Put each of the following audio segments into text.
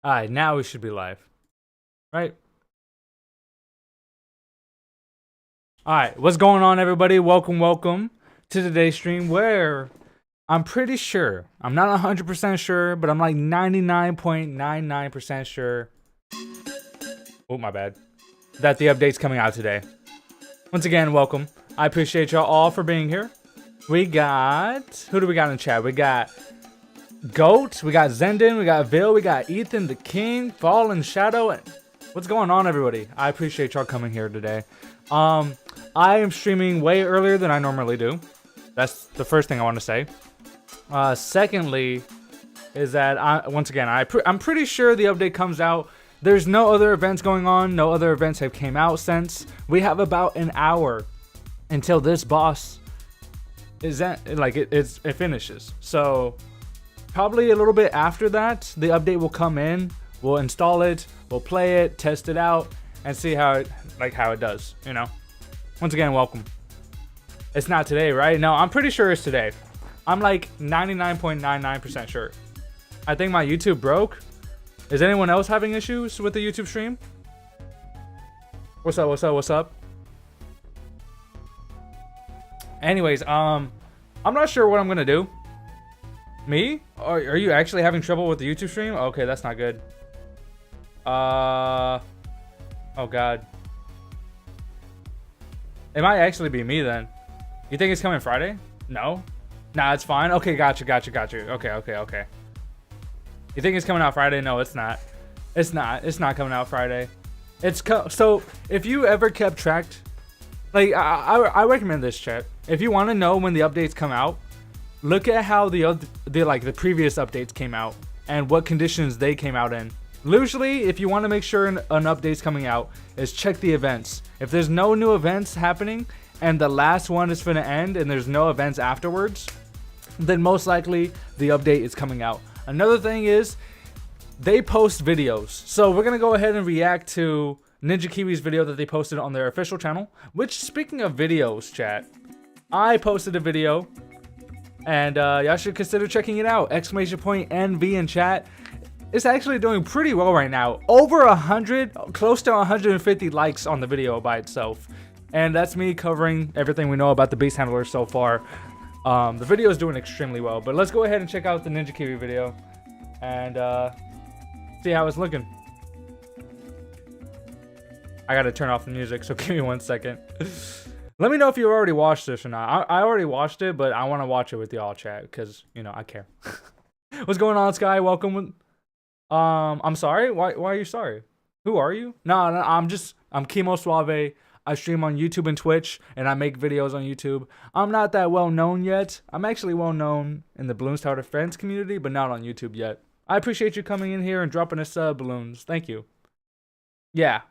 Alright, now we should be live. Right? Alright, what's going on, everybody? Welcome to today's stream where I'm pretty sure, I'm not 100% sure, but I'm like 99.99% sure. Oh, my bad. That the update's coming out today. Once again, welcome. I appreciate y'all all for being here. We got, who do we got in chat? We got Goat, we got Zendin, we got Vil, we got Ethan the King, Fallen Shadow, and what's going on, everybody? I appreciate y'all coming here today. I am streaming way earlier than I normally do. That's the first thing I want to say. Secondly, is that I'm pretty sure the update comes out. There's no other events going on. No other events have came out since. We have about an hour until this boss is it finishes. So probably a little bit after that, the update will come in. We'll install it. We'll play it, test it out, and see how it does. You know. Once again, welcome. It's not today, right? No, I'm pretty sure it's today. I'm like 99.99% sure. I think my YouTube broke. Is anyone else having issues with the YouTube stream? What's up? What's up? What's up? Anyways, I'm not sure what I'm gonna do. Me? Are you actually having trouble with the YouTube stream? Okay, that's not good. Oh god. It might actually be me then. You think it's coming Friday? No? Nah, it's fine. Okay, got you. Okay. You think it's coming out Friday? No, it's not. It's not coming out Friday. So if you ever kept track, like I recommend this, chat. If you want to know when the updates come out, look at how the previous updates came out and what conditions they came out in. Usually, if you want to make sure an update's coming out, is check the events. If there's no new events happening and the last one is finna end and there's no events afterwards, then most likely the update is coming out. Another thing is they post videos. So we're gonna go ahead and react to Ninja Kiwi's video that they posted on their official channel. Which, speaking of videos, chat, I posted a video and y'all should consider checking it out. !NV in chat. It's actually doing pretty well right now. Over 100, close to 150 likes on the video by itself. And that's me covering everything we know about the beast handler so far. The video is doing extremely well. But let's go ahead and check out the Ninja Kiwi video. And see how it's looking. I gotta turn off the music, so give me 1 second. Let me know if you already watched this or not. I already watched it, but I want to watch it with y'all, chat. Because, you know, I care. What's going on, Sky? Welcome. I'm sorry. Why are you sorry? Who are you? No, I'm Chemo Suave. I stream on YouTube and Twitch, and I make videos on YouTube. I'm not that well known yet. I'm actually well known in the Bloons TD friends community, but not on YouTube yet. I appreciate you coming in here and dropping a sub, Bloons. Thank you. Yeah.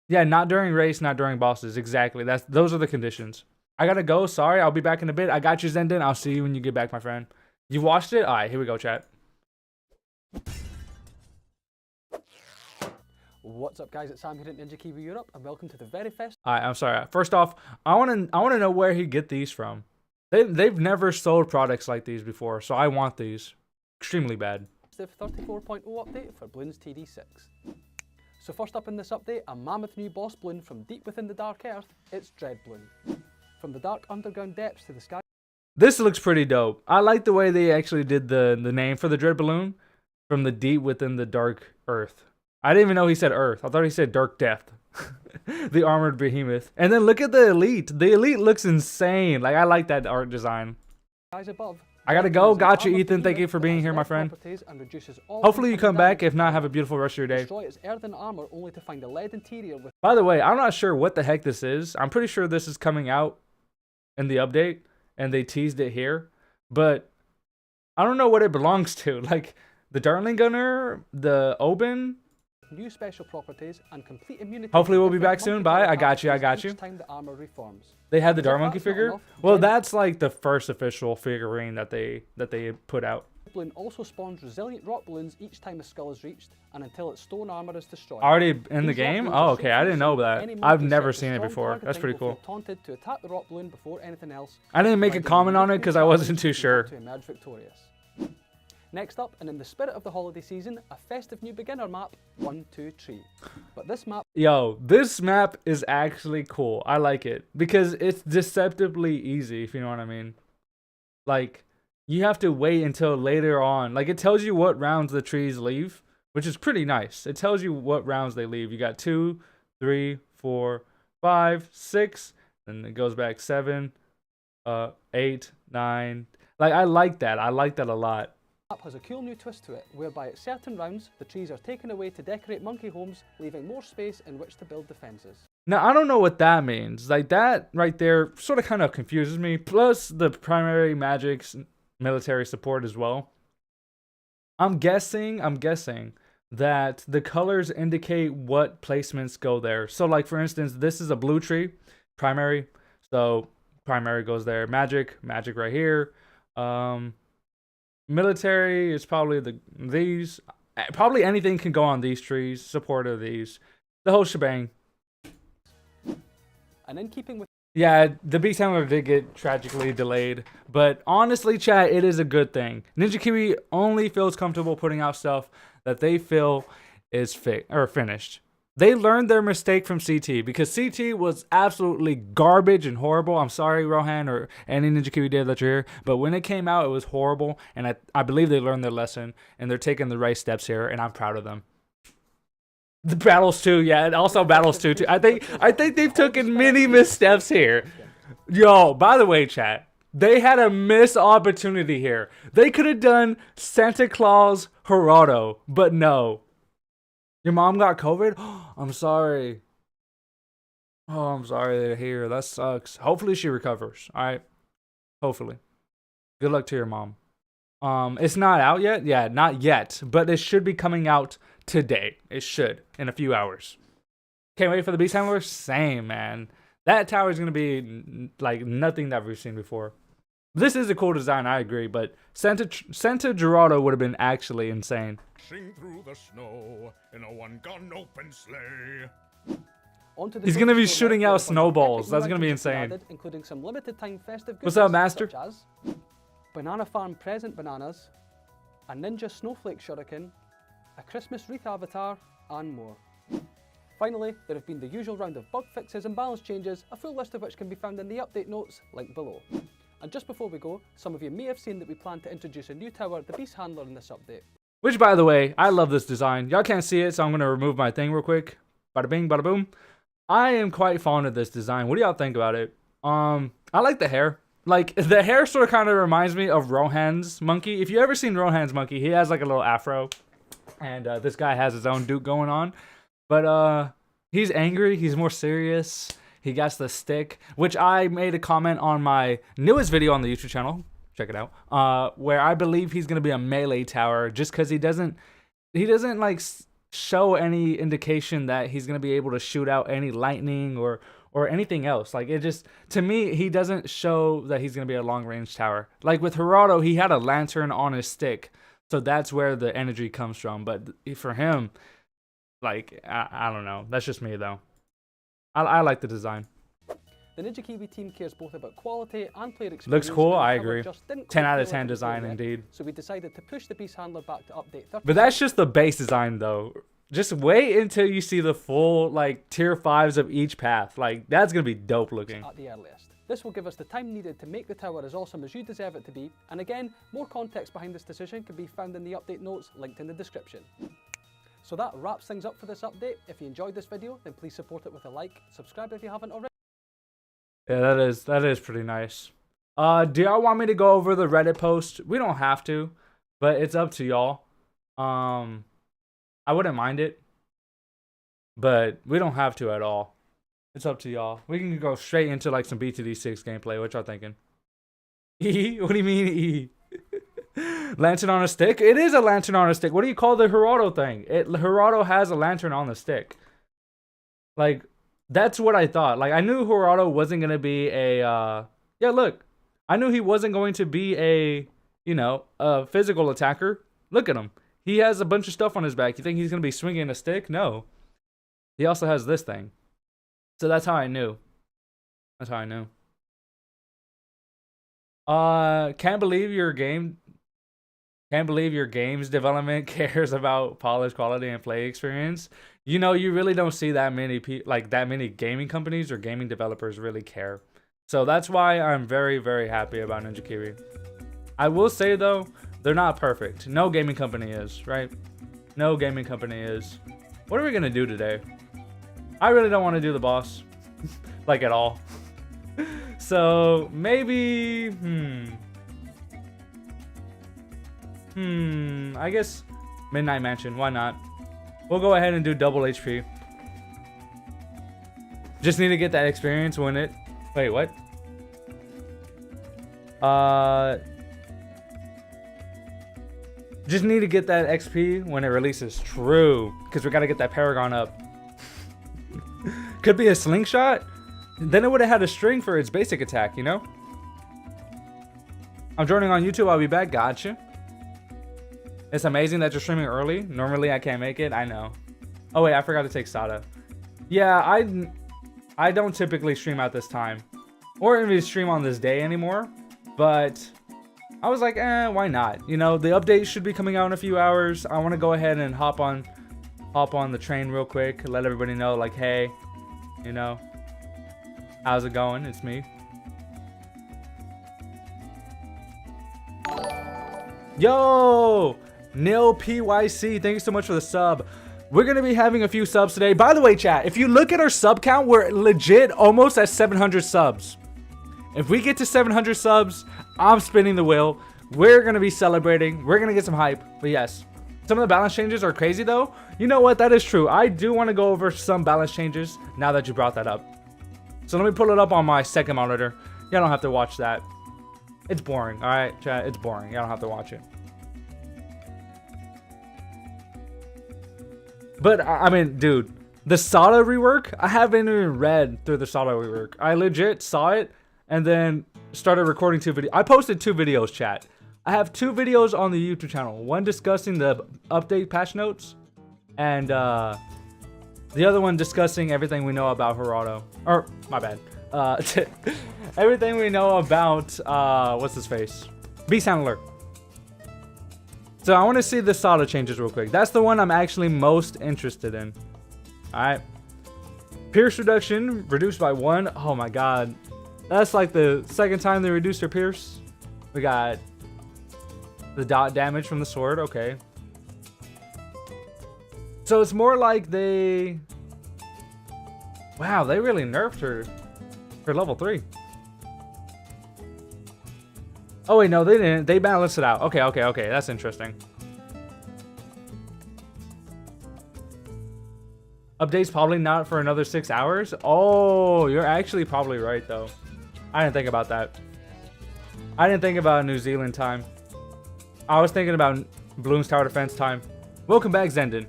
Yeah, not during race, not during bosses. Exactly. Those are the conditions. I gotta go. Sorry. I'll be back in a bit. I got you, Zendin. I'll see you when you get back, my friend. You watched it? All right, here we go, chat. What's up, guys? It's Sam here at Ninja Kiwi Europe, and welcome to the very first. Alright, I'm sorry. First off, I want to know where he get these from. They've never sold products like these before, so I want these extremely bad. The 34.0 update for Bloons TD 6. So first up in this update, a mammoth new boss Bloon from deep within the dark earth. It's Dread Bloon. From the dark underground depths to the sky. This looks pretty dope. I like the way they actually did the name for the Dread Balloon, from the deep within the dark earth. I didn't even know he said earth. I thought he said dark death. The armored behemoth. And then look at the elite. The elite looks insane. Like, I like that art design. Above, I gotta go. Gotcha, Ethan. Thank you for being here, my friend. Hopefully you come back. If not, have a beautiful rest of your day. Its earthen armor only to find a lead interior with. By the way, I'm not sure what the heck this is. I'm pretty sure this is coming out in the update, and they teased it here. But I don't know what it belongs to. Like, the Darling Gunner, the Oben. New special properties and complete immunity. Hopefully we'll be back soon. Bye. I got you. Time the armor reforms. They had the Dar Monkey figure. Well, that's like the first official figurine that they put out. Bloon also spawns resilient rock balloons each time a skull is reached, and until its stone armor is destroyed. Already in the game? Oh, okay. I didn't know that. I've never seen it before. That's pretty cool. Taunted to attack the rock balloon before anything else. I didn't make a comment on it because I wasn't too sure. To emerge victorious. Next up, and in the spirit of the holiday season, a festive new beginner map, 1, 2, Tree. But this map... Yo, this map is actually cool. I like it because it's deceptively easy, if you know what I mean. Like, you have to wait until later on. Like, it tells you what rounds the trees leave, which is pretty nice. It tells you what rounds they leave. You got 2, 3, 4, 5, 6, and it goes back 7, 8, 9. Like, I like that. I like that a lot. Map has a cool new twist to it, whereby at certain rounds, the trees are taken away to decorate monkey homes, leaving more space in which to build defences. Now, I don't know what that means. Like, that right there sort of kind of confuses me. Plus, the primary magic's military support as well. I'm guessing that the colors indicate what placements go there. So, like, for instance, this is a blue tree, primary. So, primary goes there. Magic right here. Military is probably these. Probably anything can go on these trees. Support of these. The whole shebang. And in keeping with... Yeah, the beast handler did get tragically delayed. But honestly, chat, it is a good thing. Ninja Kiwi only feels comfortable putting out stuff that they feel is finished. They learned their mistake from CT because CT was absolutely garbage and horrible. I'm sorry, Rohan, or any Ninja Kiwi dev that you're here, but when it came out, it was horrible, and I believe they learned their lesson, and they're taking the right steps here, and I'm proud of them. The battles too, yeah, and also battles too. I think they've taken many missteps here. Yo, by the way, chat, they had a missed opportunity here. They could have done Santa Claus Gerardo, but no. Your mom got COVID? I'm sorry. Oh, I'm sorry to hear. That sucks. Hopefully she recovers. All right. Hopefully. Good luck to your mom. It's not out yet? Yeah, not yet. But it should be coming out today. It should. In a few hours. Can't wait for the Beast Handler? Same, man. That tower is going to be like nothing that we've seen before. This is a cool design, I agree. But Santa Gerardo would have been actually insane. Through the snow in a one-gun open sleigh. He's gonna be shooting out snowballs. That's gonna be insane. Added, including some limited time festive What's up, Master? Such as Banana Farm present bananas, a ninja snowflake shuriken, a Christmas wreath avatar, and more. Finally, there have been the usual round of bug fixes and balance changes, a full list of which can be found in the update notes linked below. And just before we go, some of you may have seen that we plan to introduce a new tower, the Beast Handler, in this update. Which, by the way, I love this design. Y'all can't see it, so I'm going to remove my thing real quick. Bada bing, bada boom. I am quite fond of this design. What do y'all think about it? I like the hair. Like, the hair sort of kind of reminds me of Rohan's monkey. If you ever seen Rohan's monkey, he has like a little afro. And this guy has his own Duke going on. But he's angry. He's more serious. He got the stick, which I made a comment on my newest video on the YouTube channel. Check it out. Where I believe he's gonna be a melee tower, just because he doesn't like show any indication that he's gonna be able to shoot out any lightning or anything else. Like, it just, to me, he doesn't show that he's gonna be a long range tower. Like with Gerardo, he had a lantern on his stick, so that's where the energy comes from. But for him, like, I don't know. That's just me though. I like the design. The Ninja Kiwi team cares both about quality and player experience. Looks cool, I agree. 10 out of 10 like design indeed. So we decided to push the Beast Handler back to update 30. But that's just the base design though. Just wait until you see the full like tier 5s of each path. Like, that's gonna be dope looking. At the earliest. This will give us the time needed to make the tower as awesome as you deserve it to be. And again, more context behind this decision can be found in the update notes linked in the description. So that wraps things up for this update. If you enjoyed this video, then please support it with a like, subscribe if you haven't already. Yeah, that is pretty nice. Do y'all want me to go over the Reddit post? We don't have to, but it's up to y'all. I wouldn't mind it, but we don't have to at all. It's up to y'all. We can go straight into like some BTD6 gameplay. What y'all thinking? E? What do you mean E? Lantern on a stick? It is a lantern on a stick. What do you call the Gerardo thing? Gerardo has a lantern on the stick. Like, that's what I thought. Like, I knew Gerardo wasn't going to be a, yeah, look. I knew he wasn't going to be a, you know, a physical attacker. Look at him. He has a bunch of stuff on his back. You think he's going to be swinging a stick? No. He also has this thing. So that's how I knew. That's how I knew. Can't believe your game Can't believe your games development cares about polish quality and play experience. You know, you really don't see that many that many gaming companies or gaming developers really care. So that's why I'm very, very happy about Ninja Kiwi. I will say though, they're not perfect. No gaming company is, right? No gaming company is. What are we gonna do today? I really don't want to do the boss, like at all. So maybe, I guess Midnight Mansion. Why not? We'll go ahead and do double HP. Just need to get that experience when it. Wait, what? Just need to get that XP when it releases. True, because we gotta get that Paragon up. Could be a slingshot. Then it would have had a string for its basic attack, you know? I'm joining on YouTube. I'll be back. Gotcha. It's amazing that you're streaming early. Normally I can't make it. I know. Oh wait, I forgot to take Sada. Yeah, I don't typically stream at this time, or even stream on this day anymore. But I was like, why not? You know, the update should be coming out in a few hours. I want to go ahead and hop on the train real quick. Let everybody know, like, hey, you know, how's it going? It's me. Yo, Nil PYC, thank you so much for the sub. We're gonna be having a few subs today. By the way, chat, if you look at our sub count, we're legit almost at 700 subs. If we get to 700 subs, I'm spinning the wheel. We're gonna be celebrating. We're gonna get some hype. But yes, some of the balance changes are crazy though. You know what? That is true. I do want to go over some balance changes now that you brought that up. So let me pull it up on my second monitor. Y'all don't have to watch that. It's boring. All right, chat. It's boring. Y'all don't have to watch it. But I mean, dude, the Sada rework, I haven't even read through the Sada rework. I legit saw it and then started recording 2 videos. I posted 2 videos, chat. I have 2 videos on the YouTube channel. One discussing the update patch notes, and the other one discussing everything we know about Gerardo. Or, my bad. Everything we know about, what's his face? Beast Handler. So I want to see the Sada changes real quick. That's the one I'm actually most interested in. Alright. Pierce reduction, reduced by 1. Oh my god. That's like the second time they reduced their Pierce. We got the dot damage from the sword. Okay. So it's more like they... Wow, they really nerfed her for level 3. Oh wait, no, they didn't. They balanced it out. Okay, okay, okay. That's interesting. Update's probably not for another 6 hours. Oh, you're actually probably right though. I didn't think about that. I didn't think about New Zealand time. I was thinking about Bloons Tower Defense time. Welcome back, Zendon.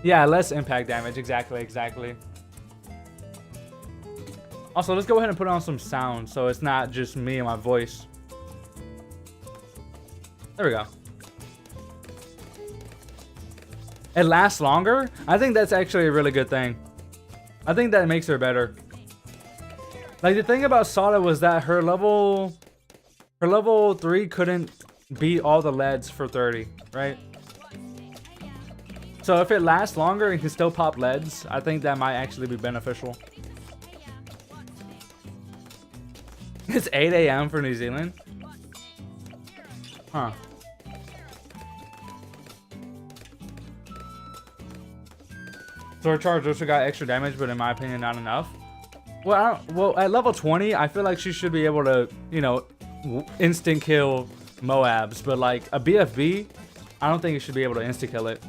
Yeah, less impact damage. Exactly, exactly. Also, let's go ahead and put on some sound so it's not just me and my voice. There we go. It lasts longer? I think that's actually a really good thing. I think that makes her better. Like, the thing about Sada was that her level 3 couldn't beat all the leads for 30, right? So if it lasts longer and can still pop leads, I think that might actually be beneficial. It's 8 a.m. for New Zealand? Huh. Sword charge also got extra damage, but in my opinion, not enough. Well, well, at level 20, I feel like she should be able to, you know, instant kill Moabs. But like a BFB, I don't think it should be able to insta kill it.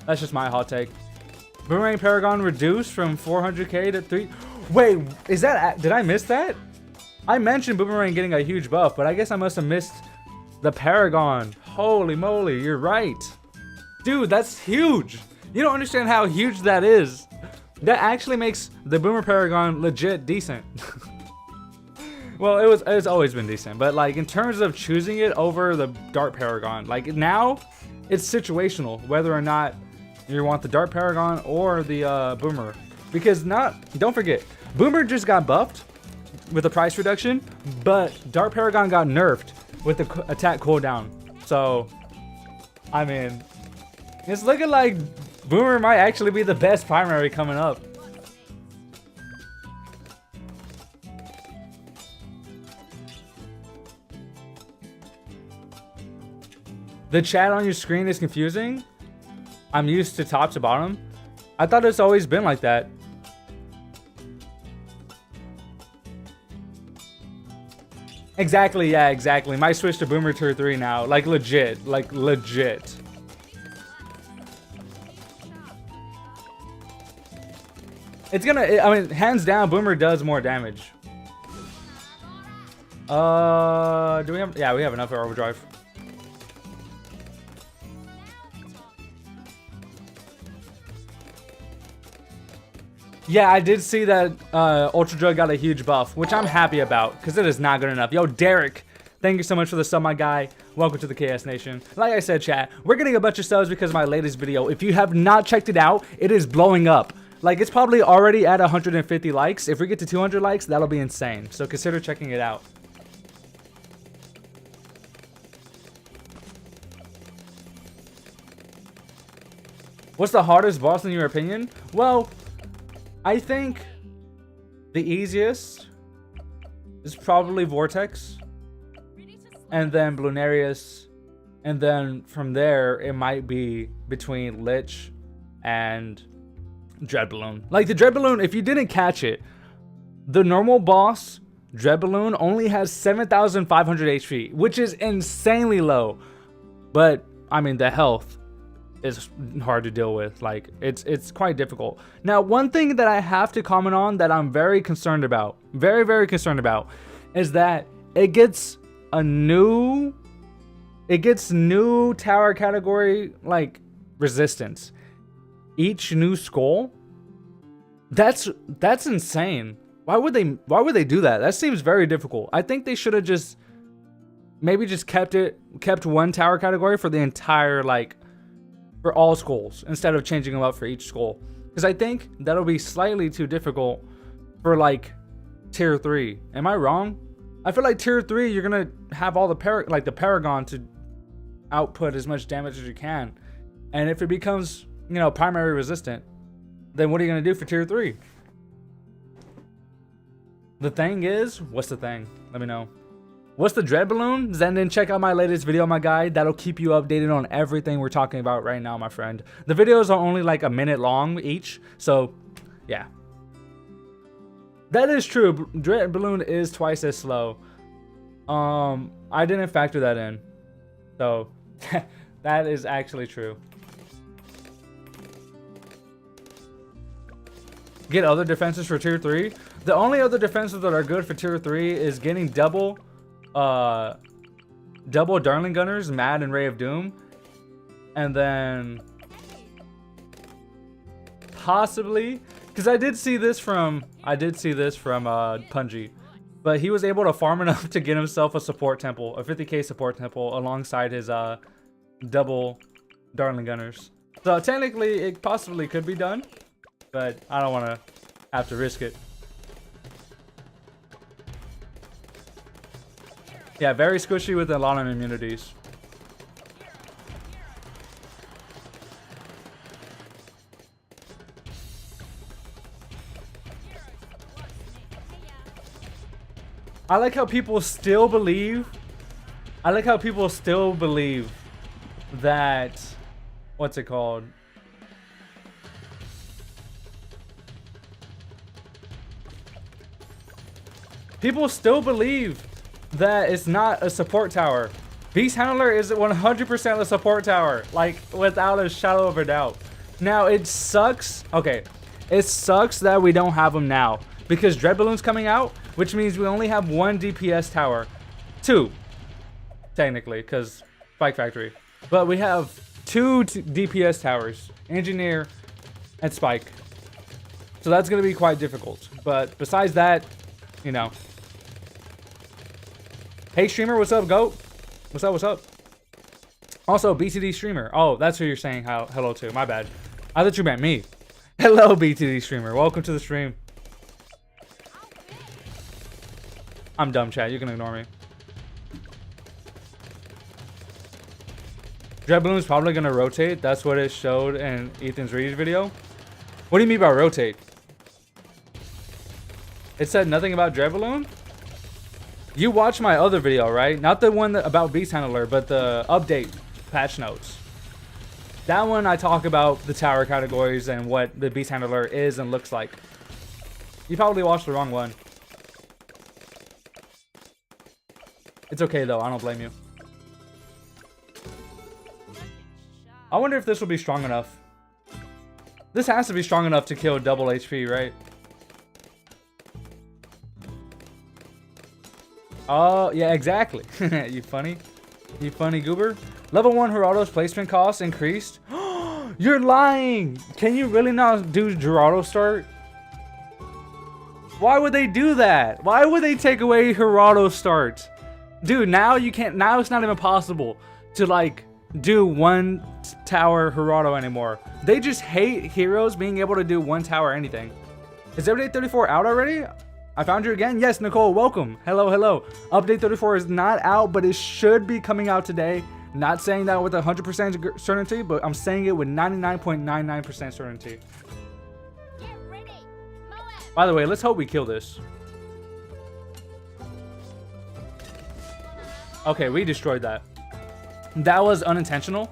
That's just my hot take. Boomerang Paragon reduced from 400k to 3. Wait, is that? Did I miss that? I mentioned Boomerang getting a huge buff, but I guess I must have missed the Paragon. Holy moly, you're right. Dude, that's huge. You don't understand how huge that is. That actually makes the Boomer Paragon legit decent. Well, it's always been decent, but like in terms of choosing it over the Dart Paragon, like now it's situational whether or not you want the Dart Paragon or the Boomer. Because don't forget, Boomer just got buffed with the price reduction, but Dart Paragon got nerfed with the attack cooldown. So, I mean, it's looking like Boomer might actually be the best primary coming up. The chat on your screen is confusing. I'm used to top to bottom. I thought it's always been like that. Exactly, yeah, exactly. Might switch to Boomer Tier 3 now. Like legit. Like legit. It's gonna, I mean, hands down, Boomer does more damage. Do we have, yeah, we have enough for overdrive. Yeah, I did see that Ultra Drug got a huge buff, which I'm happy about, because it is not good enough. Yo, Derek, thank you so much for the sub, my guy. Welcome to the KS Nation. Like I said, chat, we're getting a bunch of subs because of my latest video. If you have not checked it out, it is blowing up. Like, it's probably already at 150 likes. If we get to 200 likes, that'll be insane. So consider checking it out. What's the hardest boss in your opinion? Well, I think the easiest is probably Vortex, and then Bloonarius, and then from there it might be between Lich and Dread Balloon. Like the Dread Balloon, if you didn't catch it, the normal boss Dread Balloon only has 7,500 HP, which is insanely low. But I mean, the health is hard to deal with. Like it's quite difficult. Now, one thing that I have to comment on that I'm very concerned about, very concerned about, is that it gets new tower category like resistance. Each new skull. That's insane. Why would they do that? That seems very difficult. I think they should have just maybe just kept one tower category for the entire, like, for all skulls instead of changing them up for each skull, because I think that'll be slightly too difficult for like tier 3. Am I wrong? I feel like tier 3 you're gonna have all the Paragon to output as much damage as you can, and if it becomes, you know, primary resistant, then what are you gonna do for tier 3? The thing is, what's the thing? Let me know. What's the Dread Balloon? Then check out my latest video, my guy. That'll keep you updated on everything we're talking about right now, my friend. The videos are only like a minute long each, so yeah. That is true. Dread Balloon is twice as slow. I didn't factor that in, so that is actually true. Get other defenses for tier 3. The only other defenses that are good for tier 3 is getting double Darling Gunners, Mad and Ray of Doom, and then possibly, because I did see this from Punji, but he was able to farm enough to get himself a support temple, a 50k support temple, alongside his double Darling Gunners. So technically it possibly could be done, but I don't want to have to risk it. Yeah, very squishy with a lot of immunities. I like how people still believe that, what's it called? People still believe that it's not a support tower. Beast Handler is 100% a support tower, like without a shadow of a doubt. Now it sucks. Okay, it sucks that we don't have them now because Dread Balloon's coming out, which means we only have one DPS tower, 2 technically, because Spike Factory. But we have 2 DPS towers, Engineer and Spike. So that's gonna be quite difficult. But besides that, you know. Hey streamer, what's up, goat? What's up, what's up? Also, BTD streamer. Oh, that's who you're saying hello to. My bad. I thought you meant me. Hello, BTD streamer. Welcome to the stream. I'm dumb, chat. You can ignore me. Dread Balloon's probably gonna rotate. That's what it showed in Ethan's Reed video. What do you mean by rotate? It said nothing about Dread Balloon? You watched my other video, right? Not the one about Beast Handler, but the update patch notes. That one I talk about the tower categories and what the Beast Handler is and looks like. You probably watched the wrong one. It's okay though, I don't blame you. I wonder if this will be strong enough. This has to be strong enough to kill double HP, right? Oh, yeah, exactly. You funny? You funny goober? Level 1 Geraldo's placement cost increased. You're lying! Can you really not do Geraldo start? Why would they do that? Why would they take away Geraldo start? Dude, now you can't. Now it's not even possible to like do one tower Geraldo anymore. They just hate heroes being able to do one tower anything. Is Update 34 out already? I found you again. Yes, Nicole, welcome. Hello, hello. Update 34 is not out, but it should be coming out today. Not saying that with 100% certainty, but I'm saying it with 99.99% certainty. Get ready. Moab. By the way, let's hope we kill this. Okay, we destroyed that. That was unintentional.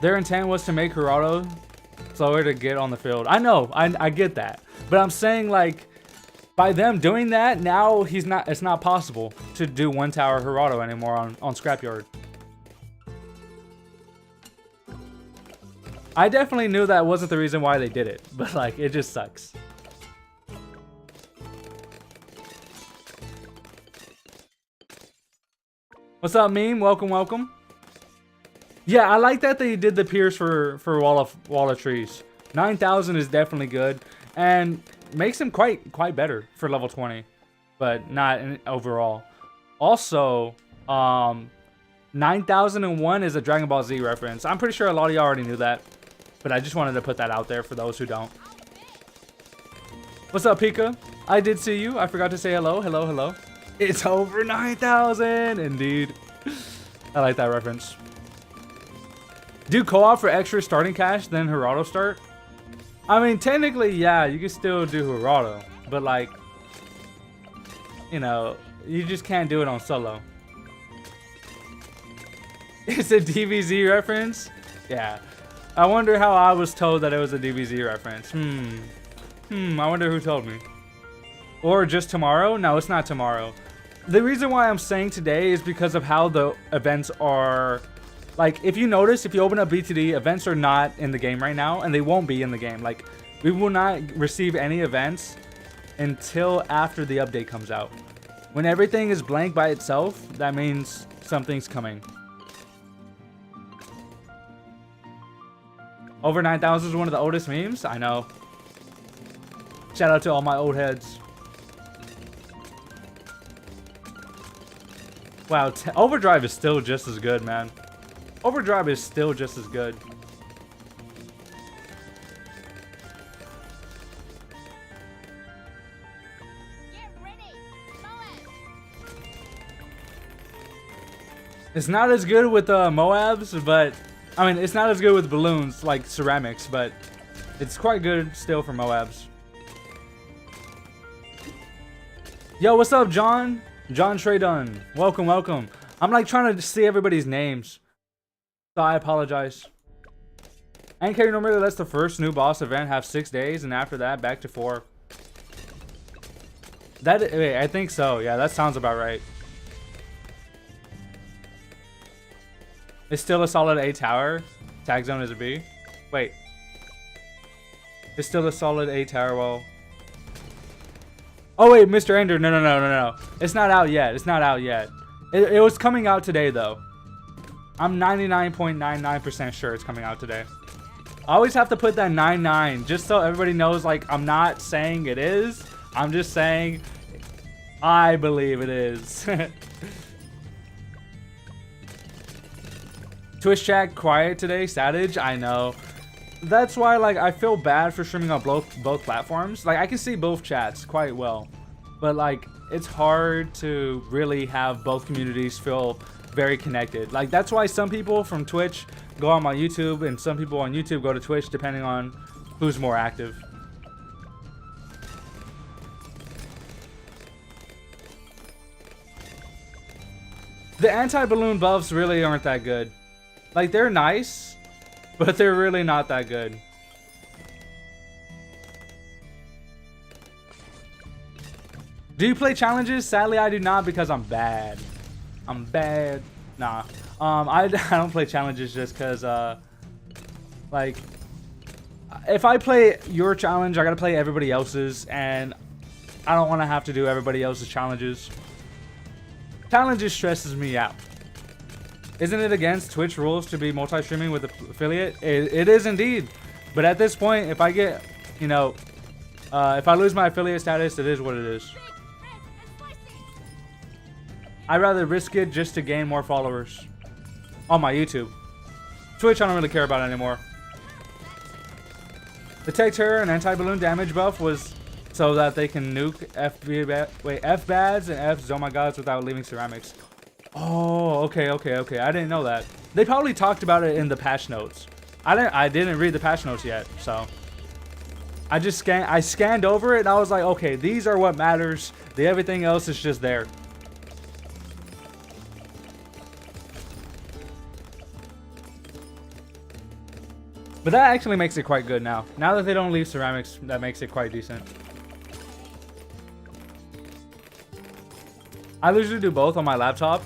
Their intent was to make Geraldo slower to get on the field. I know, I get that. But I'm saying, like, by them doing that, now it's not possible to do one tower Geraldo anymore on Scrapyard. I definitely knew that wasn't the reason why they did it, but like, it just sucks. What's up, meme? Welcome, welcome. Yeah, I like that they did the pierce for wall of trees. 9,000 is definitely good, and makes him quite better for level 20, but not overall. Also, 9001 is a Dragon Ball Z reference. I'm pretty sure a lot of y'all already knew that, but I just wanted to put that out there for those who don't. What's up, Pika? I did see you. I forgot to say hello. Hello, hello. It's over 9,000, indeed. I like that reference. Do co-op for extra starting cash, then Geraldo start? I mean, technically, yeah, you can still do Geraldo, but like, you know, you just can't do it on solo. It's a DBZ reference? Yeah. I wonder how I was told that it was a DBZ reference. I wonder who told me. Or just tomorrow? No, it's not tomorrow. The reason why I'm saying today is because of how the events are. Like, if you notice, if you open up BTD, events are not in the game right now, and they won't be in the game. Like, we will not receive any events until after the update comes out. When everything is blank by itself, that means something's coming. Over 9,000 is one of the oldest memes? I know. Shout out to all my old heads. Wow, Overdrive is still just as good, man. Overdrive is still just as good. Get ready. Moab. It's not as good with Moabs, but I mean, it's not as good with balloons like ceramics, but it's quite good still for Moabs. Yo, what's up, John? John Traydon. Welcome, welcome. I'm like trying to see everybody's names, so I apologize. NK normally lets the first new boss event have 6 days, and after that, back to 4. Wait, I think so. Yeah, that sounds about right. It's still a solid A tower. Tag zone is a B. Wait. It's still a solid A tower. Well. Oh wait, Mr. Ender. No. It's not out yet. It's not out yet. It was coming out today though. I'm 99.99% sure it's coming out today. I always have to put that 99 just so everybody knows, like, I'm not saying it is. I'm just saying I believe it is. Twitch chat quiet today, Savage. I know. That's why, like, I feel bad for streaming on both platforms. Like, I can see both chats quite well, but like, it's hard to really have both communities feel very connected. Like, that's why some people from Twitch go on my YouTube and some people on YouTube go to Twitch, depending on who's more active. The anti-balloon buffs really aren't that good. Like, they're nice, but they're really not that good. Do you play challenges? Sadly, I do not, because I'm bad. I'm bad. Nah. I don't play challenges just because, like, if I play your challenge, I gotta play everybody else's, and I don't want to have to do everybody else's challenges. Challenges stresses me out. Isn't it against Twitch rules to be multi-streaming with affiliate? It is indeed. But at this point, if I get, you know, if I lose my affiliate status, it is what it is. I'd rather risk it just to gain more followers on my YouTube. Twitch, I don't really care about anymore. The Tech Terror and anti-balloon damage buff was so that they can nuke F-Bads and F-Zomagods without leaving ceramics. Oh, okay. I didn't know that. They probably talked about it in the patch notes. I didn't read the patch notes yet, so I scanned over it and I was like, okay, these are what matters. Everything else is just there. But that actually makes it quite good now. Now that they don't leave ceramics, that makes it quite decent. I usually do both on my laptop.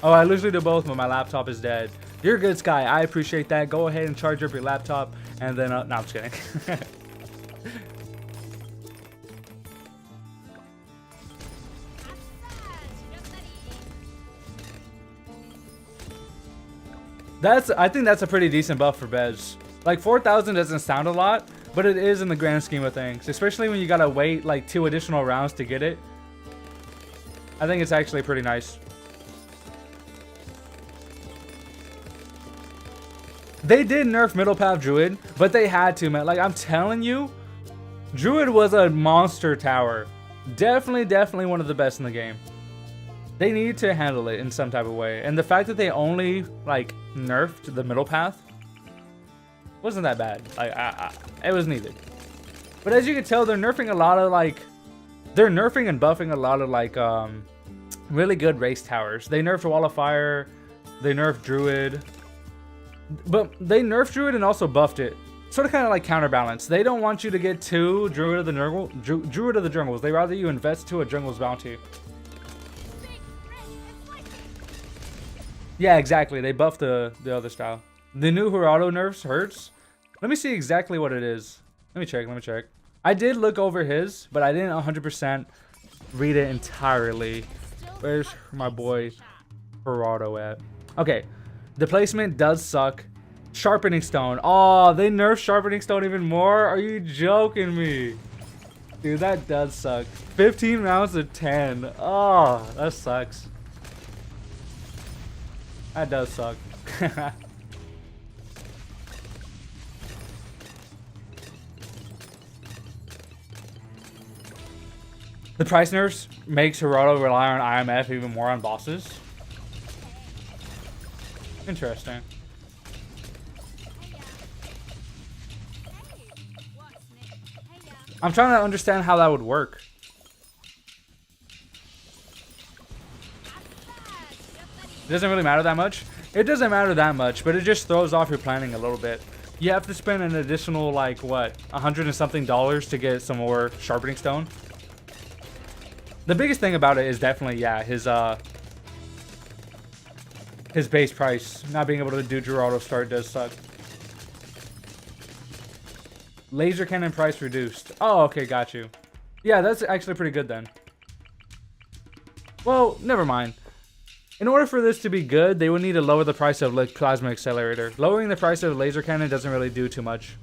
Oh, I usually do both when my laptop is dead. You're good, Sky. I appreciate that. Go ahead and charge up your laptop. And then, no, I'm just kidding. I think that's a pretty decent buff for Bez. Like, 4,000 doesn't sound a lot, but it is in the grand scheme of things. Especially when you gotta wait like 2 additional rounds to get it. I think it's actually pretty nice. They did nerf Middle Path Druid, but they had to, man. Like, I'm telling you, Druid was a monster tower. Definitely one of the best in the game. They need to handle it in some type of way. And the fact that they only, like, nerfed the Middle Path wasn't that bad. Like, it was needed. But as you can tell, they're nerfing a lot of, like, they're nerfing and buffing a lot of, like, really good race towers. They nerfed Wall of Fire. They nerfed Druid. But they nerfed Druid and also buffed it. Sort of kind of like counterbalance. They don't want you to get too Druid of the Jungles. They rather you invest to a Jungle's bounty. Yeah, exactly. They buffed the other style. The new Geraldo nerfs hurts. Let me see exactly what it is. Let me check. I did look over his, but I didn't 100% read it entirely. Where's my boy Geraldo at? Okay. The placement does suck. Sharpening Stone. Oh, they nerfed Sharpening Stone even more? Are you joking me? Dude, that does suck. 15 rounds of 10. Oh, that sucks. That does suck. The price nerfs makes Geraldo rely on IMF even more on bosses. Interesting. I'm trying to understand how that would work. It doesn't really matter that much. It doesn't matter that much, but it just throws off your planning a little bit. You have to spend an additional, like, what, $100 and something to get some more Sharpening Stone. The biggest thing about it is definitely, yeah, his base price. Not being able to do Geraldo start does suck. Laser cannon price reduced. Oh, okay, got you. Yeah, that's actually pretty good then. Well, never mind. In order for this to be good, they would need to lower the price of Plasma Accelerator. Lowering the price of Laser Cannon doesn't really do too much.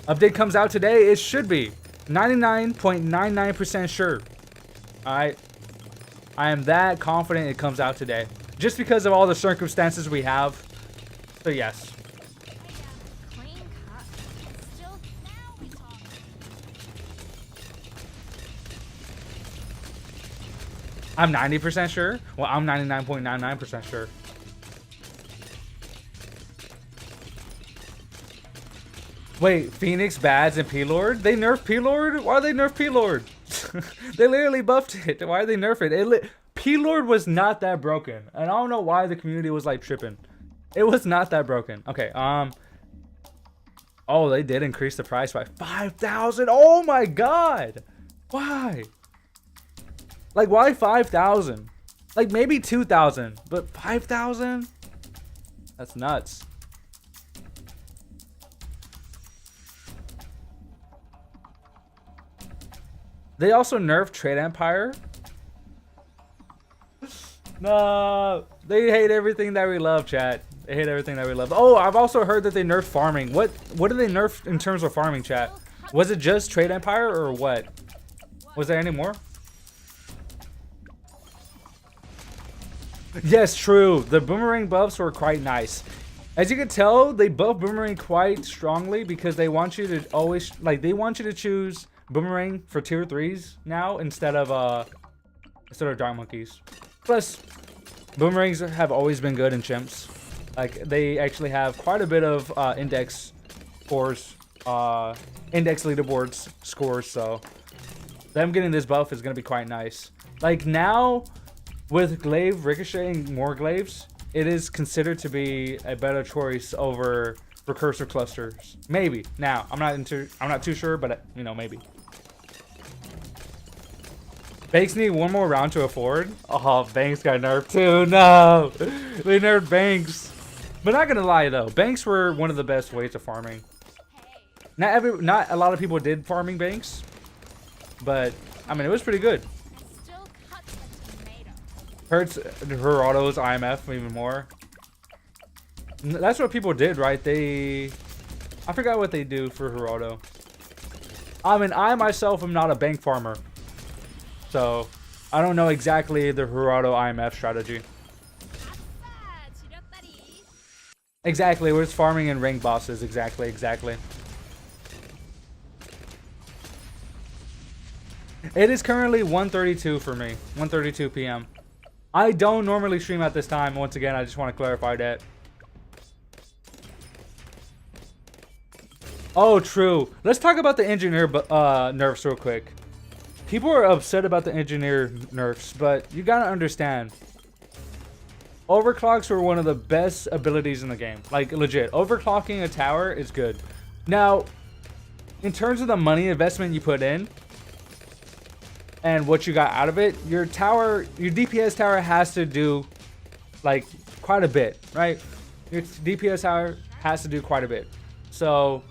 Update comes out today. It should be. 99.99% sure. Alright. I am that confident it comes out today. Just because of all the circumstances we have. So yes. I'm 90% sure. Well, I'm 99.99% sure. Wait, Phoenix, Bads, and P-Lord? They nerfed P-Lord? Why they nerf P-Lord? They literally buffed it. Why they nerf it? P-Lord was not that broken. And I don't know why the community was like tripping. It was not that broken. Okay, oh, they did increase the price by 5,000. Oh my god. Why? Like, why 5,000? Like, maybe 2,000, but 5,000? That's nuts. They also nerfed Trade Empire. No, they hate everything that we love, chat. They hate everything that we love. Oh, I've also heard that they nerfed farming. What did they nerf in terms of farming, chat? Was it just Trade Empire or what? Was there any more? Yes, true. The boomerang buffs were quite nice. As you can tell, they buff boomerang quite strongly because they want you to always, like, they want you to choose boomerang for tier 3s now instead of dark monkeys. Plus, boomerangs have always been good in chimps. Like, they actually have quite a bit of index scores, index leaderboards scores, so them getting this buff is going to be quite nice. Like, now, with glaive ricocheting more glaives, it is considered to be a better choice over recursive clusters. Maybe. Now, I'm not too sure, but you know, maybe. Banks need one more round to afford. Oh, Banks got nerfed too. No, they nerfed Banks. But not gonna lie though, Banks were one of the best ways of farming. Not a lot of people did farming Banks, but I mean it was pretty good. Still cuts a tomato. Hurts her autos IMF even more. That's what people did, right? I forgot what they do for her auto. I mean, I myself am not a bank farmer, so I don't know exactly the Hirado IMF strategy. Exactly, we're just farming and rank bosses. Exactly. It is currently 1:32 for me. 1:32 p.m. I don't normally stream at this time. Once again, I just want to clarify that. Oh, true. Let's talk about the engineer nerfs real quick. People are upset about the engineer nerfs, but you gotta understand. Overclocks were one of the best abilities in the game. Like, legit. Overclocking a tower is good. Now, in terms of the money investment you put in and what you got out of it, your DPS tower has to do, like, quite a bit, right? Your DPS tower has to do quite a bit. So,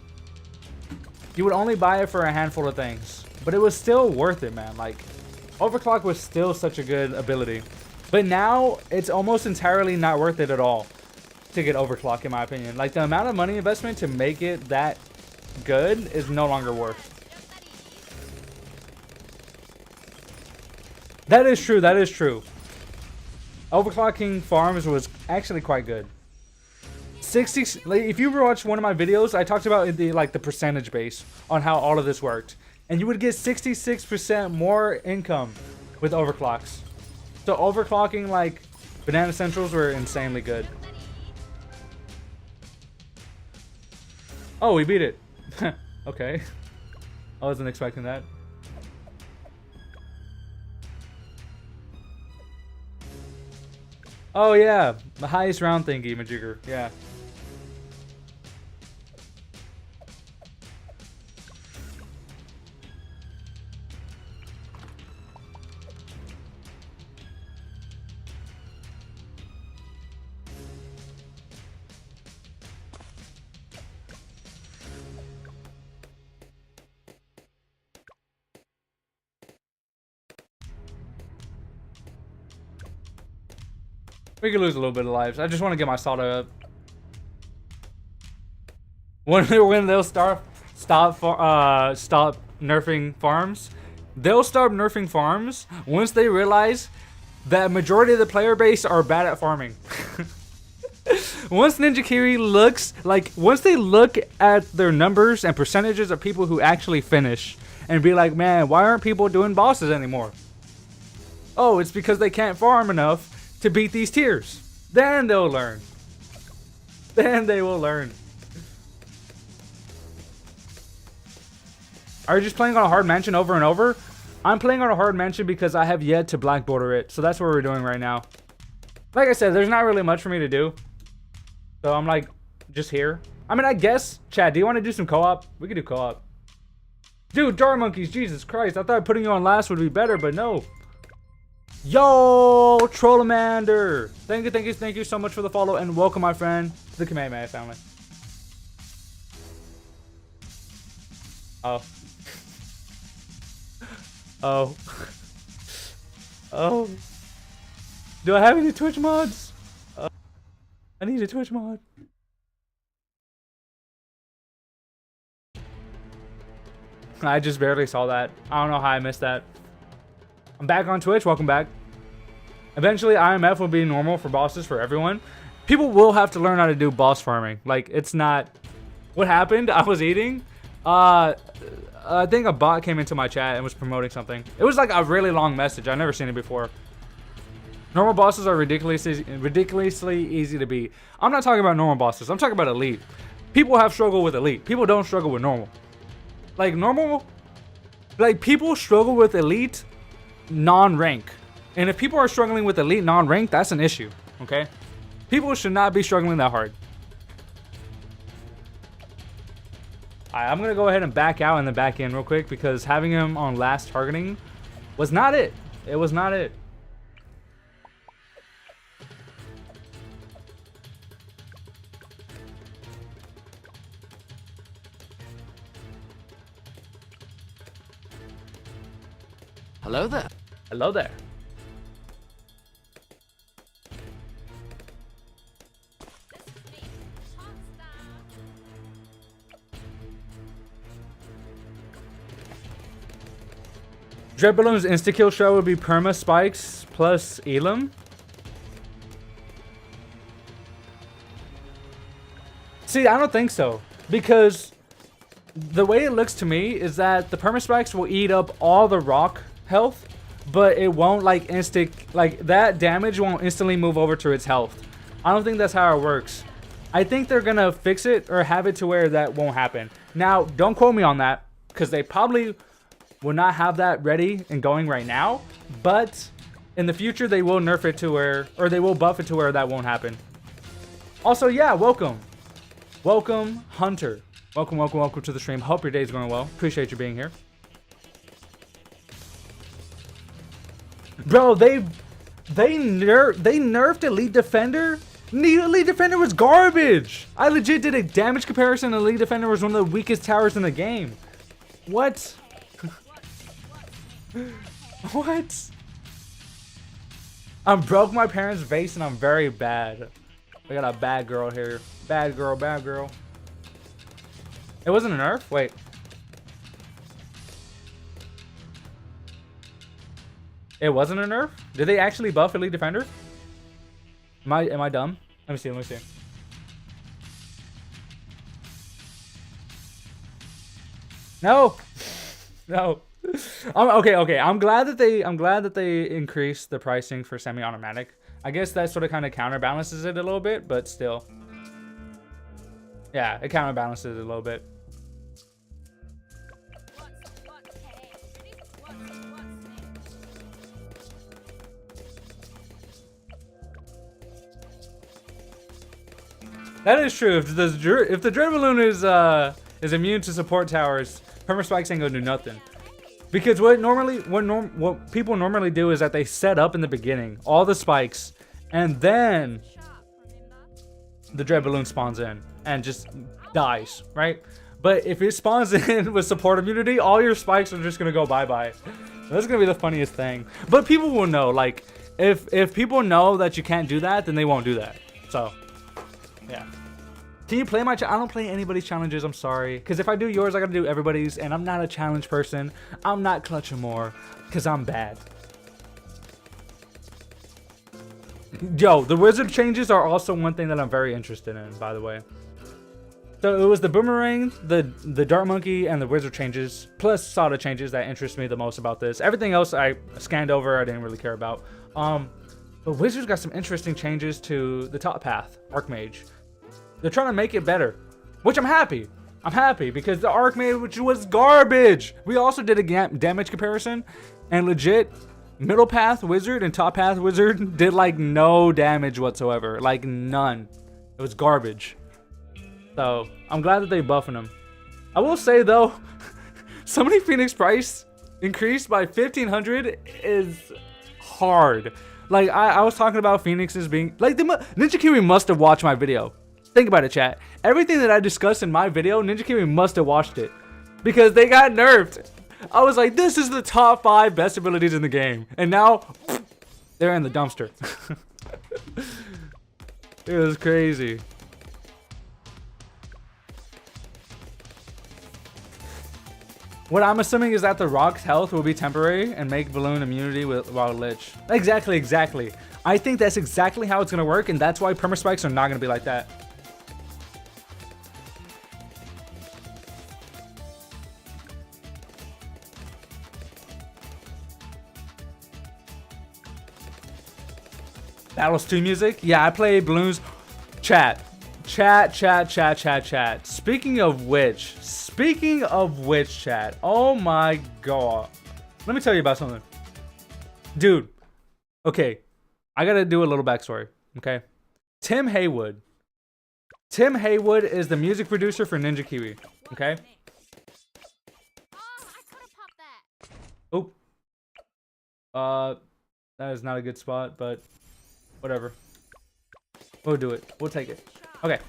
you would only buy it for a handful of things. But it was still worth it, man. Like, overclock was still such a good ability. But now, it's almost entirely not worth it at all to get overclock, in my opinion. Like, the amount of money investment to make it that good is no longer worth. That is true, that is true. Overclocking farms was actually quite good. 60, like, if you watch one of my videos, I talked about the percentage base on how all of this worked. And you would get 66% more income with overclocks. So overclocking, like, Banana Centrals were insanely good. Oh, we beat it. Okay. I wasn't expecting that. Oh, yeah. The highest round thingy, Majigger. Yeah. We could lose a little bit of lives. I just want to get my solder up. When they'll stop nerfing farms, they'll start nerfing farms once they realize that majority of the player base are bad at farming. Once Ninja Kiri once they look at their numbers and percentages of people who actually finish and be like, man, why aren't people doing bosses anymore? Oh, it's because they can't farm enough to beat these tiers. Then they'll learn. Then they will learn. Are you just playing on a hard mansion over and over? I'm playing on a hard mansion because I have yet to black border it. So that's what we're doing right now. Like I said, there's not really much for me to do. So I'm like, just here. I mean, I guess, Chad, do you want to do some co-op? We could do co-op. Dude, Jar Monkeys, Jesus Christ. I thought putting you on last would be better, but no. Yo, Trollamander. Thank you so much for the follow and welcome, my friend, to the Kamehameha family. Oh. Oh. Oh. Do I have any Twitch mods? I need a Twitch mod. I just barely saw that. I don't know how I missed that. I'm back on Twitch. Welcome back. Eventually, IMF will be normal for bosses for everyone. People will have to learn how to do boss farming. Like, it's not... What happened? I was eating. I think a bot came into my chat and was promoting something. It was like a really long message. I've never seen it before. Normal bosses are ridiculously easy to beat. I'm not talking about normal bosses. I'm talking about elite. People have struggled with elite. People don't struggle with normal. Like normal, like people struggle with elite non-rank. And if people are struggling with elite non-rank, that's an issue, okay? People should not be struggling that hard. Alright, I'm going to go ahead and back out and then back in real quick because having him on last targeting was not it. It was not it. Hello there. Hello there. Dread Balloon's insta-kill shot would be perma spikes plus Elam. See, I don't think so. Because the way it looks to me is that the perma spikes will eat up all the rock health, but it won't like that damage won't instantly move over to its health. I don't think that's how it works. I think they're gonna fix it or have it to where that won't happen. Now, don't quote me on that because they probably will not have that ready and going right now, but in the future they will nerf it to where, or they will buff it to where that won't happen. Also, yeah, welcome Hunter. Welcome to the stream. Hope your day's going well. Appreciate you being here. Bro, they nerfed Elite Defender. Elite Defender was garbage. I legit did a damage comparison. Elite Defender was one of the weakest towers in the game. What? What? I'm broke my parents' vase and I'm very bad. We got a bad girl here. Bad girl, bad girl. It wasn't a nerf? Wait. It wasn't a nerf? Did they actually buff Elite Defender? Am I dumb? Let me see. No. No. Okay. I'm glad that they increased the pricing for semi-automatic. I guess that sort of kind of counterbalances it a little bit, but still. Yeah, it counterbalances it a little bit. That is true. If the Dread Balloon is immune to support towers, perma spikes ain't gonna do nothing. Because what people normally do is that they set up in the beginning all the spikes, and then the Dread Balloon spawns in and just dies, right? But if it spawns in with support immunity, all your spikes are just gonna go bye-bye. That's gonna be the funniest thing. But people will know, like, if people know that you can't do that, then they won't do that. So, yeah. Can you play my I don't play anybody's challenges, I'm sorry. Because if I do yours, I gotta do everybody's, and I'm not a challenge person. I'm not clutching more, because I'm bad. Yo, the wizard changes are also one thing that I'm very interested in, by the way. So it was the boomerang, the dart monkey, and the wizard changes, plus Sada changes that interest me the most about this. Everything else I scanned over, I didn't really care about. But Wizards got some interesting changes to the top path, Archmage. They're trying to make it better, which I'm happy. I'm happy because the Archmage was garbage. We also did a damage comparison, and legit, middle path Wizard and top path Wizard did like no damage whatsoever, like none. It was garbage. So I'm glad that they buffing them. I will say though, Summoning Phoenix price increased by 1,500 is hard. Like I was talking about Phoenixes being like Ninja Kiwi must have watched my video. Think about it, chat. Everything that I discussed in my video, Ninja Kiwi must have watched it because they got nerfed. I was like, this is the top 5 best abilities in the game, and now they're in the dumpster. It was crazy. What I'm assuming is that the rock's health will be temporary and make balloon immunity while lich. Exactly. I think that's exactly how it's gonna work, and that's why permaspikes are not gonna be like that. Battles 2 music? Yeah, I play Bloons. Chat. Speaking of which, chat. Oh my god. Let me tell you about something. Dude. Okay. I gotta do a little backstory. Okay. Tim Haywood is the music producer for Ninja Kiwi. Okay. Oh. That is not a good spot, but whatever. We'll do it. We'll take it. Okay.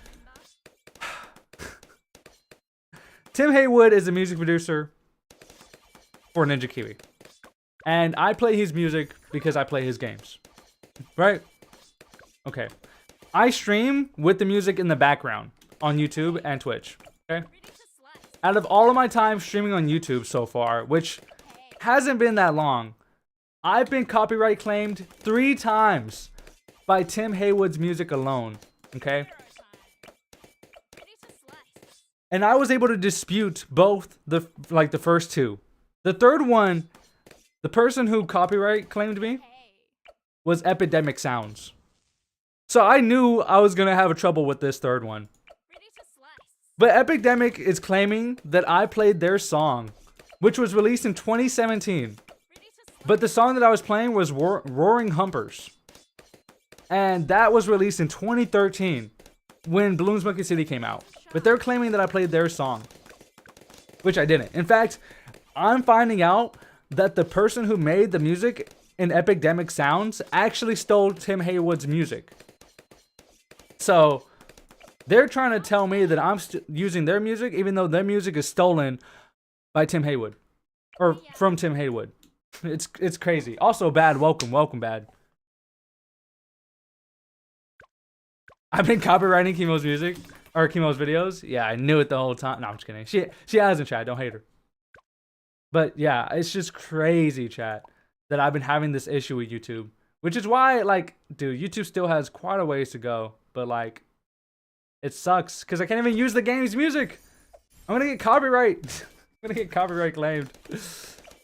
Tim Haywood is a music producer for Ninja Kiwi. And I play his music because I play his games. Right? Okay. I stream with the music in the background on YouTube and Twitch. Okay? Out of all of my time streaming on YouTube so far, which hasn't been that long, I've been copyright claimed 3 times by Tim Haywood's music alone. Okay? And I was able to dispute both the first 2. The third one, the person who copyright claimed me was Epidemic Sounds. So I knew I was gonna have a trouble with this third one. But Epidemic is claiming that I played their song, which was released in 2017. But the song that I was playing was Roaring Humpers. And that was released in 2013 when Bloons TD came out. But they're claiming that I played their song, which I didn't. In fact, I'm finding out that the person who made the music in Epidemic Sounds actually stole Tim Haywood's music. So they're trying to tell me that I'm using their music, even though their music is stolen by Tim Haywood, or from Tim Haywood. It's crazy. Also, Bad, welcome, Bad. I've been copywriting Chemo's music. Or Chemo's videos. Yeah, I knew it the whole time. No, I'm just kidding. She hasn't, chat. Don't hate her. But yeah, it's just crazy, chat, that I've been having this issue with YouTube. Which is why, like, dude, YouTube still has quite a ways to go. But, like, it sucks. Because I can't even use the game's music. I'm going to get copyright. I'm going to get copyright claimed.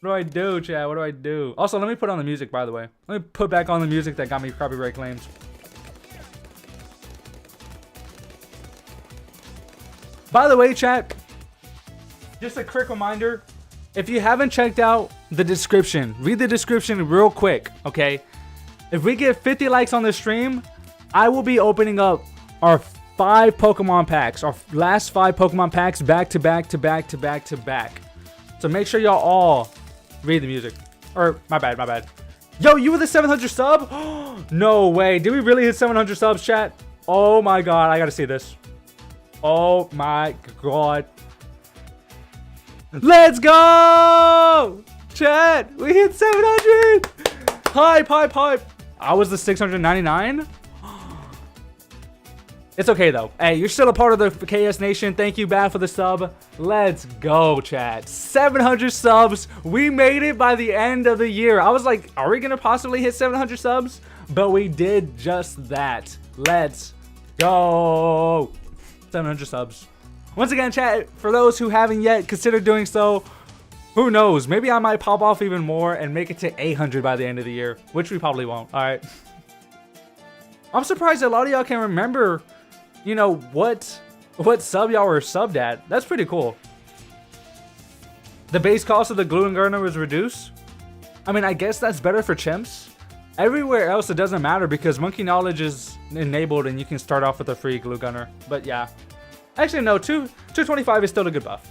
What do I do, chat? What do I do? Also, let me put on the music, by the way. Let me put back on the music that got me copyright claimed. By the way, chat, just a quick reminder, if you haven't checked out the description, read the description real quick, okay? If we get 50 likes on this stream, I will be opening up our 5 Pokemon packs, our last 5 Pokemon packs back to back. So make sure y'all all read the music. Or, my bad. Yo, you were the 700 sub? No way. Did we really hit 700 subs, chat? Oh my god, I gotta see this. Oh my god. Let's go! Chat, we hit 700! Hype. I was the 699? It's okay though. Hey, you're still a part of the KS Nation. Thank you, Bad, for the sub. Let's go, chat. 700 subs. We made it by the end of the year. I was like, are we gonna possibly hit 700 subs? But we did just that. Let's go. 700 subs. Once again, chat, for those who haven't yet considered doing so, who knows? Maybe I might pop off even more and make it to 800 by the end of the year, which we probably won't. All right. I'm surprised a lot of y'all can remember, you know, what sub y'all were subbed at. That's pretty cool. The base cost of the glue and gunner was reduced. I mean, I guess that's better for chimps. Everywhere else, it doesn't matter because monkey knowledge is enabled and you can start off with a free glue gunner. But yeah. Actually, no, 225 is still a good buff.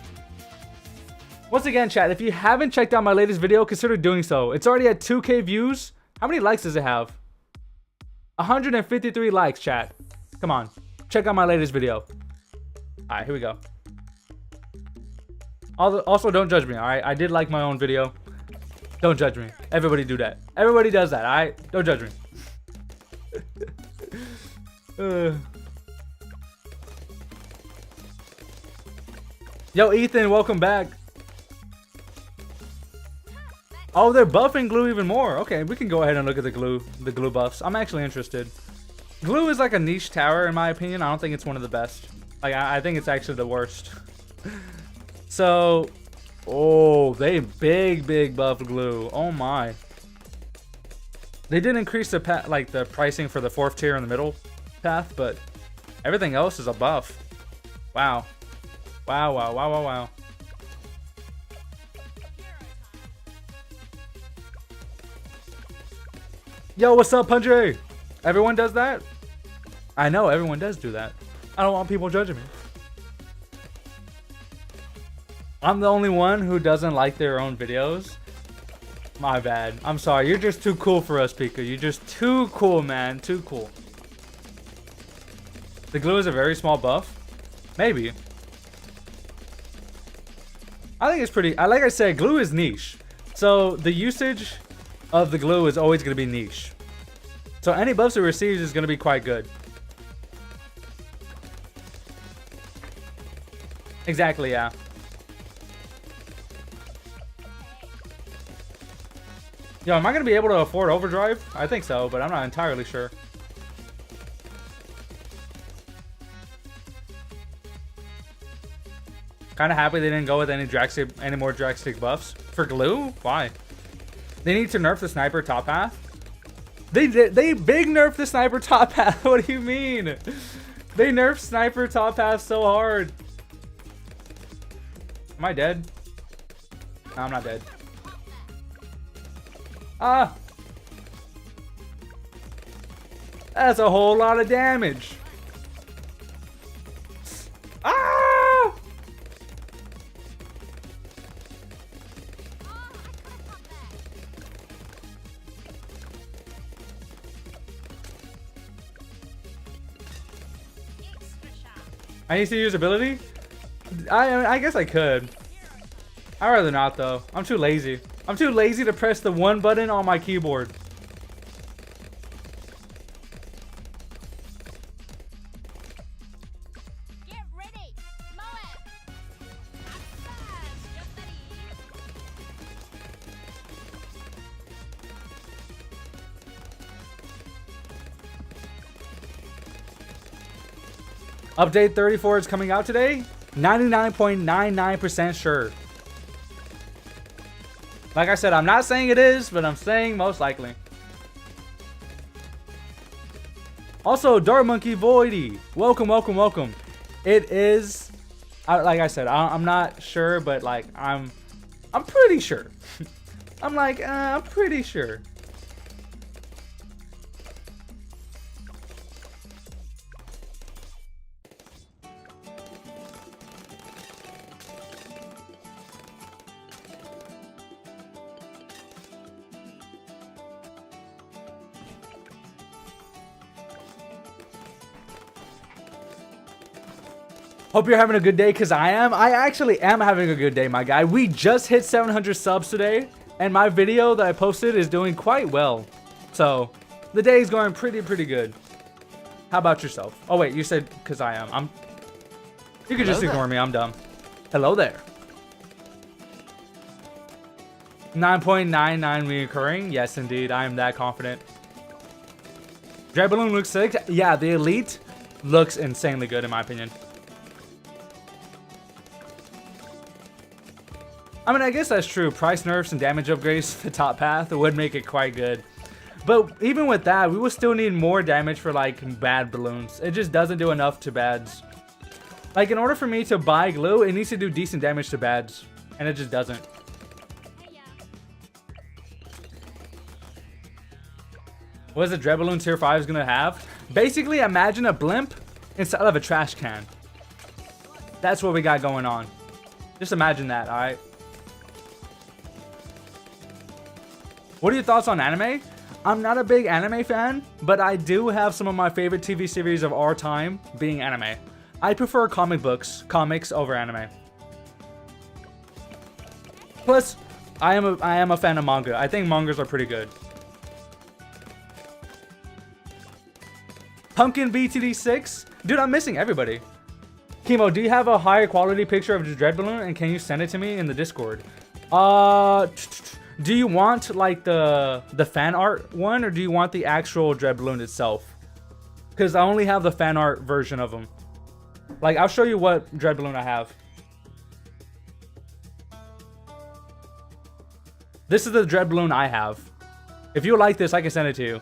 Once again, chat, if you haven't checked out my latest video, consider doing so. It's already at 2K views. How many likes does it have? 153 likes, chat. Come on. Check out my latest video. Alright, here we go. Also, don't judge me, alright? I did like my own video. Don't judge me. Everybody do that. Everybody does that, alright? Don't judge me. Yo, Ethan, welcome back. Oh, they're buffing glue even more. Okay, we can go ahead and look at the glue buffs. I'm actually interested. Glue is like a niche tower in my opinion. I don't think it's one of the best. Like, I think it's actually the worst. So, oh, they big buff glue. Oh my. They did increase the the pricing for the 4th tier in the middle path, but everything else is a buff. Wow. Wow. Yo, what's up, Punjay? Everyone does that? I know, everyone does do that. I don't want people judging me. I'm the only one who doesn't like their own videos. My bad. I'm sorry. You're just too cool for us, Pika. You're just too cool, man. Too cool. The glue is a very small buff? Maybe. I think it's pretty... like I said, glue is niche. So the usage of the glue is always going to be niche. So any buffs it receives is going to be quite good. Exactly, yeah. Yo, am I going to be able to afford overdrive? I think so, but I'm not entirely sure. Kind of happy they didn't go with any more drastic buffs. For glue? Why? They need to nerf the sniper top path. They big nerfed the sniper top path. What do you mean? They nerfed sniper top path so hard. Am I dead? No, I'm not dead. Ah! That's a whole lot of damage. Ah! I need to use ability? I guess I could. I'd rather not though. I'm too lazy. I'm too lazy to press the one button on my keyboard. Get ready. Moab. Just ready. Update 34 is coming out today. 99.99% sure. Like I said, I'm not saying it is, but I'm saying most likely. Also, Dart Monkey Voidy, welcome. It is, like I said, I'm not sure, but like I'm pretty sure. I'm pretty sure. Hope you're having a good day, because I am. I actually am having a good day, my guy. We just hit 700 subs today, and my video that I posted is doing quite well. So, the day is going pretty good. How about yourself? Oh, wait, you said because I am. You can just ignore me. I'm dumb. Hello there. 9.99 reoccurring. Yes, indeed. I am that confident. Dry Balloon looks sick. Yeah, the Elite looks insanely good, in my opinion. I mean, I guess that's true. Price nerfs and damage upgrades to the top path would make it quite good. But even with that, we would still need more damage for like bad balloons. It just doesn't do enough to bads. Like in order for me to buy glue, it needs to do decent damage to bads. And it just doesn't. What is the Dread Balloon tier 5 is gonna have? Basically, imagine a blimp inside of a trash can. That's what we got going on. Just imagine that, alright? What are your thoughts on anime? I'm not a big anime fan, but I do have some of my favorite TV series of our time being anime. I prefer comics over anime. Plus, I am a fan of manga. I think mangas are pretty good. Pumpkin BTD 6? Dude, I'm missing everybody. Chemo, do you have a higher quality picture of the Dread Balloon and can you send it to me in the Discord? Do you want like the fan art one or do you want the actual Dread Balloon itself? Because I only have the fan art version of them. Like, I'll show you what Dread Balloon I have. This is the Dread Balloon I have. If you like this, I can send it to you.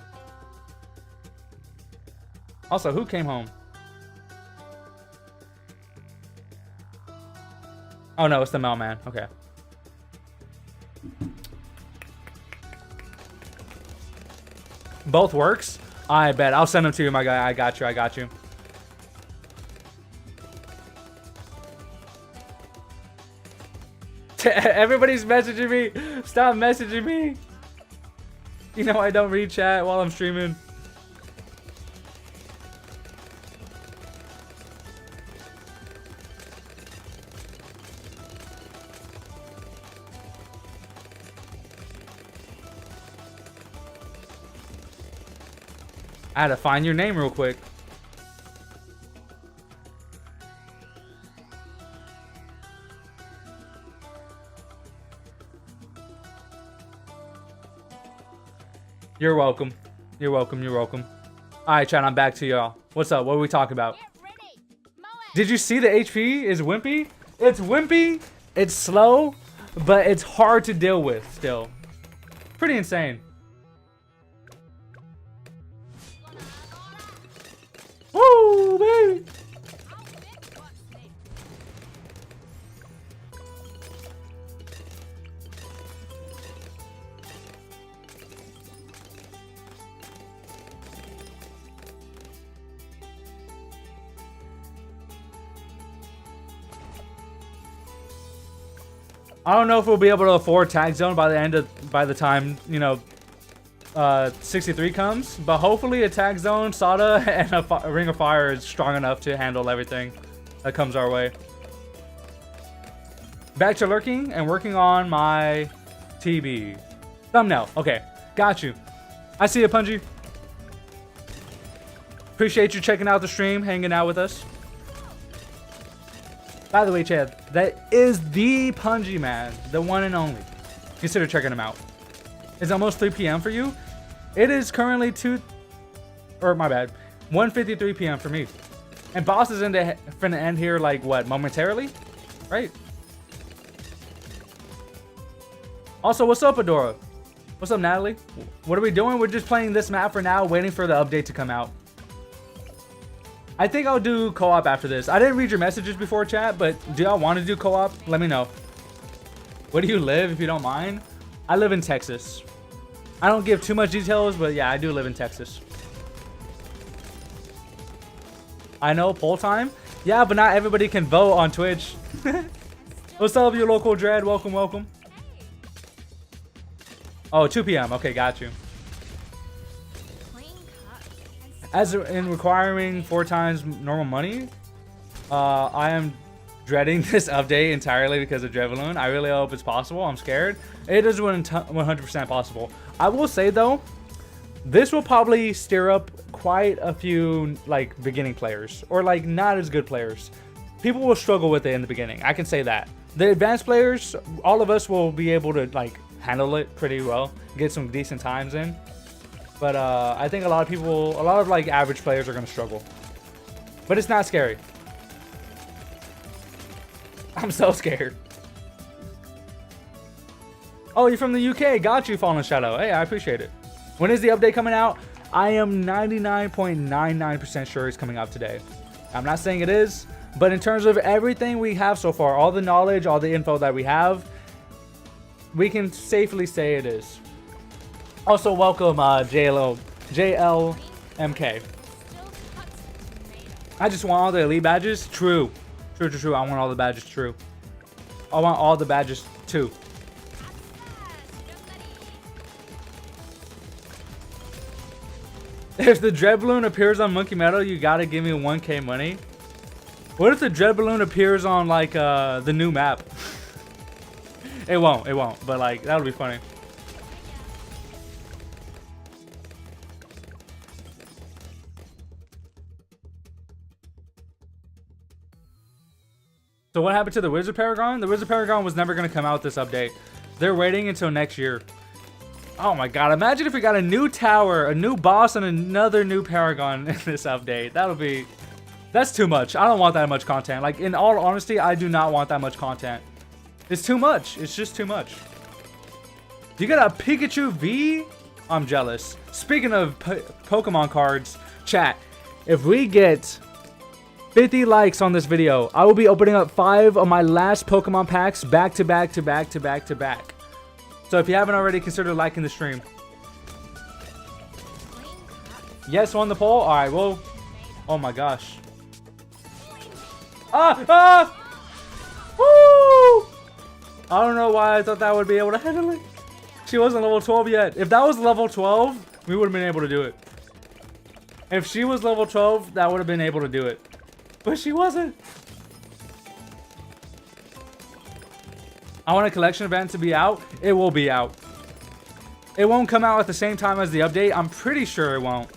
Also, who came home? Oh no, it's the mailman. Okay. Both works? I bet. I'll send them to you, my guy. I got you. I got you. Everybody's messaging me. Stop messaging me. You know I don't read chat while I'm streaming. I had to find your name real quick. You're welcome. You're welcome. You're welcome. All right, chat. I'm back to y'all. What's up? What are we talking about? Did you see the HP is wimpy? It's wimpy. It's slow, but it's hard to deal with still. Pretty insane. Woo, baby. I don't know if we'll be able to afford tag zone by the time, you know, 63 comes, but hopefully a tag zone, Sada, and a Ring of Fire is strong enough to handle everything that comes our way. Back to lurking and working on my TB. Thumbnail. Okay, got you. I see you, Punji. Appreciate you checking out the stream, hanging out with us. By the way, Chad, that is the Punji man, the one and only. Consider checking him out. It's almost 3 p.m. for you. It is currently 1:53 p.m. for me. And boss is finna end here like what, momentarily? Right? Also, what's up, Adora? What's up, Natalie? What are we doing? We're just playing this map for now, waiting for the update to come out. I think I'll do co-op after this. I didn't read your messages before, chat, but do y'all want to do co-op? Let me know. Where do you live, if you don't mind? I live in Texas. I don't give too much details, but yeah, I do live in Texas. I know, poll time? Yeah, but not everybody can vote on Twitch. What's up, your local dread? Welcome, welcome. Oh, 2 p.m. Okay, got you. As in requiring 4 times normal money, I am dreading this update entirely because of Dread Balloon. I really hope it's possible. I'm scared. It is 100% possible. I will say though, this will probably stir up quite a few like beginning players or like not as good players. People will struggle with it in the beginning. I can say that. The advanced players, all of us will be able to like handle it pretty well, get some decent times in. But I think a lot of like average players are gonna struggle. But it's not scary. I'm so scared. Oh, you're from the UK. Got you, Fallen Shadow. Hey, I appreciate it. When is the update coming out? I am 99.99% sure it's coming out today. I'm not saying it is, but in terms of everything we have so far, all the knowledge, all the info that we have, we can safely say it is. Also, welcome JLMK. I just want all the elite badges. True. True. I want all the badges. True. I want all the badges too. If the Dread Balloon appears on Monkey Metal, you gotta give me 1K money. What if the Dread Balloon appears on like the new map? It won't. But like that would be funny. So what happened to the Wizard Paragon? The Wizard Paragon was never going to come out this update. They're waiting until next year. Oh my god, imagine if we got a new tower, a new boss, and another new Paragon in this update. That's too much. I don't want that much content. Like, in all honesty, I do not want that much content. It's too much. It's just too much. You got a Pikachu V? I'm jealous. Speaking of Pokemon cards, chat, if we get 50 likes on this video, I will be opening up 5 of my last Pokemon packs back to back. So if you haven't already, consider liking the stream. Yes on the poll? Alright, well. Oh my gosh. Ah! Woo! I don't know why I thought that would be able to handle it. She wasn't level 12 yet. If that was level 12, we would have been able to do it. If she was level 12, that would have been able to do it. But she wasn't. I want a collection event to be out. It will be out. It won't come out at the same time as the update. I'm pretty sure it won't.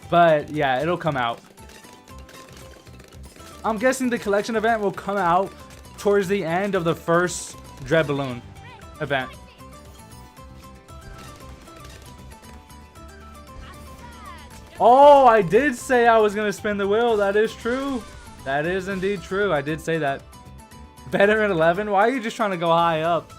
But yeah, it'll come out. I'm guessing the collection event will come out towards the end of the first Dread Balloon event. Oh, I did say I was going to spin the wheel. That is true. That is indeed true. I did say that. Better at 11? Why are you just trying to go high up?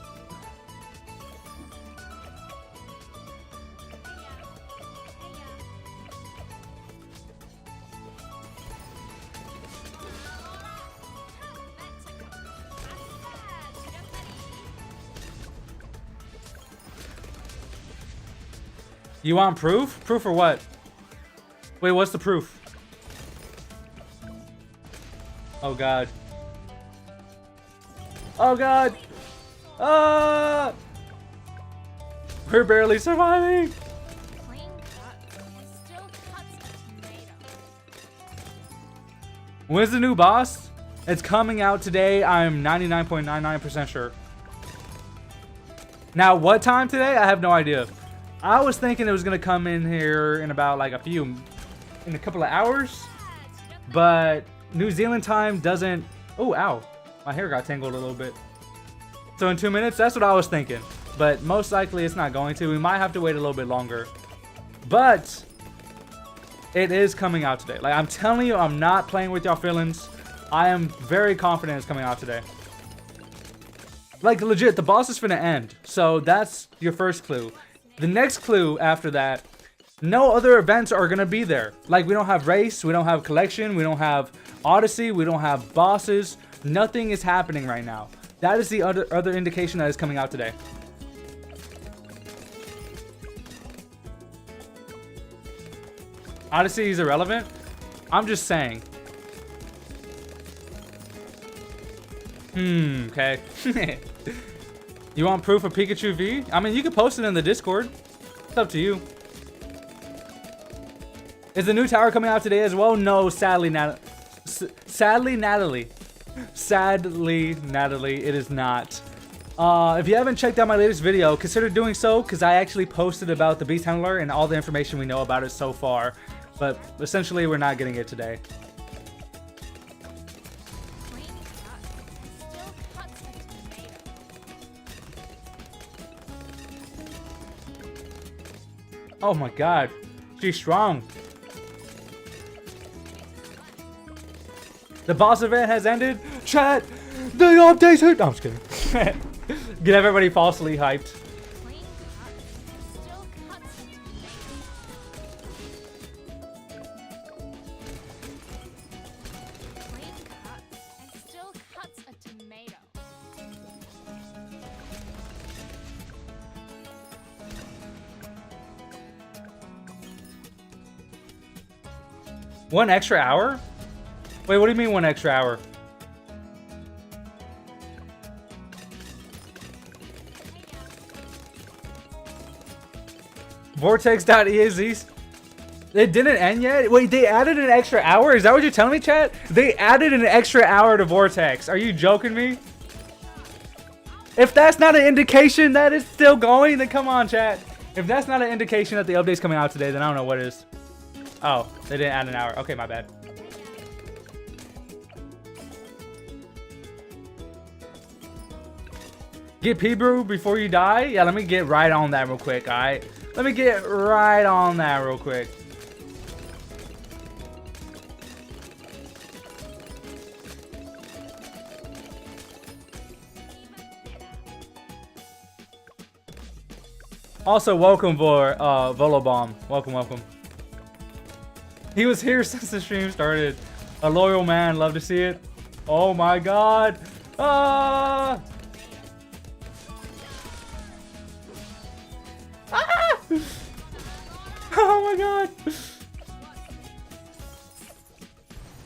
You want proof? Proof for what? Wait, what's the proof? Oh god. Oh god! Ah! We're barely surviving! When's the new boss? It's coming out today. I'm 99.99% sure. Now, what time today? I have no idea. I was thinking it was gonna come in here in about like in a couple of hours, but New Zealand time doesn't. Oh, ow. My hair got tangled a little bit. So in 2 minutes, that's what I was thinking. But most likely it's not going to. We might have to wait a little bit longer. But it is coming out today. Like, I'm telling you, I'm not playing with y'all feelings. I am very confident it's coming out today. Like, legit, the boss is finna end. So that's your first clue. The next clue after that, no other events are gonna be there. Like, we don't have race, we don't have collection, we don't have Odyssey, we don't have bosses. Nothing is happening right now. That is the other indication that is coming out today. Odyssey is irrelevant? I'm just saying. Okay. You want proof of Pikachu V? I mean, you can post it in the Discord. It's up to you. Is the new tower coming out today as well? No, sadly, Sadly, Natalie, it is not. If you haven't checked out my latest video, consider doing so, because I actually posted about the Beast Handler and all the information we know about it so far. But essentially, we're not getting it today. Oh my god, she's strong. The boss event has ended. Chat, the updates are... No, I'm just kidding. Get everybody falsely hyped. Clean cut. Still cuts a tomato. Clean cut and still cuts a tomato. One extra hour? Wait, what do you mean 1 extra hour? Vortex.exe. It didn't end yet? Wait, they added an extra hour? Is that what you're telling me, chat? They added an extra hour to Vortex. Are you joking me? If that's not an indication that it's still going, then come on, chat. If that's not an indication that the update's coming out today, then I don't know what is. Oh, they didn't add an hour. Okay, my bad. Get P-Brew before you die? Yeah, let me get right on that real quick, alright? Let me get right on that real quick. Also, welcome for Volobomb. Welcome, welcome. He was here since the stream started. A loyal man, love to see it. Oh my god. Ah! Ah! Oh my god.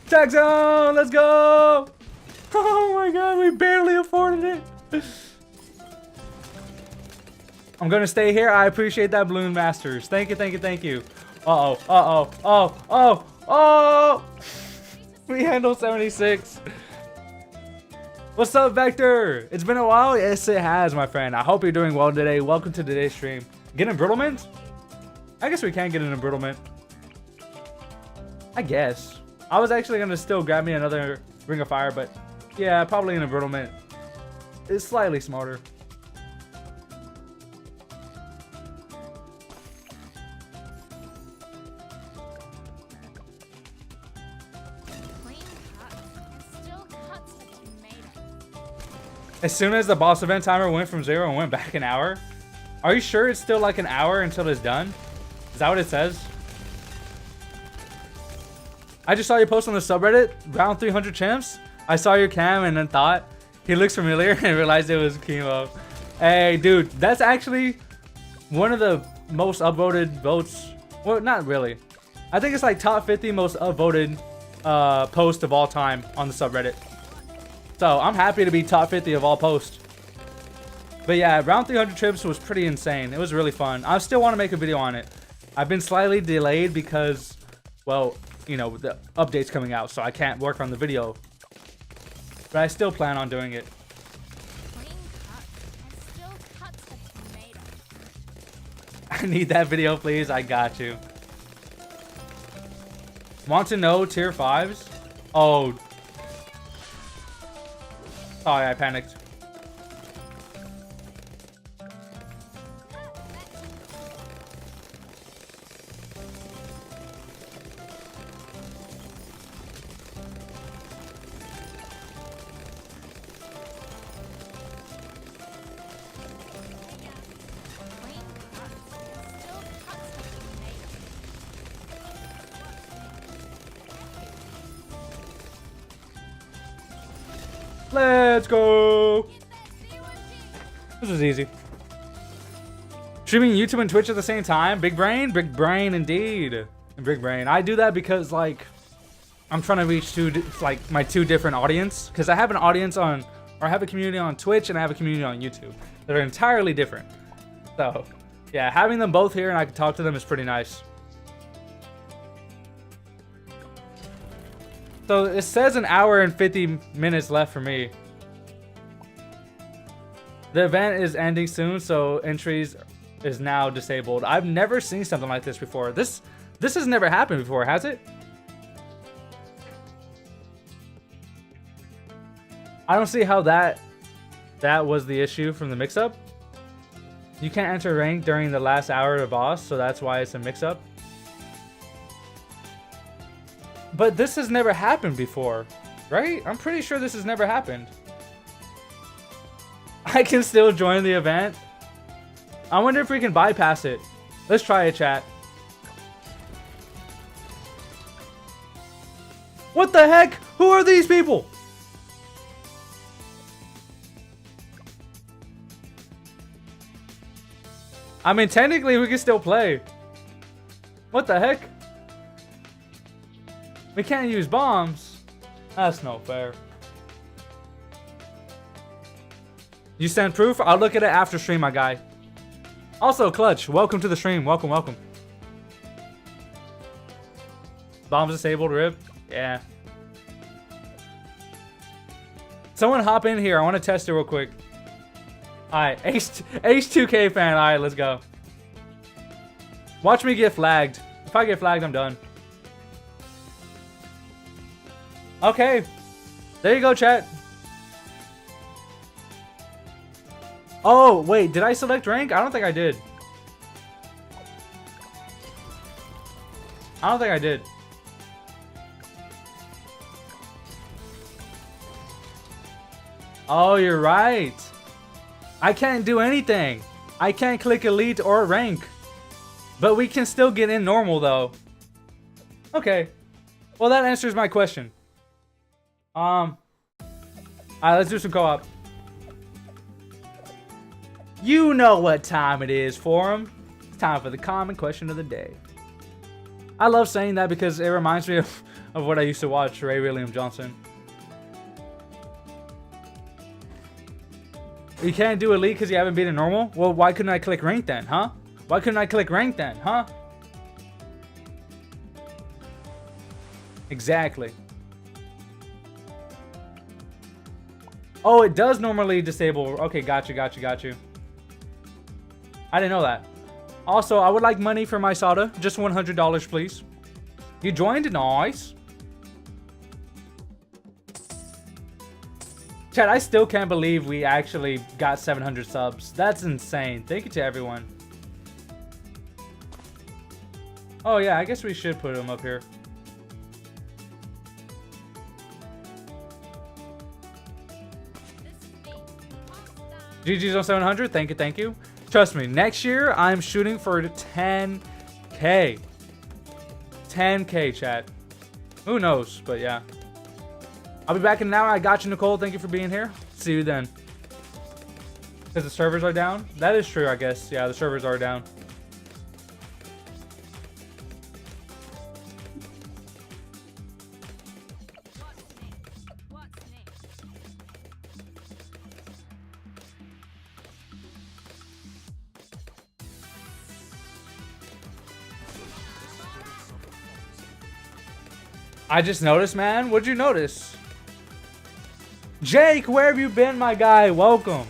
Tag zone, let's go. Oh my god, we barely afforded it. I'm gonna stay here. I appreciate that, Bloon Masters. Thank you, thank you, thank you. Uh-oh, uh-oh, oh, oh, oh! We handle 76. What's up, Vector? It's been a while? Yes, it has, my friend. I hope you're doing well today. Welcome to today's stream. Get embrittlement? I guess we can get an embrittlement. I guess. I was actually gonna still grab me another Ring of Fire, but yeah, probably an embrittlement. It's slightly smarter. As soon as the boss event timer went from 0 and went back an hour? Are you sure it's still like an hour until it's done? Is that what it says? I just saw you post on the subreddit, round 300 Chimps. I saw your cam and then thought, he looks familiar, and realized it was Chemo. Hey, dude, that's actually one of the most upvoted votes. Well, not really. I think it's like top 50 most upvoted post of all time on the subreddit. So I'm happy to be top 50 of all posts. But yeah, round 300 trips was pretty insane. It was really fun. I still want to make a video on it. I've been slightly delayed because, well, you know, the update's coming out, so I can't work on the video. But I still plan on doing it. I need that video, please. I got you. Want to know tier 5s? Oh. Sorry, I panicked. Let's go. This was easy. Streaming YouTube and Twitch at the same time. Big brain? Big brain indeed. Big brain. I do that because, like, I'm trying to reach my two different audience. Because I have an audience on, or I have a community on Twitch and I have a community on YouTube that are entirely different. So, yeah, having them both here and I can talk to them is pretty nice. So it says an hour and 50 minutes left for me. The event is ending soon, so entries is now disabled. I've never seen something like this before. This has never happened before, has it? I don't see how that was the issue from the mix-up. You can't enter rank during the last hour of the boss, so that's why it's a mix-up. But this has never happened before, right? I'm pretty sure this has never happened. I can still join the event. I wonder if we can bypass it. Let's try it, chat. What the heck? Who are these people? I mean, technically, we can still play. What the heck? We can't use bombs. That's no fair. You send proof? I'll look at it after stream, my guy. Also, Clutch, welcome to the stream. Welcome, welcome. Bombs disabled, rip. Yeah. Someone hop in here. I want to test it real quick. Alright, H2K fan. Alright, let's go. Watch me get flagged. If I get flagged, I'm done. Okay. There you go, chat. Oh, wait. Did I select rank? I don't think I did. I don't think I did. Oh, you're right. I can't do anything. I can't click elite or rank. But we can still get in normal, though. Okay. Well, that answers my question. Alright, let's do some co-op. You know what time it is, Forum. It's time for the common question of the day. I love saying that because it reminds me of what I used to watch, Ray William Johnson. You can't do elite because you haven't beaten normal? Well, why couldn't I click rank then, huh? Why couldn't I click rank then, huh? Exactly. Oh, it does normally disable. Okay, got you. I didn't know that. Also, I would like money for my soda. Just $100, please. You joined? Nice. Chat, I still can't believe we actually got 700 subs. That's insane. Thank you to everyone. Oh yeah, I guess we should put them up here. GG's on 700. Thank you, thank you. Trust me, next year I'm shooting for 10K. 10K, chat. Who knows, but yeah. I'll be back in an hour. I got you, Nicole. Thank you for being here. See you then. Because the servers are down? That is true, I guess. Yeah, the servers are down. I just noticed, man. What'd you notice? Jake, where have you been, my guy? Welcome.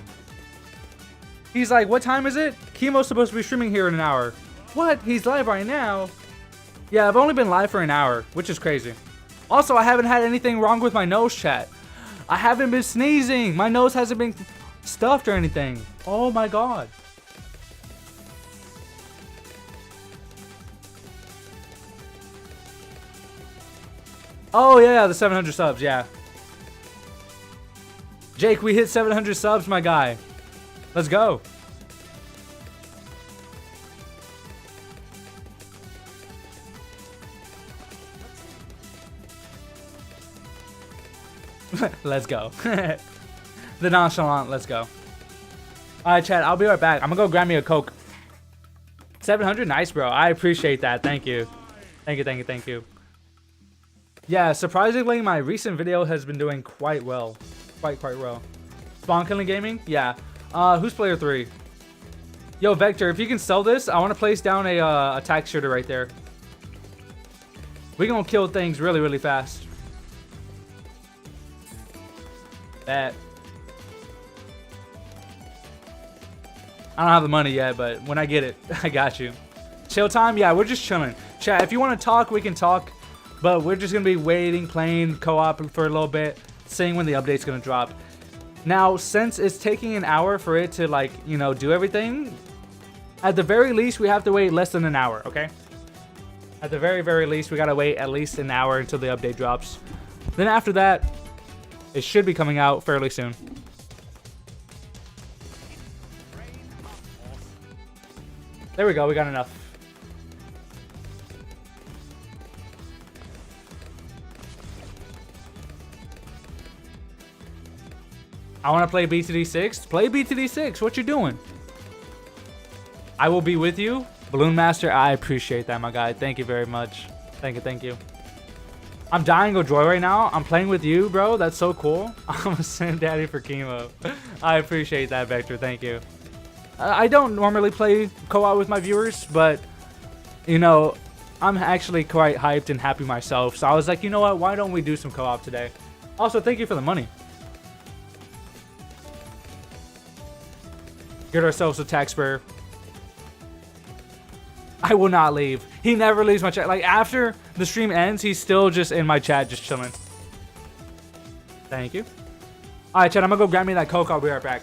He's like, what time is it? Chemo's supposed to be streaming here in an hour. What? He's live right now? Yeah, I've only been live for an hour, which is crazy. Also, I haven't had anything wrong with my nose, chat. I haven't been sneezing. My nose hasn't been stuffed or anything. Oh my god. Oh yeah, the 700 subs, yeah. Jake, we hit 700 subs, my guy. Let's go. Let's go. The nonchalant, let's go. Alright, chat, I'll be right back. I'm gonna go grab me a Coke. 700, nice, bro. I appreciate that. Thank you. Thank you. Yeah, surprisingly, my recent video has been doing quite well. Quite well. Spawn killing gaming? Yeah. Who's player 3? Yo, Vector, if you can sell this, I want to place down a attack shooter right there. We're gonna kill things really, really fast. That. I don't have the money yet, but when I get it, I got you. Chill time? Yeah, we're just chilling. Chat, if you want to talk, we can talk. But we're just going to be waiting, playing co-op for a little bit, seeing when the update's going to drop. Now, since it's taking an hour for it to, like, you know, do everything, at the very least, we have to wait less than an hour, okay? At the very, very least, we got to wait at least an hour until the update drops. Then after that, it should be coming out fairly soon. There we go. We got enough. I want to play BTD 6. Play BTD 6. What you doing? I will be with you. Balloon Master, I appreciate that, my guy. Thank you very much. Thank you, thank you. I'm dying of joy right now. I'm playing with you, bro. That's so cool. I'm a sim daddy for chemo. I appreciate that, Vector. Thank you. I don't normally play co-op with my viewers, but, you know, I'm actually quite hyped and happy myself. So I was like, you know what? Why don't we do some co-op today? Also, thank you for the money. Get ourselves a taxpayer. I will not leave. He never leaves my chat. Like, after the stream ends, he's still just in my chat, just chilling. Thank you. All right, chat, I'm gonna go grab me that Coke. I'll be right back.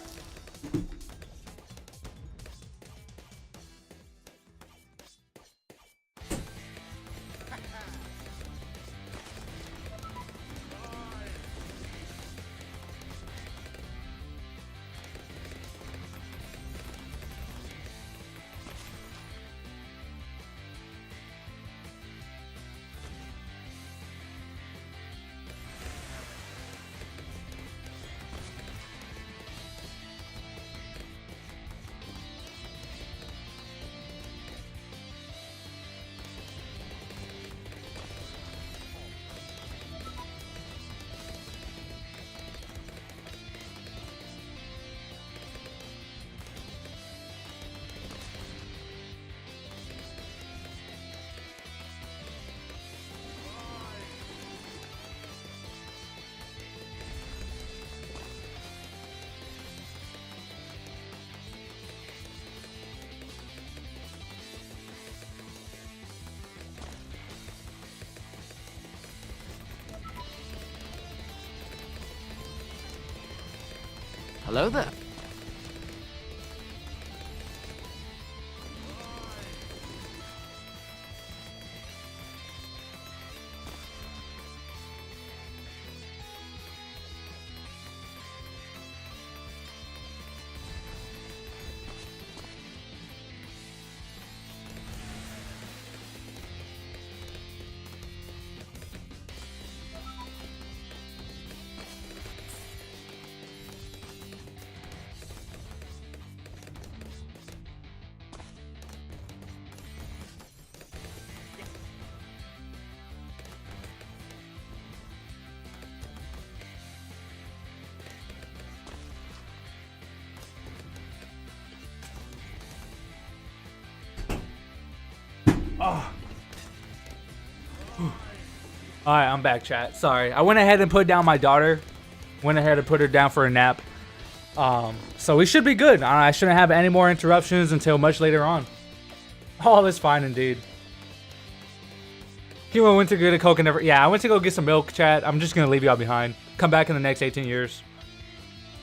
Hello there. Oh. Alright, I'm back, chat. Sorry. I went ahead and put down my daughter. Went ahead and put her down for a nap. So we should be good. I shouldn't have any more interruptions until much later on. All is fine indeed. Kimo went to get a Coke and never... Yeah, I went to go get some milk, chat. I'm just going to leave y'all behind. Come back in the next 18 years.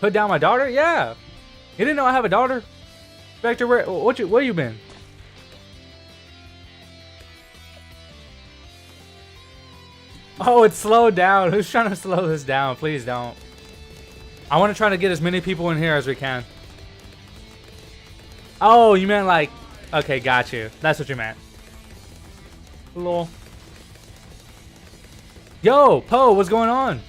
Put down my daughter? Yeah. You didn't know I have a daughter? Vector, where you been? Oh, it's slowed down. Who's trying to slow this down? Please don't. I want to try to get as many people in here as we can. Oh, you meant like... Okay, got you. That's what you meant. Lol. Yo, Poe, what's going on?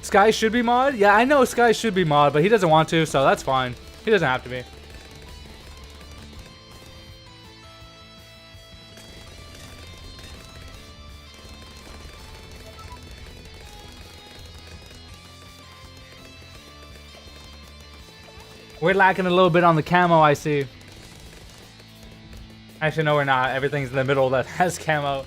Sky should be mod? Yeah, I know Sky should be mod, but he doesn't want to, so that's fine. He doesn't have to be. We're lacking a little bit on the camo, I see. Actually, no, we're not. Everything's in the middle that has camo.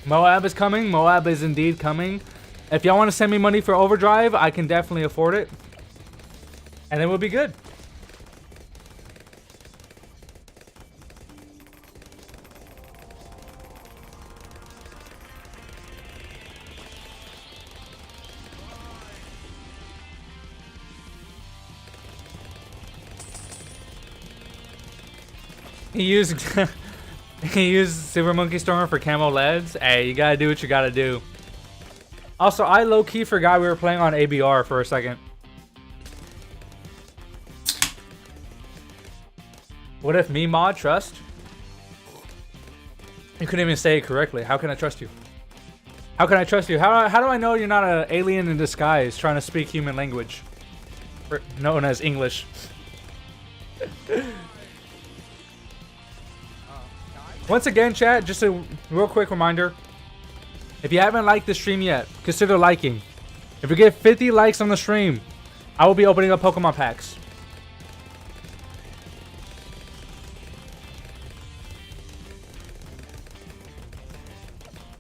Moab is coming. Moab is indeed coming. If y'all want to send me money for Overdrive, I can definitely afford it. And then we'll be good. He used Super Monkey Stormer for camo leads. Hey, you gotta do what you gotta do. Also, I low-key forgot we were playing on ABR for a second. What if me mod trust? You couldn't even say it correctly. How can I trust you? How can I trust you? How do I know you're not an alien in disguise trying to speak human language? Known as English. Once again, chat, just a real quick reminder. If you haven't liked the stream yet, consider liking. If we get 50 likes on the stream, I will be opening up Pokemon packs.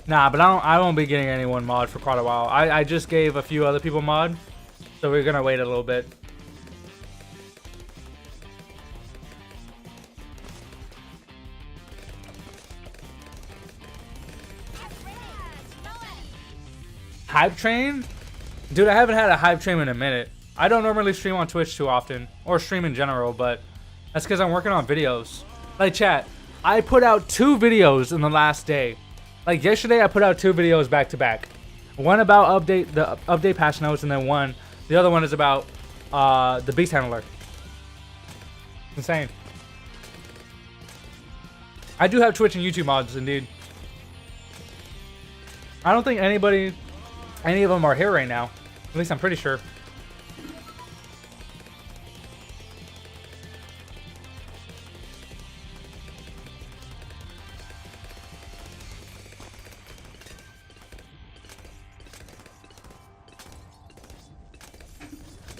Nah, but I won't be getting anyone mod for quite a while. I just gave a few other people mod, so we're gonna wait a little bit. Hype train? Dude, I haven't had a hype train in a minute. I don't normally stream on Twitch too often, or stream in general, but that's because I'm working on videos. Like, chat, I put out 2 videos in the last day. Like, yesterday, I put out 2 videos back to back. One about the update patch notes, and then the other one is about the beast handler. Insane. I do have Twitch and YouTube mods, indeed. I don't think any of them are here right now. At least I'm pretty sure.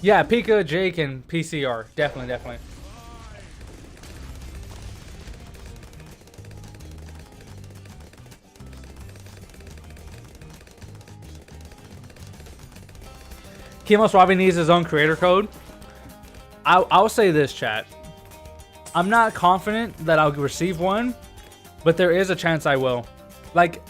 Yeah, Pika, Jake, and PCR. Definitely. Kimos Robbie needs his own creator code. I'll say this, chat. I'm not confident that I'll receive one, but there is a chance I will. Like,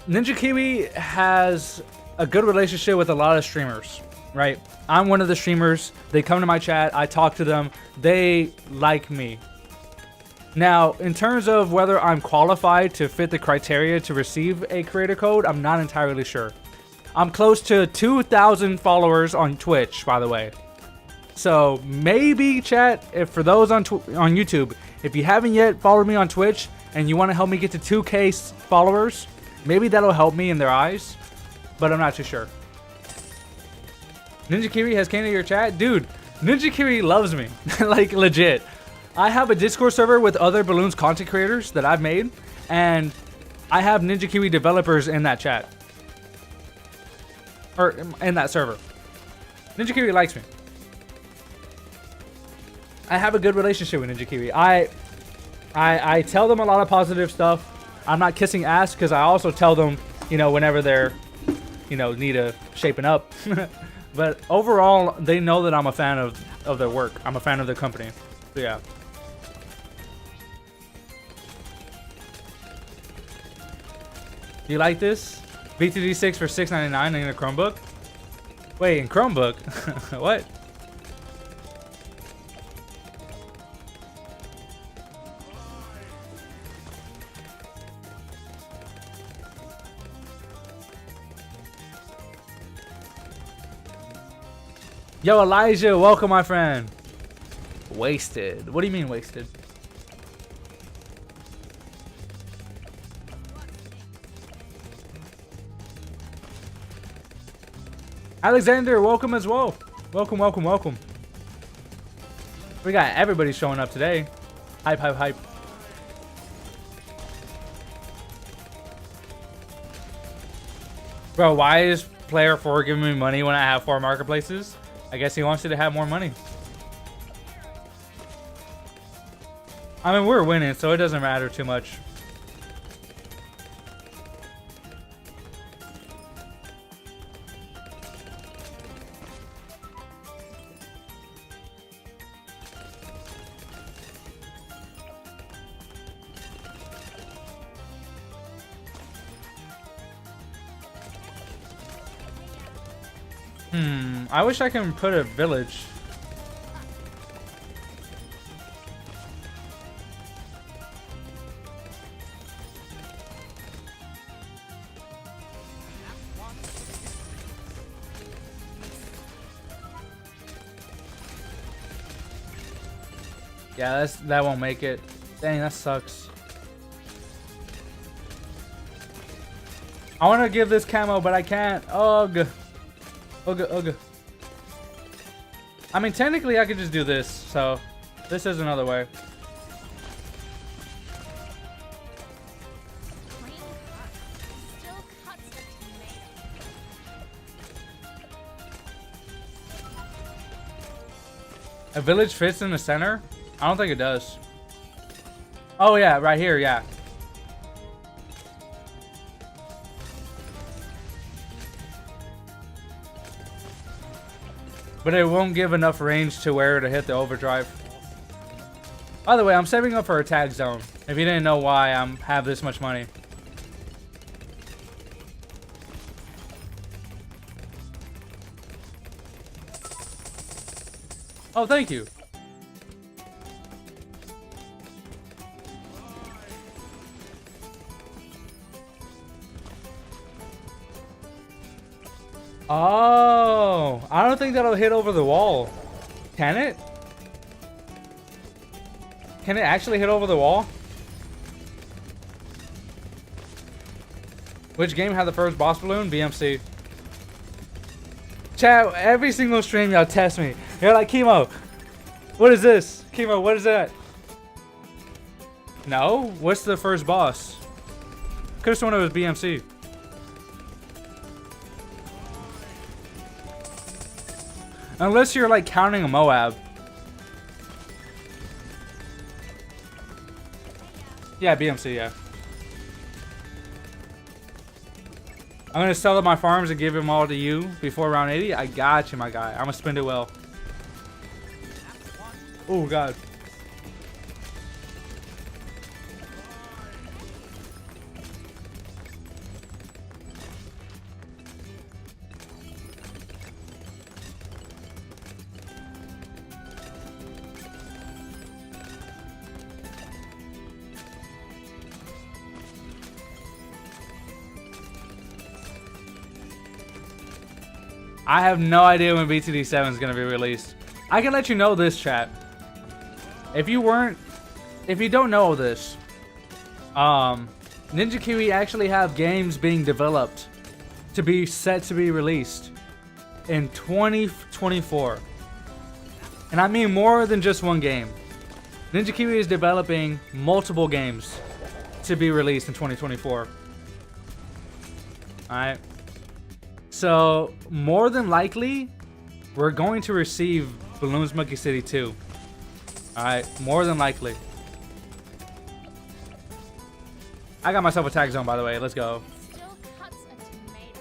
Ninja Kiwi has a good relationship with a lot of streamers, right? I'm one of the streamers. They come to my chat. I talk to them. They like me. Now, in terms of whether I'm qualified to fit the criteria to receive a creator code, I'm not entirely sure. I'm close to 2,000 followers on Twitch, by the way. So maybe, chat, if for those on YouTube, if you haven't yet followed me on Twitch and you want to help me get to 2K followers, maybe that'll help me in their eyes, but I'm not too sure. Ninja Kiwi has came to your chat? Dude, Ninja Kiwi loves me. Like, legit. I have a Discord server with other Bloons content creators that I've made, and I have Ninja Kiwi developers in that chat. Or in that server. Ninja Kiwi likes me. I have a good relationship with Ninja Kiwi. I tell them a lot of positive stuff. I'm not kissing ass because I also tell them, you know, whenever they're, you know, need a shaping up. But overall, they know that I'm a fan of their work. I'm a fan of their company. So yeah. You like this? BTD6 for $6.99 in a Chromebook? Wait, in Chromebook? What? Yo, Elijah, welcome, my friend. Wasted. What do you mean wasted? Alexander, welcome as well. Welcome. We got everybody showing up today. Hype. Bro, why is player 4 giving me money when I have 4 marketplaces? I guess he wants you to have more money. I mean, we're winning, so it doesn't matter too much. I wish I can put a village. Yeah, that won't make it. Dang, that sucks. I want to give this camo, but I can't. Ugh. Ugh, ugh. I mean, technically, I could just do this. So, this is another way. Plain cuts. Still cuts a tomato. A village fits in the center? I don't think it does. Oh, yeah, right here, yeah. But it won't give enough range to where to hit the overdrive. By the way, I'm saving up for a tag zone. If you didn't know why I have this much money. Oh, thank you. Oh, I don't think that'll hit over the wall. Can it? Can it actually hit over the wall? Which game had the first boss balloon? BMC. Chat, every single stream y'all test me. You're like, Chemo, what is this? Chemo, what is that? No? What's the first boss? Could've sworn it was BMC. Unless you're like counting a Moab. Yeah, BMC, yeah. I'm gonna sell up my farms and give them all to you before round 80. I got you, my guy. I'm gonna spend it well. Oh, God. I have no idea when BTD 7 is going to be released. I can let you know this, chat. If you don't know this, Ninja Kiwi actually have games being developed to be set to be released in 2024. And I mean more than just one game. Ninja Kiwi is developing multiple games to be released in 2024. Alright. So, more than likely, we're going to receive Bloons Monkey City 2. Alright, more than likely. I got myself a tag zone, by the way. Let's go. Still cuts a tomato.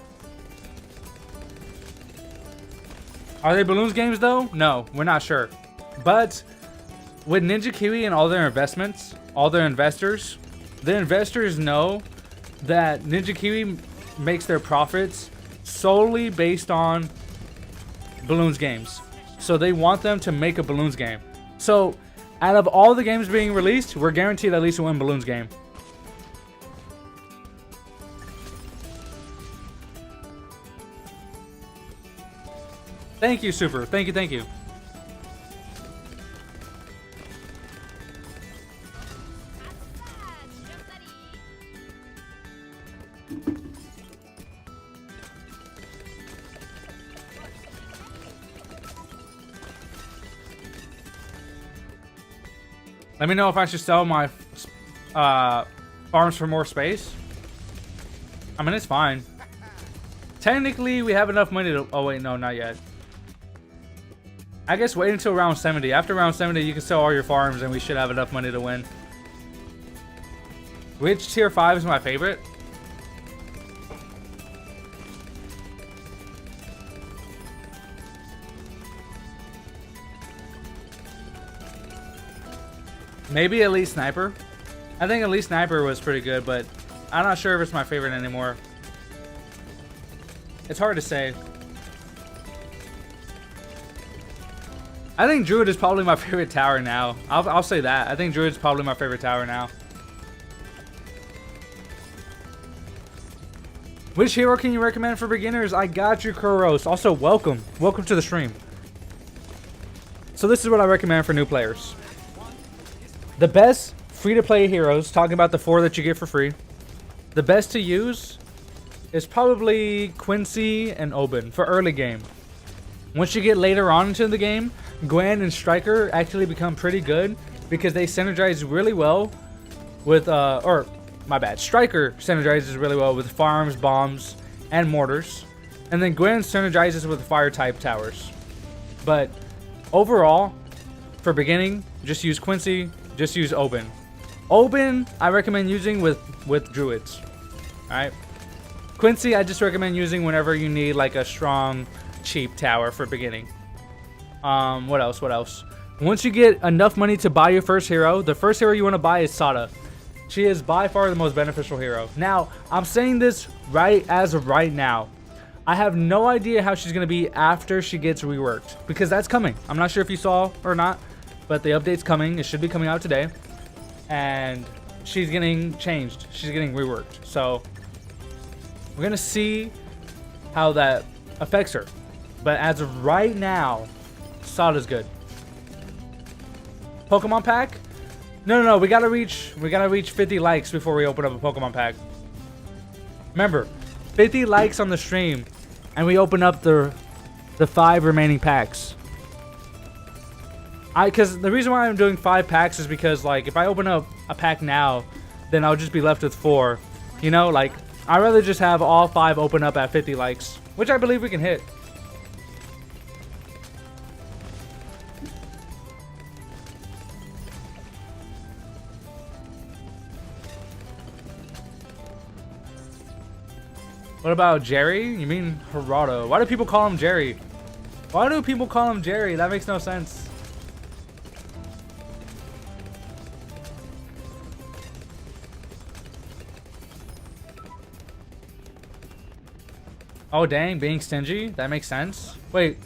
Are they Bloons games, though? No, we're not sure. But with Ninja Kiwi and all their investments, all their investors, the investors know that Ninja Kiwi makes their profits solely based on Bloons games. So they want them to make a Bloons game. So out of all the games being released, we're guaranteed at least one Bloons game. Thank you, Super. Thank you, thank you. Let me know if I should sell my farms for more space. I mean, it's fine. Technically, we have enough money to... Oh, wait, no, not yet. I guess wait until round 70. After round 70, you can sell all your farms and we should have enough money to win. Which tier 5 is my favorite? Maybe Elite Sniper. I think Elite Sniper was pretty good, but I'm not sure if it's my favorite anymore. It's hard to say. I think Druid is probably my favorite tower now. I'll say that. I think Druid's probably my favorite tower now. Which hero can you recommend for beginners? I got you, Kuros. Also, welcome. Welcome to the stream. So this is what I recommend for new players. The best free-to-play heroes, talking about the 4 that you get for free, the best to use is probably Quincy and Oben for early game. Once you get later on into the game, Gwen and Striker actually become pretty good because they synergize really well with, Striker synergizes really well with farms, bombs, and mortars. And then Gwen synergizes with fire type towers. But overall, for beginning, just use Quincy, just use Oben. Oben, I recommend using with druids. Alright? Quincy, I just recommend using whenever you need like a strong, cheap tower for beginning. What else? Once you get enough money to buy your first hero, the first hero you want to buy is Sada. She is by far the most beneficial hero. Now, I'm saying this as of right now. I have no idea how she's going to be after she gets reworked, because that's coming. I'm not sure if you saw or not, but the update's coming. It should be coming out today. And she's getting changed. She's getting reworked. So we're going to see how that affects her. But as of right now, Sada's good. Pokemon pack? No. We gotta reach 50 likes before we open up a Pokemon pack. Remember, 50 likes on the stream, and we open up the 5 remaining packs. Because the reason why I'm doing 5 packs is because, like, if I open up a pack now, then I'll just be left with 4. You know, like, I'd rather just have all 5 open up at 50 likes, which I believe we can hit. What about Jerry? You mean Gerardo? Why do people call him Jerry? Why do people call him Jerry? That makes no sense. Oh dang, being stingy? That makes sense. Wait,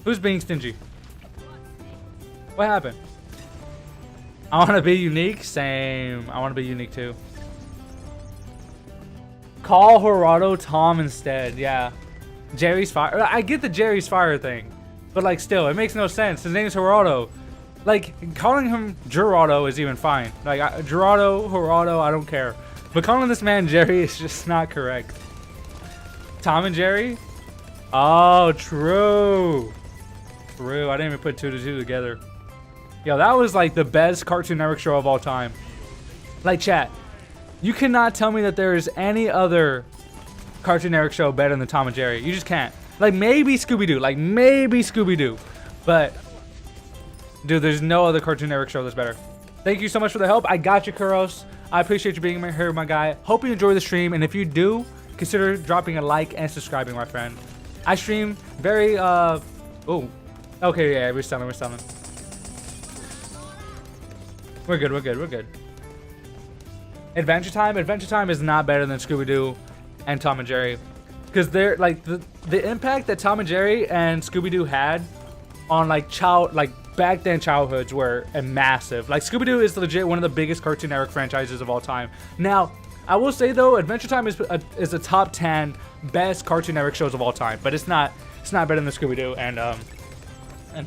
who's being stingy? What happened? I want to be unique? Same. I want to be unique too. Call Gerardo Tom instead. Yeah. Jerry's fire. I get the Jerry's fire thing. But like still, it makes no sense. His name is Gerardo. Like calling him Gerardo is even fine. Like Gerardo, I don't care. But calling this man Jerry is just not correct. Tom and Jerry? Oh, true. True. I didn't even put 2 to 2 together. Yo, that was like the best Cartoon Network show of all time. Like chat. You cannot tell me that there is any other Cartoon Network show better than Tom and Jerry. You just can't. Like, maybe Scooby-Doo. But, dude, there's no other Cartoon Network show that's better. Thank you so much for the help. I got you, Kuros. I appreciate you being here, my guy. Hope you enjoy the stream. And if you do, consider dropping a like and subscribing, my friend. I stream very, oh. Okay, yeah, we're selling. We're good. Adventure Time is not better than Scooby-Doo and Tom and Jerry, because they're like the impact that Tom and Jerry and Scooby-Doo had on like back then childhoods were massive. Like Scooby-Doo is legit one of the biggest Cartoon Network franchises of all time. Now, I will say though, Adventure Time is a top 10 best Cartoon Network shows of all time, but it's not better than Scooby-Doo and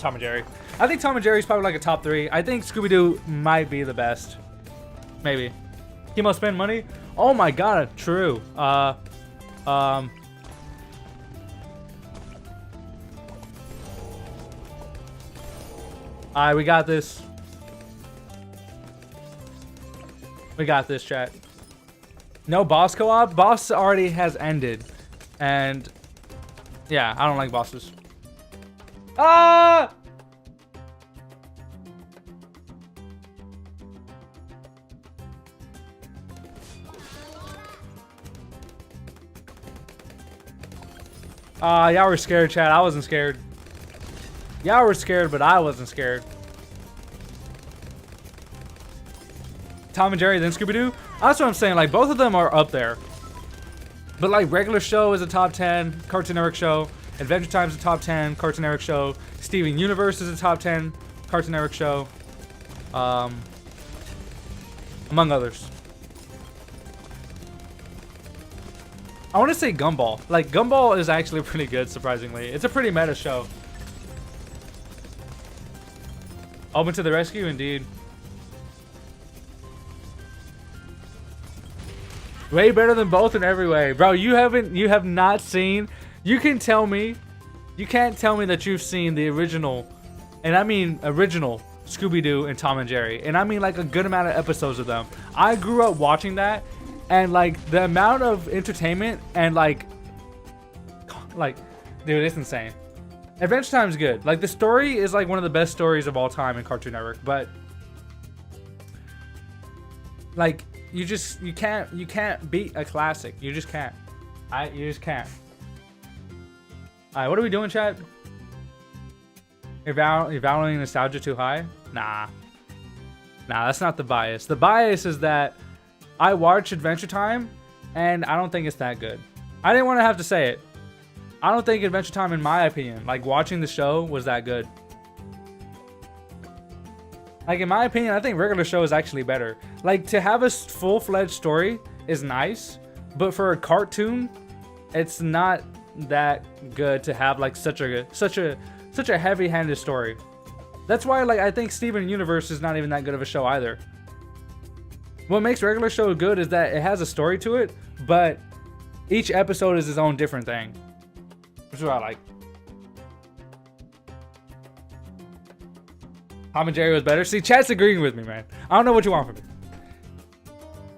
Tom and Jerry. I think Tom and Jerry is probably like a top 3. I think Scooby-Doo might be the best, maybe. Chemo spend money? Oh my god, true. Alright, we got this. We got this, chat. No boss co-op? Boss already has ended. And yeah, I don't like bosses. Ah! Y'all were scared, chat. I wasn't scared. Y'all were scared, but I wasn't scared. Tom and Jerry, then Scooby-Doo? That's what I'm saying. Like, both of them are up there. But, like, regular show is a top 10 Cartoon Network show. Adventure Time is a top 10 Cartoon Network show. Steven Universe is a top 10 Cartoon Network show. Among others. I want to say Gumball. Like, Gumball is actually pretty good, surprisingly. It's a pretty meta show. Open to the rescue, indeed. Way better than both in every way. Bro, you have not seen, you can't tell me that you've seen the original, and I mean original, Scooby-Doo and Tom and Jerry. And I mean like a good amount of episodes of them. I grew up watching that, and like the amount of entertainment and like dude, it's insane. Adventure Time's good. Like the story is like one of the best stories of all time in Cartoon Network, but like you can't beat a classic. You just can't. You just can't. Alright, what are we doing, chat? You're valuing nostalgia too high? Nah, that's not the bias. The bias is that I watched Adventure Time, and I don't think it's that good. I didn't want to have to say it. I don't think Adventure Time, in my opinion, like watching the show, was that good. Like in my opinion, I think regular show is actually better. Like to have a full-fledged story is nice, but for a cartoon, it's not that good to have like such a heavy-handed story. That's why like I think Steven Universe is not even that good of a show either. What makes regular show good is that it has a story to it, but each episode is its own different thing. Which is what I like. Tom and Jerry was better. See, chat's agreeing with me, man. I don't know what you want from me.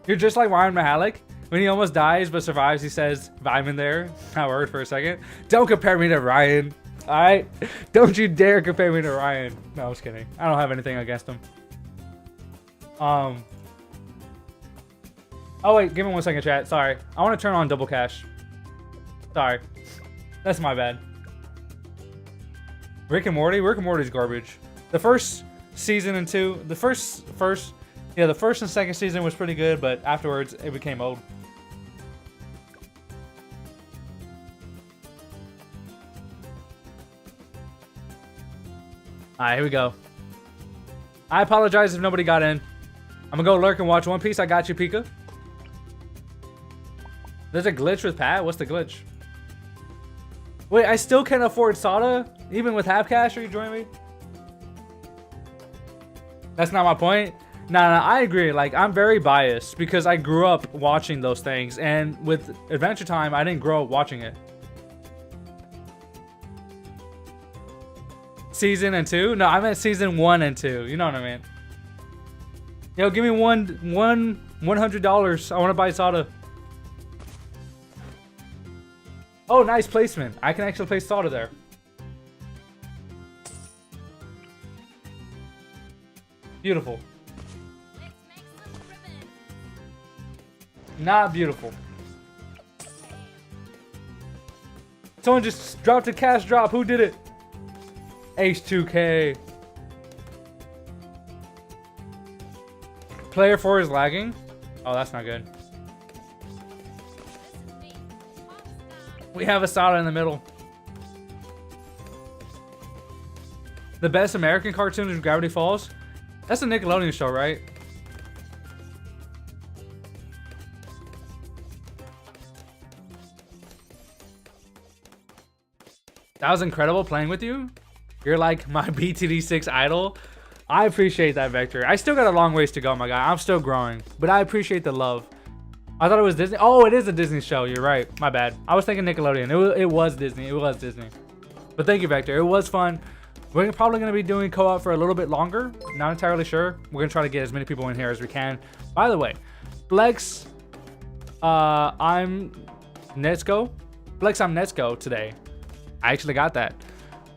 You're just like Ryan Mahalik. When he almost dies but survives, he says, "I'm in there." I worried for a second. Don't compare me to Ryan. Alright? Don't you dare compare me to Ryan. No, I was kidding. I don't have anything against him. Oh wait, give me 1 second, chat. Sorry. I want to turn on double cash. Sorry. That's my bad. Rick and Morty? Rick and Morty's garbage. The first season and two, the first and second season was pretty good, but afterwards it became old. Alright, here we go. I apologize if nobody got in. I'm gonna go lurk and watch One Piece. I got you, Pika. There's a glitch with Pat? What's the glitch? Wait, I still can't afford Sada? Even with half cash? Are you joining me? That's not my point. No, I agree. Like, I'm very biased because I grew up watching those things. And with Adventure Time, I didn't grow up watching it. Season and 2? No, I meant season 1 and 2. You know what I mean? Yo, give me $100. I want to buy Sada. Oh, nice placement. I can actually place Sada there. Beautiful. Let's make some ribbon. Not beautiful. Someone just dropped a cash drop. Who did it? H2K. Player 4 is lagging. Oh, that's not good. This is me. Pop star. We have a Sada in the middle. The best American cartoon is Gravity Falls. That's a Nickelodeon show, right? That was incredible playing with you. You're like my BTD6 idol. I appreciate that, Vector. I still got a long ways to go, my guy. I'm still growing, but I appreciate the love. I thought it was Disney. Oh, it is a Disney show. You're right. My bad. I was thinking Nickelodeon. It was Disney. It was Disney. But thank you, Vector. It was fun. We're probably going to be doing co-op for a little bit longer. Not entirely sure. We're going to try to get as many people in here as we can. By the way, Flex, I'm Netsco. Flex, I'm Netsco today. I actually got that.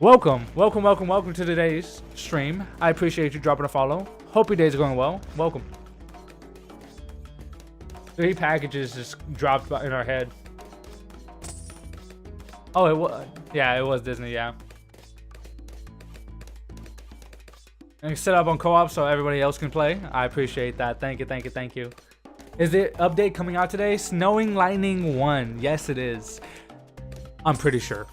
Welcome to today's stream. I appreciate you dropping a follow. Hope your day's going well. Welcome. 3 packages just dropped in our head. Oh, it was. Yeah, it was Disney. Yeah. And set up on co-op so everybody else can play. I appreciate that. Thank you. Is the update coming out today? Snowing Lightning 1. Yes, it is. I'm pretty sure.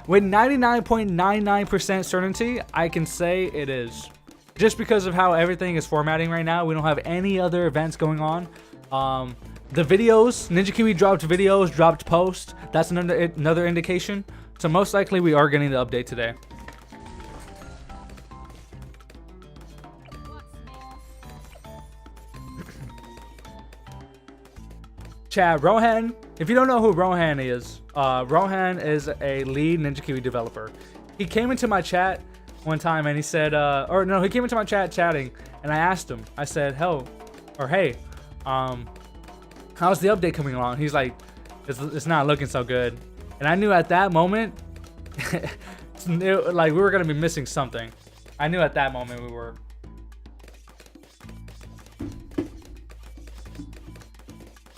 With 99.99% certainty, I can say it is. Just because of how everything is formatting right now, we don't have any other events going on. The videos, Ninja Kiwi dropped videos, dropped posts. That's another indication. So most likely we are getting the update today. What's next? Chad, Rohan, if you don't know who Rohan is a lead Ninja Kiwi developer. He came into my chat one time and he said, he came into my chat chatting, and I asked him, I said, hey, how's the update coming along? He's like, it's not looking so good. And I knew at that moment, like we were gonna be missing something. I knew at that moment we were.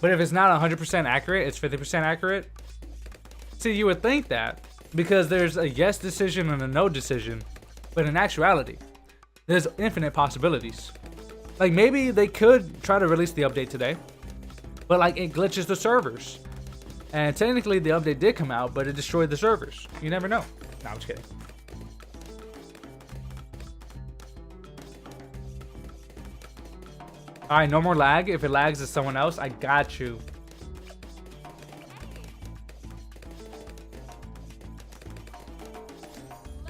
But if it's not 100% accurate, it's 50% accurate. See, you would think that because there's a yes decision and a no decision, but in actuality, there's infinite possibilities. Like maybe they could try to release the update today, but like it glitches the servers. And technically the update did come out, but it destroyed the servers. You never know. No, I'm just kidding. All right, no more lag. If it lags, it's someone else. I got you.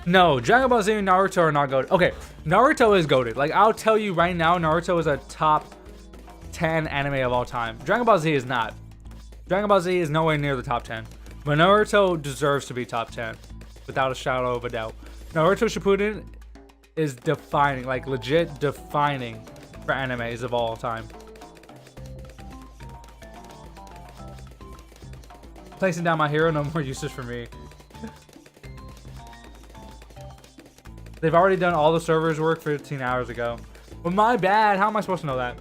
No, Dragon Ball Z and Naruto are not goated. Okay, Naruto is goated. Like, I'll tell you right now, Naruto is a top 10 anime of all time. Dragon Ball Z is not. Dragon Ball Z is nowhere near the top 10. But Naruto deserves to be top 10, without a shadow of a doubt. Naruto Shippuden is defining, like legit defining for animes of all time. Placing down my hero, no more uses for me. They've already done all the servers work 15 hours ago. Well, my bad. How am I supposed to know that?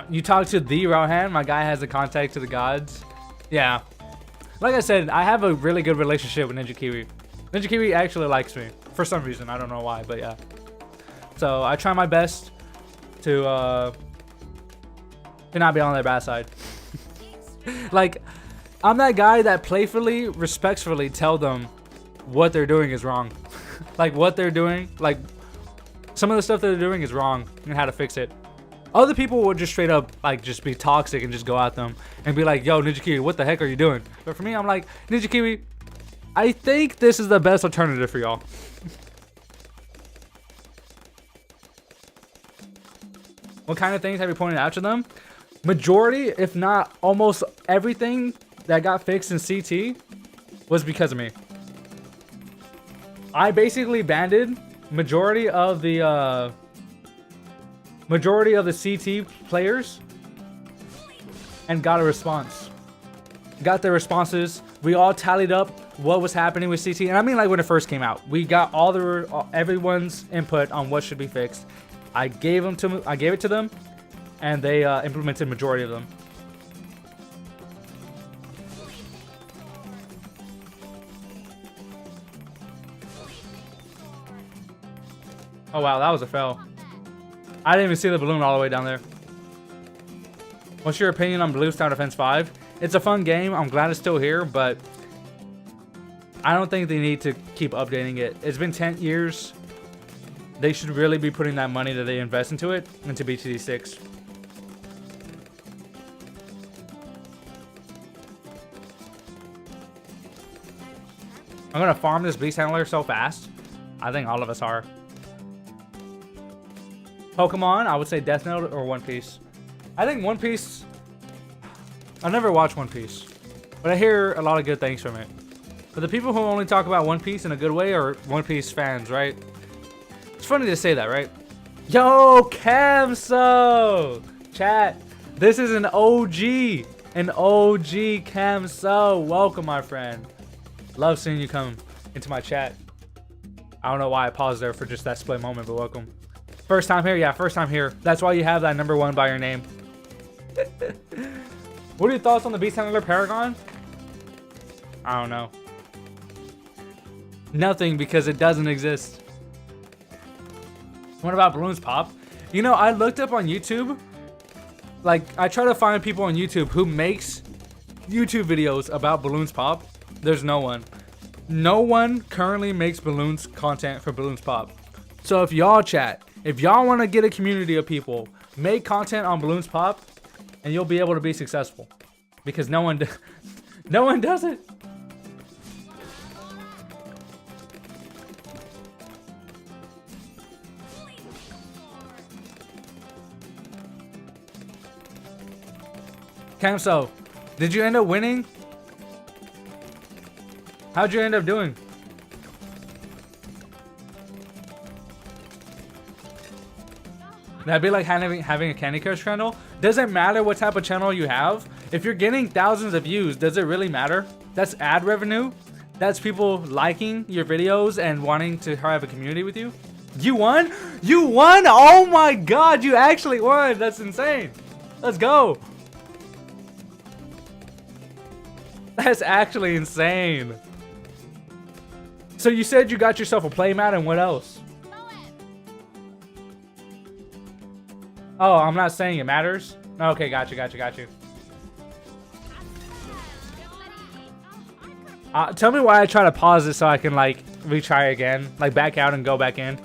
You talk to the Rohan? My guy has a contact to the gods. Yeah. Like I said, I have a really good relationship with Ninja Kiwi. Ninja Kiwi actually likes me. For some reason. I don't know why, but yeah. So I try my best to not be on their bad side. Like, I'm that guy that playfully, respectfully tell them what they're doing is wrong. Like, what they're doing, like, some of the stuff they're doing is wrong and how to fix it. Other people would just straight up, like, just be toxic and just go at them and be like, yo, Ninja Kiwi, what the heck are you doing? But for me, I'm like, Ninja Kiwi, I think this is the best alternative for y'all. What kind of things have you pointed out to them? Majority, if not almost everything that got fixed in CT was because of me. I basically banded majority of the CT players and got a response. Got their responses. We all tallied up what was happening with CT, and I mean like when it first came out. We got everyone's input on what should be fixed. I gave it to them, and they implemented majority of them. Oh wow, that was a fail. I didn't even see the balloon all the way down there. What's your opinion on Bloons Tower Defense 5? It's a fun game. I'm glad it's still here, but I don't think they need to keep updating it. It's been 10 years. They should really be putting that money that they invest into it into BTD 6. I'm gonna farm this beast handler so fast. I think all of us are. Pokemon, I would say Death Note or One Piece. I think One Piece, I never watched One Piece, but I hear a lot of good things from it. But the people who only talk about One Piece in a good way are One Piece fans, right? It's funny to say that, right? Yo, Camso! Chat, this is an OG Camso. Welcome, my friend. Love seeing you come into my chat. I don't know why I paused there for just that split moment, but welcome. First time here? Yeah, first time here. That's why you have that #1 by your name. What are your thoughts on the Beast Handler Paragon? I don't know. Nothing, because it doesn't exist. What about Bloons Pop? You know, I looked up on YouTube. Like, I try to find people on YouTube who makes YouTube videos about Bloons Pop. There's no one. No one currently makes balloons content for Bloons Pop. So if y'all chat, if y'all want to get a community of people, make content on Bloons Pop, and you'll be able to be successful. Because no one does it. Camso, did you end up winning? How'd you end up doing? That'd be like having a Candy Crush channel. Doesn't matter what type of channel you have. If you're getting thousands of views, does it really matter? That's ad revenue. That's people liking your videos and wanting to have a community with you. You won? You won? Oh my god, you actually won. That's insane. Let's go. That's actually insane. So you said you got yourself a playmat and what else? Oh, I'm not saying it matters. Okay, got you. Tell me why I try to pause it so I can like retry again, like back out and go back in.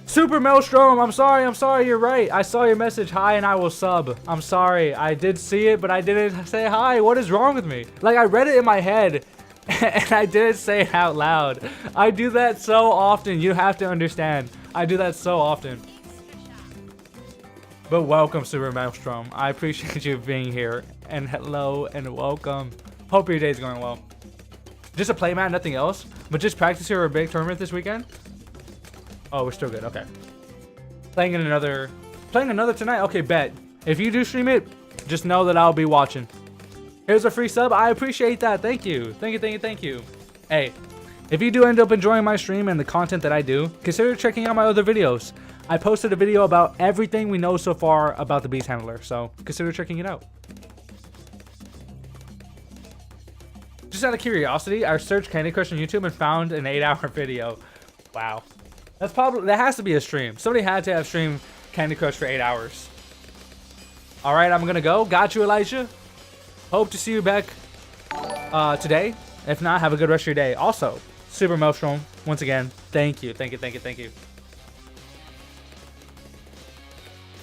Super Maelstrom, I'm sorry, you're right. I saw your message, hi, and I will sub. I'm sorry, I did see it, but I didn't say hi. What is wrong with me? Like, I read it in my head, and I didn't say it out loud. I do that so often, you have to understand. I do that so often. But welcome, Super Maelstrom. I appreciate you being here. And hello and welcome. Hope your day's going well. Just a playmat, nothing else. But just practice for a big tournament this weekend. Oh, we're still good. Okay. Playing another tonight. Okay, bet. If you do stream it, just know that I'll be watching. Here's a free sub. I appreciate that. Thank you. Thank you. Hey, if you do end up enjoying my stream and the content that I do, consider checking out my other videos. I posted a video about everything we know so far about the Beast Handler, so consider checking it out. Just out of curiosity, I searched Candy Crush on YouTube and found an 8-hour video. Wow. That has to be a stream. Somebody had to have streamed Candy Crush for 8 hours. Alright, I'm gonna go. Got you, Elijah. Hope to see you back today. If not, have a good rest of your day. Also, Super Maelstrom, once again, thank you.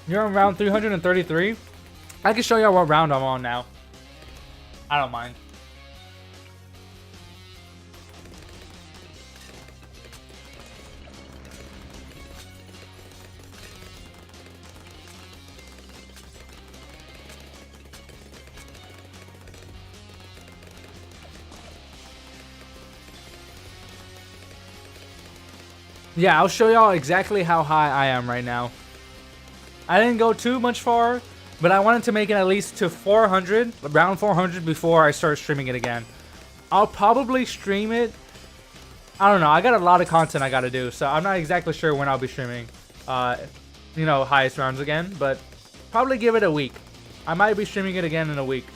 You're on round 333. I can show y'all what round I'm on now. I don't mind. Yeah, I'll show y'all exactly how high I am right now. I didn't go too much far, but I wanted to make it at least to 400, around 400 before I start streaming it again. I'll probably stream it. I don't know. I got a lot of content I got to do, so I'm not exactly sure when I'll be streaming, you know, highest rounds again, but probably give it a week. I might be streaming it again in a week.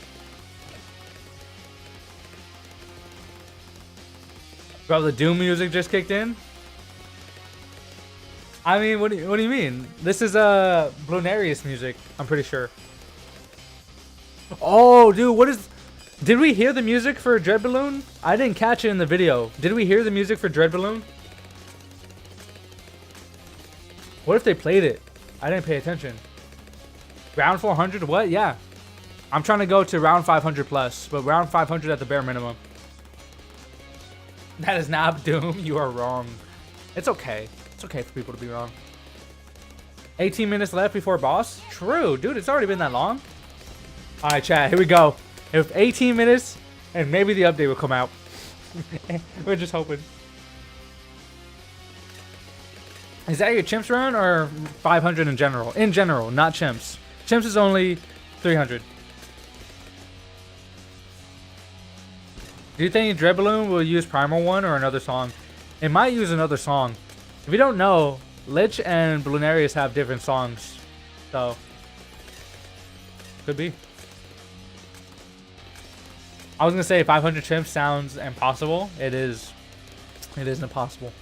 Bro, the Doom music just kicked in. I mean, what do you mean? This is Bloonarius music, I'm pretty sure. Oh, dude, what is... Did we hear the music for Dread Balloon? I didn't catch it in the video. Did we hear the music for Dread Balloon? What if they played it? I didn't pay attention. Round 400? What? Yeah. I'm trying to go to round 500 plus, but round 500 at the bare minimum. That is not Doom. You are wrong. It's okay. It's okay for people to be wrong. 18 minutes left before boss? True, dude, it's already been that long. Alright, chat, here we go. If 18 minutes, and maybe the update will come out. We're just hoping. Is that your Chimps run or 500 in general? In general, not Chimps. Chimps is only 300. Do you think Dread Balloon will use Primal 1 or another song? It might use another song. If you don't know, Lich and Bloonarius have different songs, so could be. I was gonna say 500 Chimps sounds impossible. It is impossible.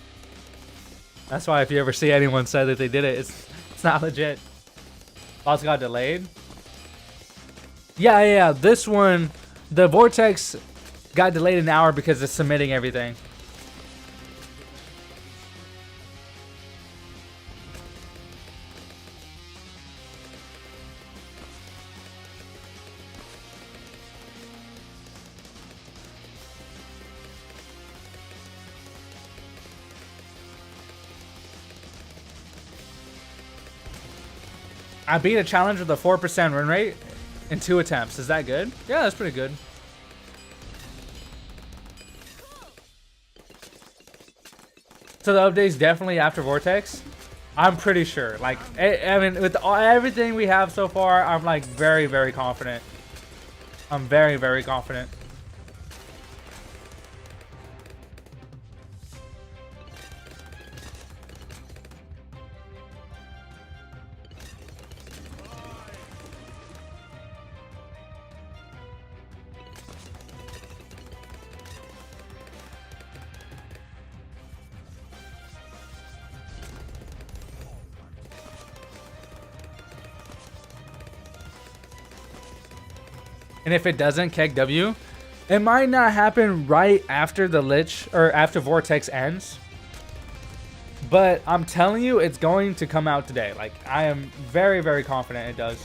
That's why if you ever see anyone say that they did it, it's not legit. Boss got delayed. Yeah. This one, the Vortex got delayed an hour because it's submitting everything. I beat a challenge with a 4% win rate in 2 attempts. Is that good? Yeah, that's pretty good. So the update's definitely after Vortex? I'm pretty sure. Like, I mean, with everything we have so far, I'm like very, very confident. I'm very, very confident. And if it doesn't, Keg W, it might not happen right after the Lich or after Vortex ends. But I'm telling you, it's going to come out today. Like, I am very, very confident it does.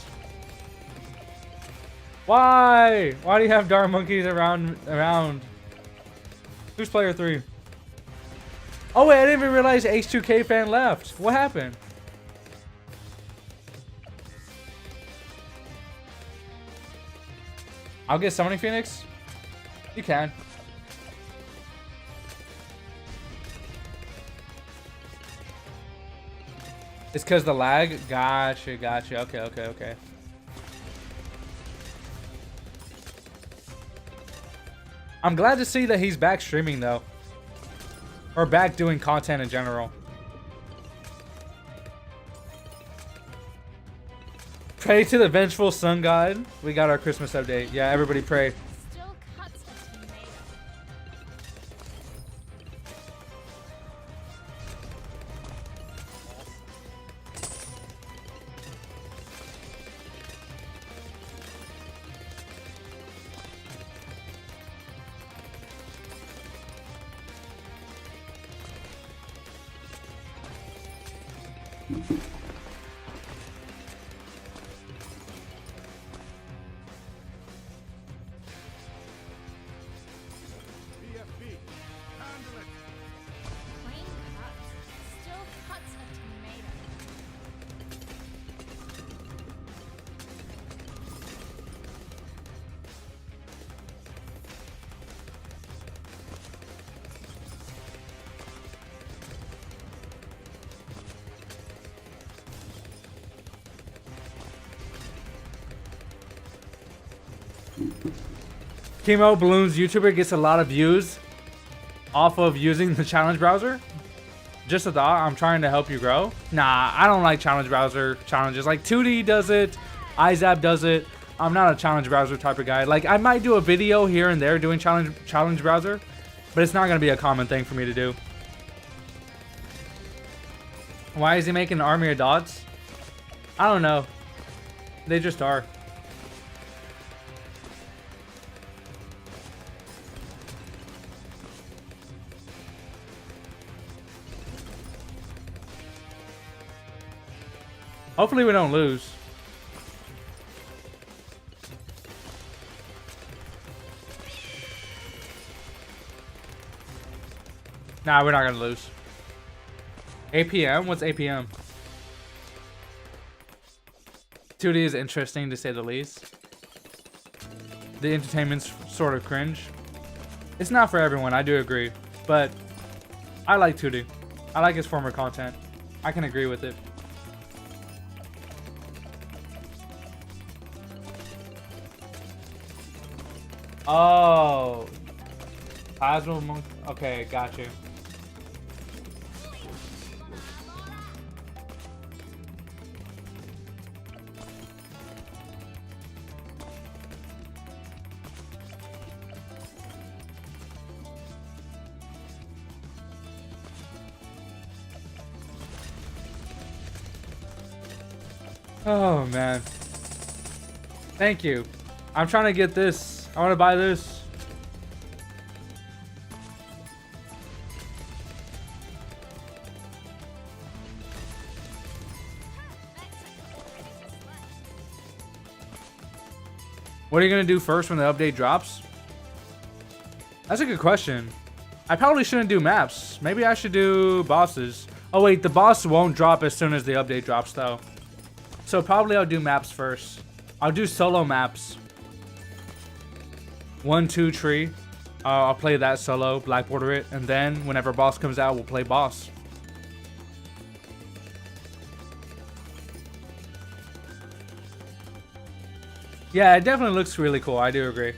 Why? Why do you have Dark Monkeys around? Who's player 3? Oh wait, I didn't even realize H2K fan left. What happened? I'll get Summoning Phoenix. You can. It's because the lag? Gotcha, gotcha. Okay, okay, okay. I'm glad to see that he's back streaming, though. Or back doing content in general. Pray to the vengeful sun god. We got our Christmas update. Yeah, everybody pray. Still cuts a tomato. Plain cuts. Still cuts a tomato. Chemo Bloons YouTuber gets a lot of views off of using the challenge browser. Just a thought, I'm trying to help you grow. Nah, I don't like challenge browser challenges. Like 2D does it, iZap does it. I'm not a challenge browser type of guy. Like, I might do a video here and there doing challenge browser, but it's not gonna be a common thing for me to do. Why is he making an army of dots? I don't know. They just are. Hopefully we don't lose. Nah, we're not gonna lose. APM? What's APM? 2D is interesting to say the least. The entertainment's sort of cringe. It's not for everyone, I do agree. But I like 2D. I like his former content. I can agree with it. Oh, Plasma Monk. Okay, got you. Oh man, thank you. I'm trying to get this. I want to buy this. What are you going to do first when the update drops? That's a good question. I probably shouldn't do maps. Maybe I should do bosses. Oh wait, the boss won't drop as soon as the update drops though. So probably I'll do maps first. I'll do solo maps. 1, 2, tree. I'll play that solo, black border it, and then whenever boss comes out, we'll play boss. Yeah, it definitely looks really cool. I do agree.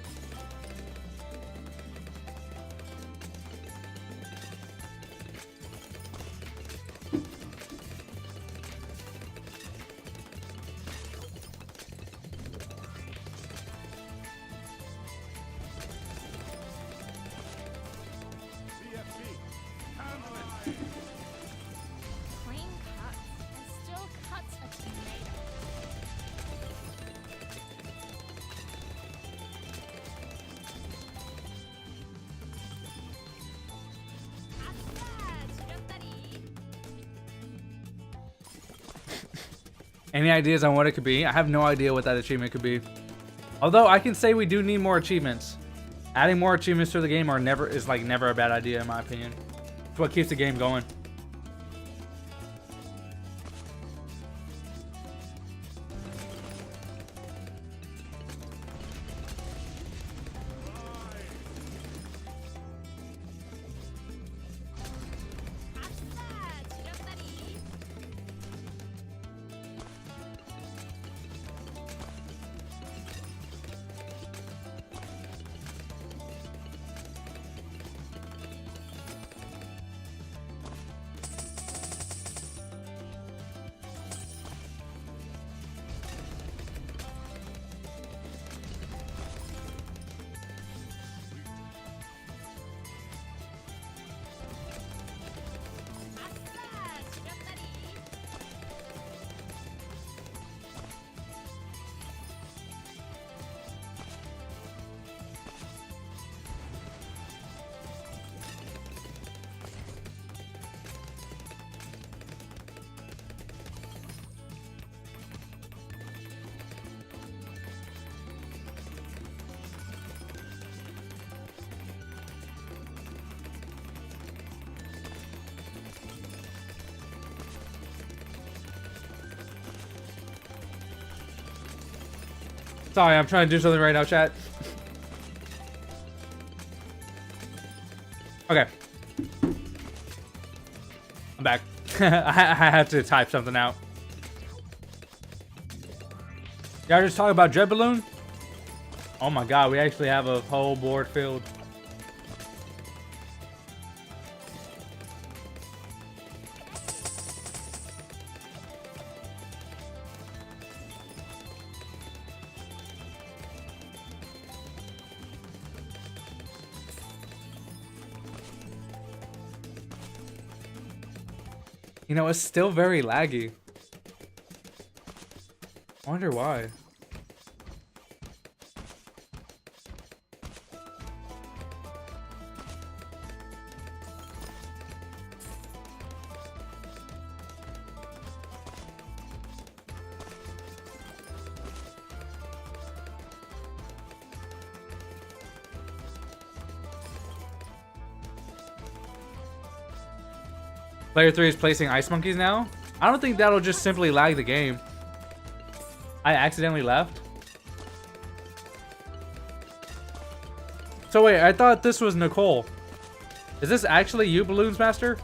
Clean cuts and still cuts a tomato. Any ideas on what it could be? I have no idea what that achievement could be. Although I can say we do need more achievements. Adding more achievements to the game is like never a bad idea in my opinion. It's what keeps the game going. Sorry, I'm trying to do something right now, chat. Okay. I'm back. I had to type something out. Y'all just talk about Dread Balloon? Oh my god, we actually have a whole board filled. You know, it's still very laggy. I wonder why. Player 3 is placing ice monkeys now? I don't think that'll just simply lag the game. I accidentally left. So wait, I thought this was Nicole. Is this actually you, Bloons Master?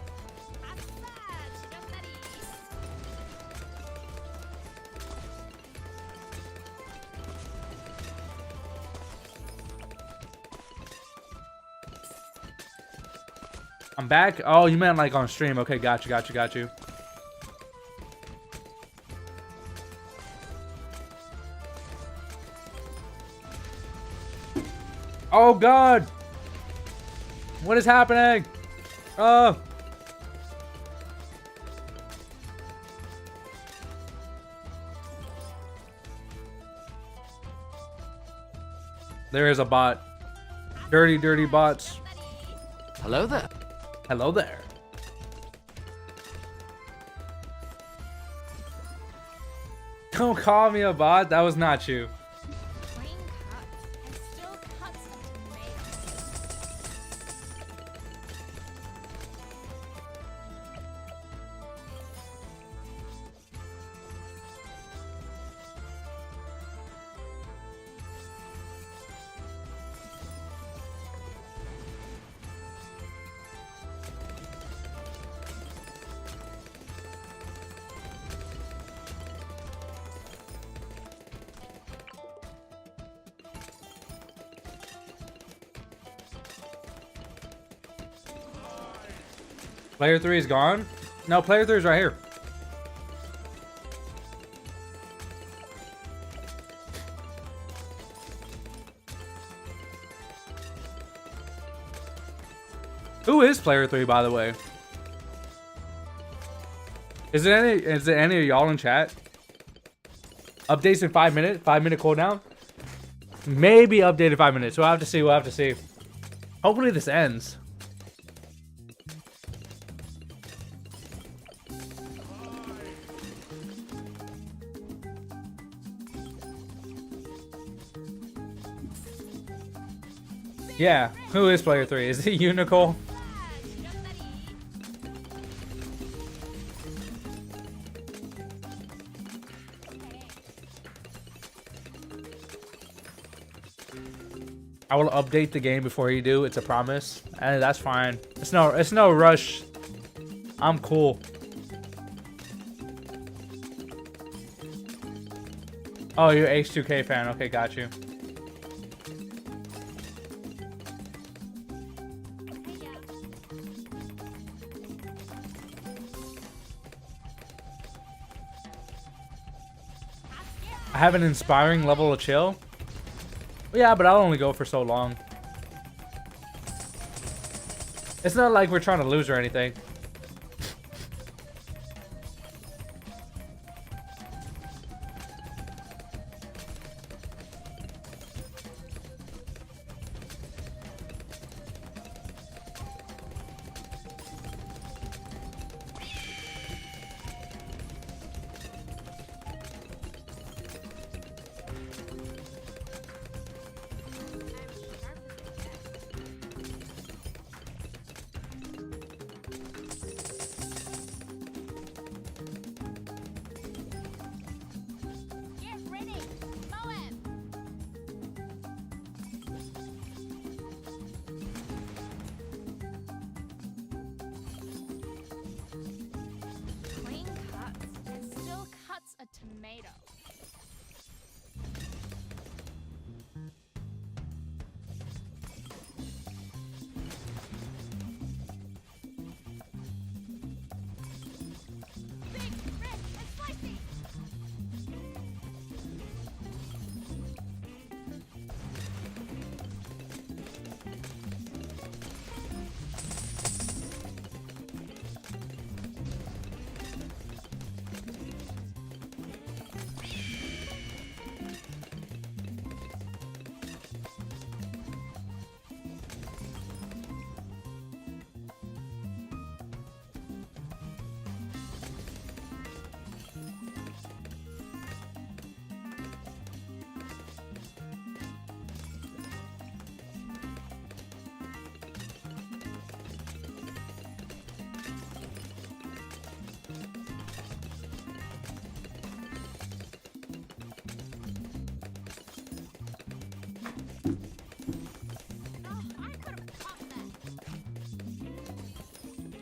I'm back. Oh, you meant like on stream. Okay, got you. Oh god! What is happening? Oh! There is a bot. Dirty, dirty bots. Hello there. Hello there. Don't call me a bot. That was not you. Clean cuts and still cuts a tomato. Player 3 is gone? No, player 3 is right here. Who is player 3, by the way? Is it any of y'all in chat? Updates in 5 minutes? 5 minute cooldown? Maybe updated 5 minutes. We'll have to see. We'll have to see. Hopefully this ends. Yeah. Who is player 3? Is it Unicorn? I will update the game before you do. It's a promise, and that's fine. It's no rush. I'm cool. Oh, you're H2K fan. Okay, got you. I have an inspiring level of chill. Yeah, but I'll only go for so long. It's not like we're trying to lose or anything. Get ready. Mow him. Clean cuts and still cuts a tomato. Big, red, and spicy.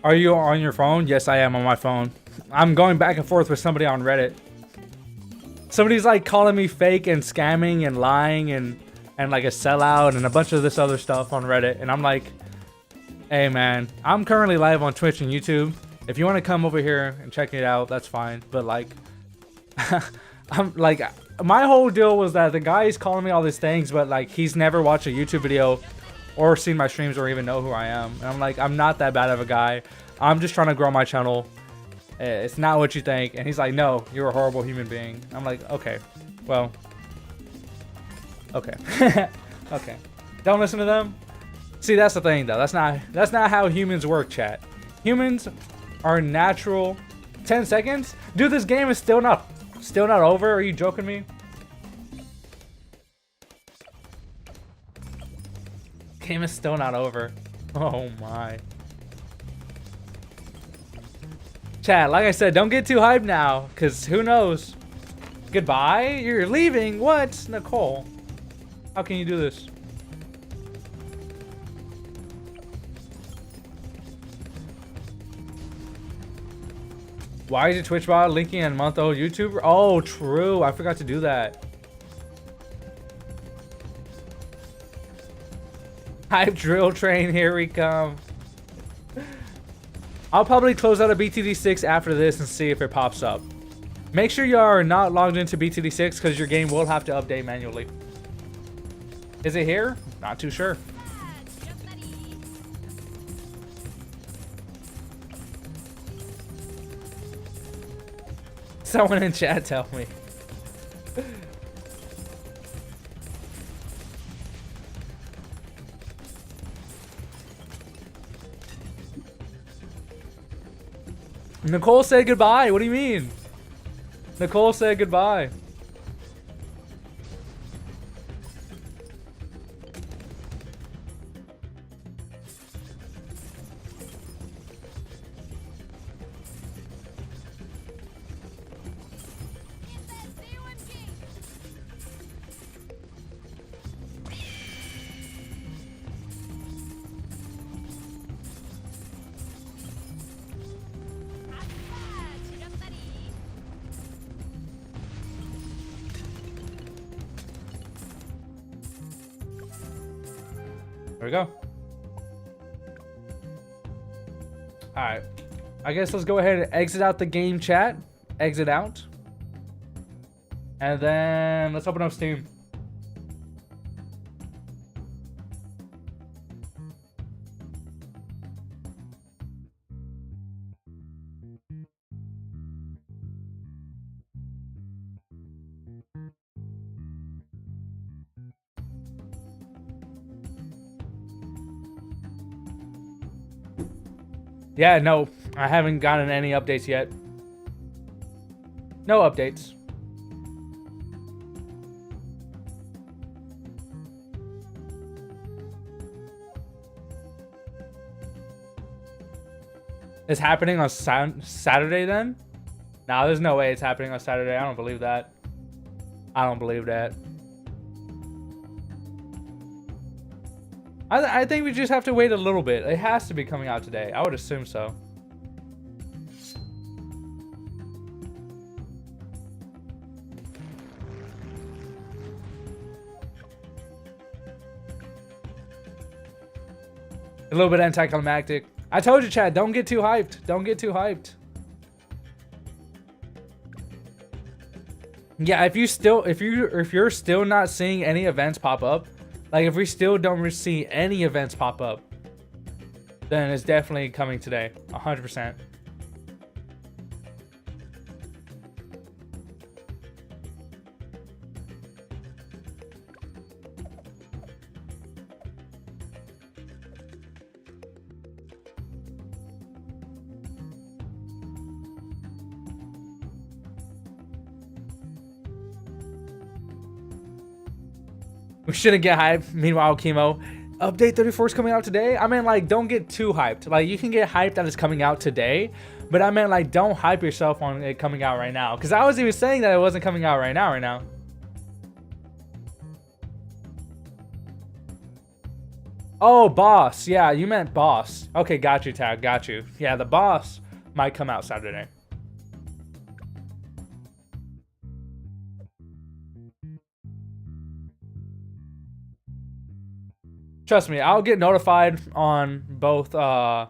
Are you on your phone? Yes, I am on my phone. I'm going back and forth with somebody on Reddit. Somebody's like calling me fake and scamming and lying and like a sellout and a bunch of this other stuff on Reddit. And I'm like, hey man, I'm currently live on Twitch and YouTube. If you want to come over here and check it out, that's fine. But like, I'm like, my whole deal was that the guy is calling me all these things, but like he's never watched a YouTube video or seen my streams or even know who I am. And I'm like, I'm not that bad of a guy. I'm just trying to grow my channel. It's not what you think. And he's like, no, you're a horrible human being. I'm like, okay, well, okay. Okay. Don't listen to them. See, that's the thing though. That's not how humans work, chat. Humans are natural. 10 seconds? Dude, this game is still not over. Are you joking me? Game is still not over. Oh my. Chat, like I said, don't get too hyped now, because who knows? Goodbye? You're leaving? What? Nicole. How can you do this? Why is your Twitch bot linking a month-old YouTuber? Oh, true. I forgot to do that. Hype drill train, here we come. I'll probably close out a BTD6 after this and see if it pops up. Make sure you are not logged into BTD6 because your game will have to update manually. Is it here? Not too sure. Someone in chat tell me. Nicole said goodbye. What do you mean? Nicole said goodbye. There we go. Alright. I guess let's go ahead and exit out the game chat. Exit out. And then let's open up Steam. Yeah, no, I haven't gotten any updates yet. No updates. It's happening on Saturday then? Nah, there's no way it's happening on Saturday. I don't believe that. I don't believe that. I think we just have to wait a little bit. It has to be coming out today. I would assume so. A little bit anticlimactic. I told you, Chad, don't get too hyped. Don't get too hyped. Yeah, if you're still not seeing any events pop up, like if we still don't see any events pop up, then it's definitely coming today, 100%. We shouldn't get hyped. Meanwhile, Chemo, update 34 is coming out today. I mean, like, don't get too hyped. Like, you can get hyped that it's coming out today, but I meant, like, don't hype yourself on it coming out right now. Because I was even saying that it wasn't coming out right now. Oh, boss. Yeah, you meant boss. Okay, got you, Tag. Got you. Yeah, the boss might come out Saturday. Trust me, I'll get notified on both, on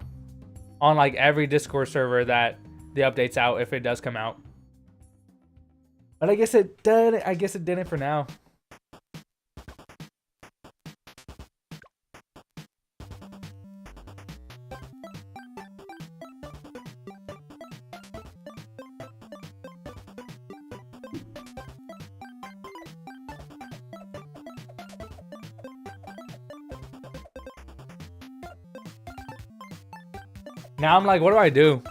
like every Discord server that the update's out if it does come out. But I guess it did. I guess it didn't for now. Now I'm like, what do I do?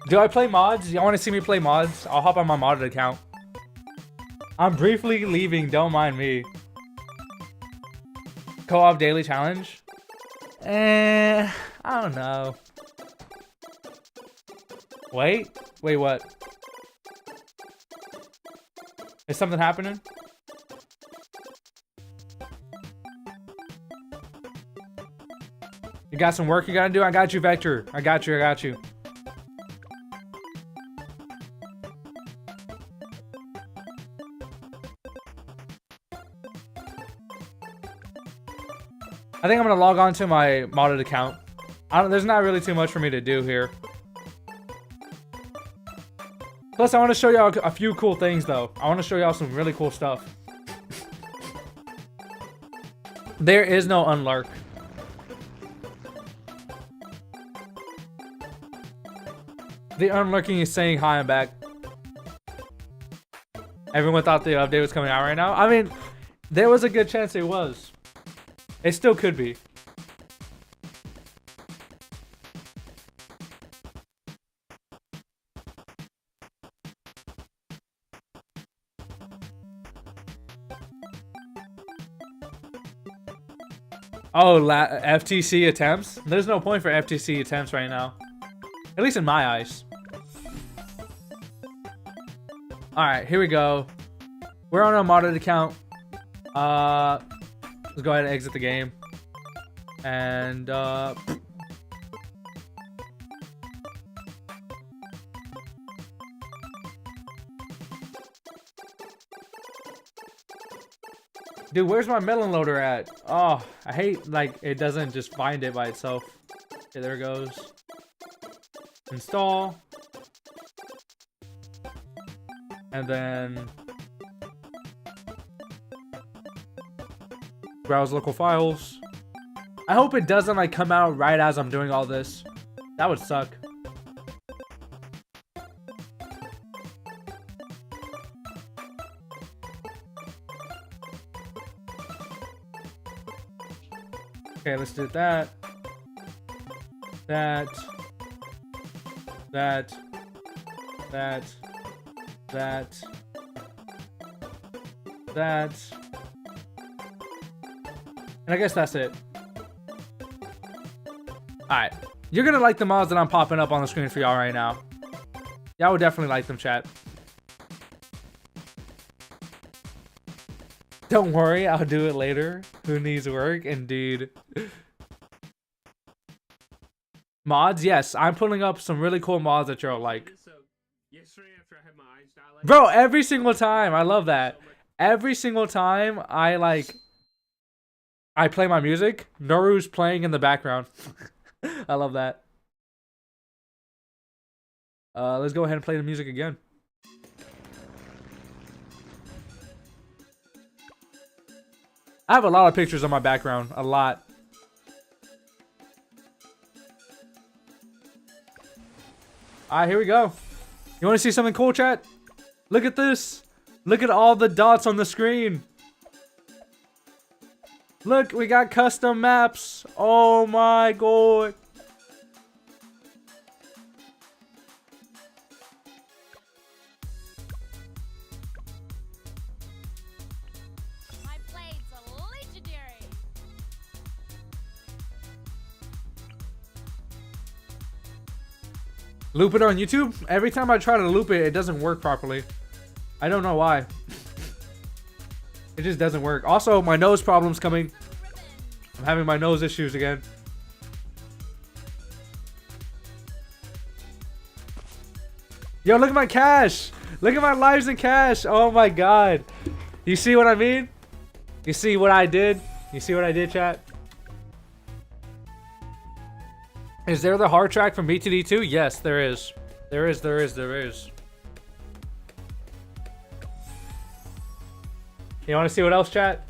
Do I play mods? Y'all want to see me play mods? I'll hop on my modded account. I'm briefly leaving, don't mind me. Co-op daily challenge? I don't know. Wait, what? Is something happening? You got some work you gotta do? I got you, Vector. I got you. I think I'm gonna log on to my modded account There's not really too much for me to do here. Plus, I want to show y'all a few cool things, though. I want to show y'all some really cool stuff. There is no unlurk. The unlurking is saying hi and back. Everyone thought the update was coming out right now. I mean, there was a good chance it was. It still could be. Oh, FTC attempts? There's no point for FTC attempts right now. At least in my eyes. Alright, here we go. We're on a modded account. Let's go ahead and exit the game. And, dude, where's my melon loader at? Oh, I hate, like, it doesn't just find it by itself. Okay, there it goes. Install. And then browse local files. I hope it doesn't, like, come out right as I'm doing all this. That would suck. Okay, let's do that. That. And I guess that's it. Alright. You're gonna like the mods that I'm popping up on the screen for y'all right now. Y'all would definitely like them, chat. Don't worry, I'll do it later. Who needs work? Indeed. Mods? Yes, I'm putting up some really cool mods that you'll like. Bro, every single time. I love that. Every single time I play my music, Noru's playing in the background. I love that. Let's go ahead and play the music again. I have a lot of pictures on my background. A lot. Alright, here we go. You want to see something cool, chat? Look at this. Look at all the dots on the screen. Look, we got custom maps. Oh my god. My blades are legendary. Loop it on YouTube? Every time I try to loop it, it doesn't work properly. I don't know why. It just doesn't work. Also, my nose problem's coming. I'm having my nose issues again. Yo, look at my cash. Look at my lives in cash. Oh my god. You see what I mean? You see what I did? You see what I did, chat? Is there the hard track from BTD 2? Yes, there is. There is. You want to see what else, chat?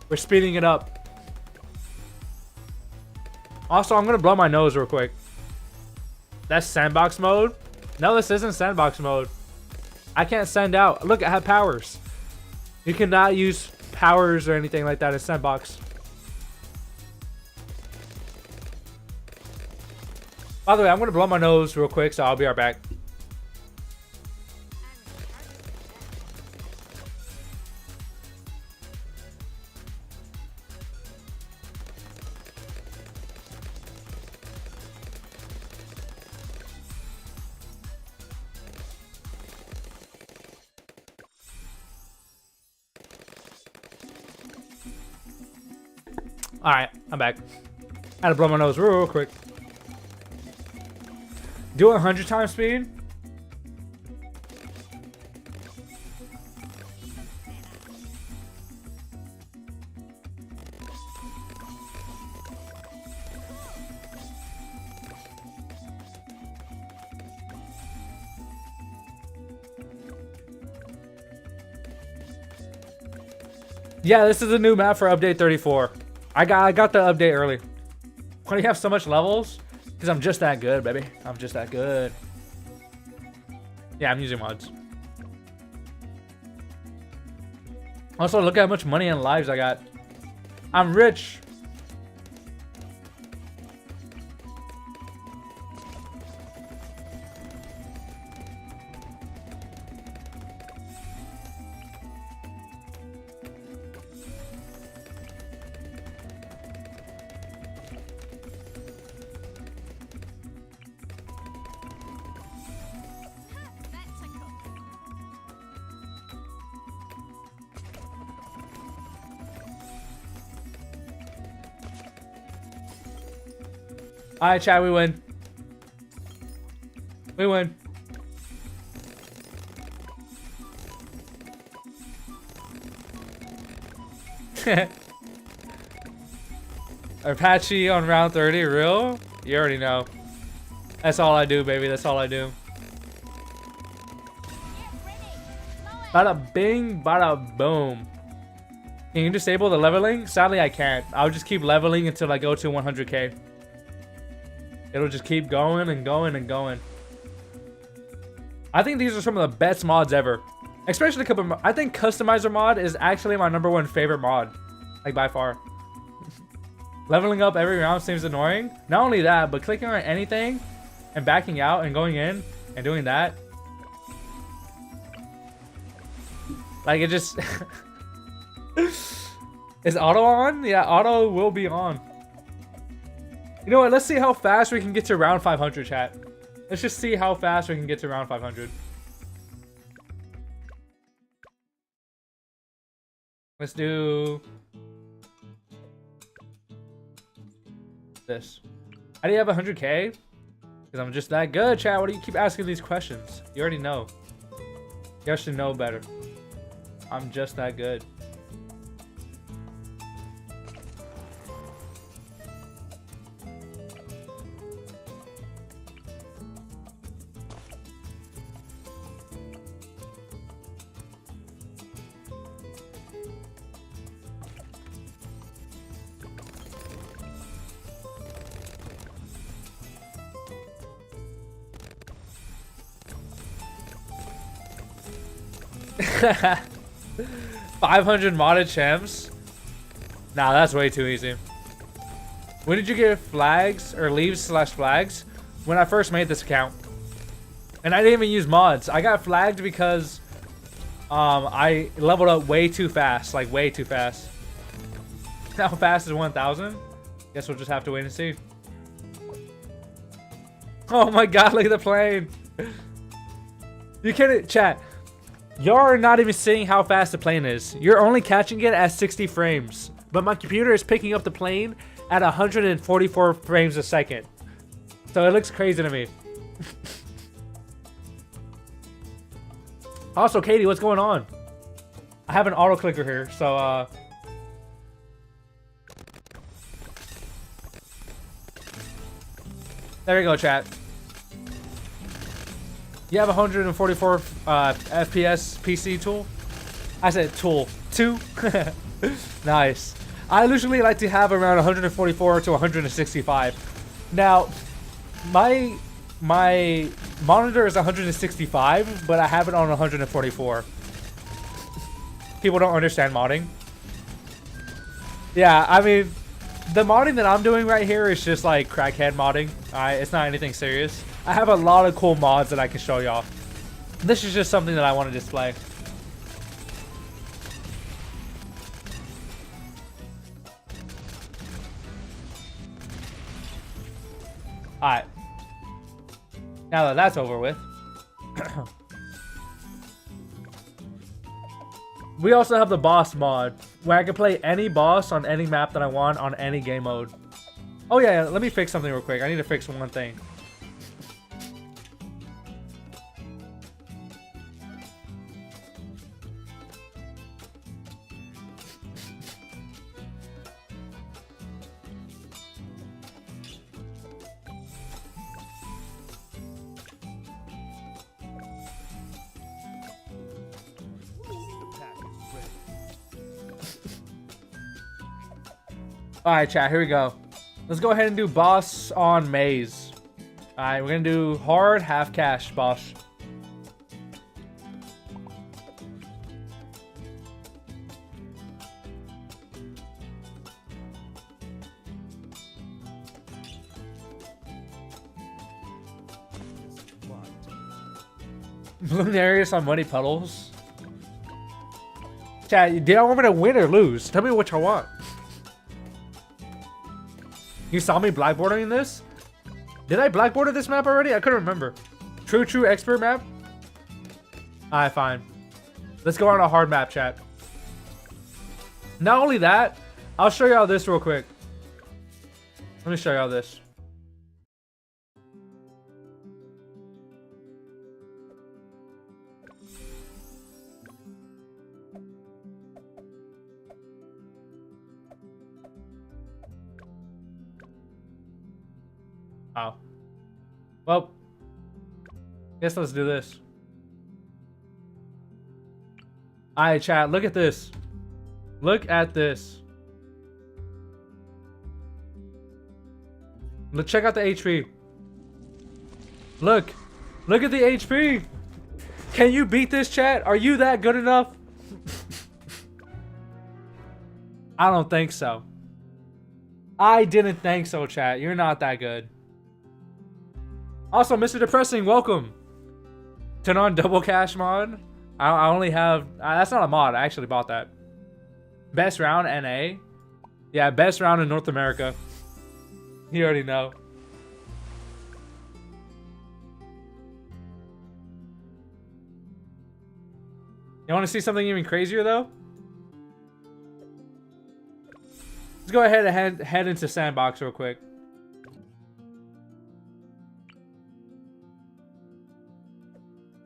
We're speeding it up. Also, I'm going to blow my nose real quick. That's sandbox mode? No, this isn't sandbox mode. I can't send out. Look, I have powers. You cannot use powers or anything like that in sandbox. By the way, I'm going to blow my nose real quick, so I'll be right back. Alright, I'm back. I had to blow my nose real quick. Do 100 times speed? Yeah, this is a new map for update 34. I got the update early. Why do you have so much levels? Because I'm just that good, baby. I'm just that good. Yeah, I'm using mods. Also, look at how much money and lives I got. I'm rich. That tickles. Alright, chat, we win. We win. Apache on round 30, real? You already know. That's all I do, baby. That's all I do. Get ready. Bada bing, bada boom. Can you disable the leveling? Sadly, I can't. I'll just keep leveling until I go to 100k. It'll just keep going and going and going. I think these are some of the best mods ever. Especially I think Customizer mod is actually my #1 favorite mod. Like, by far. Leveling up every round seems annoying. Not only that, but clicking on anything and backing out and going in and doing that. Like, it just... Is auto on? Yeah, auto will be on. You know what? Let's see how fast we can get to round 500, chat. Let's just see how fast we can get to round 500. Let's do this. How do you have 100k? Because I'm just that good, chat. Why do you keep asking these questions? You already know. You actually know better. I'm just that good. $500 modded Chimps? Nah, that's way too easy. When did you get flags or leaves/flags? When I first made this account. And I didn't even use mods. I got flagged because I leveled up way too fast. Like, way too fast. How fast is 1,000? Guess we'll just have to wait and see. Oh my god, look at the plane. You can't, chat. You're not even seeing how fast the plane is. You're only catching it at 60 frames. But my computer is picking up the plane at 144 frames a second. So it looks crazy to me. Also, Katie, what's going on? I have an auto clicker here, so there you go, chat. You have 144 FPS PC tool? I said tool. 2? Nice. I usually like to have around 144 to 165. Now, my monitor is 165, but I have it on 144. People don't understand modding. Yeah, I mean, the modding that I'm doing right here is just like crackhead modding. It's not anything serious. I have a lot of cool mods that I can show y'all. This is just something that I want to display. Alright. Now that that's over with. We also have the boss mod, where I can play any boss on any map that I want on any game mode. Oh yeah, let me fix something real quick. I need to fix one thing. Alright, chat, here we go. Let's go ahead and do boss on maze. Alright, we're gonna do hard, half cash, boss. Luminarius on Muddy Puddles. Chat, do y'all want me to win or lose? Tell me what y'all want. You saw me blackboarding this? Did I blackboard this map already? I couldn't remember. True expert map? Alright, fine. Let's go on a hard map, chat. Not only that, I'll show y'all this real quick. Let me show y'all this. Oh. Well, guess let's do this. Alright, chat, look at this. Look at this. Let's check out the HP. Look. Look at the HP. Can you beat this, chat? Are you that good enough? I don't think so. I didn't think so, chat. You're not that good. Also, Mr. Depressing, welcome. Turn on double cash mod. I only have... that's not a mod. I actually bought that. Best round, NA. Yeah, best round in North America. You already know. You want to see something even crazier, though? Let's go ahead and head into Sandbox real quick.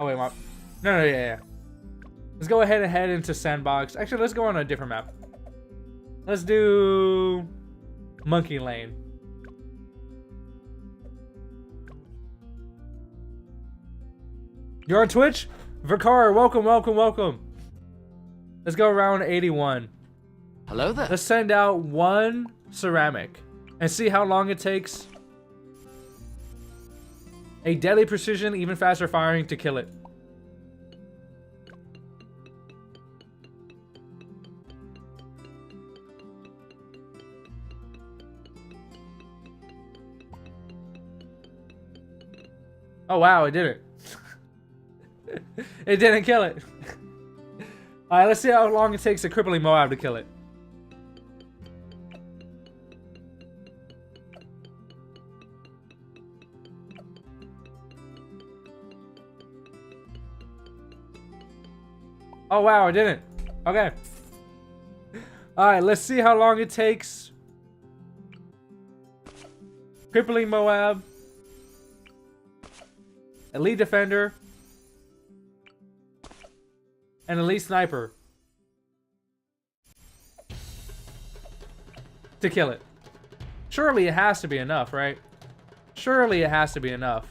Oh, wait, no, yeah. Let's go ahead and head into Sandbox. Actually, let's go on a different map. Let's do Monkey Lane. You're on Twitch? Vicar, welcome. Let's go around 81. Hello there. Let's send out one ceramic and see how long it takes. A deadly precision, even faster firing to kill it. Oh wow, it didn't. It didn't kill it. Alright, let's see how long it takes a crippling Moab to kill it. Oh wow, it didn't. Okay. Alright, let's see how long it takes. Crippling Moab. Elite Defender. And Elite Sniper. To kill it. Surely it has to be enough, right? Surely it has to be enough.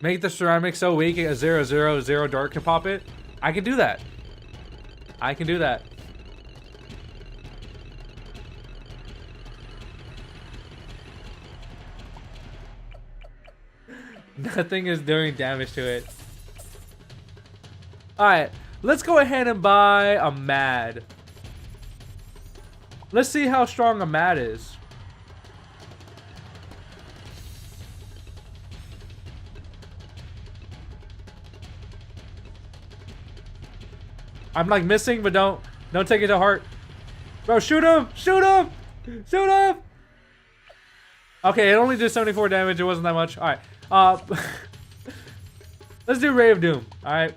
Make the ceramic so weak a 0/0/0 dart can pop it. I can do that. I can do that. Nothing is doing damage to it. Alright, let's go ahead and buy a MAD. Let's see how strong a MAD is. I'm like missing, but don't take it to heart. Bro, shoot him! Shoot him! Shoot him! Okay, it only did 74 damage. It wasn't that much. All right. Let's do Ray of Doom. All right.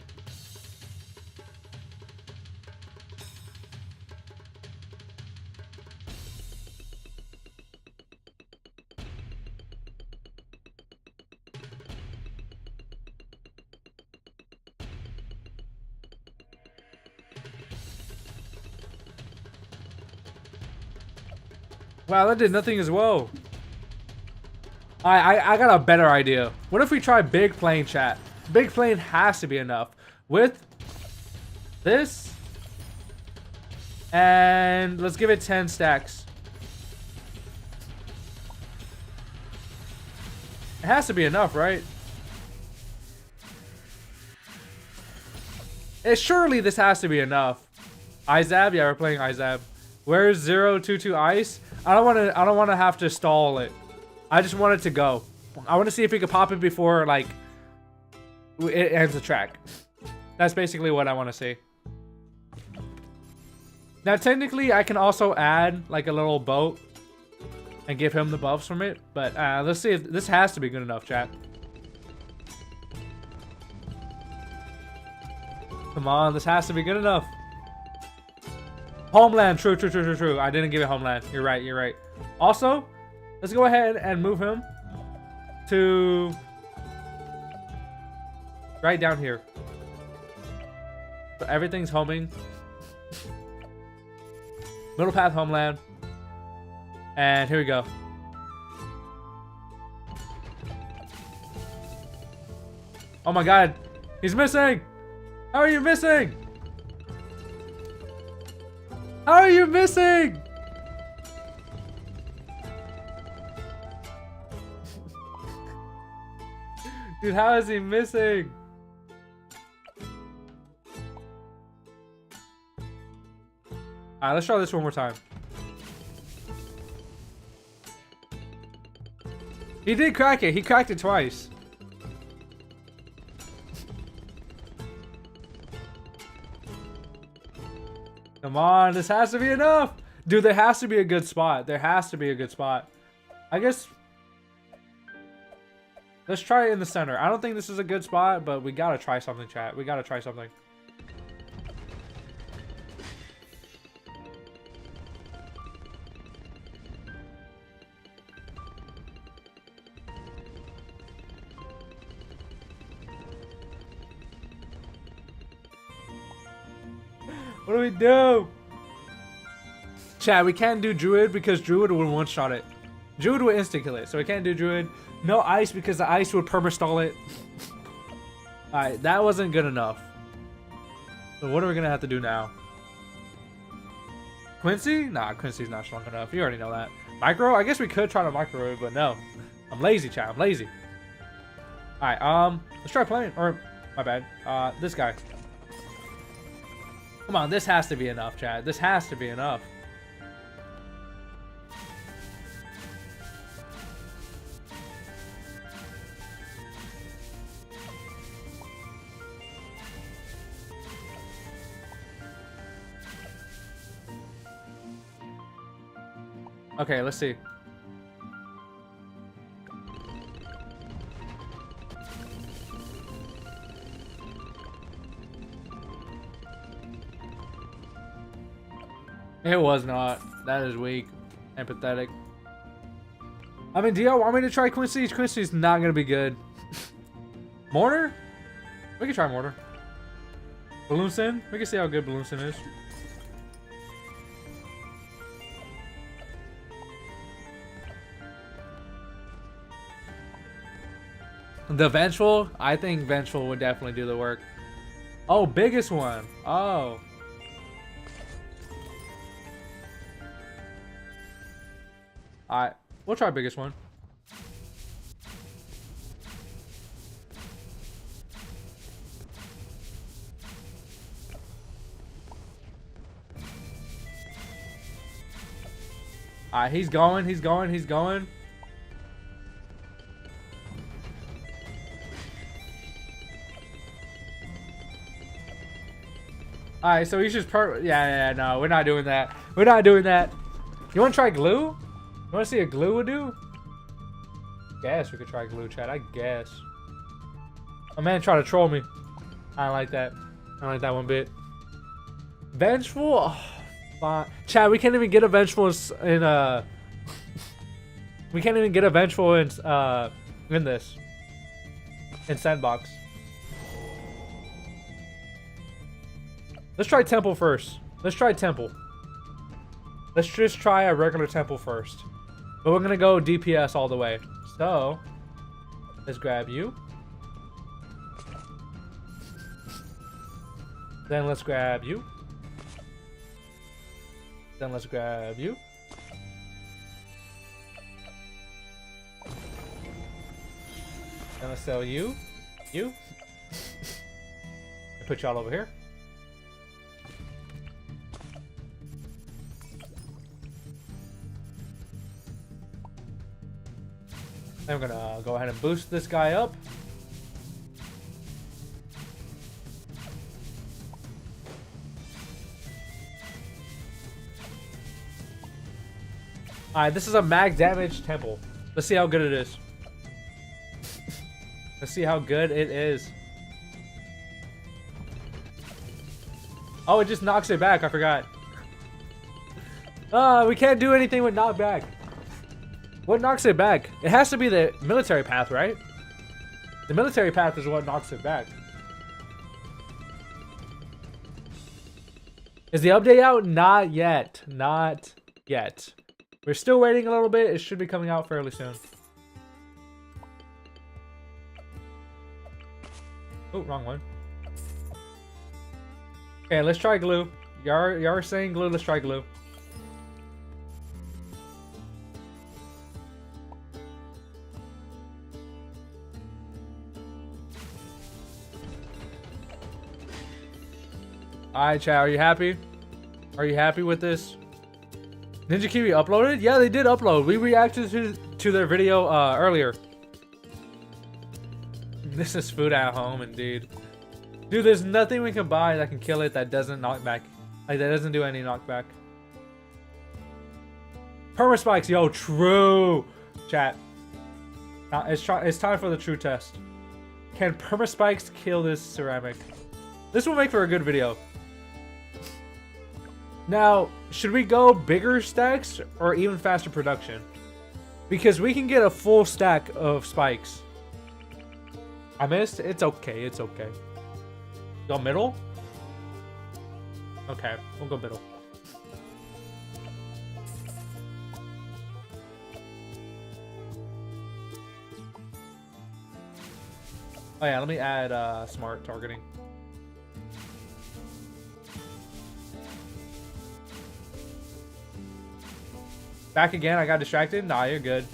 Wow, that did nothing as well. I got a better idea. What if we try Big Plane, chat? Big Plane has to be enough. With this And let's give it 10 stacks. It has to be enough, right? Surely this has to be enough. Izab, yeah, we're playing Izab. Where's 022 Ice? I don't want to have to stall it. I just want it to go. I want to see if we could pop it before like it ends the track. That's basically what I want to see. Now technically I can also add like a little boat and give him the buffs from it, but let's see if this has to be good enough, chat. Come on, this has to be good enough. Homeland, true. I didn't give it Homeland. You're right. Also, let's go ahead and move him to right down here. So everything's homing. Middle path Homeland. And here we go. Oh my god, he's missing! How are you missing? How are you missing? Dude, how is he missing? Alright, let's try this one more time. He did crack it. He cracked it twice. Come on, this has to be enough. Dude, there has to be a good spot. There has to be a good spot. I guess... let's try it in the center. I don't think this is a good spot, but we gotta try something, chat. We gotta try something. What do we do? Chat, we can't do Druid because Druid would one-shot it. Druid would insta-kill it, so we can't do Druid. No Ice because the Ice would perma-stall it. Alright, that wasn't good enough. So what are we gonna have to do now? Quincy? Nah, Quincy's not strong enough. You already know that. Micro? I guess we could try to microwave, but no. I'm lazy, chat. I'm lazy. Alright, let's try playing. Or, my bad. This guy. Come on, this has to be enough, chat. This has to be enough. Okay, let's see. It was not. That is weak and pathetic. I mean, do y'all want me to try Quincy? Quincy's not gonna be good. Mortar? We can try Mortar. Bloons TD? We can see how good Bloons TD is. The Vengeful? I think Vengeful would definitely do the work. Oh, biggest one. Oh. Alright, we'll try biggest one. Alright, he's going. Alright, so he's just yeah, no, we're not doing that. We're not doing that. You wanna try glue? You wanna see a glue would do? Guess we could try glue, chat. I guess. A man tried to troll me. I don't like that. I don't like that one bit. Vengeful? Oh, fine. Chat, we can't even get a Vengeful in we can't even get a Vengeful in this. In Sandbox. Let's try Temple first. Let's try Temple. Let's just try a regular Temple first. But we're gonna go DPS all the way. So, let's grab you. Then let's grab you. Then let's grab you. Then let's sell you. You. Put y'all over here. Then we're gonna go ahead and boost this guy up. Alright, this is a mag damage temple. Let's see how good it is. Let's see how good it is. Oh, it just knocks it back. I forgot. We can't do anything with knockback. What knocks it back? It has to be the military path, right? The military path is what knocks it back. Is the update out? Not yet. Not yet. We're still waiting a little bit. It should be coming out fairly soon. Oh, wrong one. Okay, let's try glue. Y'all saying glue, let's try glue. Alright, chat, are you happy? Are you happy with this? Ninja Kiwi uploaded? Yeah, they did upload. We reacted to their video earlier. This is food at home, indeed. Dude, there's nothing we can buy that can kill it that doesn't knock back. Like, that doesn't do any knockback. Perma spikes, yo, true. Chat. Now, it's time for the true test. Can perma spikes kill this ceramic? This will make for a good video. Now, should we go bigger stacks or even faster production? Because we can get a full stack of spikes. I missed? It's okay, it's okay. Go middle? Okay, we'll go middle. Oh yeah, let me add smart targeting. Back again, I got distracted? Nah, you're good.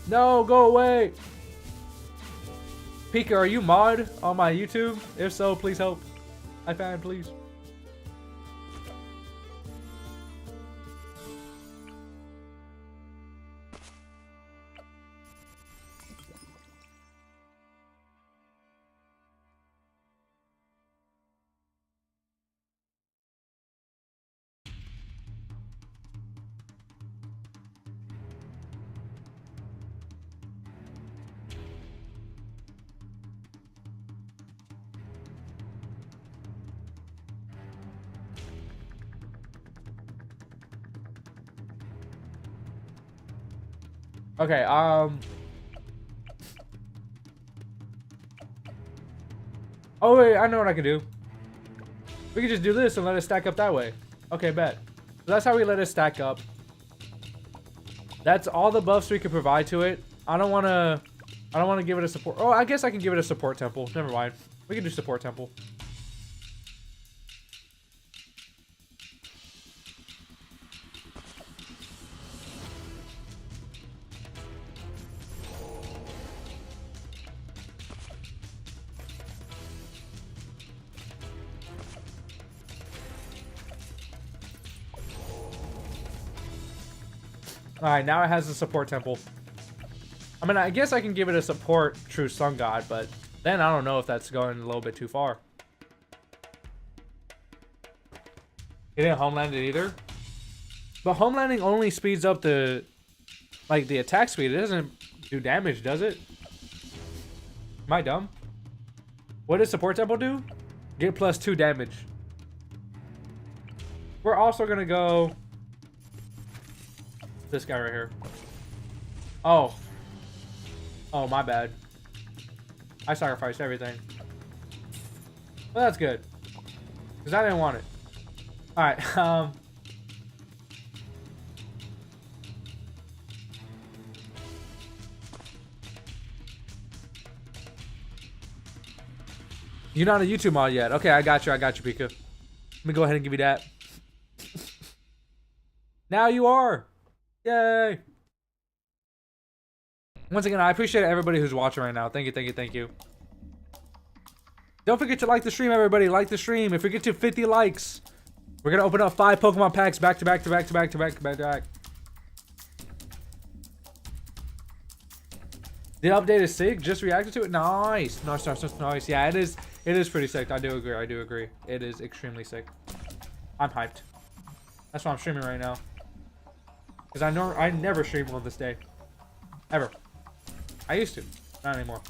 No, go away! Pika, are you mod on my YouTube? If so, please help. I fan, please. Okay, oh wait, I know what I can do. We can just do this and let it stack up that way. Okay, bet. So that's how we let it stack up. That's all the buffs we can provide to it. I don't wanna give it a support. Oh, I guess I can give it a support temple. Never mind. We can do support temple. Alright, now it has a support temple. I mean, I guess I can give it a support true sun god, but then I don't know if that's going a little bit too far. It didn't homeland it either. But homelanding only speeds up the attack speed. It doesn't do damage, does it? Am I dumb? What does support temple do? Get +2 damage. We're also gonna go this guy right here. Oh. Oh, my bad. I sacrificed everything. Well, that's good. Because I didn't want it. Alright, You're not a YouTube mod yet. Okay, I got you, Pika. Let me go ahead and give you that. Now you are. Yay. Once again, I appreciate everybody who's watching right now. Thank you, thank you, thank you. Don't forget to like the stream, everybody. Like the stream. If we get to 50 likes, we're gonna open up 5 Pokemon packs back to back to back to back to back to back to back. The update is sick. Just reacted to it. Nice, nice, nice, nice, nice. Yeah, it is. It is pretty sick. I do agree. I do agree. It is extremely sick. I'm hyped. That's why I'm streaming right now. Because I never stream on this day, ever. I used to, not anymore.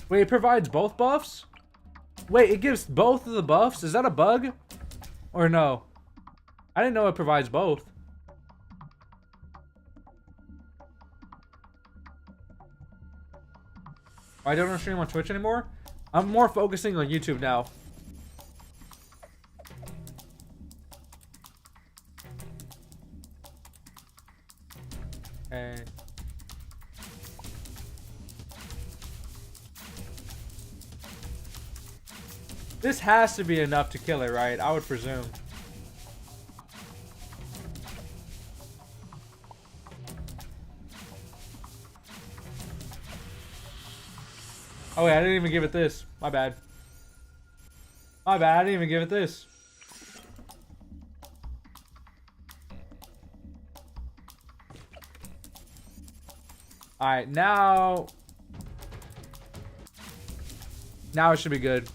Wait, it provides both buffs? Wait, it gives both of the buffs? Is that a bug? Or no? I didn't know it provides both. I don't stream on Twitch anymore. I'm more focusing on YouTube now. Okay. This has to be enough to kill it, right? I would presume. Oh wait, I didn't even give it this. My bad. My bad, I didn't even give it this. Alright, now it should be good.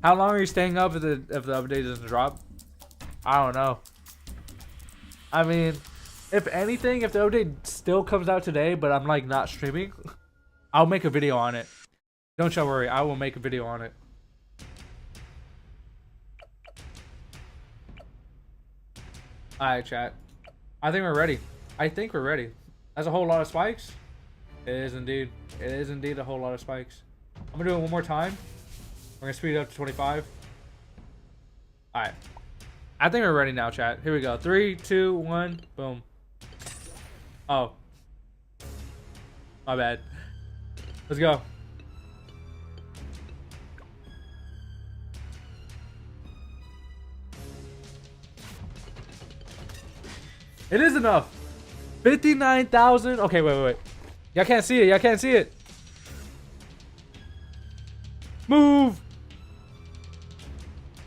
How long are you staying up if the update doesn't drop? I don't know. I mean, if anything, if the update still comes out today, but I'm like not streaming, I'll make a video on it. Don't you worry, I will make a video on it. Alright, chat. I think we're ready. I think we're ready. That's a whole lot of spikes. It is indeed. It is indeed a whole lot of spikes. I'm gonna do it one more time. We're gonna speed it up to 25. Alright. I think we're ready now, chat. Here we go. 3, 2, 1, boom. Oh. My bad. Let's go. It is enough. 59,000. Okay, wait. Y'all can't see it. Y'all can't see it. Move.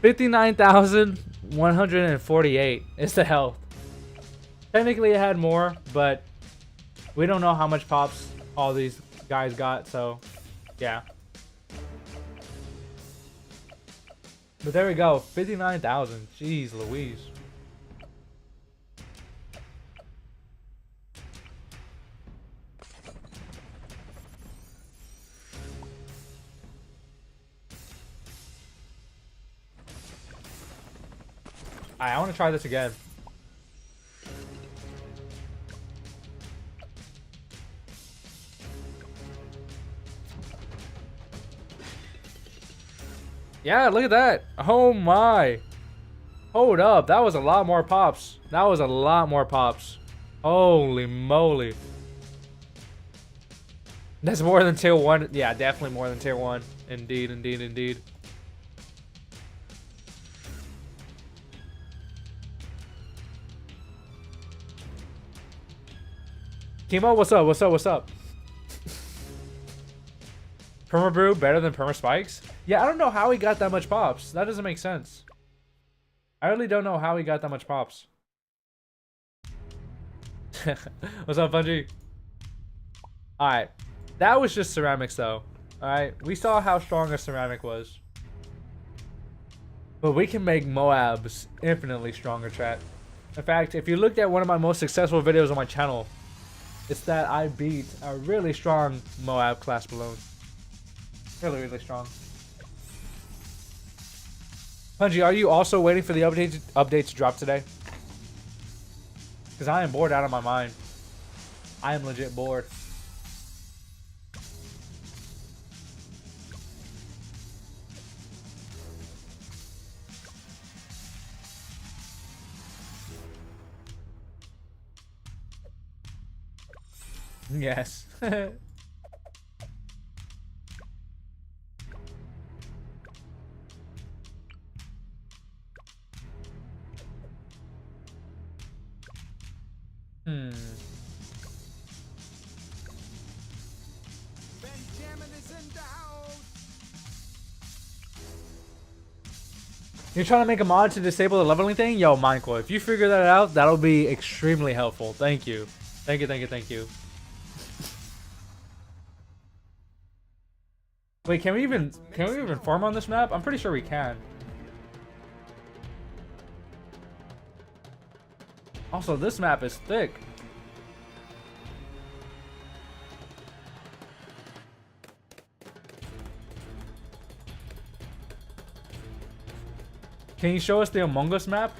59,148 is the health. Technically, it had more, but we don't know how much pops all these guys got, so yeah. But there we go, 59,000. Jeez Louise. I want to try this again. Yeah, look at that. Oh my. Hold up. That was a lot more pops. That was a lot more pops. Holy moly. That's more than tier 1. Yeah, definitely more than tier 1. Indeed, indeed, indeed. Kimo, what's up? What's up? What's up? Permabrew better than Perma Spikes? Yeah, I don't know how he got that much pops. That doesn't make sense. I really don't know how he got that much pops. What's up, Bungie? Alright. That was just ceramics, though. Alright. We saw how strong a ceramic was. But we can make Moabs infinitely stronger, chat. In fact, if you looked at one of my most successful videos on my channel, it's that I beat a really strong Moab class balloon. Really, really strong. Punji, are you also waiting for the update to drop today? Because I am bored out of my mind. I am legit bored. Yes. Hmm. You're trying to make a mod to disable the leveling thing? Yo, Michael, if you figure that out, that'll be extremely helpful. Thank you. Thank you, thank you, thank you. Wait, can we even farm on this map? I'm pretty sure we can. Also, this map is thick. Can you show us the Among Us map?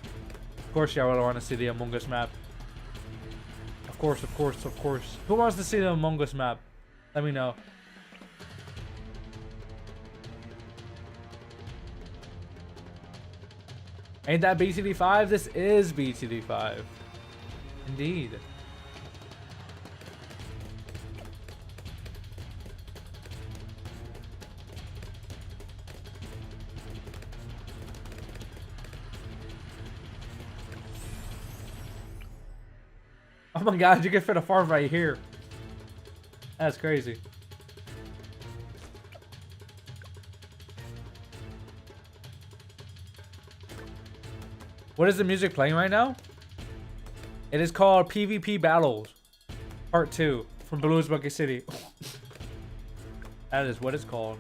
Of course, y'all want to see the Among Us map. Of course, of course, of course. Who wants to see the Among Us map? Let me know. Ain't that BTD5? This is BTD5. Indeed. Oh my god, you can fit a farm right here. That's crazy. What is the music playing right now? It is called PvP Battles Part 2 from Bloons Bucket City. That is what it's called.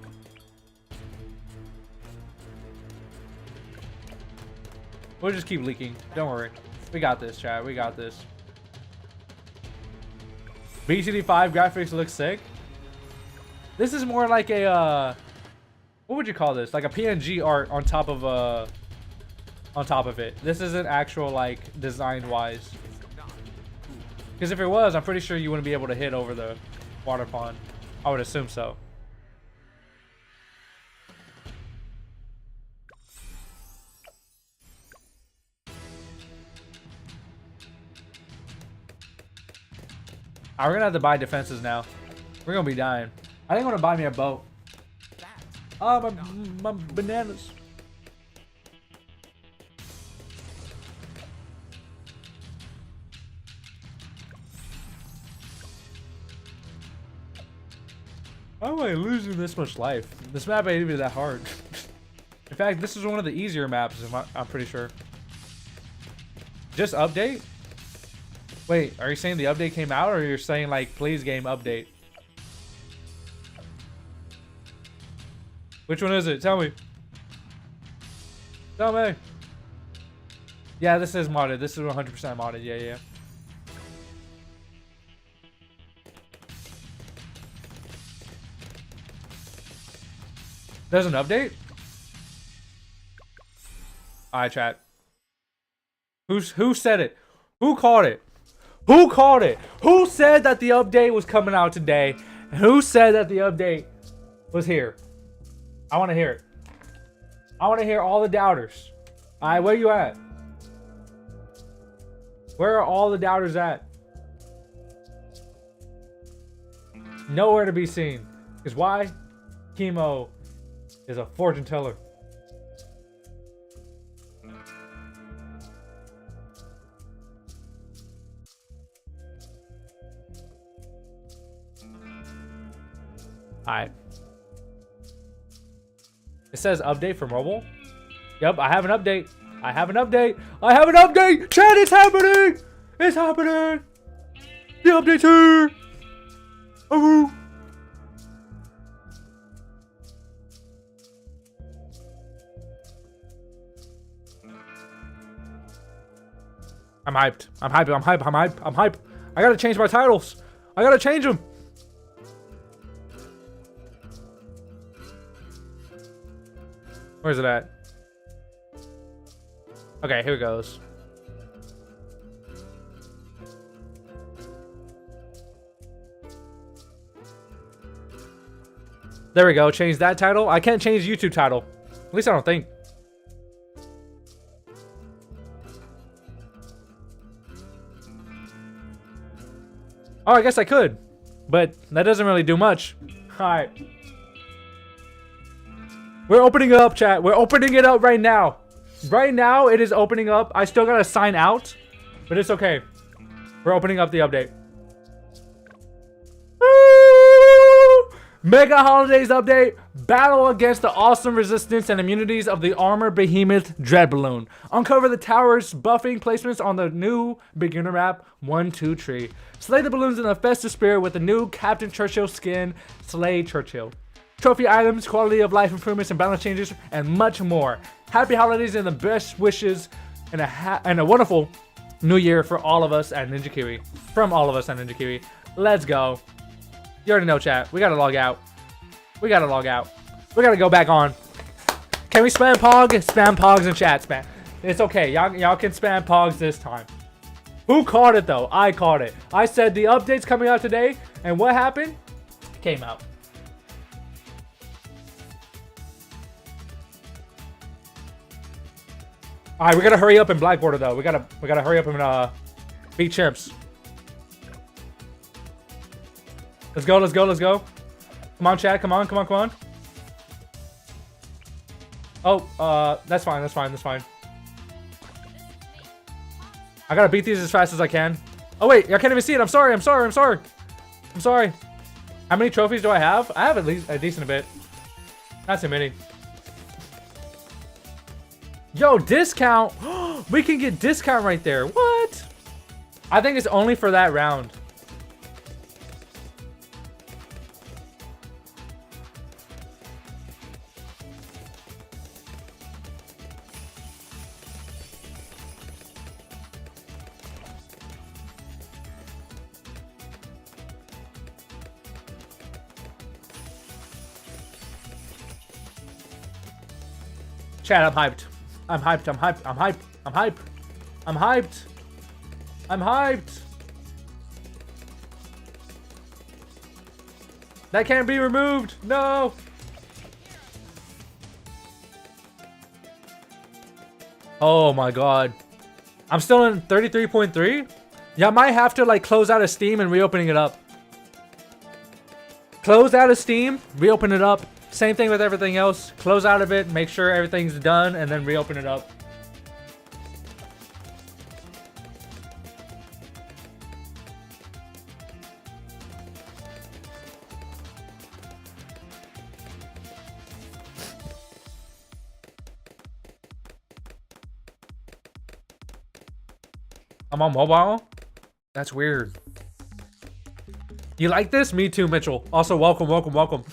We'll just keep leaking. Don't worry. We got this, chat. We got this. BTD5 graphics look sick. This is more like a what would you call this? Like a PNG art on top of it. This isn't actual like design wise. Because if it was, I'm pretty sure you wouldn't be able to hit over the water pond. I would assume so. We're gonna have to buy defenses now. We're gonna be dying. I think I'm gonna buy me a boat. Oh, my bananas. Why am I losing this much life? This map ain't even that hard. In fact, this is one of the easier maps, I'm pretty sure. Just update? Wait, are you saying the update came out, or you're saying like, please game update? Which one is it? Tell me. Tell me. Yeah, this is modded. This is 100% modded. Yeah, yeah. There's an update? Alright, chat. Who said it? Who called it? Who called it? Who said that the update was coming out today? And who said that the update was here? I want to hear it. I want to hear all the doubters. Alright, where you at? Where are all the doubters at? Nowhere to be seen. Because why? Chemo is a fortune teller. Alright. It says update for mobile. Yep, I have an update. I have an update. I have an update. Chat, it's happening. It's happening. The update's here. Oh. I'm hyped. I'm hyped. I'm hyped. I'm hyped. I'm hyped. I gotta change my titles. I gotta change them. Where's it at? Okay, here it goes. There we go. Change that title. I can't change YouTube title. At least I don't think. Oh, I guess I could. but that doesn't really do much. All right. We're opening it up, chat. We're opening it up right now. Right now, it is opening up. I still gotta sign out, but it's okay. We're opening up the update. Woo! Mega Holidays update. Battle against the awesome resistance and immunities of the Armor Behemoth Dread Balloon. Uncover the tower's buffing placements on the new beginner map 1-2 tree. Slay the balloons in the festive spirit with the new Captain Churchill skin. Slay Churchill. Trophy items, quality of life improvements and balance changes, and much more. Happy holidays and the best wishes and a wonderful new year for all of us at Ninja Kiwi. From all of us at Ninja Kiwi. Let's go. You already know, chat. We gotta log out. We gotta log out. We gotta go back on. Can we spam Pog? Spam Pogs in chat. Spam. It's okay. Y'all can spam Pogs this time. Who caught it though? I caught it. I said the update's coming out today, and what happened? Came out. All right, we gotta hurry up in Black Border though. We gotta hurry up and beat Chimps. Let's go, let's go, let's go. Come on, chat. Come on, come on, come on. Oh, that's fine, that's fine, that's fine. I gotta beat these as fast as I can. Oh wait, I can't even see it. I'm sorry, I'm sorry, I'm sorry. I'm sorry. How many trophies do I have? I have at least a decent bit. Not too many. Yo, discount. We can get discount right there. What? I think it's only for that round. Chat, I'm hyped. I'm hyped, I'm hyped, I'm hyped, I'm hyped, I'm hyped, I'm hyped. That can't be removed, no. Oh my god. I'm still in 33.3? Yeah, I might have to like close out of Steam and reopening it up. Close out of Steam, reopen it up. Same thing with everything else. Close out of it, make sure everything's done, and then reopen it up. I'm on mobile? That's weird. You like this? Me too, Mitchell. Also, welcome, welcome, welcome.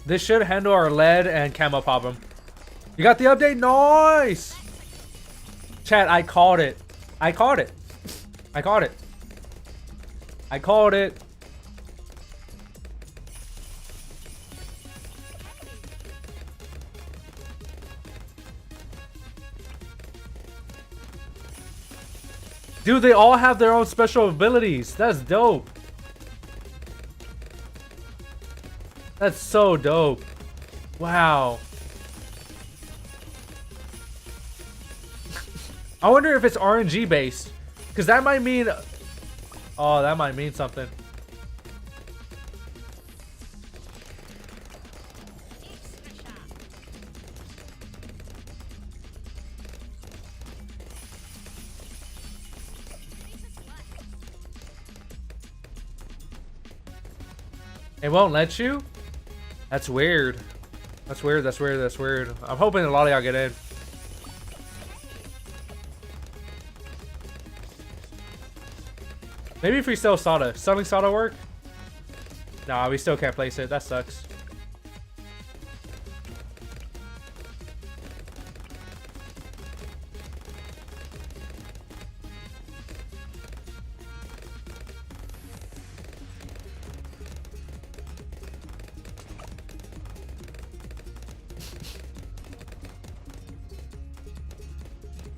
This should handle our lead and camo problem. You got the update? Nice! Chat, I called it. I called it. I called it. I called it. Dude, they all have their own special abilities. That's dope. That's so dope. Wow. I wonder if it's RNG based. Because that might mean... Oh, that might mean something. It won't let you? That's weird. That's weird, that's weird, that's weird. I'm hoping a lot of y'all get in. Maybe if we sell soda. Selling soda work? Nah, we still can't place it. That sucks.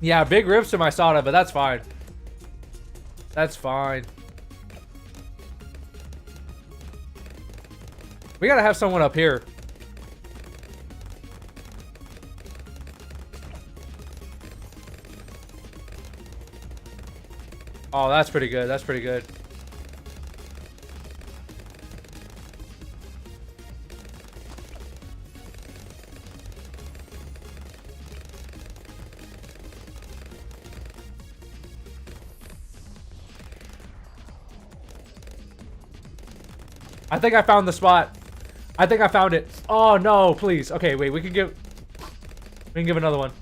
Yeah, big rips to my soda, but that's fine. That's fine. We gotta have someone up here. Oh, that's pretty good. That's pretty good. I think I found the spot. I think I found it. Oh no, please. Okay, wait, we can give another one.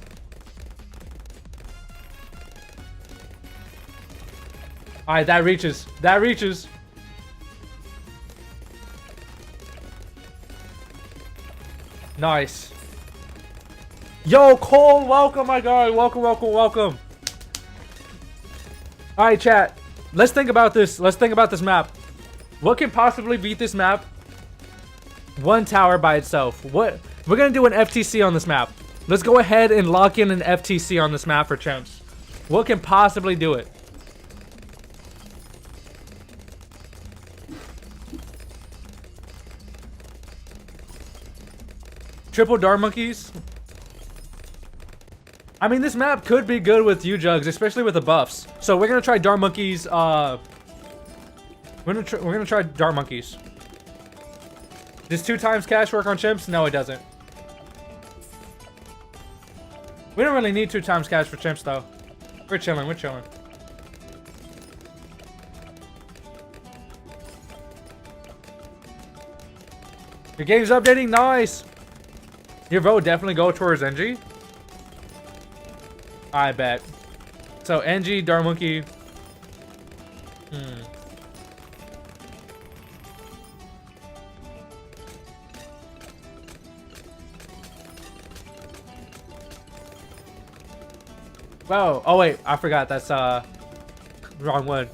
Alright, that reaches. That reaches. Nice. Yo, Cole, welcome, my guy. Welcome, welcome, welcome. Alright, chat. Let's think about this. Let's think about this map. What can possibly beat this map? One tower by itself. What? We're gonna do an FTC on this map. Let's go ahead and lock in an FTC on this map for Chimps. What can possibly do it? Triple Dar Monkeys? I mean, this map could be good with you jugs, especially with the buffs. So we're gonna try Dar Monkeys, we're gonna try Dart Monkeys. Does 2 times cash work on Chimps? No, it doesn't. We don't really need 2 times cash for Chimps though. We're chilling, we're chilling. Your game's updating, nice! Your vote definitely go towards NG? I bet. So NG, Dart Monkey. Whoa, oh wait, I forgot, that's wrong one.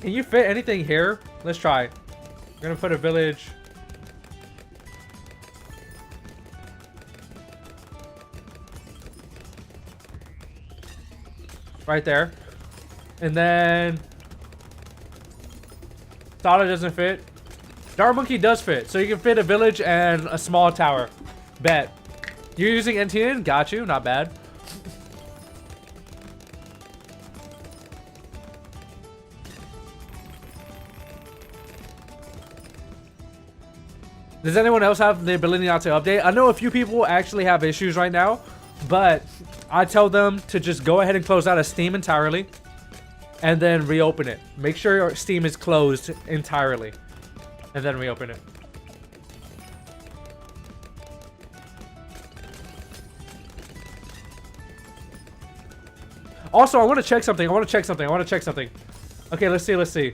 Can you fit anything here? Let's try. We're gonna put a village. Right there. And then Sada doesn't fit. Dart Monkey does fit, so you can fit a village and a small tower. Bet. You're using NTN? Got you, not bad. Does anyone else have the ability not to update? I know a few people actually have issues right now, but I tell them to just go ahead and close out of Steam entirely and then reopen it. Make sure your Steam is closed entirely. And then reopen it. Also, I want to check something. Okay, let's see.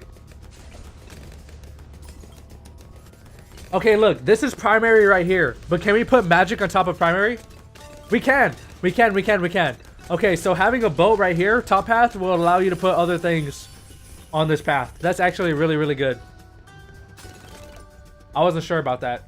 Okay, look. This is primary right here. But can we put magic on top of primary? We can. Okay, so having a boat right here, top path, will allow you to put other things on this path. That's actually really, really good. I wasn't sure about that.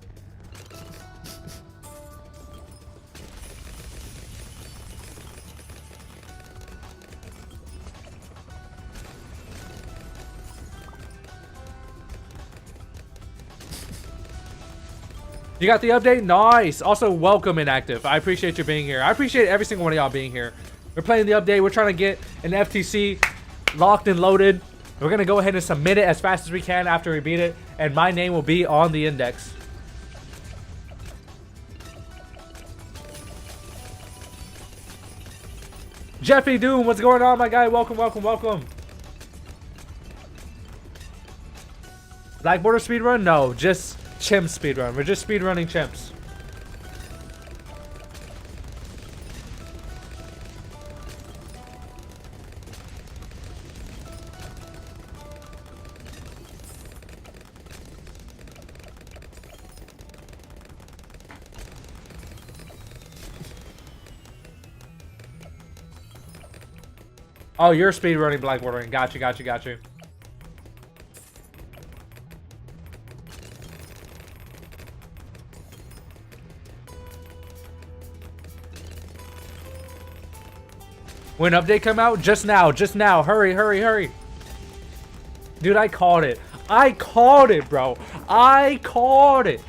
You got the update? Nice. Also, welcome Inactive. I appreciate you being here. I appreciate every single one of y'all being here. We're playing the update. We're trying to get an FTC locked and loaded. We're going to go ahead and submit it as fast as we can after we beat it. And my name will be on the index. Jeffy Doom, what's going on, my guy? Welcome. Black Border speedrun? No, just Chimps speedrun. We're just speedrunning Chimps. Oh, you're speedrunning Black Bordering. Got you. When update come out? Just now. Just now. Hurry, hurry, hurry. Dude, I called it. I called it, bro. I called it.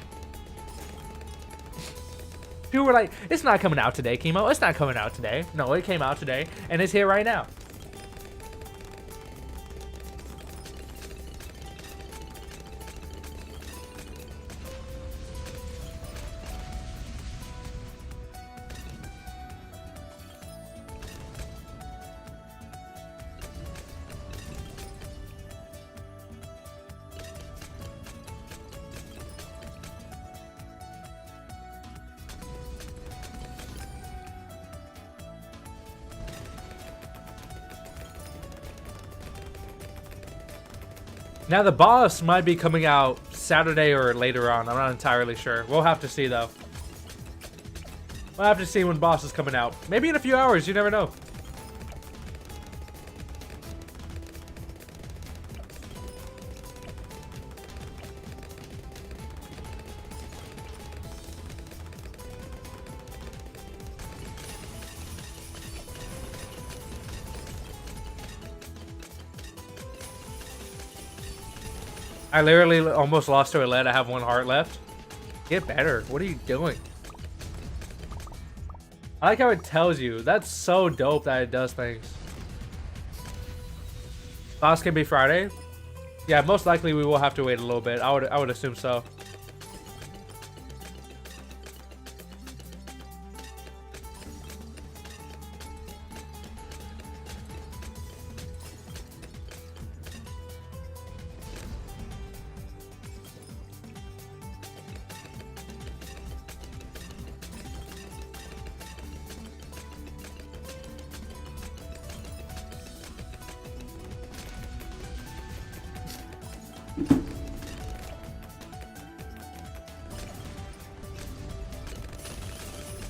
People were like, it's not coming out today, Chemo. It's not coming out today. No, it came out today, and it's here right now. Now the boss might be coming out Saturday or later on. I'm not entirely sure. We'll have to see though. We'll have to see when boss is coming out. Maybe in a few hours. You never know. I literally almost lost to a lead. I have 1 heart left. Get better. What are you doing? I like how it tells you. That's so dope that it does things. Boss can be Friday. Yeah, most likely we will have to wait a little bit. I would assume so.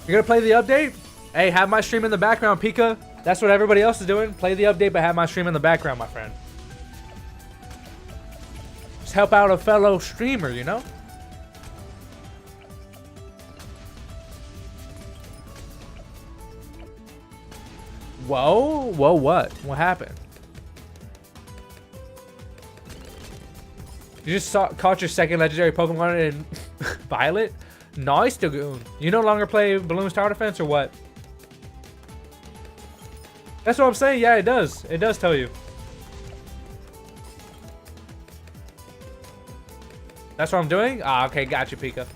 You're gonna play the update? Hey, have my stream in the background, Pika. That's what everybody else is doing. Play the update, but have my stream in the background, my friend. Just help out a fellow streamer, you know? Whoa, whoa, what? What happened? You just caught your second legendary Pokemon in Violet? Nice, Dagoon. You no longer play Bloons Tower Defense or what? That's what I'm saying. Yeah, it does. It does tell you. That's what I'm doing? Ah, okay. Got you, Pika.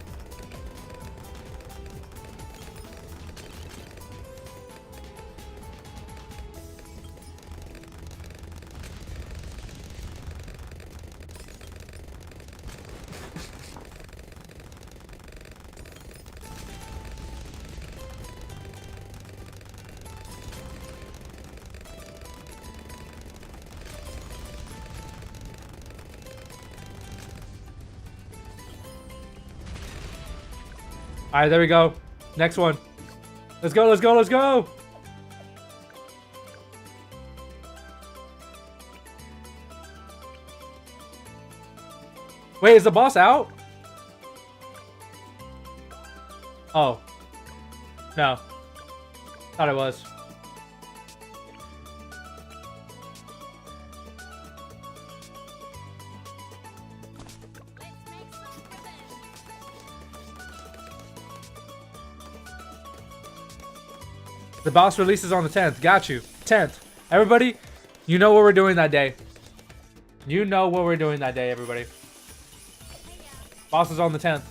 All right, there we go. Next one. Let's go, let's go, let's go. Wait, is the boss out? Oh. No. Thought it was. The boss releases on the 10th. Got you. 10th. Everybody, you know what we're doing that day. You know what we're doing that day, everybody. Boss is on the 10th.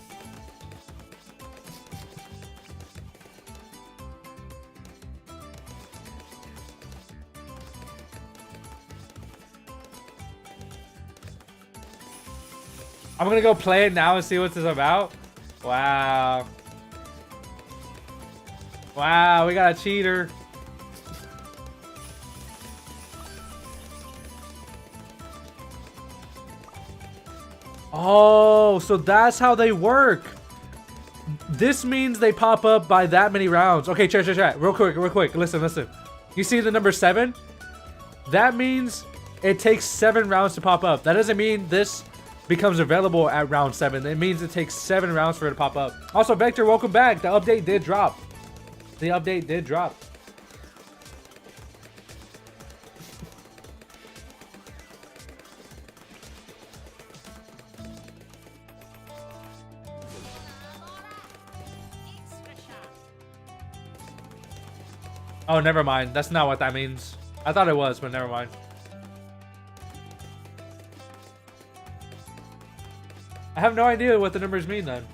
I'm gonna go play it now and see what this is about. Wow. Wow, we got a cheater. Oh, so that's how they work. This means they pop up by that many rounds. Okay, chat. Real quick. Listen. You see the number 7? That means it takes 7 rounds to pop up. That doesn't mean this becomes available at round 7. It means it takes 7 rounds for it to pop up. Also, Vector, welcome back. The update did drop. The update did drop. Oh, never mind. That's not what that means. I thought it was, but never mind. I have no idea what the numbers mean then.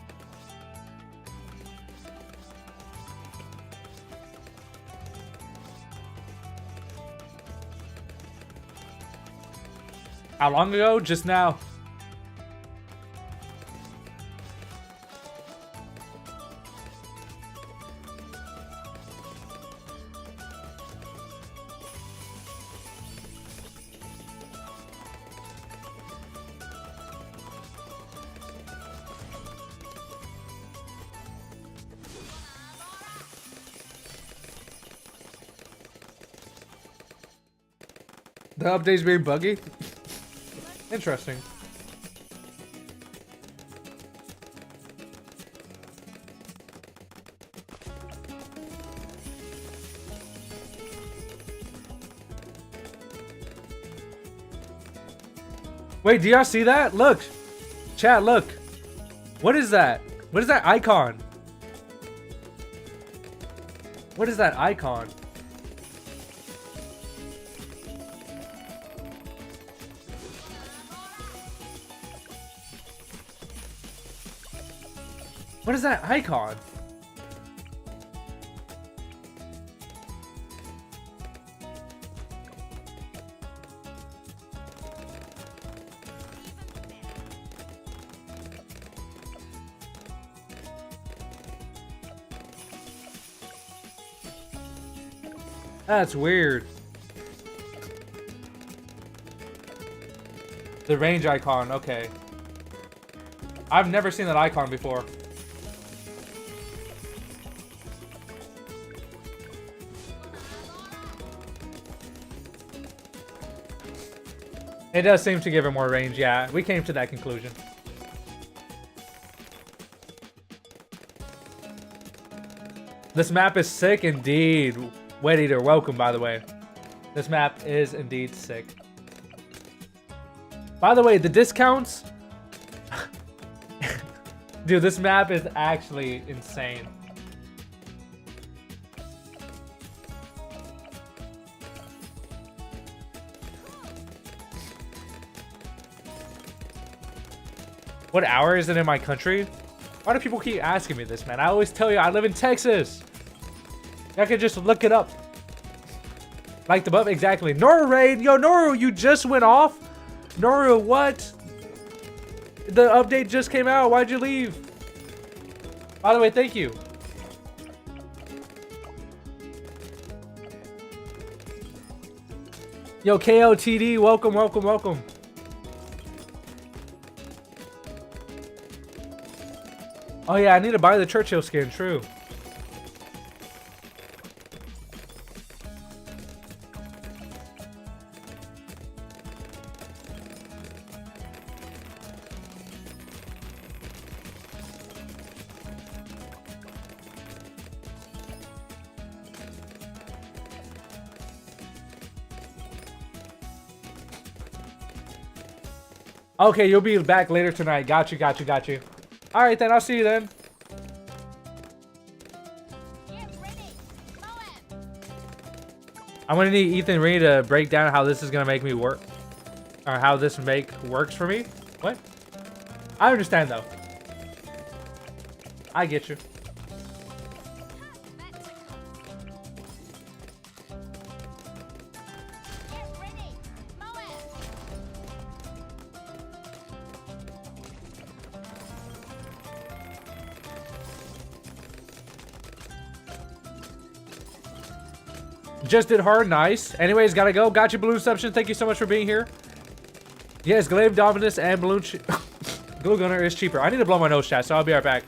How long ago? Just now. The update's being buggy? Interesting. Wait, do y'all see that? Look. Chat, look. What is that? What is that icon? What is that icon? What is that icon? That's weird. The range icon, okay. I've never seen that icon before. It does seem to give her more range, yeah. We came to that conclusion. This map is sick indeed. Wet Eater, welcome, by the way. This map is indeed sick. By the way, the discounts... Dude, this map is actually insane. What hour is it in my country? Why do people keep asking me this, man? I always tell you I live in Texas. I can just look it up. Like the buff, exactly. Noru raid, yo, Noru, you just went off? Noru, what? The update just came out. Why'd you leave? By the way, thank you. Yo, KOTD, welcome, welcome, welcome. Oh yeah, I need to buy the Churchill skin, true. Okay, you'll be back later tonight. Got you, got you, got you. All right, then. I'll see you then. I'm gonna need Ethan Reed to break down how this is gonna make me work, or how this works for me. What? I understand though. I get you. Just did hard, nice. Anyways, gotta go. Got you, Balloonception. Thank you so much for being here. Yes, Glaive Dominus and Balloon Glue Gunner is cheaper. I need to blow my nose, chat, so I'll be right back.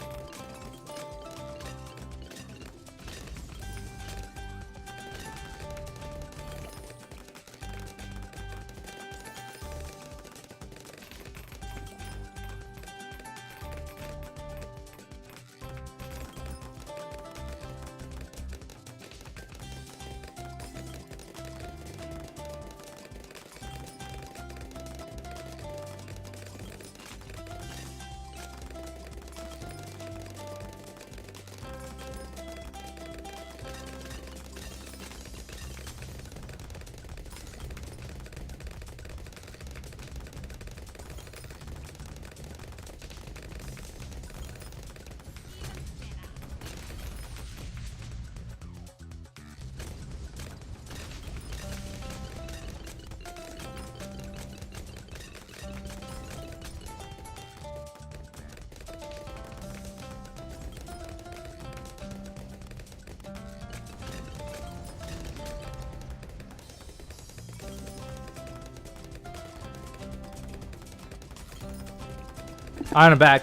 I'm back.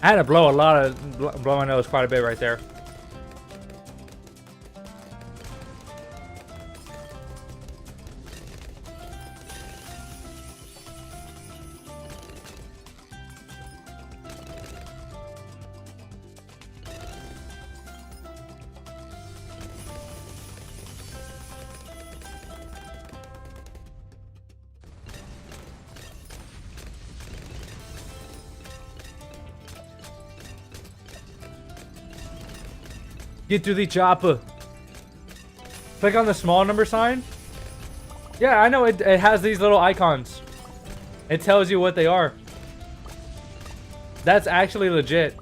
I had to blow blow my nose quite a bit right there. Get to the chopper. Click on the small number sign. Yeah, I know it has these little icons. It tells you what they are. That's actually legit.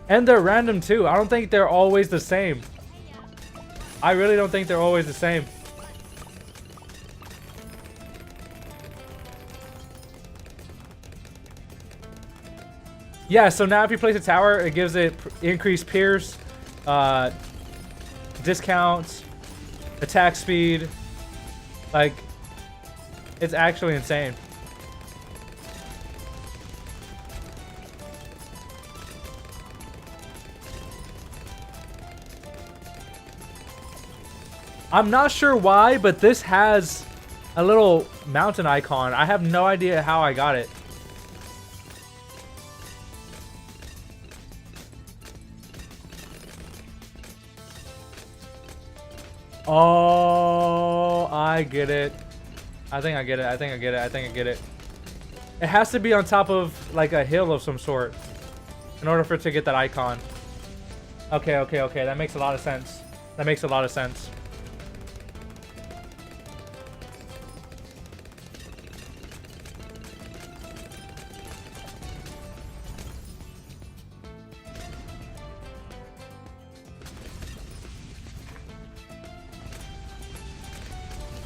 And they're random too. I don't think they're always the same. I really don't think they're always the same. Yeah, so now if you place a tower, it gives it increased pierce, discounts, attack speed. Like, it's actually insane. I'm not sure why, but this has a little mountain icon. I have no idea how I got it. Oh, I get it. I think I get it. I think I get it. I think I get it. It has to be on top of like a hill of some sort in order for it to get that icon. Okay, okay, okay. That makes a lot of sense. That makes a lot of sense.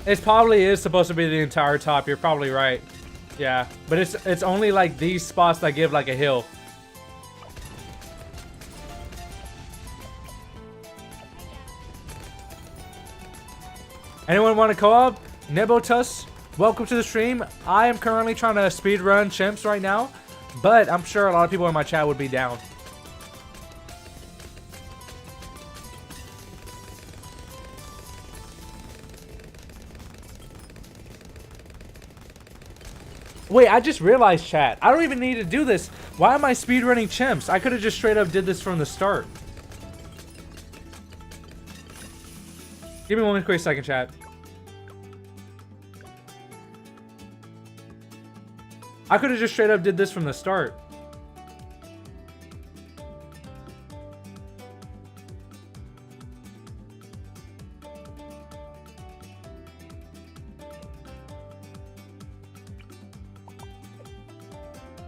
It probably is supposed to be the entire top. You're probably right. Yeah, but it's only like these spots that give like a hill. Anyone want to co-op? Nebotus, welcome to the stream. I am currently trying to speedrun Chimps right now, but I'm sure a lot of people in my chat would be down. Wait, I just realized, chat. I don't even need to do this. Why am I speedrunning Chimps? I could have just straight up did this from the start. Give me one quick second, chat. I could have just straight up did this from the start.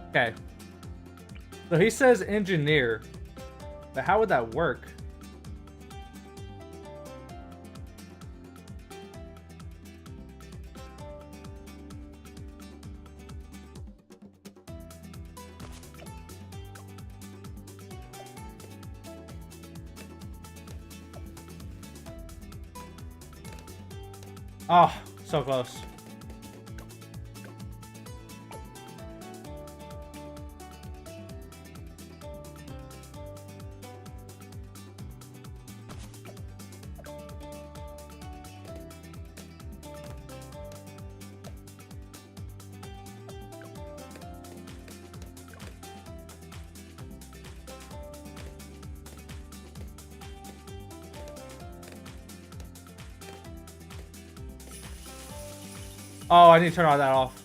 Okay. So he says engineer, but how would that work? Oh, so close. Oh, I need to turn all that off.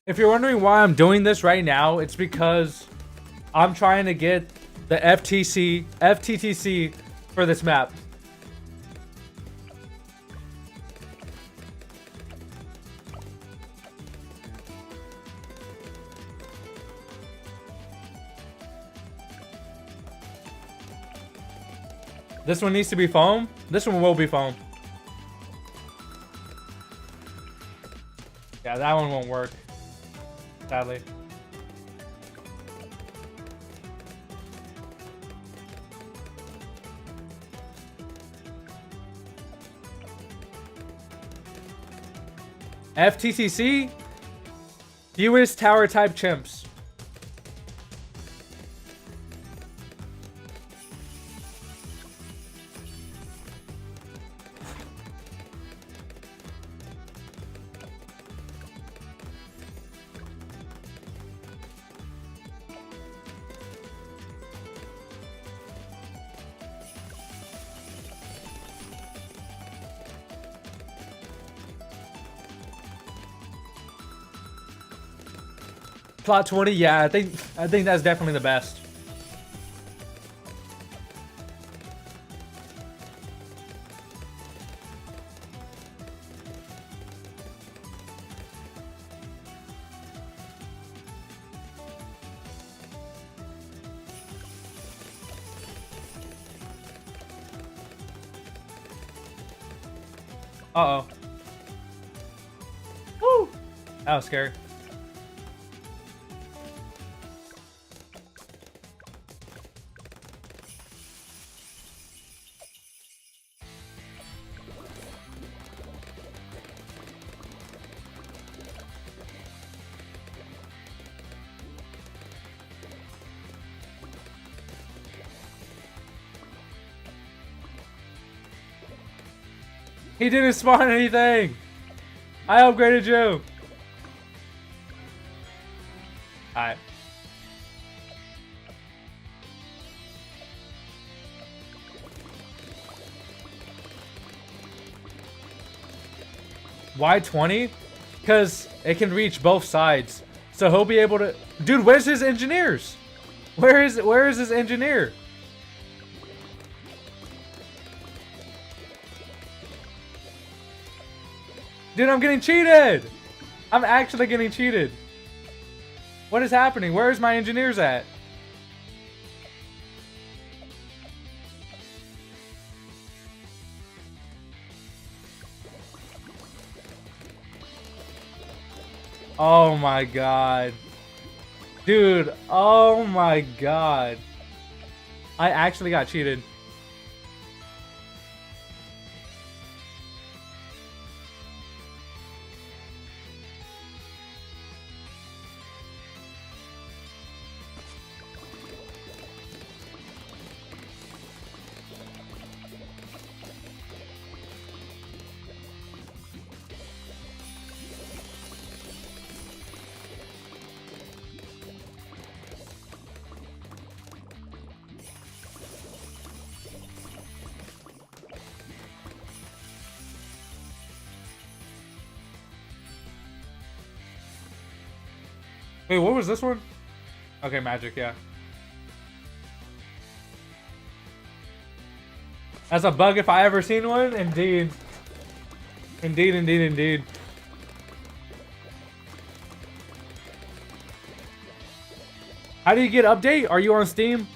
If you're wondering why I'm doing this right now, it's because I'm trying to get the FTCC for this map. This one needs to be foam. This one will be foam. Yeah, that one won't work. Sadly. FTCC? Fewest tower type chimps. Plot 20, yeah, I think that's definitely the best. Uh-oh. Woo! That was scary. He didn't spawn anything. I upgraded you. Alright. Why 20? Because it can reach both sides. So he'll be able to... Dude, where's his engineers? Where is his engineer? Dude, I'm getting cheated! I'm actually getting cheated. What is happening? Where is my engineers at? Oh my god. Dude, oh my god. I actually got cheated. Wait, what was this one? Okay, magic, yeah. That's a bug if I ever seen one? Indeed. Indeed, indeed, indeed. How do you get update? Are you on Steam?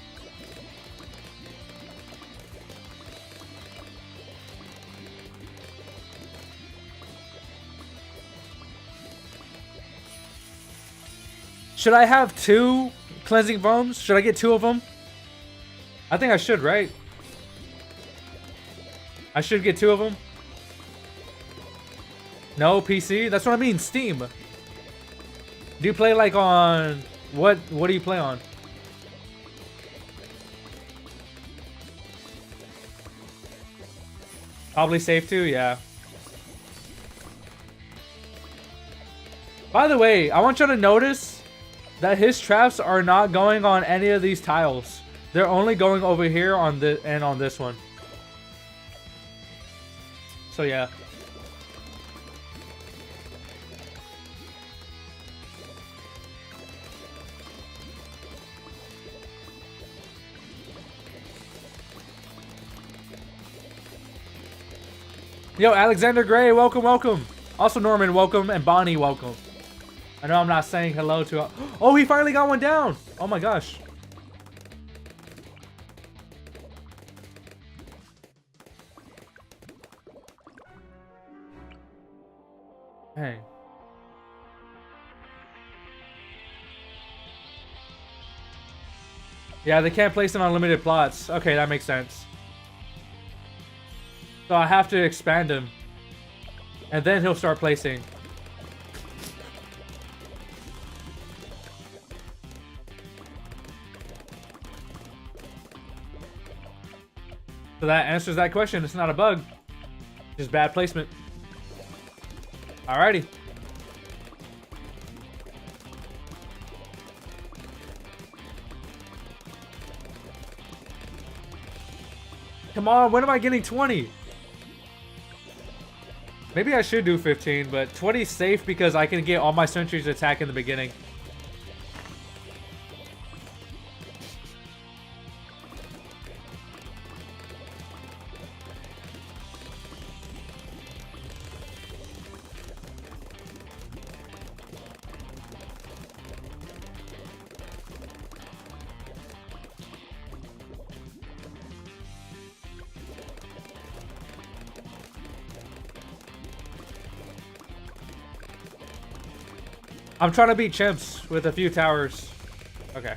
Should I have 2 cleansing foams? Should I get 2 of them? I think I should, right? I should get 2 of them. No, PC? That's what I mean, Steam. Do you play like on... What do you play on? Probably safe too, yeah. By the way, I want you to notice that his traps are not going on any of these tiles. They're only going over here on the and on this one. So yeah. Yo, Alexander Gray, welcome, welcome. Also Norman, welcome, and Bonnie, welcome. I know I'm not saying hello to... Oh, he finally got one down. Oh my gosh. Hey. Yeah, they can't place them on limited plots. Okay, that makes sense. So I have to expand him. And then he'll start placing. So that answers that question. It's not a bug. Just bad placement. Alrighty. Come on, when am I getting 20? Maybe I should do 15, but 20 is safe because I can get all my sentries attack in the beginning. I'm trying to beat Chimps with a few towers. Okay.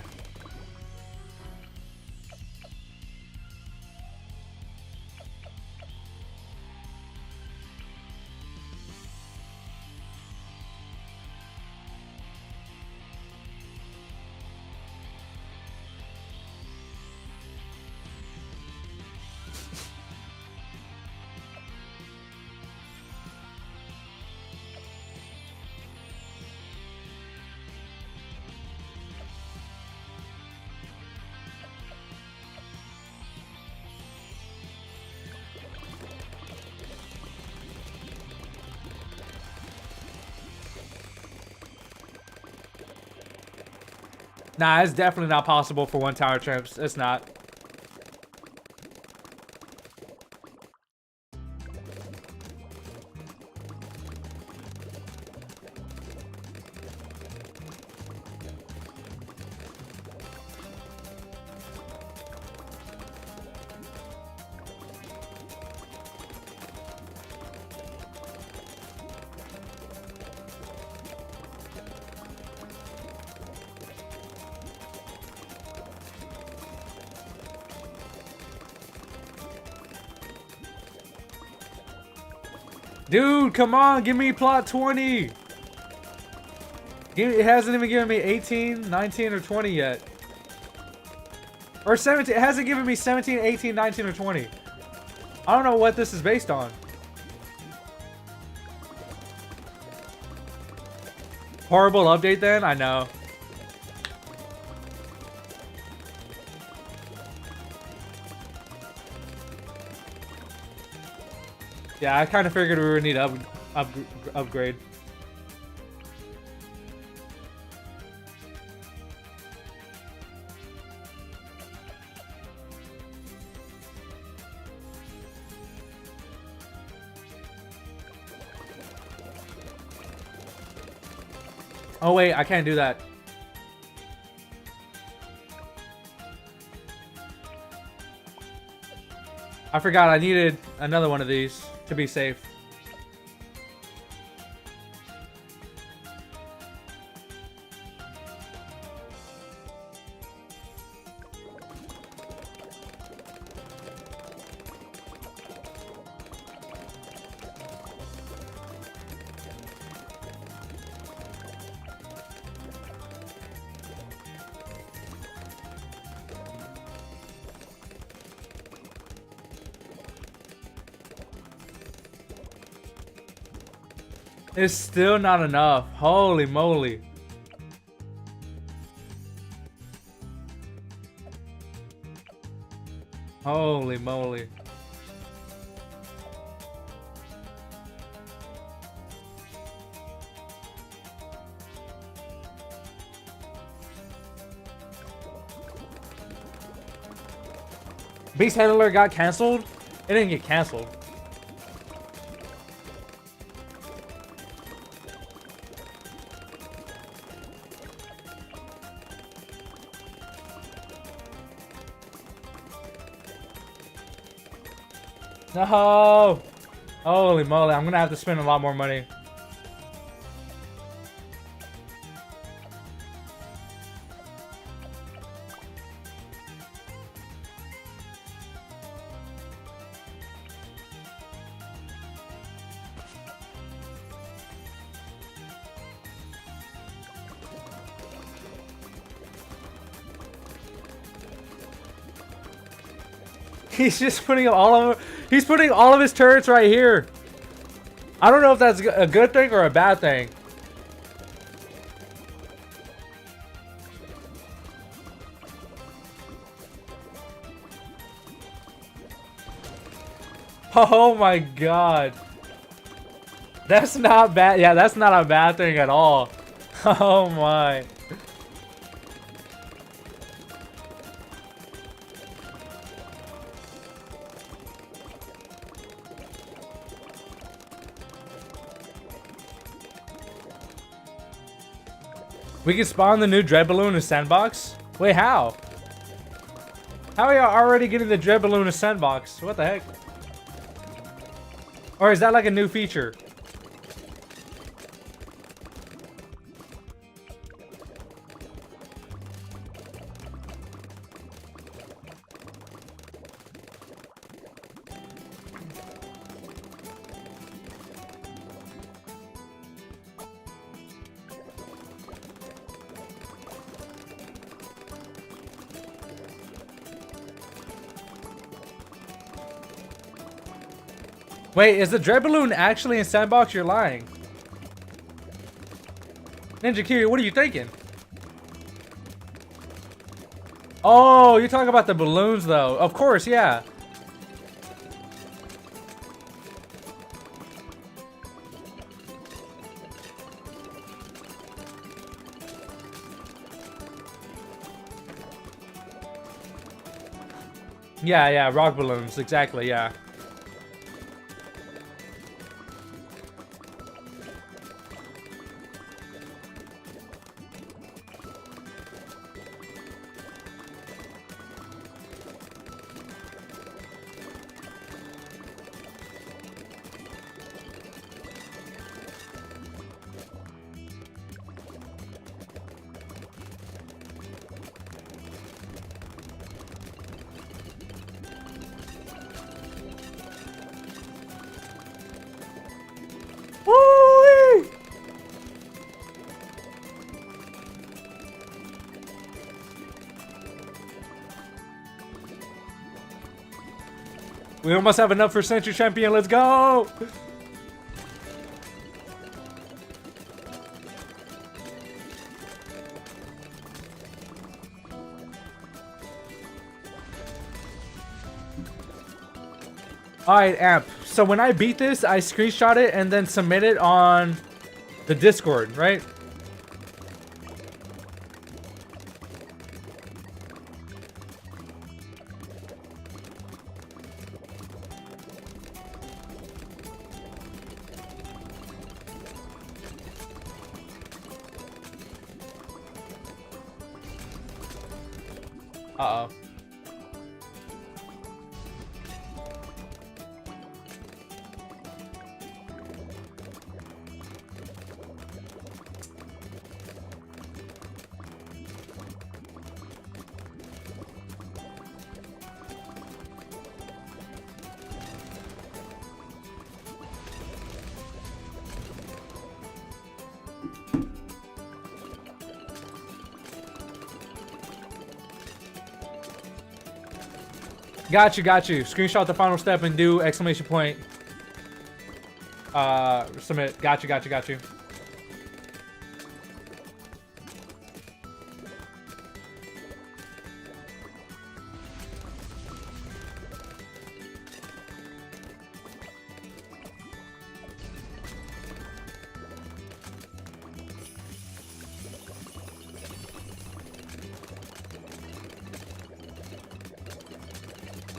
Nah, it's definitely not possible for one tower Chimps. It's not. Dude, come on, give me plot 20. It hasn't even given me 18, 19, or 20 yet. Or 17. It hasn't given me 17, 18, 19, or 20. I don't know what this is based on. Horrible update then? I know. Yeah, I kind of figured we would need to upgrade. Oh wait, I can't do that. I forgot I needed another one of these to be safe. It's still not enough. Holy moly. Holy moly. Beast Handler got canceled? It didn't get canceled. No! Holy moly, I'm gonna have to spend a lot more money. He's just putting all of he's putting all of his turrets right here. I don't know if that's a good thing or a bad thing. Oh my god. That's not bad. Yeah, that's not a bad thing at all. Oh my. We can spawn the new Dread Balloon in Sandbox? Wait, how? How are y'all already getting the Dread Balloon in Sandbox? What the heck? Or is that like a new feature? Wait, is the Dread Balloon actually in Sandbox? You're lying. Ninja Kiri, what are you thinking? Oh, you're talking about the balloons though. Of course, yeah. Yeah, rock balloons, exactly, yeah. Woo-wee! We almost have enough for Century Champion. Let's go! Alright, Amp. So when I beat this, I screenshot it and then submit it on the Discord, right? Uh-oh. Got you. Screenshot the final step and do exclamation point. Submit. Got you.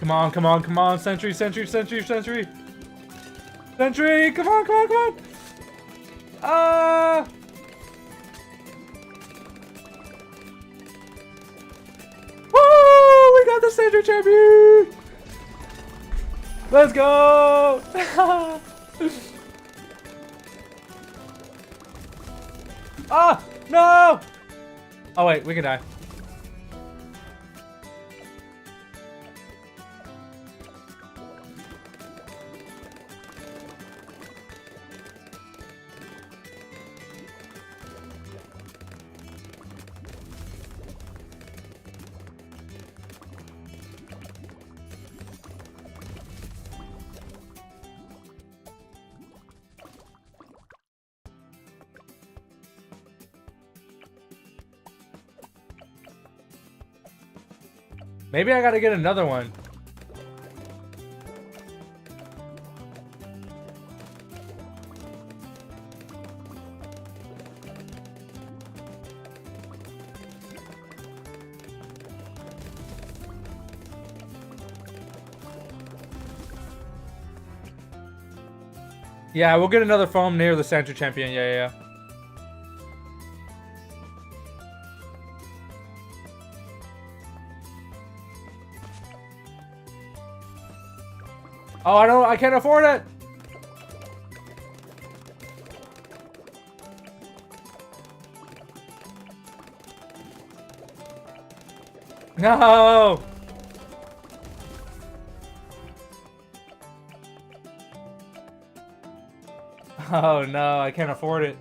Come on, Sentry, come on. Woo! We got the Sentry champion! Let's go! Ah! No! Oh wait, we can die. Maybe I gotta get another one. Yeah, we'll get another foam near the center champion. Yeah. Oh, I can't afford it. No. Oh no, I can't afford it.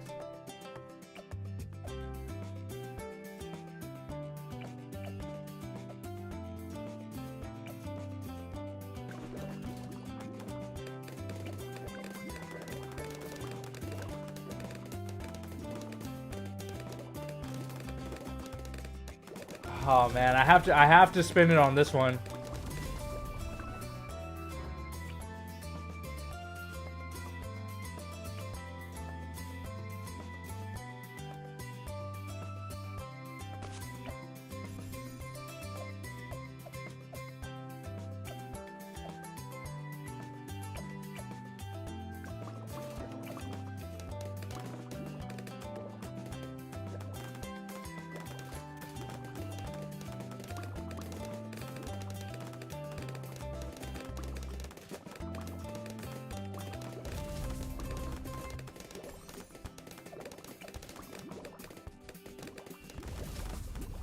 Oh man, I have to spend it on this one.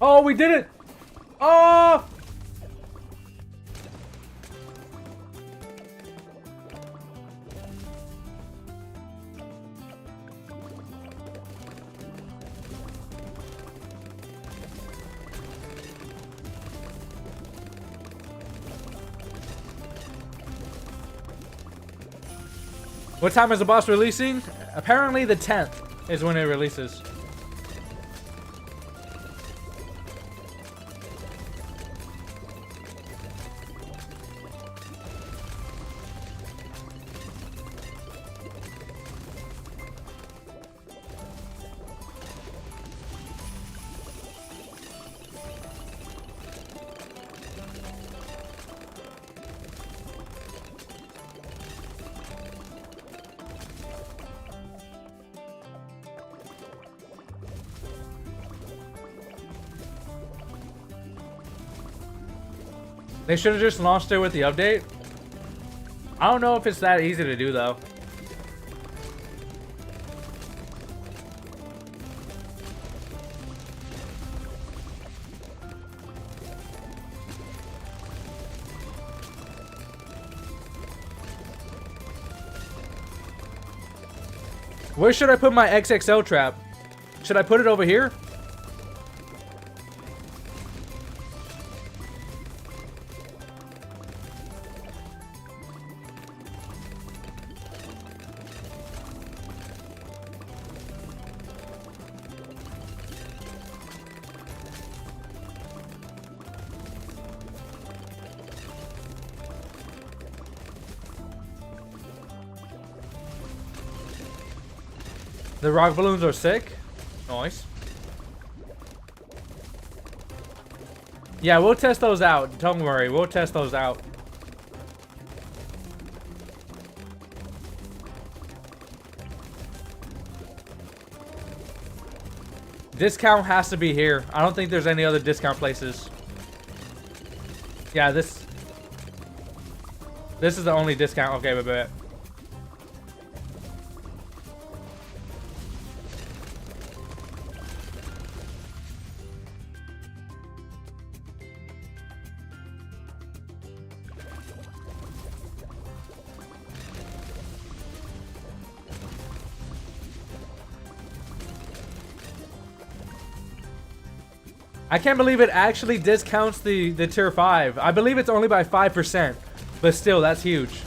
Oh, we did it! Oh! What time is the boss releasing? Apparently the 10th is when it releases. They should have just launched it with the update. I don't know if it's that easy to do though. Where should I put my XXL trap? Should I put it over here? The rock balloons are sick. Nice. Yeah, we'll test those out. Don't worry, we'll test those out. Discount has to be here. I don't think there's any other discount places. Yeah, this... This is the only discount. Okay, but. I can't believe it actually discounts the tier 5. I believe it's only by 5%, but still, that's huge.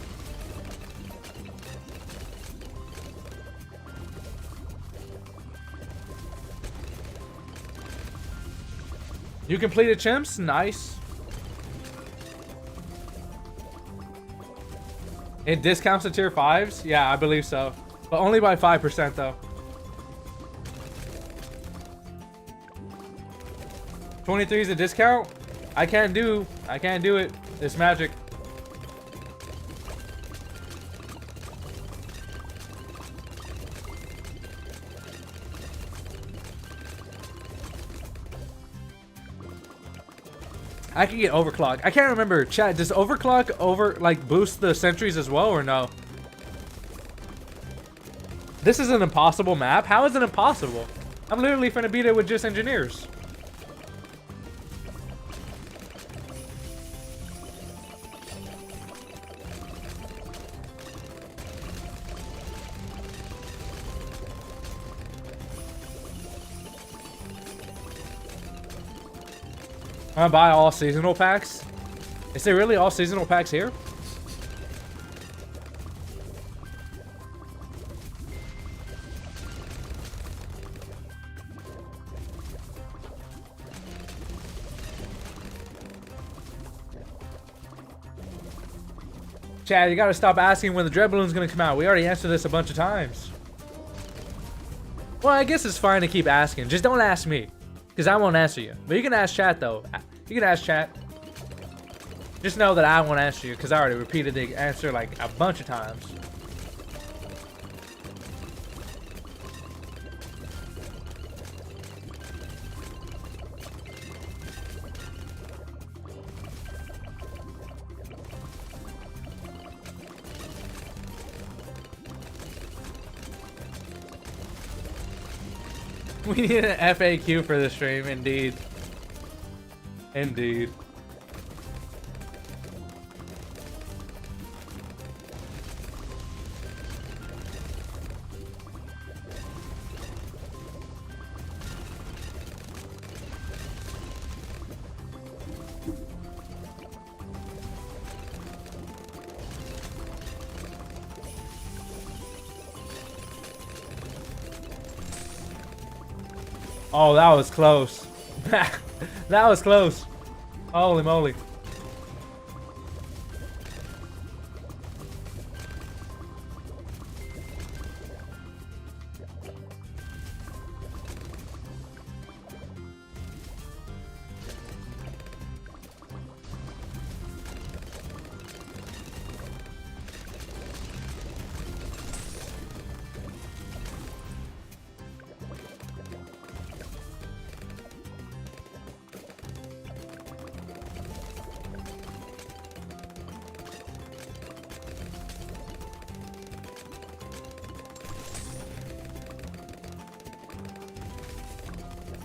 You completed Chimps? Nice. It discounts the tier 5s? Yeah, I believe so. But only by 5% though. 23 is a discount? I can't do it. It's magic. I can get overclock. I can't remember. Chat, does overclock like boost the sentries as well or no? This is an impossible map. How is it impossible? I'm literally finna beat it with just engineers. I'm gonna buy all seasonal packs. Is there really all seasonal packs here? Chad, you gotta stop asking when the Dread Balloon's gonna come out. We already answered this a bunch of times. Well, I guess it's fine to keep asking. Just don't ask me, because I won't answer you. But you can ask chat, though. You can ask chat. Just know that I won't answer you, because I already repeated the answer like a bunch of times. We need an FAQ for this stream, indeed. Indeed. Oh, that was close. That was close. Holy moly.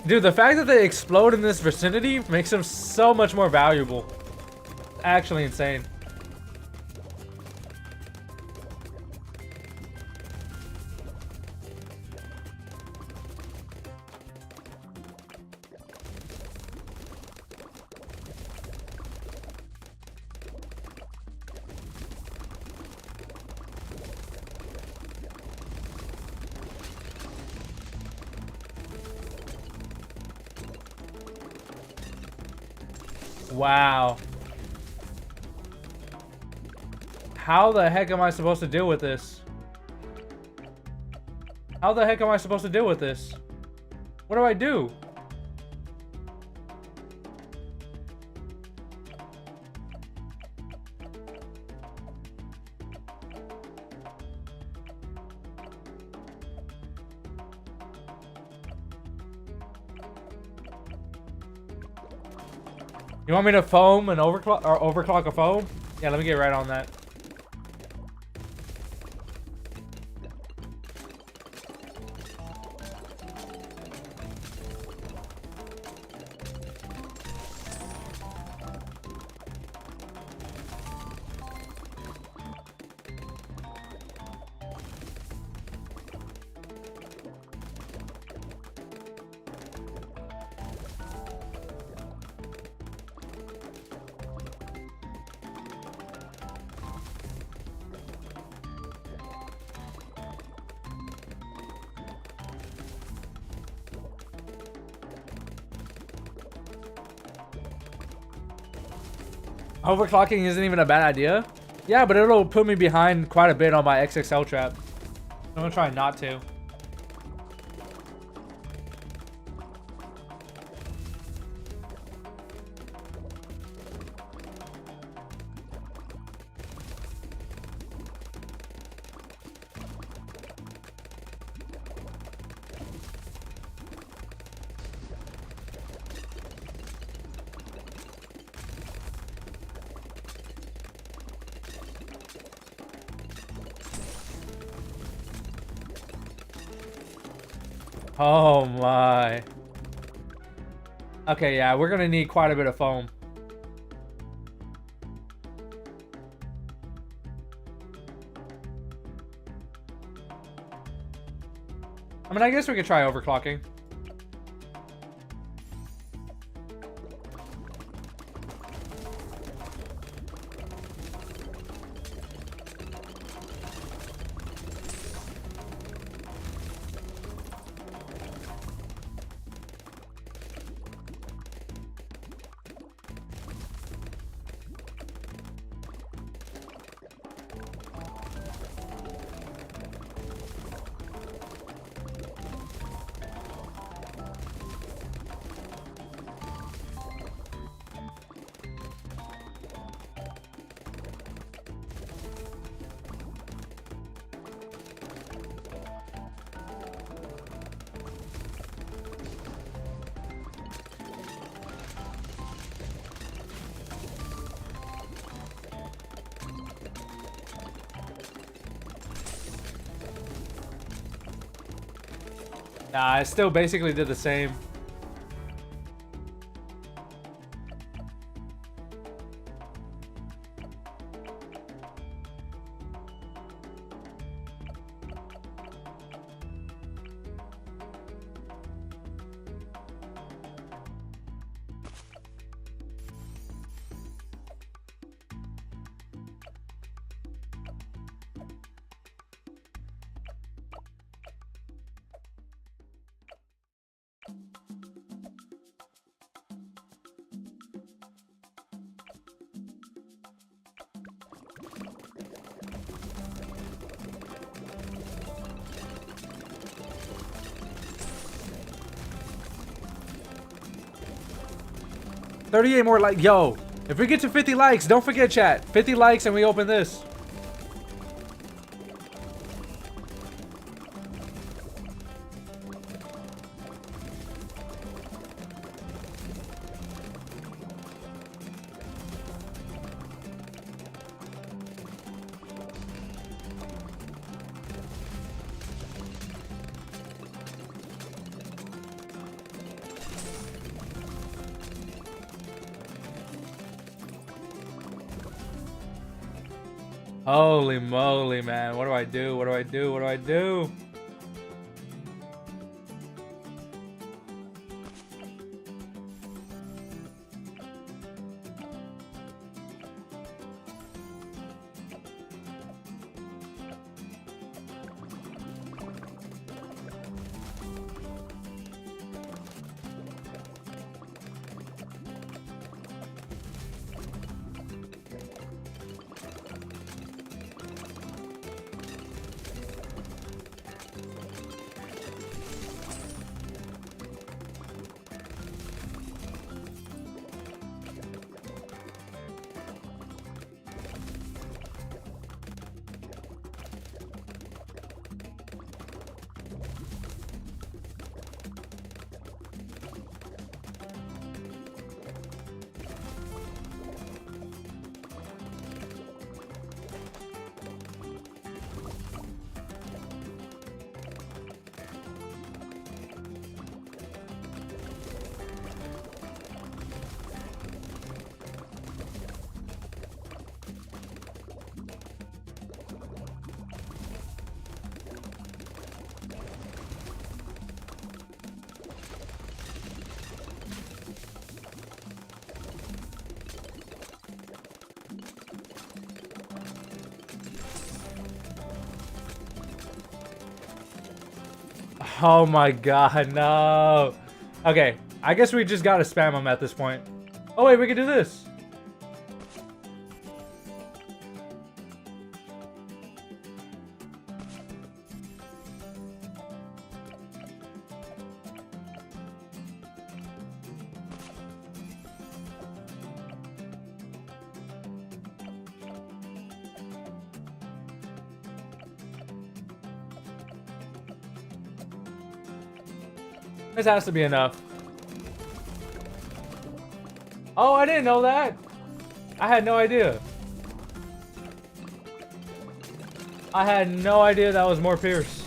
Dude, the fact that they explode in this vicinity makes them so much more valuable. Actually insane. Wow. How the heck am I supposed to deal with this? How the heck am I supposed to deal with this? What do I do? You want me to foam and overclock a foam? Yeah, let me get right on that. Overclocking isn't even a bad idea. Yeah, but it'll put me behind quite a bit on my XXL trap. I'm gonna try not to. Oh my. Okay, yeah, we're gonna need quite a bit of foam. I mean, I guess we could try overclocking. Nah, I still basically did the same. $38 more like yo. If we get to 50 likes, don't forget chat. 50 likes and we open this. Holy moly, man. What do I do? What do I do? What do I do? Oh my god, no. Okay, I guess we just gotta spam them at this point. Oh wait, we can do this. This has to be enough. Oh, I didn't know that. I had no idea. I had no idea that was more Pierce.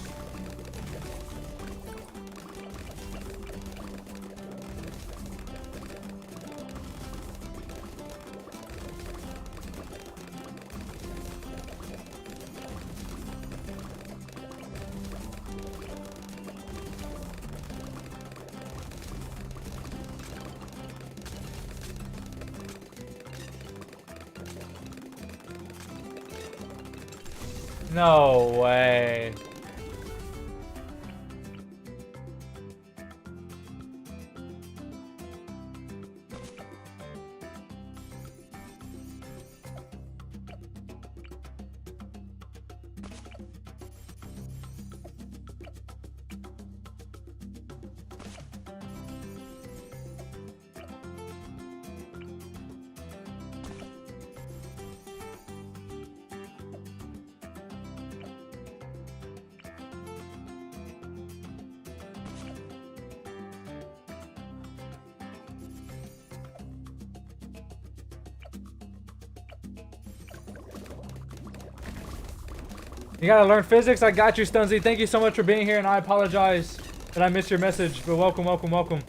No way. You gotta learn physics. I got you, Stunzy. Thank you so much for being here, and I apologize that I missed your message, but welcome, welcome, welcome.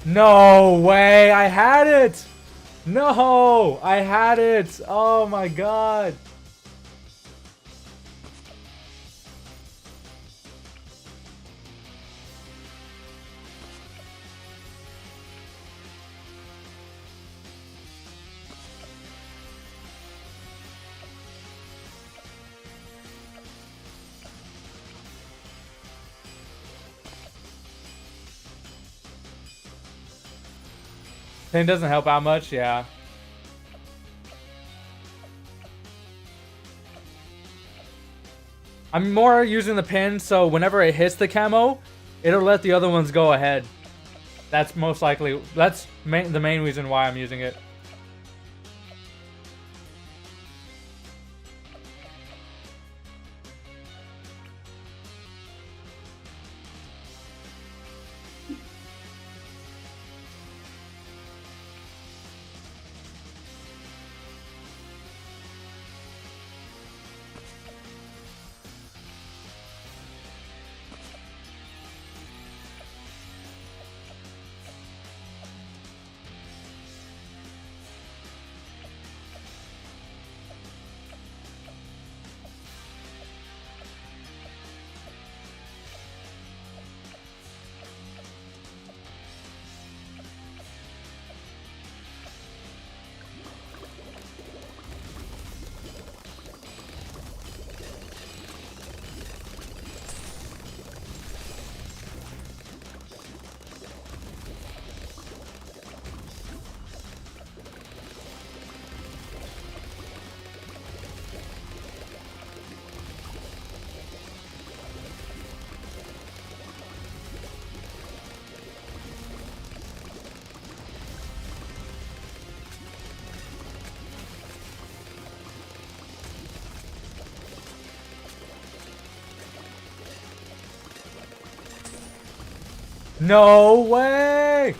No way, I had it! No, I had it! Oh my god. Pin doesn't help out much, yeah. I'm more using the pin, so whenever it hits the camo, it'll let the other ones go ahead. That's most likely, that's the main reason why I'm using it. No way!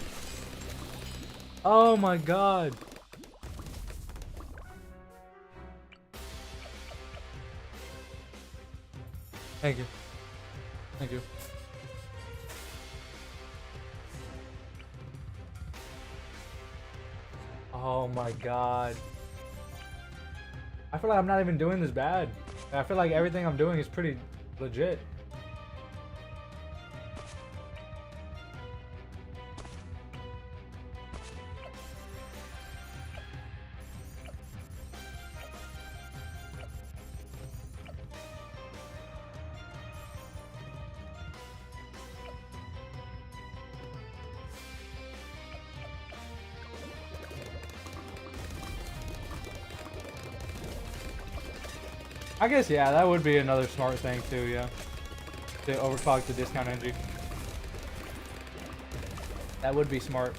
Oh my god. Thank you. Thank you. Oh my god. I feel like I'm not even doing this bad. I feel like everything I'm doing is pretty legit. I guess, yeah, that would be another smart thing too, yeah. To overclock the discount energy. That would be smart.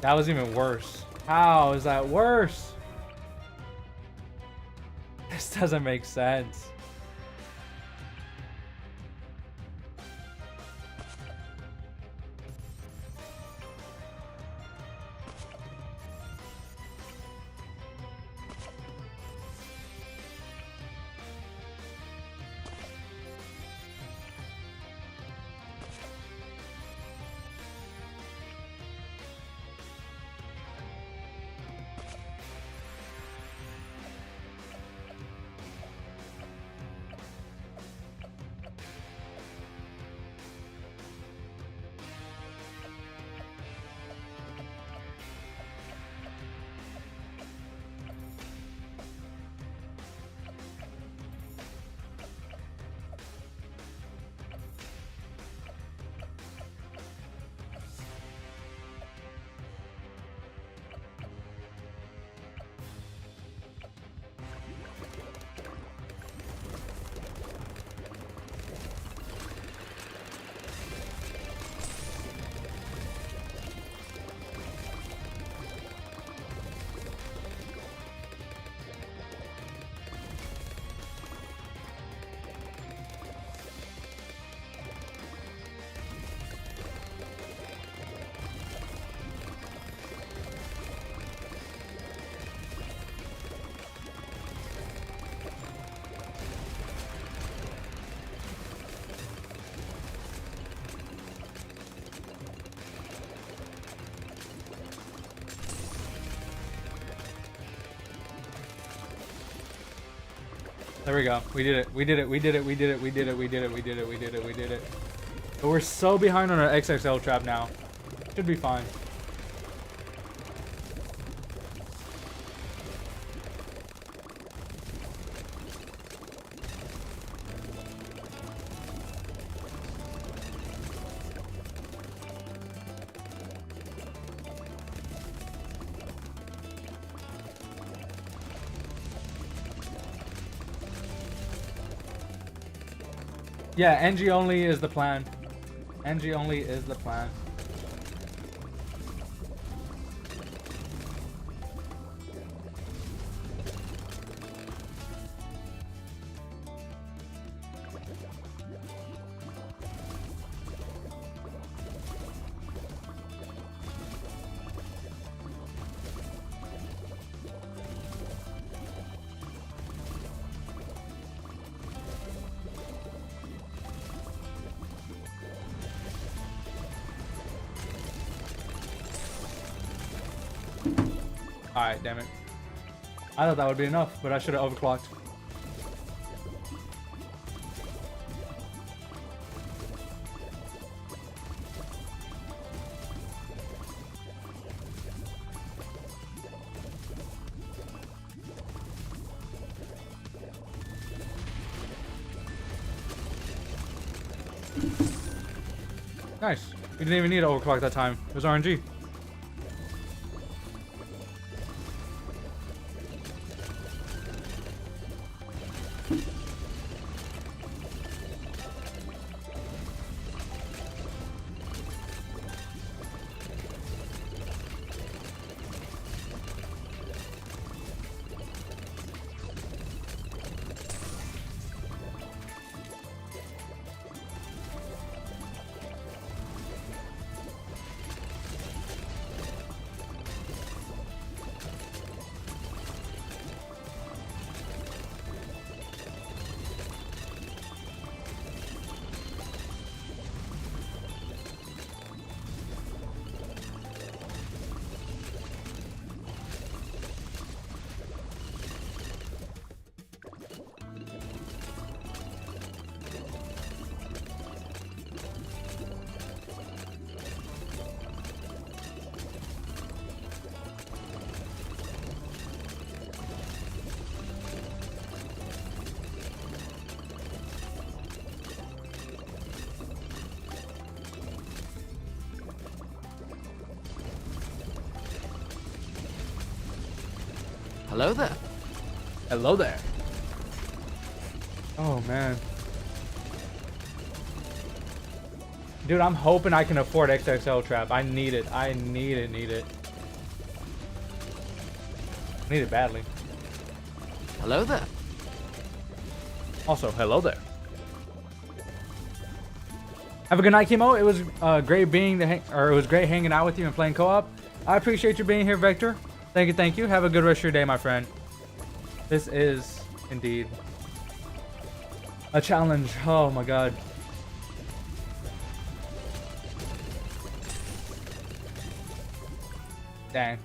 That was even worse. How is that worse? This doesn't make sense. There we go. We did it. We did it. We did it. We did it. We did it. We did it. We did it. We did it. We did it. But we're so behind on our XXL trap now. Should be fine. Yeah, NG only is the plan. NG only is the plan. Alright, damn it. I thought that would be enough, but I should have overclocked. Nice. We didn't even need to overclock that time. It was RNG. Hello there. Hello there. Oh, man. Dude, I'm hoping I can afford XXL trap. I need it. I need it. Need it. Need it badly. Hello there. Also, hello there. Have a good night, Chemo. It was great it was great hanging out with you and playing co-op. I appreciate you being here, Vector. Thank you, thank you. Have a good rest of your day, my friend. This is indeed a challenge. Oh my god. Dang.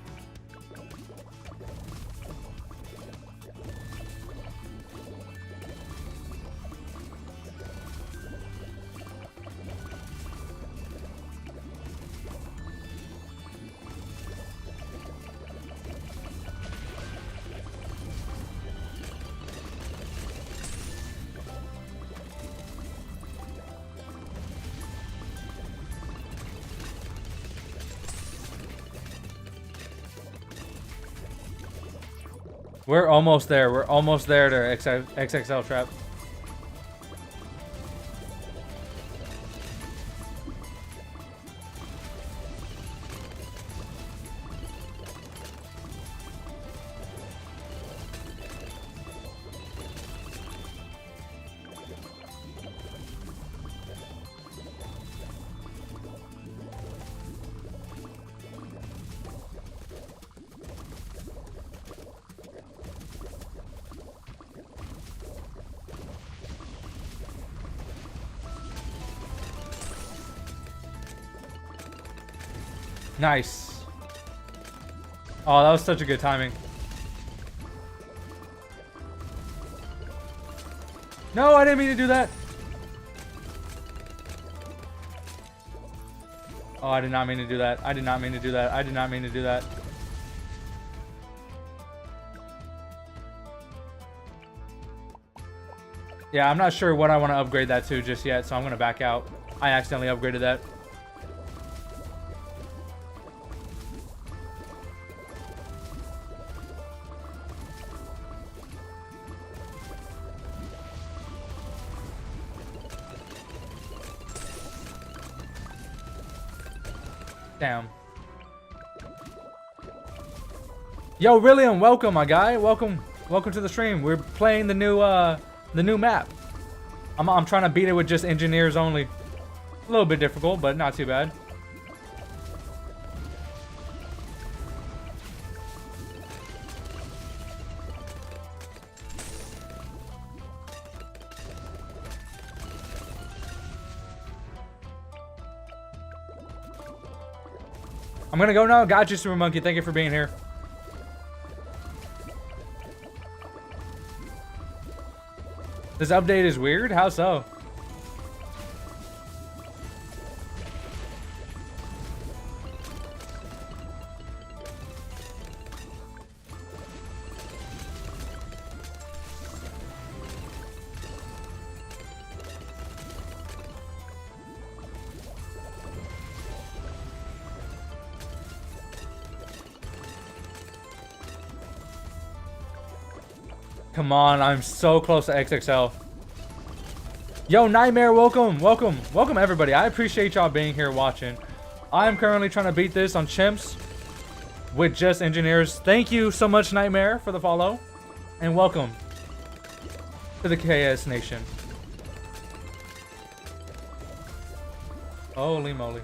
We're almost there. We're almost there to XXL trap. Nice. Oh, that was such a good timing. No, I didn't mean to do that. Oh, I did not mean to do that. I did not mean to do that. I did not mean to do that. Yeah, I'm not sure what I want to upgrade that to just yet, so I'm going to back out. I accidentally upgraded that. Damn. Yo, William, welcome, my guy. Welcome to the stream. We're playing the new map. I'm trying to beat it with just engineers only. A little bit difficult, but not too bad. I'm gonna go now. Got you, Super Monkey. Thank you for being here. This update is weird? How so? Come on, I'm so close to XXL. Yo, Nightmare, welcome everybody. I appreciate y'all being here watching. I'm currently trying to beat this on Chimps with just engineers. Thank you so much, Nightmare, for the follow. And welcome to the KS Nation. Holy moly.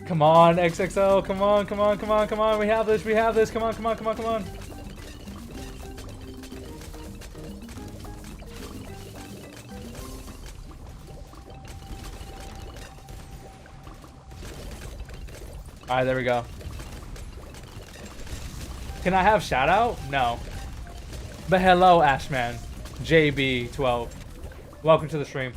Come on, XXL. Come on, come on, come on, come on. We have this. We have this. Come on, come on, come on, come on. All right, there we go. Can I have shout out? No. But hello, Ashman. JB12. Welcome to the stream.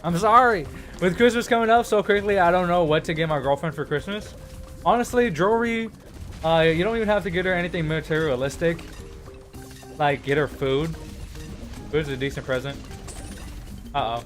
I'm sorry. With Christmas coming up so quickly, I don't know what to get my girlfriend for Christmas. Honestly, jewelry, you don't even have to get her anything materialistic. Like, get her food. Food's a decent present. Uh-oh.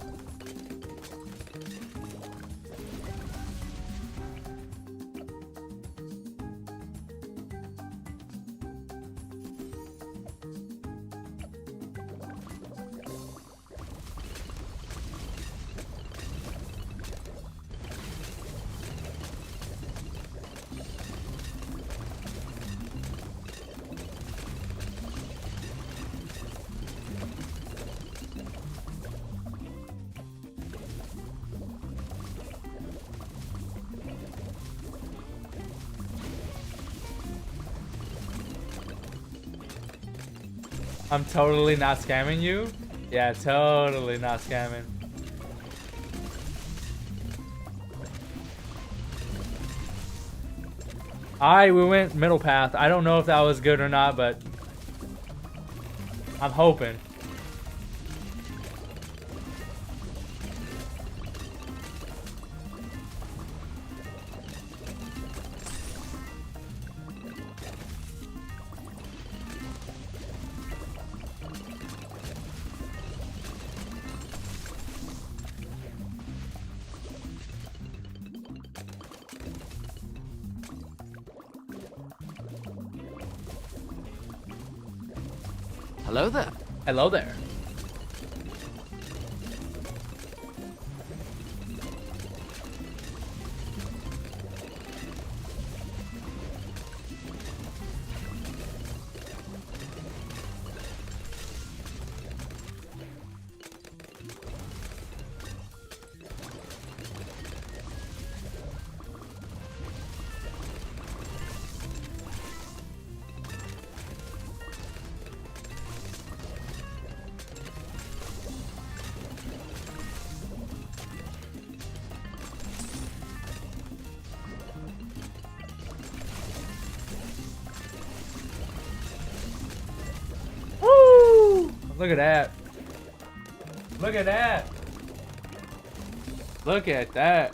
I'm totally not scamming you. Yeah, totally not scamming. Alright, we went middle path. I don't know if that was good or not, but I'm hoping. Hello there. Hello there. Look at that. Look at that. Look at that.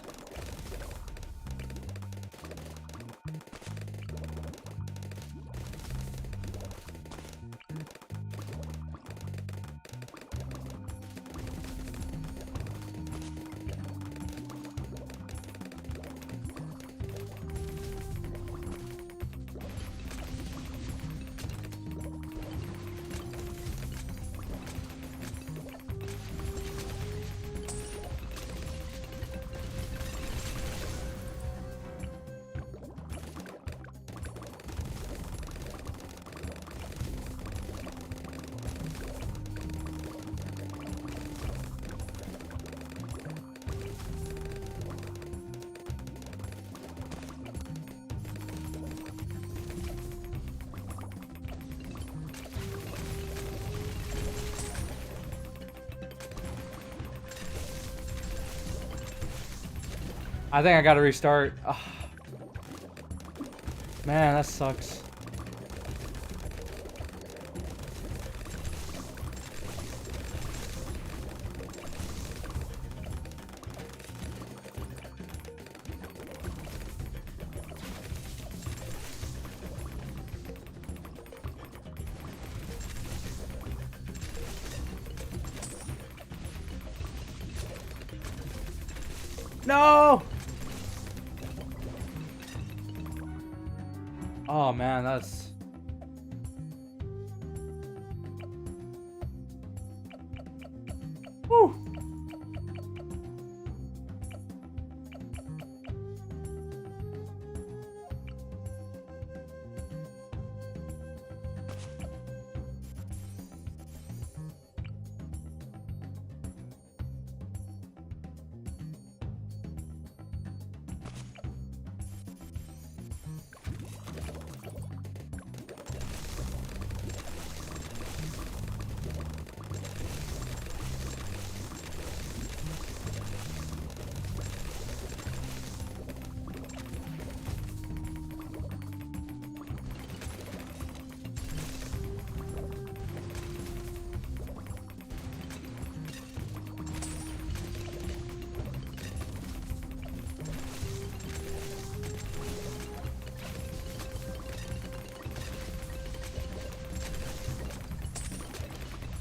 I think I gotta restart. Ugh. Man, that sucks. No! Oh man, that's... Whew.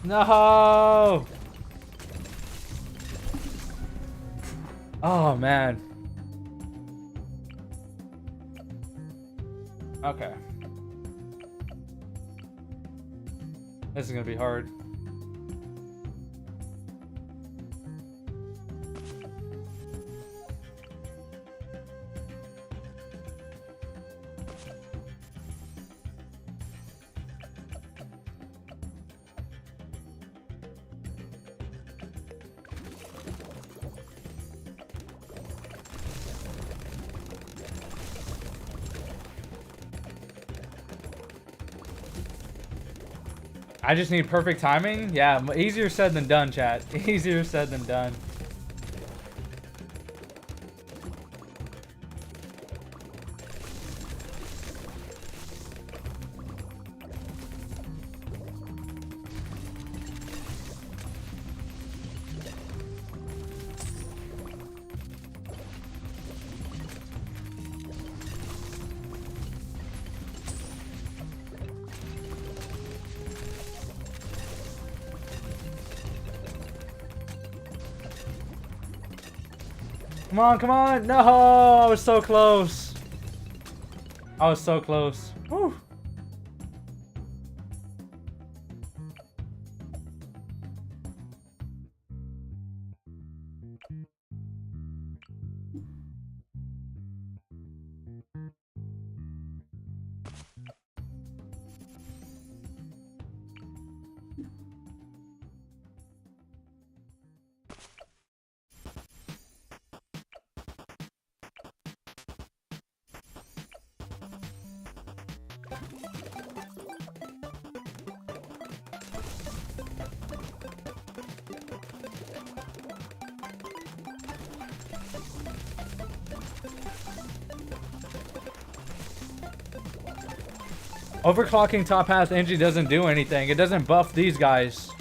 No. Oh man. Okay. This is gonna be hard. I just need perfect timing. Yeah, easier said than done, chat. Easier said than done. Come on, come on. No, I was so close. I was so close. Whew. Overclocking top path engine doesn't do anything. It doesn't buff these guys.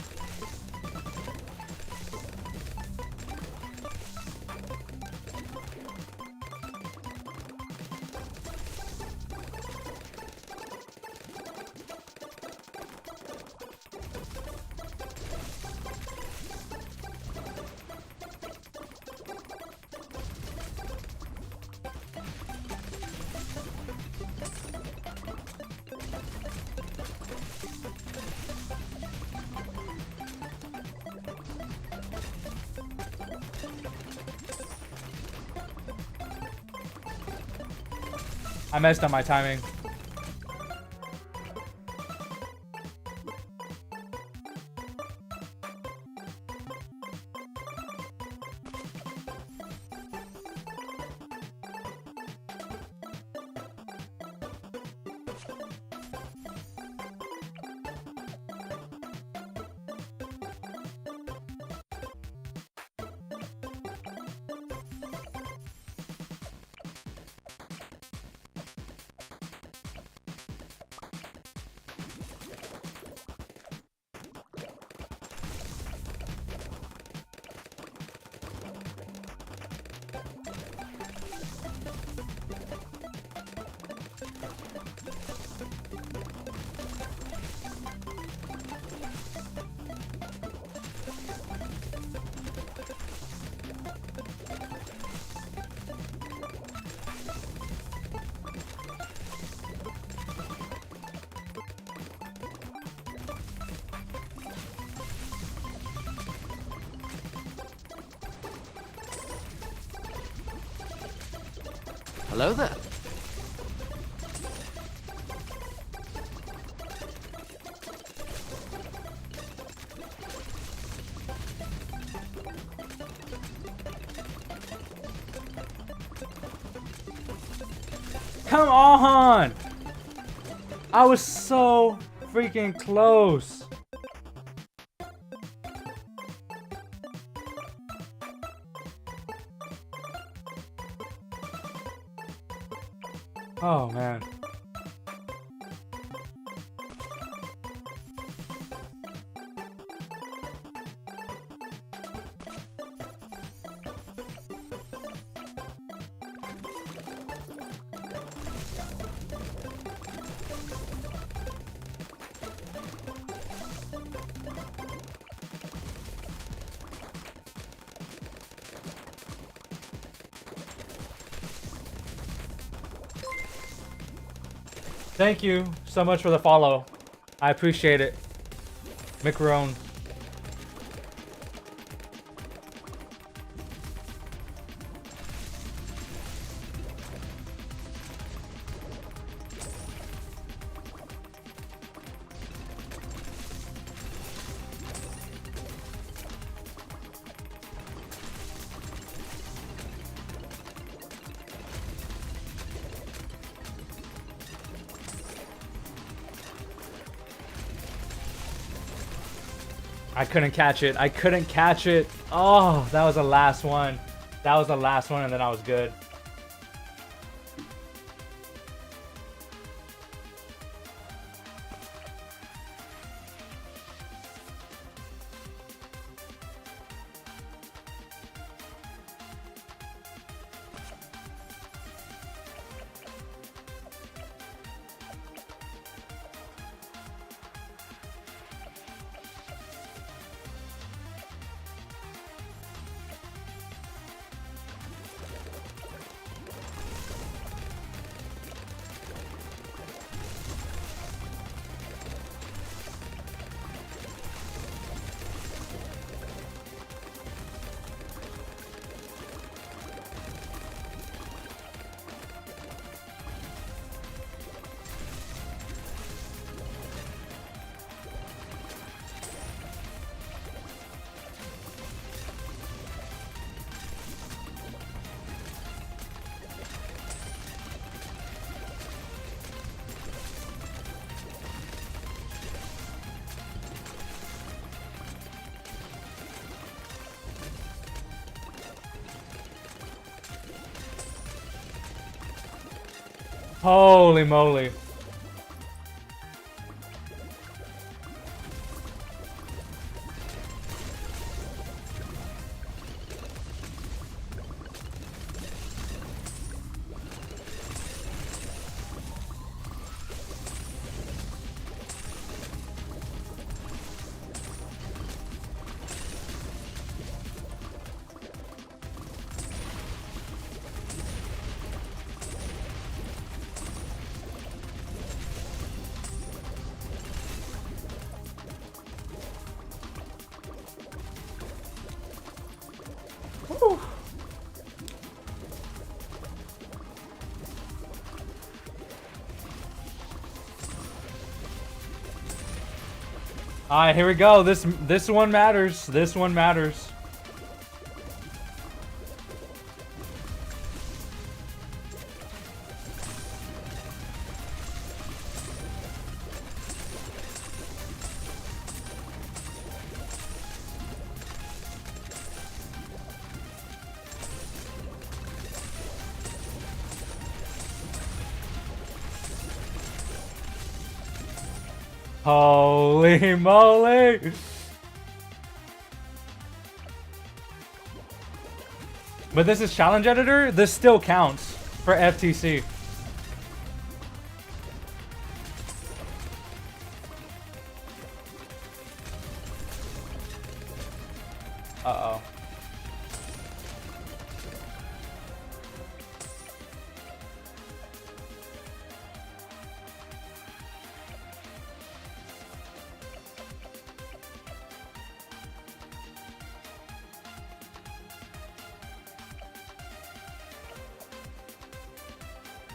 I messed up my timing. Hello there. Come on! I was so freaking close. Oh man. Thank you so much for the follow. I appreciate it. Micron. I couldn't catch it. I couldn't catch it. Oh, that was the last one. That was the last one, and then I was good. Holy moly. All right, here we go. This one matters. This one matters. Holy moly! But this is challenge editor. This still counts for FTC. Uh-oh.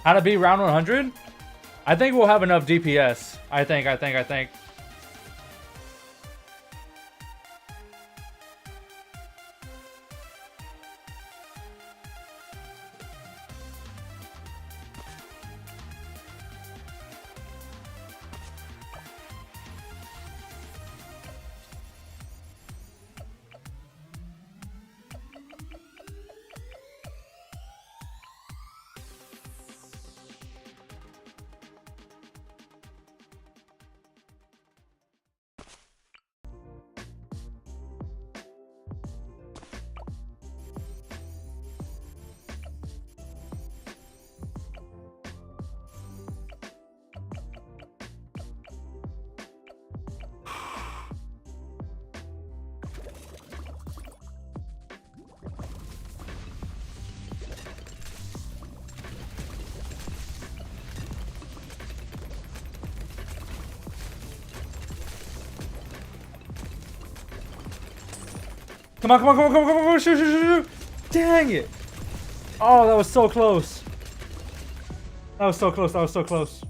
How to beat round 100? I think we'll have enough DPS. I think. Come on, come on, come on, come on, come on, come on, shoot, shoot, shoot, shoot. Dang it. Oh, that was so close. That was so close, that was so close.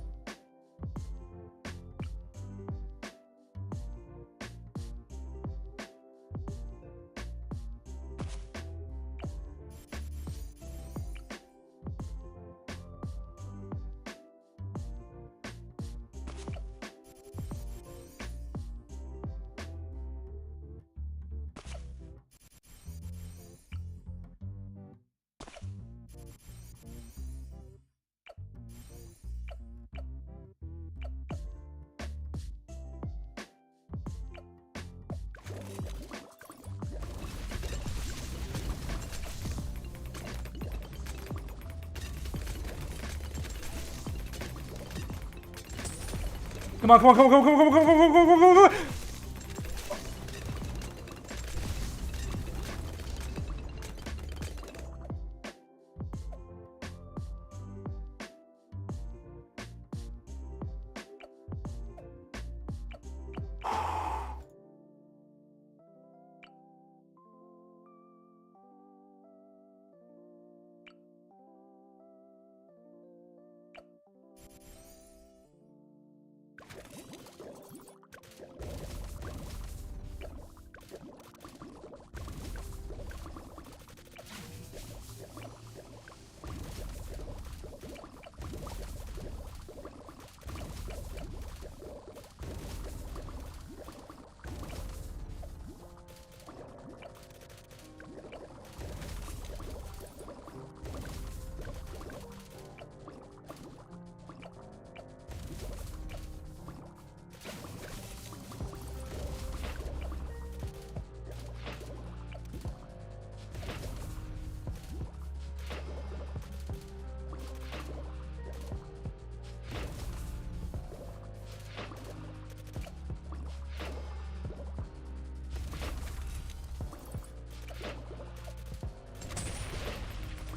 Come on, come on, come on, come on, come on, come on, come on, come on, come on, come on.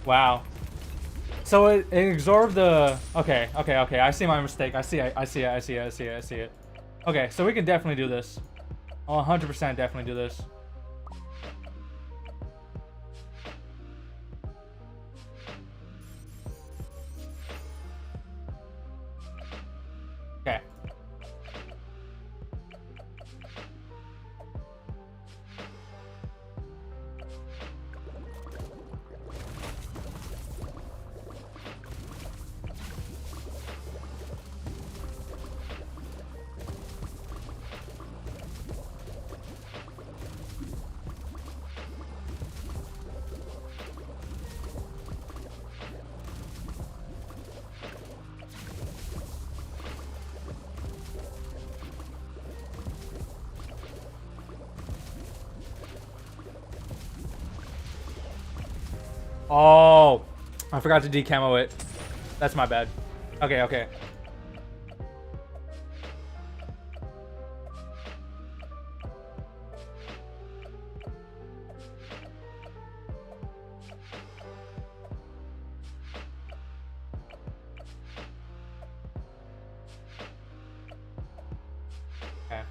Wow. So it absorbed the. Okay, okay, okay. I see my mistake. I see it. I see it. I see it. I see it. I see it. Okay, so we can definitely do this. I'll 100% definitely do this. Okay. Oh, I forgot to decamo it. That's my bad. Okay, okay. Okay.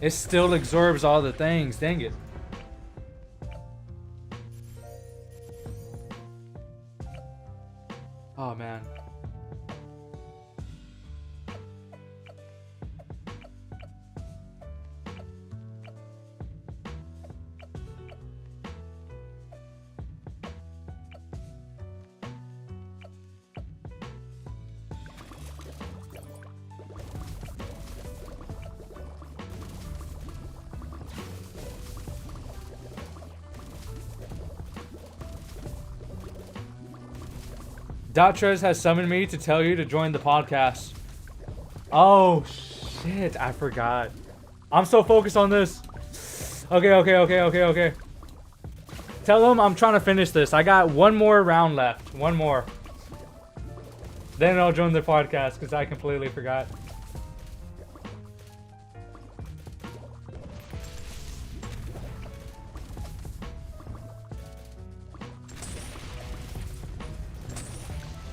It still absorbs all the things. Dang it. Oh, man. Datres has summoned me to tell you to join the podcast. Oh, shit. I forgot. I'm so focused on this. Okay. Tell them I'm trying to finish this. I got one more round left. One more. Then I'll join the podcast because I completely forgot.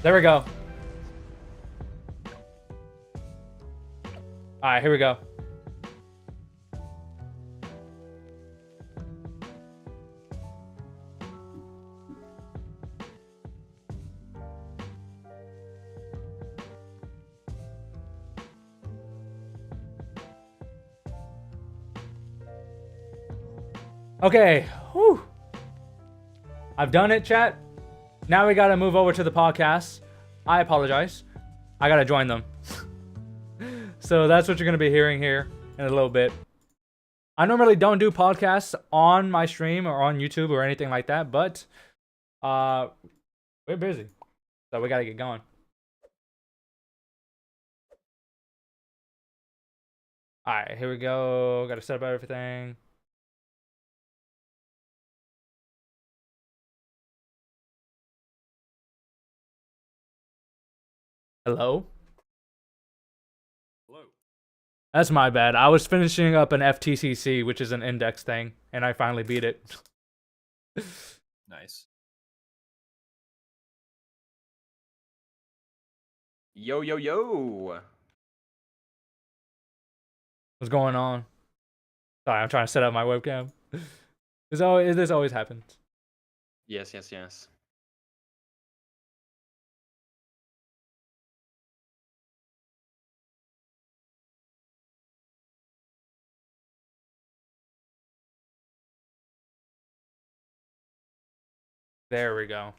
There we go. Alright, here we go. Okay. Whew. I've done it, chat. Now we gotta move over to the podcast. I apologize. I gotta join them. So that's what you're gonna be hearing here in a little bit. I normally don't do podcasts on my stream or on YouTube or anything like that, but we're busy. So we gotta get going. Alright, here we go. Gotta set up everything. Hello? Hello. That's my bad. I was finishing up an FTCC, which is an index thing, and I finally beat it. Nice. Yo, yo, yo. What's going on? Sorry, I'm trying to set up my webcam. This always happens. Yes, yes, yes. There we go.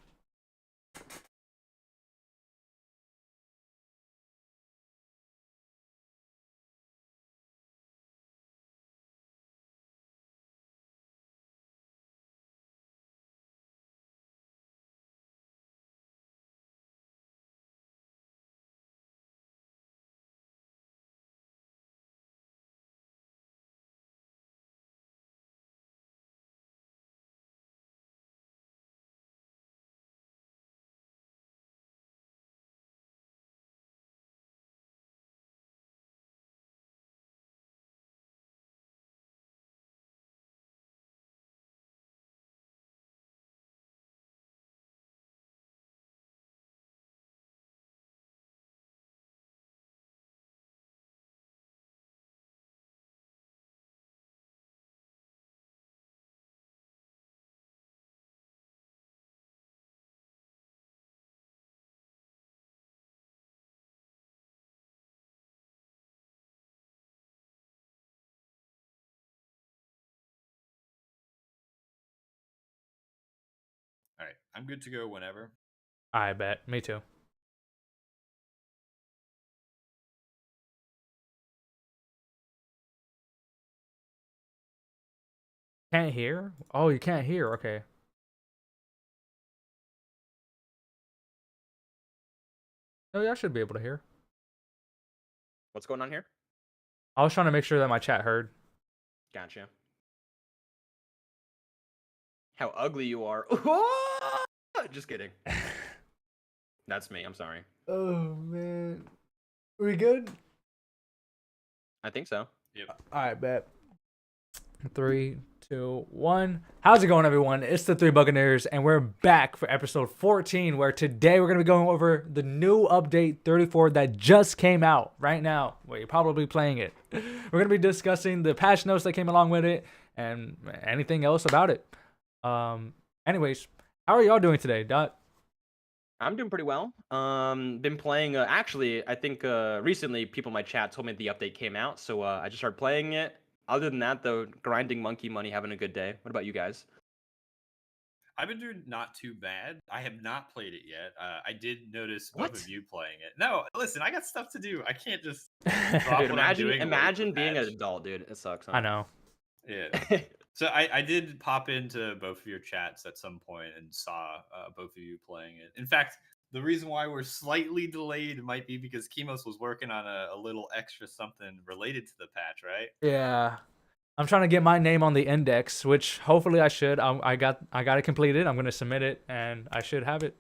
All right, I'm good to go whenever. I bet. Me too. Can't hear? Oh, you can't hear. Okay. Oh, yeah, I should be able to hear. What's going on here? I was trying to make sure that my chat heard. Gotcha. How ugly you are. Just kidding. That's me. I'm sorry. Oh, man. We good? I think so. Yep. Alright, bet. 3, 2, 1. How's it going, everyone? It's the Three Buccaneers, and we're back for episode 14, where today we're going to be going over the new update 34 that just came out right now. Well, you're probably playing it. We're going to be discussing the patch notes that came along with it and anything else about it. Anyways, how are y'all doing today, Dot? I'm doing pretty well. Been playing. Actually, I think recently people in my chat told me the update came out, so I just started playing it. Other than that, though, grinding monkey money, having a good day. What about you guys? I've been doing not too bad. I have not played it yet. I did notice What? both of you playing it. No, listen, I got stuff to do. I can't just Dude, drop what I'm imagine doing. and wait for imagine the being an patch. adult, dude. It sucks. Huh? I know. Yeah. So I did pop into both of your chats at some point and saw both of you playing it. In fact, the reason why we're slightly delayed might be because Kimos was working on a little extra something related to the patch, right? Yeah. I'm trying to get my name on the index, which hopefully I should. I got it completed. I'm gonna submit it, and I should have it.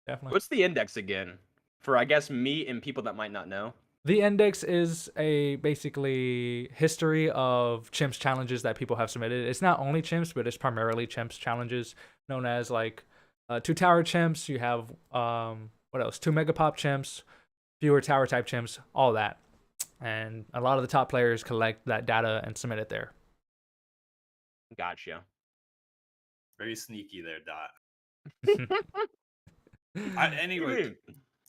Definitely. What's the index again? For, I guess, me and people that might not know. The index is a basically history of Chimps challenges that people have submitted. It's not only Chimps, but it's primarily Chimps challenges, known as like 2 tower Chimps. You have what else? 2 megapop Chimps, fewer tower type Chimps, all that. And a lot of the top players collect that data and submit it there. Gotcha. Very sneaky there, Dot. Anyway,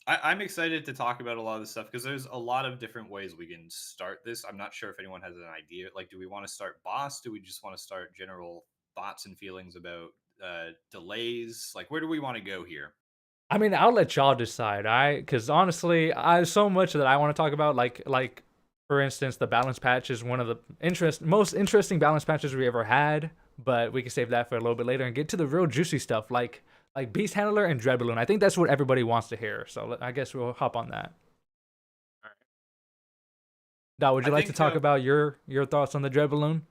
I'm excited to talk about a lot of this stuff because there's a lot of different ways we can start this. I'm not sure if anyone has an idea. Like, do we want to start boss? Do we just want to start general thoughts and feelings about delays? Like, where do we want to go here? I mean, I'll let y'all decide. Because honestly, I have so much that I want to talk about. Like for instance, the balance patch is one of the most interesting balance patches we ever had. But we can save that for a little bit later and get to the real juicy stuff, like Beast Handler and Dread Balloon. I think that's what everybody wants to hear. So I guess we'll hop on that. All right. Dot, would you I like to think, talk about your thoughts on the Dread Balloon?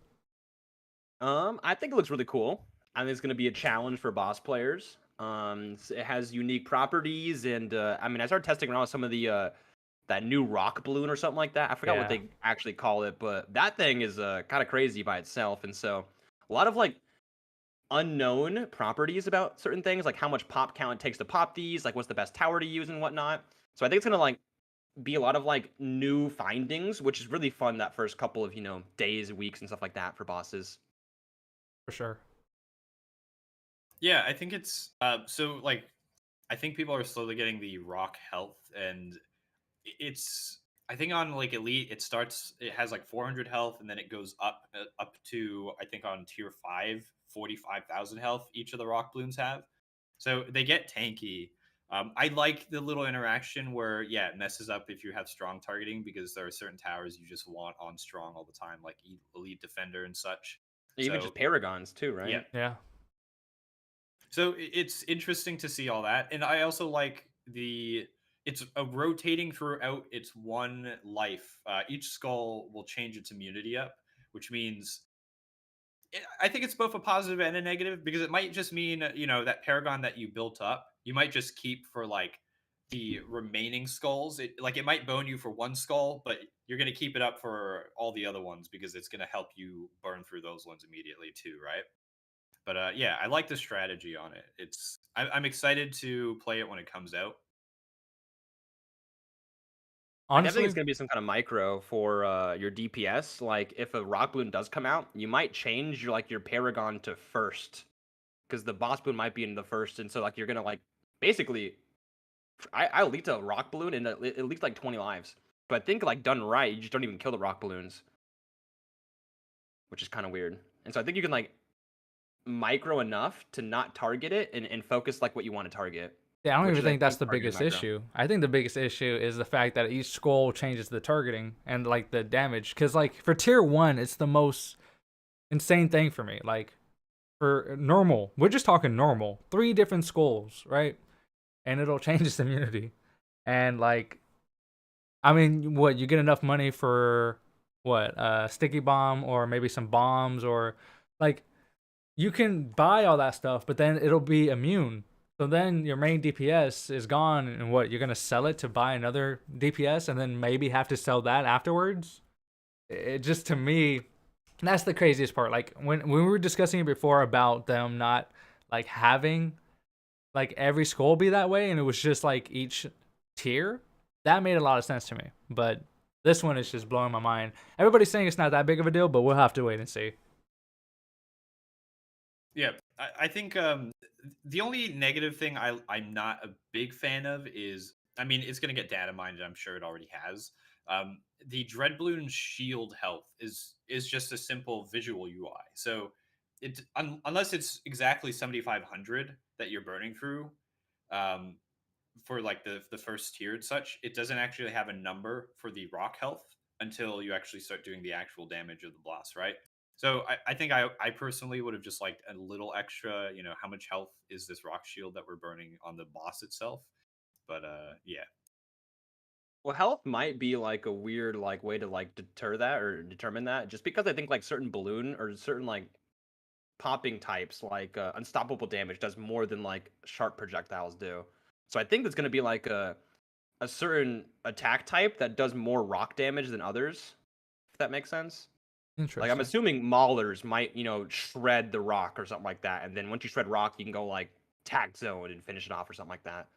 I think it looks really cool. I think it's going to be a challenge for boss players. It has unique properties, and I mean, I started testing around with some of the that new rock balloon or something like that. I forgot what Yeah. they actually call it, but that thing is kind of crazy by itself. And so, a lot of like unknown properties about certain things, like how much pop count it takes to pop these, like what's the best tower to use and whatnot. So I think it's gonna like be a lot of like new findings, which is really fun that first couple of days, weeks, and stuff like that for bosses. For sure. Yeah, I think it's so like I think people are slowly getting the rock health, and it's I think on like elite it has like 400 health, and then it goes up to I think on tier 5 45,000 health each of the rock balloons have, so they get tanky. I like the little interaction where it messes up if you have strong targeting, because there are certain towers you just want on strong all the time, like elite defender and such. Even So just paragons too, yeah, right? Yeah. so it's interesting to see all that, and I also like it's a rotating throughout its one life. Each skull will change its immunity up, which means I think it's both a positive and a negative, because it might just mean that paragon that you built up, you might just keep for like the remaining skulls. It might bone you for one skull, but you're going to keep it up for all the other ones because it's going to help you burn through those ones immediately too, right? But yeah, I like the strategy on it. I'm excited to play it when it comes out. I definitely think Honestly, it's gonna be some kind of micro for your DPS. Like if a rock balloon does come out, you might change your paragon to first, because the boss balloon might be in the first, and so like you're gonna like basically. I leaked a rock balloon and it leaked like 20 lives, but I think like done right, you just don't even kill the rock balloons, which is kind of weird. And so I think you can like micro enough to not target it and focus like what you want to target. yeah, I don't Which even is, I think that's think, the targeted biggest micro. issue. I think the biggest issue is the fact that each skull changes the targeting and like the damage. Because like for tier 1, it's the most insane thing for me. Like for normal, we're just talking normal, 3 different skulls, right? And it'll change its immunity. And like, I mean, what, you get enough money for what, sticky bomb or maybe some bombs, or like you can buy all that stuff, but then it'll be immune. So then your main DPS is gone, and what, you're gonna sell it to buy another DPS, and then maybe have to sell that afterwards. It just, to me, that's the craziest part. Like when we were discussing it before about them not like having like every skull be that way, and it was just like each tier, that made a lot of sense to me. But this one is just blowing my mind. Everybody's saying it's not that big of a deal, but we'll have to wait and see. Yeah, I think the only negative thing I'm not a big fan of is, I mean, it's going to get data mined, and I'm sure it already has. The Dread Balloon shield health is just a simple visual UI. So unless it's exactly 7,500 that you're burning through, um, for like the first tier and such, it doesn't actually have a number for the rock health until you actually start doing the actual damage of the boss, right? So I think I personally would have just liked a little extra. You know, how much health is this rock shield that we're burning on the boss itself? But yeah. Well, health might be like a weird like way to like deter that or determine that, just because I think like certain balloon or certain like popping types like unstoppable damage does more than like sharp projectiles do. So I think there's gonna be like a certain attack type that does more rock damage than others, if that makes sense. Like I'm Interesting. assuming maulers might, shred the rock or something like that, and then once you shred rock, you can go like tack zone and finish it off or something like that.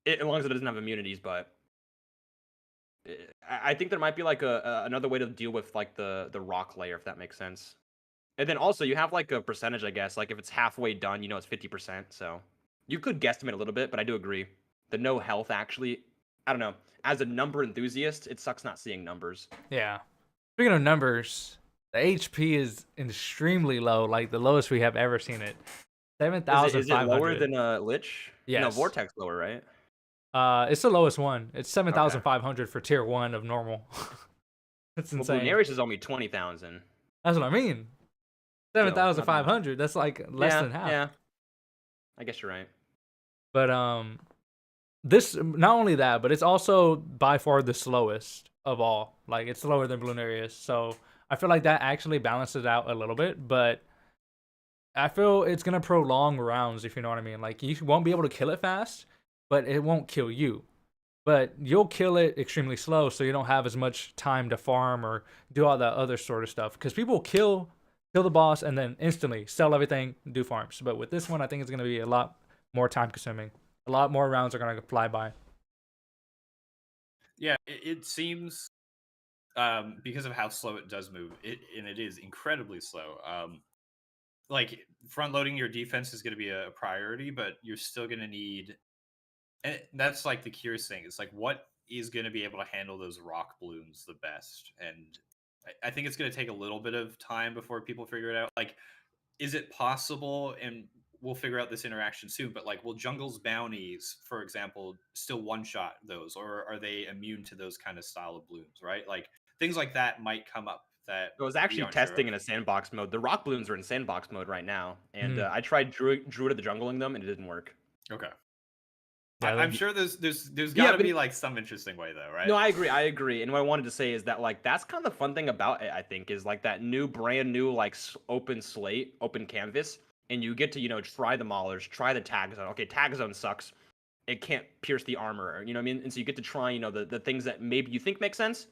As long as it doesn't have immunities, but I think there might be like another way to deal with like the rock layer, if that makes sense. And then also you have like a percentage, I guess. Like if it's halfway done, it's 50%. So you could guesstimate a little bit, but I do agree. The no health actually, I don't know. As a number enthusiast, it sucks not seeing numbers. Yeah. Speaking of numbers, the HP is extremely low, like the lowest we have ever seen it. Is it lower 7,500. than Lich? No, Yes. Vortex lower, right? It's the lowest one. It's Okay. 7,500 for tier 1 of normal. That's Well, insane. Bloonarius is only 20,000. That's what I mean. Still, 7,500. That's like less yeah, than half. Yeah. I guess you're right. But this not only that, but it's also by far the slowest of all. Like it's slower than Bloonarius. So I feel like that actually balances out a little bit, but I feel it's gonna prolong rounds, if you know what I mean. Like you won't be able to kill it fast, but it won't kill you. But you'll kill it extremely slow, so you don't have as much time to farm or do all that other sort of stuff. Because people kill the boss and then instantly sell everything, do farms. But with this one, I think it's gonna be a lot more time consuming. A lot more rounds are gonna fly by. Yeah, it seems because of how slow it does move, and it is incredibly slow. Like front loading your defense is going to be a priority, but you're still going to need, and that's like the curious thing. It's like what is going to be able to handle those rock balloons the best, and I think it's going to take a little bit of time before people figure it out. Like, is it possible? And we'll figure out this interaction soon. But like, will Jungle's bounties, for example, still one shot those, or are they immune to those kind of style of balloons? Right, like things like that might come up that I was we actually aren't sure testing of. in a sandbox mode. The rock balloons are in sandbox mode right now, and Mm. I tried Druid of the Jungling them, and it didn't work. Okay. Yeah, I'm sure there's Yeah, got to but be like some interesting way though, right? No, I agree. And what I wanted to say is that like that's kind of the fun thing about it. I think is like that brand new like open slate, open canvas, and you get to try the maulers, try the tag zone. Okay, tag zone sucks. It can't pierce the armor. You know what I mean? And so you get to try the things that maybe you think make sense.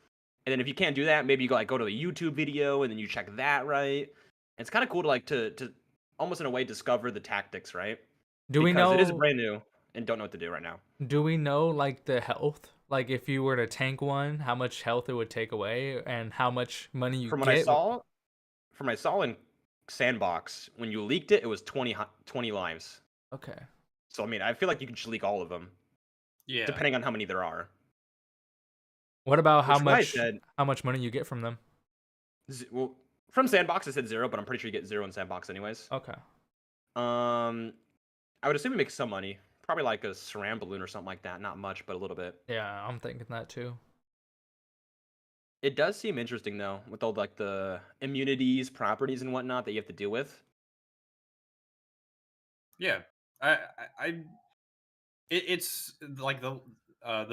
And then if you can't do that, maybe you go to a YouTube video and then you check that right. It's kind of cool to to almost in a way discover the tactics, right? Do we Because know? it is brand new and don't know what to do right now. Do we know like the health? Like if you were to tank one, how much health it would take away, and how much money you From what get? I saw in Sandbox, when you leaked it, it was 20 lives. Okay. So I mean, I feel like you can just leak all of them, Yeah. depending on how many there are. What about how Which Ryan much said, money you get from them? well, from Sandbox it said 0, but I'm pretty sure you get 0 in Sandbox anyways. Okay. I would assume it makes some money, probably like a Saran balloon or something like that. Not much, but a little bit. Yeah, I'm thinking that too. It does seem interesting though, with all like the immunities, properties, and whatnot that you have to deal with. Yeah. It's like the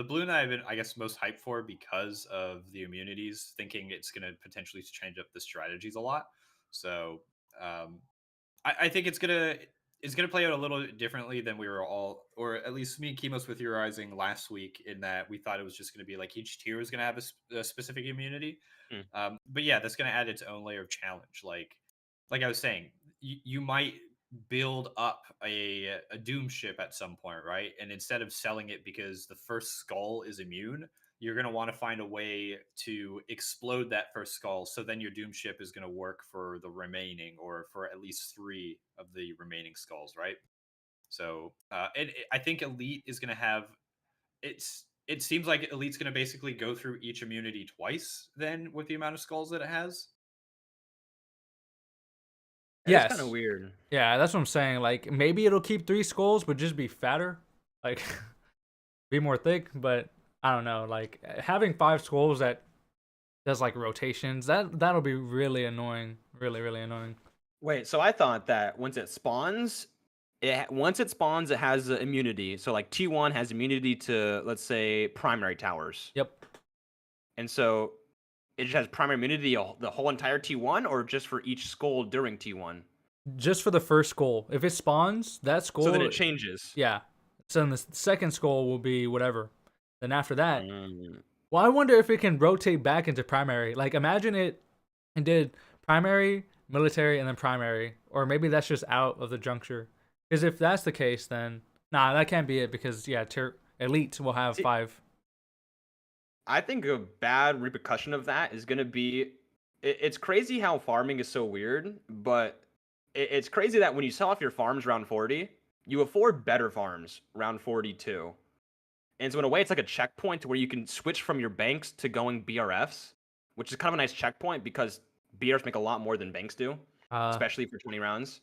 balloon I've been, I guess, most hyped for because of the immunities, thinking it's going to potentially change up the strategies a lot. So I think it's gonna play out a little differently than we were all, or at least me and Kimos were theorizing last week, in that we thought it was just going to be like each tier was going to have a specific immunity. Hmm. But yeah, that's going to add its own layer of challenge. Like I was saying, you might build up a doom ship at some point, right? And instead of selling it because the first skull is immune, you're going to want to find a way to explode that first skull, so then your doom ship is going to work for the remaining, or for at least 3 of the remaining skulls, right? So I think Elite is going to have, it seems like Elite's going to basically go through each immunity twice then, with the amount of skulls that it has. It's Yes. kind of weird. Yeah, that's what I'm saying. Like maybe it'll keep 3 skulls, but just be fatter, like be more thick. But I don't know. Like having 5 skulls at does like rotations. That'll be really annoying. Really, really annoying. Wait, so I thought that once it spawns, it has immunity. So like T1 has immunity to, let's say, primary towers, Yep. and so it just has primary immunity the whole entire T1, or just for each skull during T1. Just for the first skull. If it spawns, that skull. So then it changes. Yeah. So then the second skull will be whatever. Then after that, Mm. well, I wonder if it can rotate back into primary. Like, imagine it did primary, military, and then primary. Or maybe that's just out of the juncture. Because if that's the case, then nah, that can't be it. Because yeah, elite will have See, 5. I think a bad repercussion of that is going to be it's crazy how farming is so weird, but it's crazy that when you sell off your farms round 40, you afford better farms round 42. And so in a way, it's like a checkpoint where you can switch from your banks to going BRFs, which is kind of a nice checkpoint because BRFs make a lot more than banks do, especially for 20 rounds.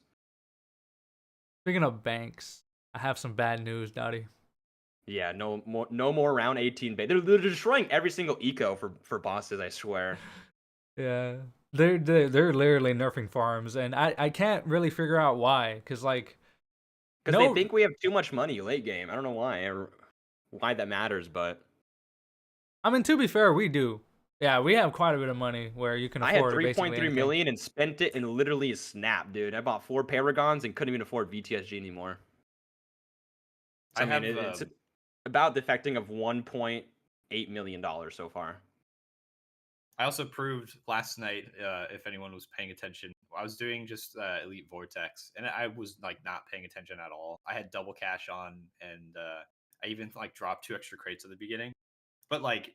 Speaking of banks, I have some bad news, Dottie. Yeah, no more round 18 bank. They're destroying every single eco for bosses, I swear. Yeah, they're literally nerfing farms, and I can't really figure out why. Cause like, Because they think we have too much money late game. I don't know why or why that matters, but I mean, to be fair, we do. Yeah, we have quite a bit of money where you can I had afford basically 3.3 anything. million and spent it in literally a snap, dude. I bought 4 Paragons and couldn't even afford VTSG anymore. So, I mean, it's about the affecting of $1.8 million so far. I also proved last night, if anyone was paying attention, I was doing just Elite Vortex, and I was like not paying attention at all. I had double cash on, and I even like dropped 2 extra crates at the beginning. But like,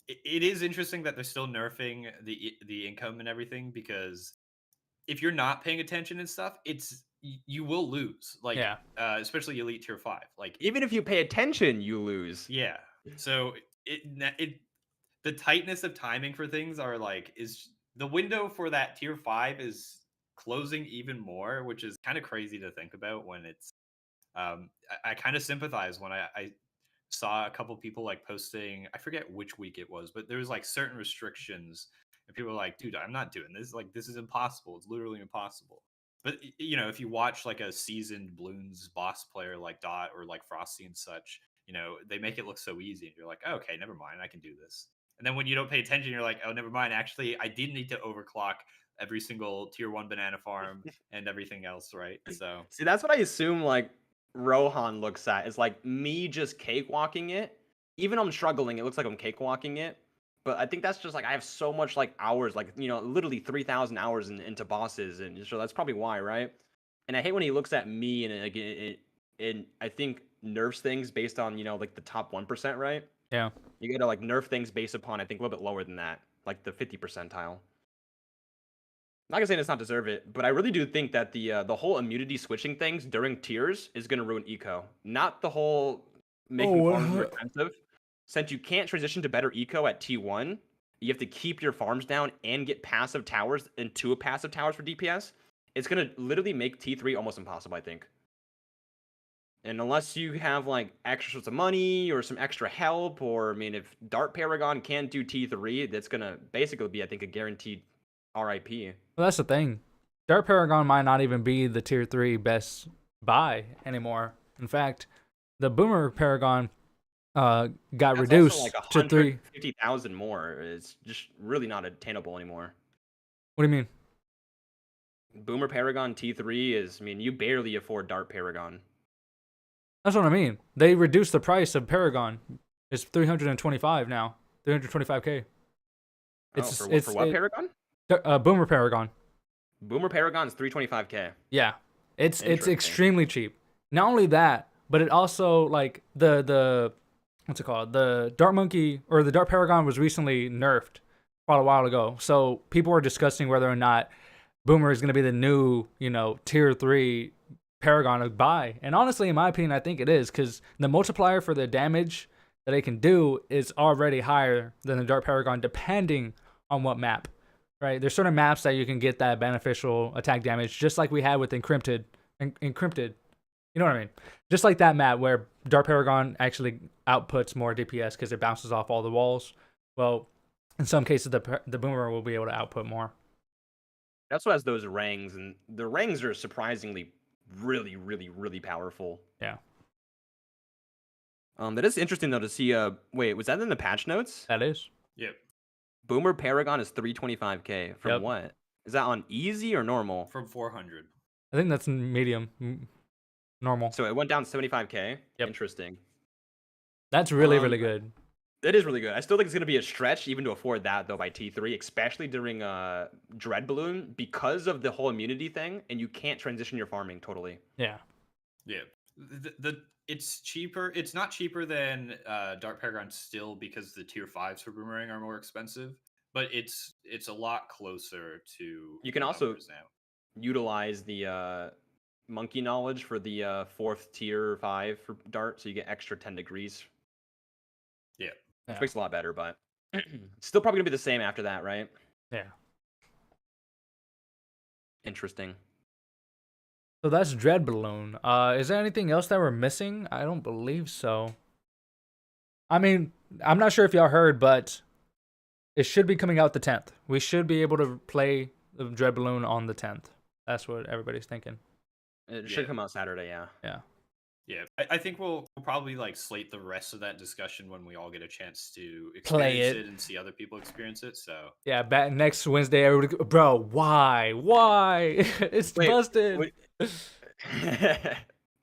it is interesting that they're still nerfing the income and everything, because if you're not paying attention and stuff, you will lose. Like, Yeah. Especially Elite Tier 5. Like, even if you pay attention, you lose. Yeah. So the tightness of timing for things is the window for that Tier 5 is closing even more, which is kind of crazy to think about when it's I kind of sympathize when I saw a couple people like posting, I forget which week it was, but there was like certain restrictions and people were like, dude, I'm not doing this. Like, this is impossible. It's literally impossible. But if you watch like a seasoned Bloons boss player like Dot or like Frosty and such, they make it look so easy and you're like, oh, okay, never mind, I can do this. And then when you don't pay attention, you're like, oh, never mind. Actually, I did need to overclock every single Tier 1 banana farm and everything else, right? So see, that's what I assume like Rohan looks at, is like me just cakewalking it. Even I'm struggling, it looks like I'm cakewalking it. But I think that's just like I have so much like hours, like literally 3,000 hours into bosses, and so that's probably why, right? And I hate when he looks at me and like I think nerfs things based on like the top 1%, right? Yeah. You gotta like nerf things based upon I think a little bit lower than that, like the 50 percentile. Not gonna say it's not deserve it, but I really do think that the whole immunity switching things during tiers is gonna ruin eco. Not the whole making farms more expensive. Since you can't transition to better eco at T1, you have to keep your farms down and get passive towers and 2 passive towers for DPS. It's gonna literally make T3 almost impossible, I think. And unless you have like extra sorts of money or some extra help, or I mean, if Dart Paragon can't do T3, that's gonna basically be, I think, a guaranteed RIP. Well, that's the thing. Dart Paragon might not even be the Tier 3 best buy anymore. In fact, the Boomer Paragon got That's reduced also like to 150,000 more. It's just really not attainable anymore. What do you mean? Boomer Paragon T3 is, I mean, you barely afford Dart Paragon. That's what I mean. They reduced the price of Paragon. It's 325 now. 325k. For what Paragon? Boomer Paragon. Boomer Paragon is 325k. Yeah, it's extremely cheap. Not only that, but it also like the what's it called? The Dart Monkey or the Dart Paragon was recently nerfed quite a while ago. So people were discussing whether or not Boomer is going to be the new Tier 3 Paragon to buy. And honestly, in my opinion, I think it is, because the multiplier for the damage that it can do is already higher than the Dart Paragon, depending on what map. Right? There's certain maps that you can get that beneficial attack damage, just like we had with Encrypted. Encrypted. You know what I mean? Just like that map where Dart Paragon actually outputs more DPS because it bounces off all the walls. Well, in some cases, the boomer will be able to output more. That's what has those rangs, and the rangs are surprisingly really, really, really powerful. Yeah, That is interesting though to see. Wait, was that in the patch notes? that is. Yep. Boomer Paragon is 325k from Yep. what? Is that on easy or normal? From 400. I think that's medium, normal. So it went down 75k. Yep. Interesting. That's really really good. It is really good. I still think it's gonna be a stretch even to afford that though by T3, especially during Dread Balloon because of the whole immunity thing, and you can't transition your farming totally. Yeah. Yeah. It's cheaper. It's not cheaper than Dark Paragon still because the tier 5s for Boomerang are more expensive, but it's a lot closer to You can the also numbers now. utilize the monkey knowledge for the 4th tier 5 for Dart, so you get extra 10 degrees. Yeah. Which Yeah. makes it a lot better, but still probably gonna be the same after that, right? Yeah. Interesting. So that's Dread Balloon. Is there anything else that we're missing? I don't believe so. I mean, I'm not sure if y'all heard, but it should be coming out the 10th. We should be able to play the Dread Balloon on the 10th. That's what everybody's thinking. It should Yeah. come out Saturday, yeah. Yeah. Yeah, I think we'll probably like slate the rest of that discussion when we all get a chance to Play experience it. it and see other people experience it. So Yeah, back next Wednesday, everybody, bro, why? It's Wait, busted. wait.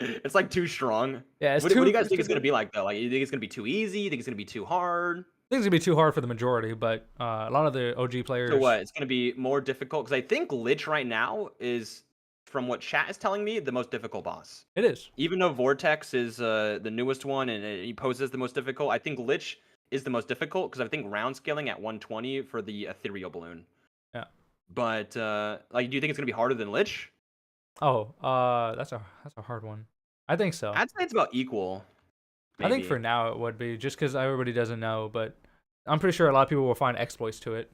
It's like too strong. Yeah, it's What do you guys it's think too it's gonna good. be like though? Like, you think it's gonna be too easy? You think it's gonna be too hard? I think it's gonna be too hard for the majority, but a lot of the OG players. So what? It's gonna be more difficult because I think Lich right now is, from what chat is telling me, the most difficult boss. It is. Even though Vortex is the newest one and he poses the most difficult, I think Lich is the most difficult because I think round scaling at 120 for the ethereal balloon. Yeah. But like, do you think it's gonna be harder than Lich? Oh, that's a hard one. I think so. I'd say it's about equal. I think maybe. for now it would be just because everybody doesn't know, but I'm pretty sure a lot of people will find exploits to it.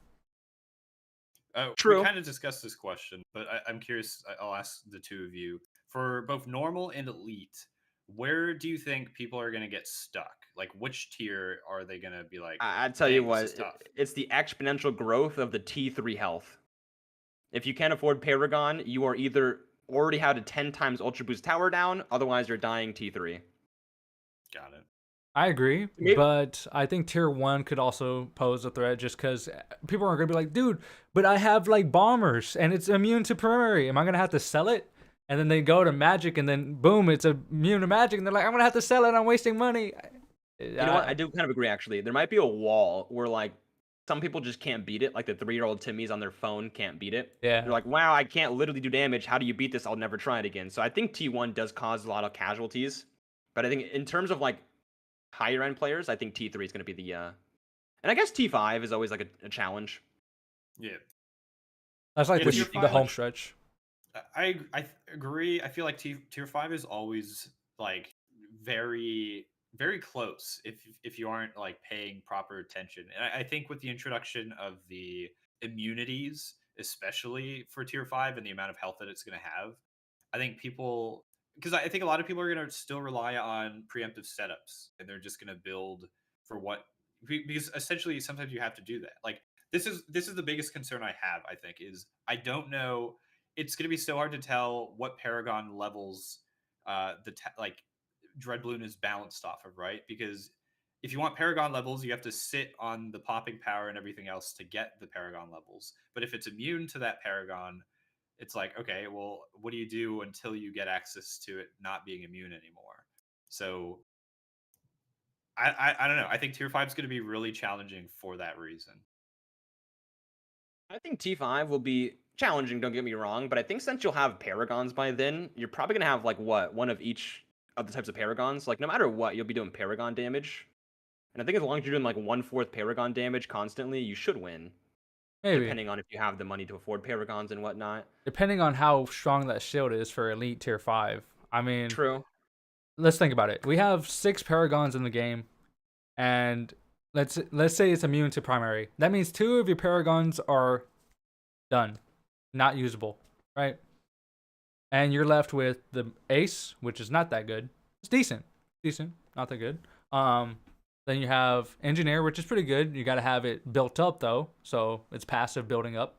True. We kind of discussed this question, but I'm curious. I'll ask the two of you for both normal and elite. Where do you think people are going to get stuck? Like, which tier are they going to be like? I'd tell you "Dang, what, this is tough." it's the exponential growth of the T3 health. If you can't afford Paragon, you are either already had a 10 times Ultra Boost tower down, otherwise you're dying T3. Got it. I agree, Maybe- but I think tier 1 could also pose a threat just because people are going to be like, dude, but I have like bombers and it's immune to primary. Am I going to have to sell it? And then they go to magic and then boom, it's immune to magic. And they're like, I'm going to have to sell it. I'm wasting money. You know what? I do kind of agree, actually. There might be a wall where, like, some people just can't beat it. Like, the 3-year-old Timmys on their phone can't beat it. Yeah. They're like, wow, I can't literally do damage. How do you beat this? I'll never try it again. So I think T1 does cause a lot of casualties. But I think in terms of, like, higher end players, I think T3 is going to be the and I guess T5 is always like a challenge. Yeah. That's like Yeah, the tier the five, home like- stretch. I agree. I feel like tier 5 is always like very very close if you aren't like paying proper attention. And I think with the introduction of the immunities, especially for tier 5 and the amount of health that it's going to have, I think people, because I think a lot of people are going to still rely on preemptive setups and they're just going to build for what, because essentially sometimes you have to do that. Like this is the biggest concern I have, I think, is I don't know, it's going to be so hard to tell what Paragon levels like Dread Balloon is balanced off of, right? Because if you want Paragon levels, you have to sit on the popping power and everything else to get the Paragon levels. But if it's immune to that Paragon, it's like, okay, well, what do you do until you get access to it not being immune anymore? So I don't know. I think tier 5 is going to be really challenging for that reason. I think T5 will be challenging, don't get me wrong, but I think since you'll have Paragons by then, you're probably going to have like one of each of the types of Paragons. Like no matter what, you'll be doing Paragon damage. And I think as long as you're doing like 1/4 Paragon damage constantly, you should win. Maybe. Depending on if you have the money to afford Paragons and whatnot. Depending on how strong that shield is for elite tier 5. I mean, True. let's think about it. We have 6 paragons in the game, and let's say it's immune to primary. That means 2 of your paragons are done, not usable, right? And you're left with the ace, which is not that good. It's decent, not that good. Then you have Engineer, which is pretty good. You got to have it built up though, so it's passive building up.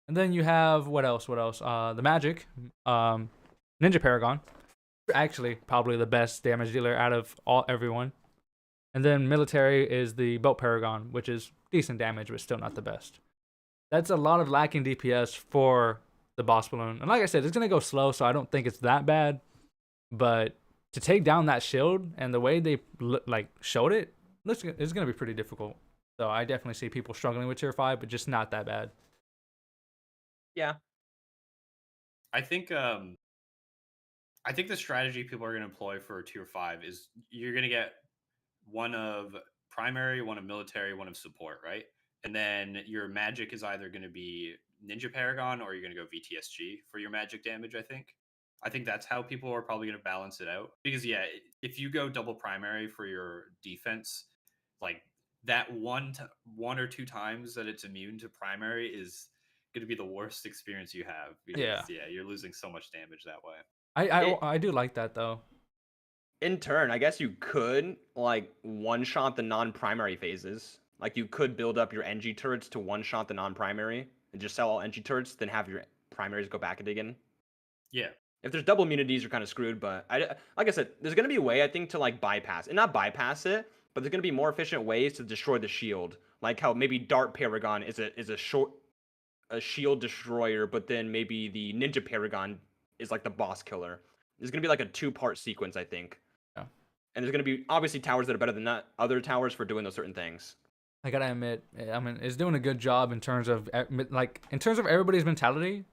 And then you have what else? What else? The Magic, Ninja Paragon, actually probably the best damage dealer out of everyone. And then Military is the Boat Paragon, which is decent damage, but still not the best. That's a lot of lacking DPS for the boss balloon. And like I said, it's gonna go slow, so I don't think it's that bad. But to take down that shield and the way they like showed it, it's gonna be pretty difficult. So I definitely see people struggling with tier 5, but just not that bad. Yeah. I think the strategy people are going to employ for tier 5 is you're going to get one of primary, one of military, one of support, right? And then your magic is either going to be Ninja Paragon or you're going to go VTSG for your magic damage, I think that's how people are probably going to balance it out. Because yeah, if you go double primary for your defense, like that one or two times that it's immune to primary is going to be the worst experience you have because Yeah. you're losing so much damage that way. I do like that though. In turn, I guess you could like one-shot the non-primary phases. Like you could build up your NG turrets to one-shot the non-primary and just sell all NG turrets, then have your primaries go back again. Yeah. If there's double immunities, you're kind of screwed. But like I said, there's gonna be a way I think to like bypass and not bypass it, but there's gonna be more efficient ways to destroy the shield. Like how maybe Dart Paragon is a shield destroyer, but then maybe the Ninja Paragon is like the boss killer. There's gonna be like a two-part sequence, I think. Yeah. And there's gonna be obviously towers that are better than that other towers for doing those certain things. I gotta admit, I mean, it's doing a good job in terms of everybody's mentality.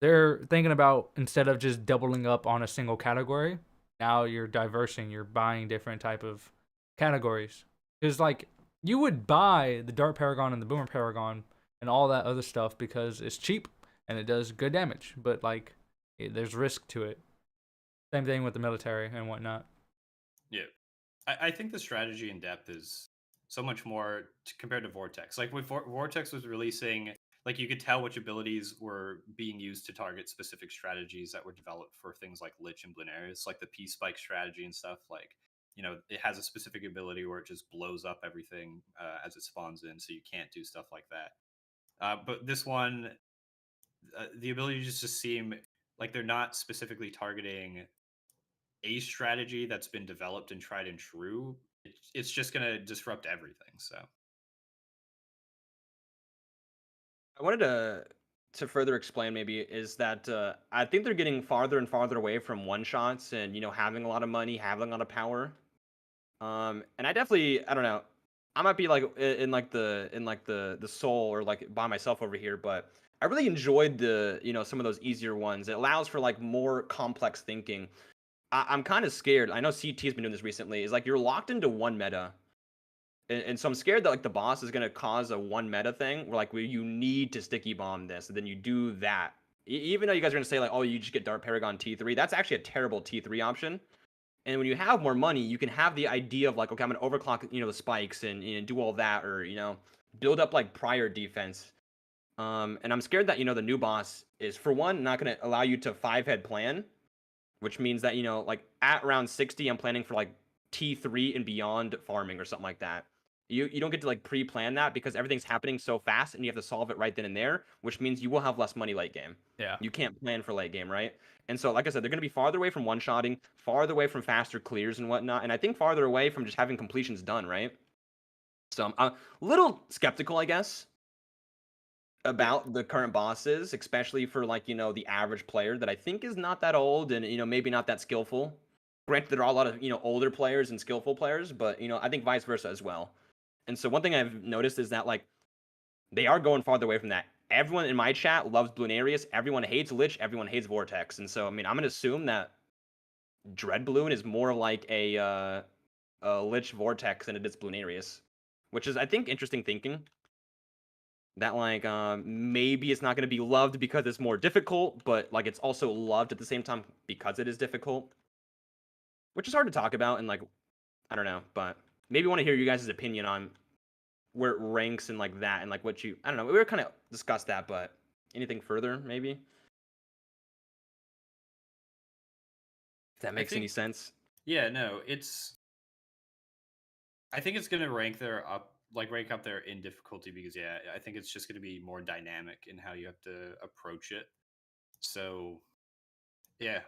They're thinking about instead of just doubling up on a single category, now you're diversing. You're buying different type of categories. Because like you would buy the Dart Paragon and the Boomer Paragon and all that other stuff because it's cheap and it does good damage. But like there's risk to it. Same thing with the military and whatnot. Yeah. I think the strategy in depth is so much more compared to Vortex. Like when Vortex was releasing, like you could tell which abilities were being used to target specific strategies that were developed for things like Lich and Bloonarius, like the P Spike strategy and stuff. Like, it has a specific ability where it just blows up everything as it spawns in, so you can't do stuff like that. But this one, the ability just to seem like they're not specifically targeting a strategy that's been developed and tried and true. It's just going to disrupt everything. So I wanted to further explain maybe is that I think they're getting farther and farther away from one shots and having a lot of money, having a lot of power. And I definitely I don't know. I might be like in like the soul or like by myself over here, but I really enjoyed the some of those easier ones. It allows for like more complex thinking. I'm kind of scared. I know CT's been doing this recently. Is like you're locked into one meta, and so I'm scared that like the boss is gonna cause a one meta thing where you need to sticky bomb this, and then you do that. Even though you guys are gonna say like, oh, you just get Dart Paragon T3, that's actually a terrible T3 option. And when you have more money, you can have the idea of like, okay, I'm gonna overclock the spikes and do all that, or build up like prior defense. And I'm scared that the new boss is for one not gonna allow you to 5-head plan, which means that like at round 60, I'm planning for like T3 and beyond farming or something like that. You don't get to like pre-plan that because everything's happening so fast and you have to solve it right then and there, which means you will have less money late game. Yeah. You can't plan for late game, right? And so, like I said, they're going to be farther away from one-shotting, farther away from faster clears and whatnot, and I think farther away from just having completions done, right? So I'm a little skeptical, I guess, about the current bosses, especially for like the average player that I think is not that old and maybe not that skillful. Granted, there are a lot of older players and skillful players, but I think vice versa as well. And so one thing I've noticed is that like they are going farther away from that. Everyone in my chat loves Bloonarius. Everyone hates Lich. Everyone hates Vortex. And so I mean, I'm gonna assume that Dread Balloon is more like a Lich Vortex than it is Bloonarius, which is I think interesting thinking. That like maybe it's not gonna be loved because it's more difficult, but like it's also loved at the same time because it is difficult, which is hard to talk about and like I don't know, but maybe want to hear you guys' opinion on where it ranks and like that and like what you I don't know. We were kind of discussed that, but anything further maybe? If that makes any sense. Yeah, no, it's I think it's gonna rank up there in difficulty because yeah, I think it's just gonna be more dynamic in how you have to approach it. So yeah,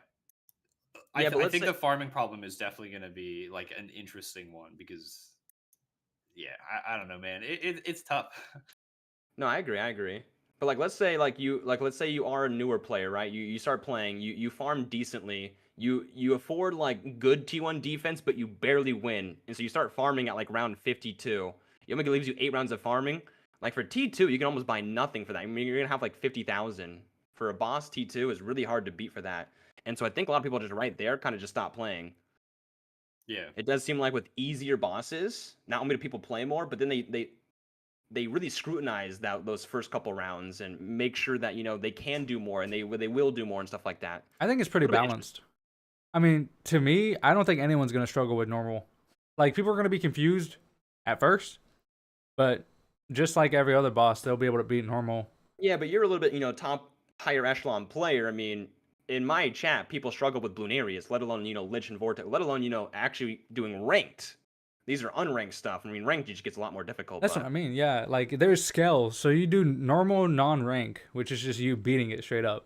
Yeah, but I let's think say the farming problem is definitely gonna be like an interesting one because yeah, I don't know, man. It's tough. no, I agree. I agree. But like, let's say you are a newer player, right? You start playing, you farm decently, you afford like good T1 defense, but you barely win, and so you start farming at like round 52. It only leaves you 8 rounds of farming. Like for T2, you can almost buy nothing for that. I mean, you're gonna have like 50,000 for a boss. T2 is really hard to beat for that, and so I think a lot of people just right there kind of just stop playing. Yeah. It does seem like with easier bosses, not only do people play more, but then they really scrutinize those first couple rounds and make sure that they can do more and they will do more and stuff like that. I think it's pretty It'll be balanced. I mean, to me, I don't think anyone's gonna struggle with normal. Like people are gonna be confused at first, but just like every other boss, they'll be able to beat normal. Yeah, but you're a little bit top higher echelon player. I mean, in my chat, people struggle with Bloon areas, let alone Lich and Vortex, let alone actually doing ranked. These are unranked stuff. I mean, ranked just gets a lot more difficult. That's what I mean. Yeah, like there's scales. So you do normal, non-rank, which is just you beating it straight up.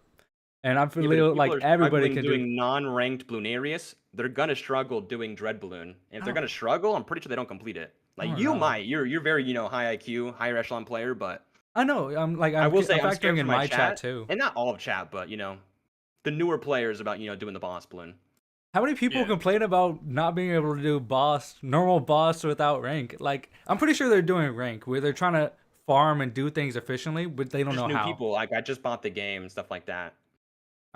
And I feel like everybody can doing non-ranked Bloonarius. They're gonna struggle doing Dread Balloon. And if they're gonna struggle, I'm pretty sure they don't complete it. Like you might, you're very high IQ, higher echelon player, but I know I will say I'm factoring in my chat too, and not all of chat, but the newer players about doing the boss balloon. How many people complain about not being able to do normal boss without rank? Like I'm pretty sure they're doing rank where they're trying to farm and do things efficiently, but they don't know how. New people, like I just bought the game and stuff like that.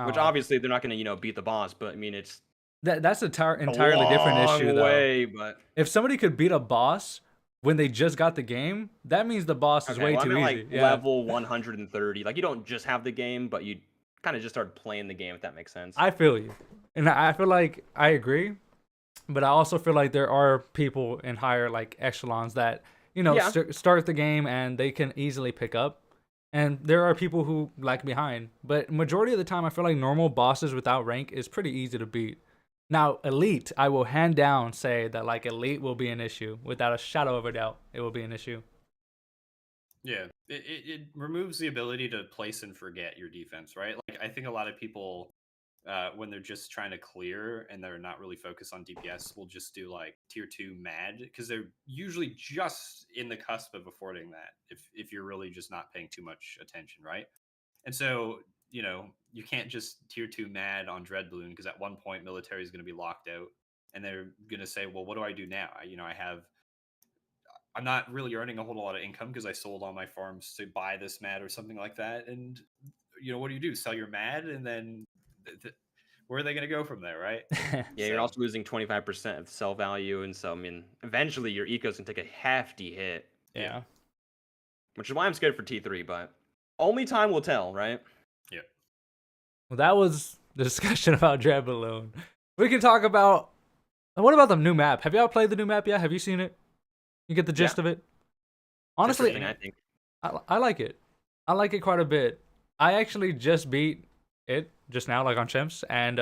Which obviously they're not going to, beat the boss, but I mean it's that's an entirely different issue though. But if somebody could beat a boss when they just got the game, that means the boss is way too easy. Like level 130. Like you don't just have the game, but you kind of just start playing the game, if that makes sense. I feel you. And I feel like I agree, but I also feel like there are people in higher like echelons that, start the game and they can easily pick up. And there are people who lag behind, but majority of the time, I feel like normal bosses without rank is pretty easy to beat. Now, elite, I will hand down say that like elite will be an issue without a shadow of a doubt. It will be an issue. Yeah, it removes the ability to place and forget your defense, right? Like I think a lot of people, when they're just trying to clear and they're not really focused on DPS, will just do like tier 2 mad because they're usually just in the cusp of affording that if you're really just not paying too much attention, right? And so you can't just tier 2 mad on Dread Balloon because at one point military is going to be locked out and they're going to say, well, what do I do now? I'm not really earning a whole lot of income because I sold all my farms to buy this mad or something like that. And what do? Sell your mad and then where are they going to go from there, right? Yeah, you're also losing 25% of sell value, and so I mean, eventually your eco's can take a hefty hit. Yeah. Which is why I'm scared for T3, but only time will tell, right? Yeah. Well, that was the discussion about Dread Balloon. We can talk about what about the new map? Have y'all played the new map yet? Have you seen it? You get the gist of it? Honestly, I think I like it. I like it quite a bit. I actually just beat it just now, like on Chimps, and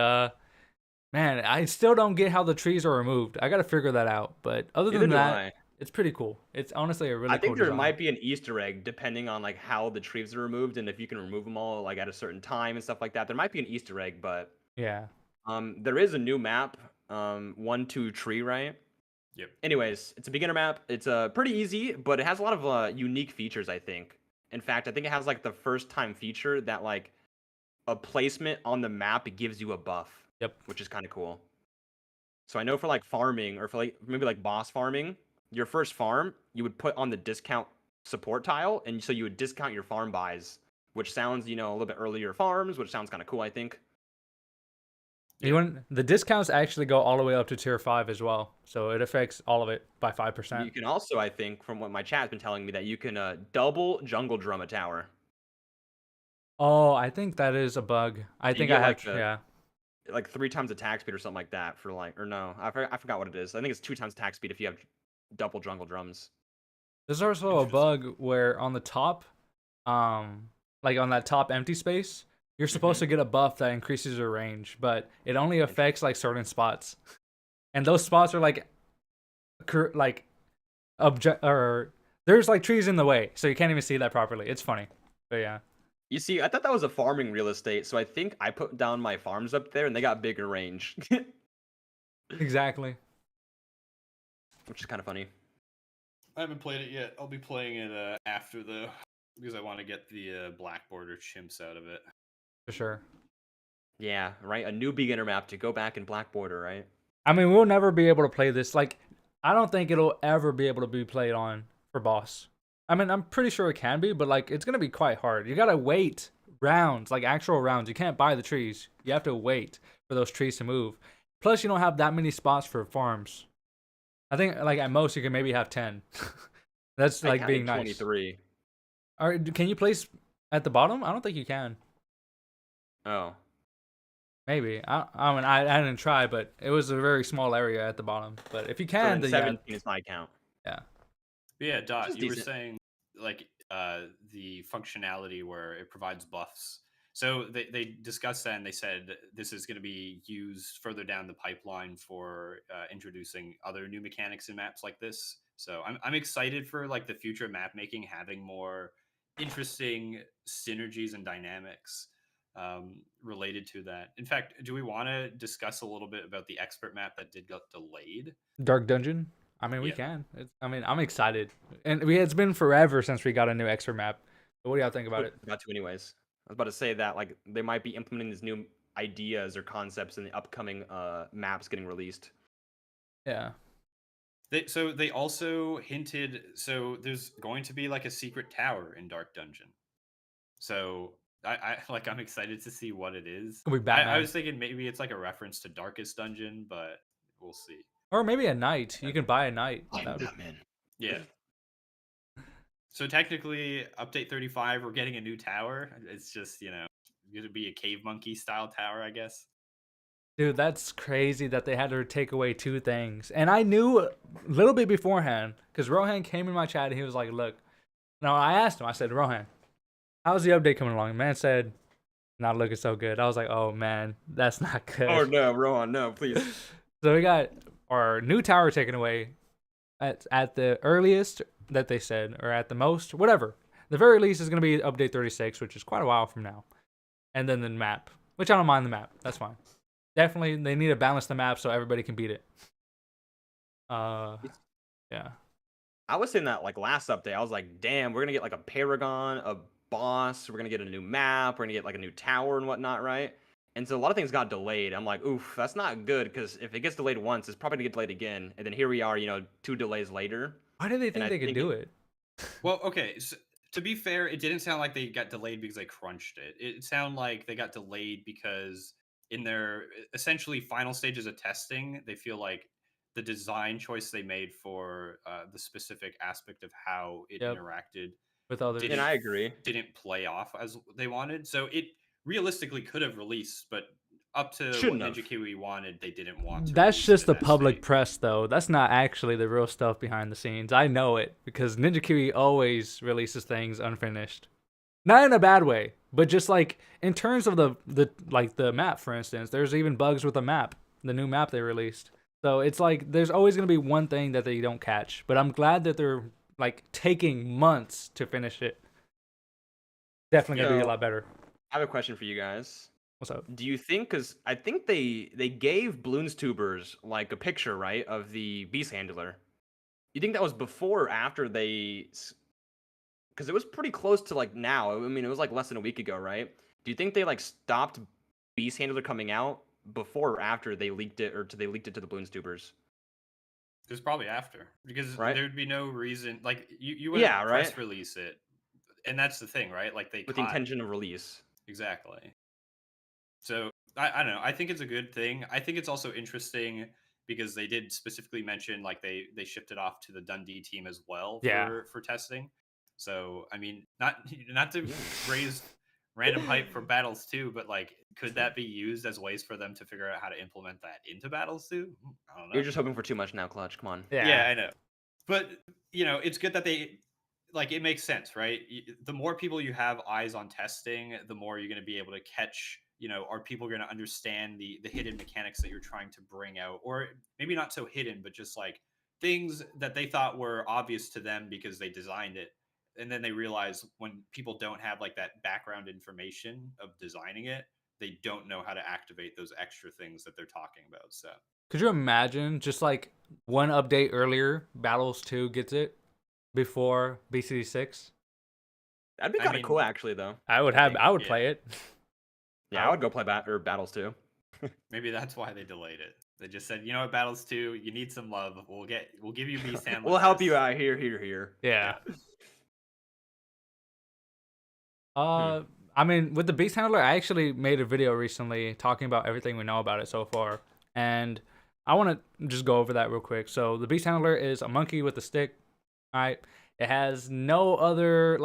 man, I still don't get how the trees are removed. I gotta figure that out. But other than that, it's pretty cool. It's honestly a really cool I think there design. might be an Easter egg depending on like how the trees are removed and if you can remove them all like at a certain time and stuff like that. There might be an Easter egg, but yeah. There is a new map, 1-2 tree, right? Yep. Anyways, it's a beginner map. It's pretty easy, but it has a lot of unique features, I think. In fact, I think it has like the first time feature that like a placement on the map gives you a buff. Yep. Which is kind of cool. So I know for like farming or for like maybe like boss farming, your first farm you would put on the discount support tile, and so you would discount your farm buys, which sounds a little bit earlier farms, which sounds kind of cool, I think. The discounts actually go all the way up to tier 5 as well, so it affects all of it by 5%. You can also, I think, from what my chat has been telling me, that you can double jungle drum a tower. Oh, I think that is a bug. I think I have, yeah. Like 3 times attack speed or something like that for like, or no, I forgot what it is. I think it's 2 times attack speed if you have double jungle drums. There's also a bug where on the top, like on that top empty space, you're supposed to get a buff that increases your range, but it only affects like certain spots, and those spots are like object or there's like trees in the way, so you can't even see that properly. It's funny, but yeah, You see, I thought that was a farming real estate, so I think I put down my farms up there, and they got bigger range, exactly. which is kind of funny. I haven't played it yet. I'll be playing it after though, because I want to get the black border chimps out of it. For sure. Yeah, right. A new beginner map to go back in Black Border, right? I mean, we'll never be able to play this. Like, I don't think it'll ever be able to be played on for boss. I mean, I'm pretty sure it can be, but like, it's gonna be quite hard. You gotta wait rounds, like actual rounds. You can't buy the trees. You have to wait for those trees to move. Plus, you don't have that many spots for farms. I think like at most you can maybe have 10. That's I like counted being nice. 23. All right, can you place at the bottom? I don't think you can. Oh, Maybe. I mean, I didn't try, but it was a very small area at the bottom. But if you so can, then then 17 is my count. yeah. But yeah, Dot, is you were decent. saying like the functionality where it provides buffs. So they discussed that and they said this is going to be used further down the pipeline for introducing other new mechanics in maps like this. So I'm excited for like the future of map making having more interesting synergies and dynamics related to that. In fact, do we want to discuss a little bit about the expert map that did get delayed? Dark Dungeon. I mean, we Yeah. can. I mean, I'm excited, and it's been forever since we got a new expert map. But what do y'all think about it? About to, anyways. I was about to say that like they might be implementing these new ideas or concepts in the upcoming maps getting released. Yeah. So they also hinted. So there's going to be like a secret tower in Dark Dungeon. So I like I'm excited to see what it is. It'll be Batman. I was thinking maybe it's like a reference to Darkest Dungeon, but we'll see. Or maybe a knight. You can buy a knight. I'm That would be- Batman. Yeah. So technically, update 35, we're getting a new tower. It's just going to be a cave monkey style tower, I guess. Dude, that's crazy that they had to take away 2 things. And I knew a little bit beforehand because Rohan came in my chat and he was like, "Look." Now I asked him. I said, "Rohan, how's the update coming along?" The man said, "Not looking so good." I was like, "Oh man, that's not good." Oh no, Rohan, no, please. So we got our new tower taken away at the earliest that they said, or at the most, whatever. The very least is going to be update 36, which is quite a while from now. And then the map, which I don't mind the map. That's fine. Definitely, they need to balance the map so everybody can beat it. Yeah. I was saying that like last update, I was like, damn, we're gonna get like a Paragon, a boss, we're gonna get a new map, we're gonna get like a new tower and whatnot, right? And so a lot of things got delayed. I'm like, oof, that's not good because if it gets delayed once, it's probably gonna get delayed again. And then here we are, 2 delays later. Why did they think I they could think do it? Well, okay. So, to be fair, it didn't sound like they got delayed because they crunched it. It sounded like they got delayed because in their essentially final stages of testing, they feel like the design choice they made for the specific aspect of how it Yep. interacted With others. And I agree. didn't play off as they wanted. So it realistically could have released, but up to Shouldn't what have. Ninja Kiwi wanted, they didn't want to. That's release just it the in that public state. press, though. That's not actually the real stuff behind the scenes. I know it because Ninja Kiwi always releases things unfinished. Not in a bad way, but just like in terms of the map, for instance, there's even bugs with the map, the new map they released. So it's like there's always gonna be one thing that they don't catch. But I'm glad that they're like taking months to finish it. Definitely gonna be a lot better. I have a question for you guys. What's up? Do you think, because I think they gave Bloons tubers like a picture, right, of the beast handler. You think that was before or after they? Because it was pretty close to like now. I mean, it was like less than a week ago, right? Do you think they like stopped beast handler coming out before or after they leaked it, or they leaked it to the Bloons tubers? It was probably after because Right. there'd be no reason like you would Yeah, press right. release it, and that's the thing, right? Like they With the caught- intention of release. exactly. So I don't know. I think it's a good thing. I think it's also interesting because they did specifically mention like they shipped it off to the Dundee team as well Yeah. for testing. So I mean, not to raise random hype for Battles 2, but like, could that be used as ways for them to figure out how to implement that into Battles 2? I don't know. You're just hoping for too much now, Clutch. Come on. Yeah, I know. But, it's good that they, like, it makes sense, right? The more people you have eyes on testing, the more you're going to be able to catch, are people going to understand the hidden mechanics that you're trying to bring out? Or maybe not so hidden, but just like things that they thought were obvious to them because they designed it, and then they realize when people don't have like that background information of designing it, they don't know how to activate those extra things that they're talking about. So Could you imagine just like one update earlier, Battles 2 gets it before BCD 6? That'd be I kind of mean, cool, actually, though. I would yeah. play it. Yeah, I would go play Battles too. maybe that's why they delayed it. They just said, you know what, Battles 2, you need some love. We'll give you Beast Handler. We'll help you out here. Yeah. I mean, with the Beast Handler, I actually made a video recently talking about everything we know about it so far, and I want to just go over that real quick. So the Beast Handler is a monkey with a stick. All right, it has no other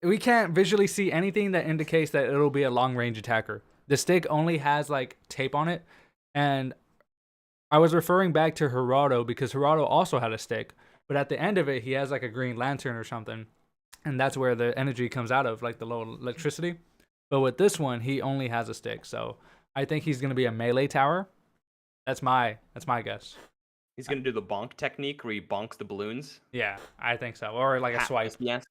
we can't visually see anything that indicates that it'll be a long range attacker. The stick only has like tape on it, and I was referring back to Gerardo because Gerardo also had a stick, but at the end of it, he has like a green lantern or something. And that's where the energy comes out of, like the low electricity. But with this one, he only has a stick. So I think he's going to be a melee tower. That's my guess. He's gonna do the bonk technique where he bonks the balloons. Yeah, I think so. Or like a swipe. Yes.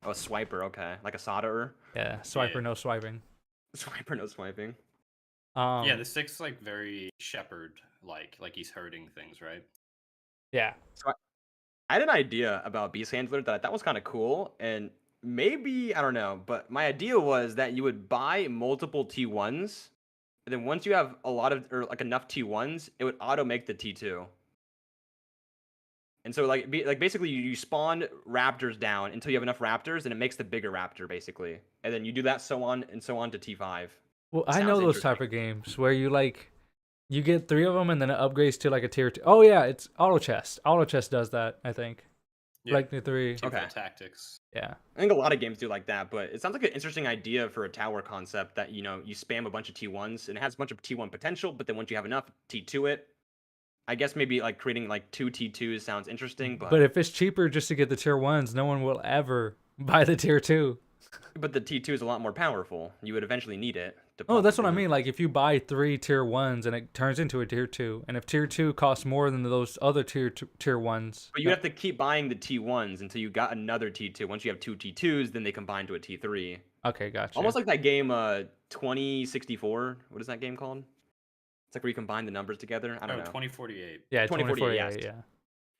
Oh, a swiper. Okay, like a solderer. Yeah, swiper, Yeah. no swiping. Swiper, no swiping. Yeah, the stick's like very shepherd like he's herding things, right? Yeah. I had an idea about Beast Handler that I thought was kind of cool, and maybe I don't know, but my idea was that you would buy multiple T1s, and then once you have a lot of or like enough T1s, it would auto make the T2. And so basically you spawn raptors down until you have enough raptors, and it makes the bigger raptor basically, and then you do that so on and so on to T5. Well, I Sounds know those type of games where you get 3 of them and then it upgrades to like a tier 2. Oh yeah, it's auto chest. Auto chest does that, I think. Yeah. Like the 3. Teamfight Okay. tactics. Yeah. I think a lot of games do like that, but it sounds like an interesting idea for a tower concept that, you spam a bunch of T1s and it has a bunch of T1 potential, but then once you have enough, T2 it. I guess maybe like creating like 2 T2s sounds interesting, but But if it's cheaper just to get the tier 1s, no one will ever buy the tier 2. the T2 is a lot more powerful. You would eventually need it. To Oh, pop that's the what I balloon. mean. Like if you buy 3 tier 1s and it turns into a tier 2, and if tier 2 costs more than those other tier 1s. But you have to keep buying the T1s until you got another T2. Once you have 2 T2s, then they combine to a T3. Okay, gotcha. Almost like that game 2064. What is that game called? It's like where you combine the numbers together. I don't know. 2048. Yeah, 2048, 2048, yes. yeah.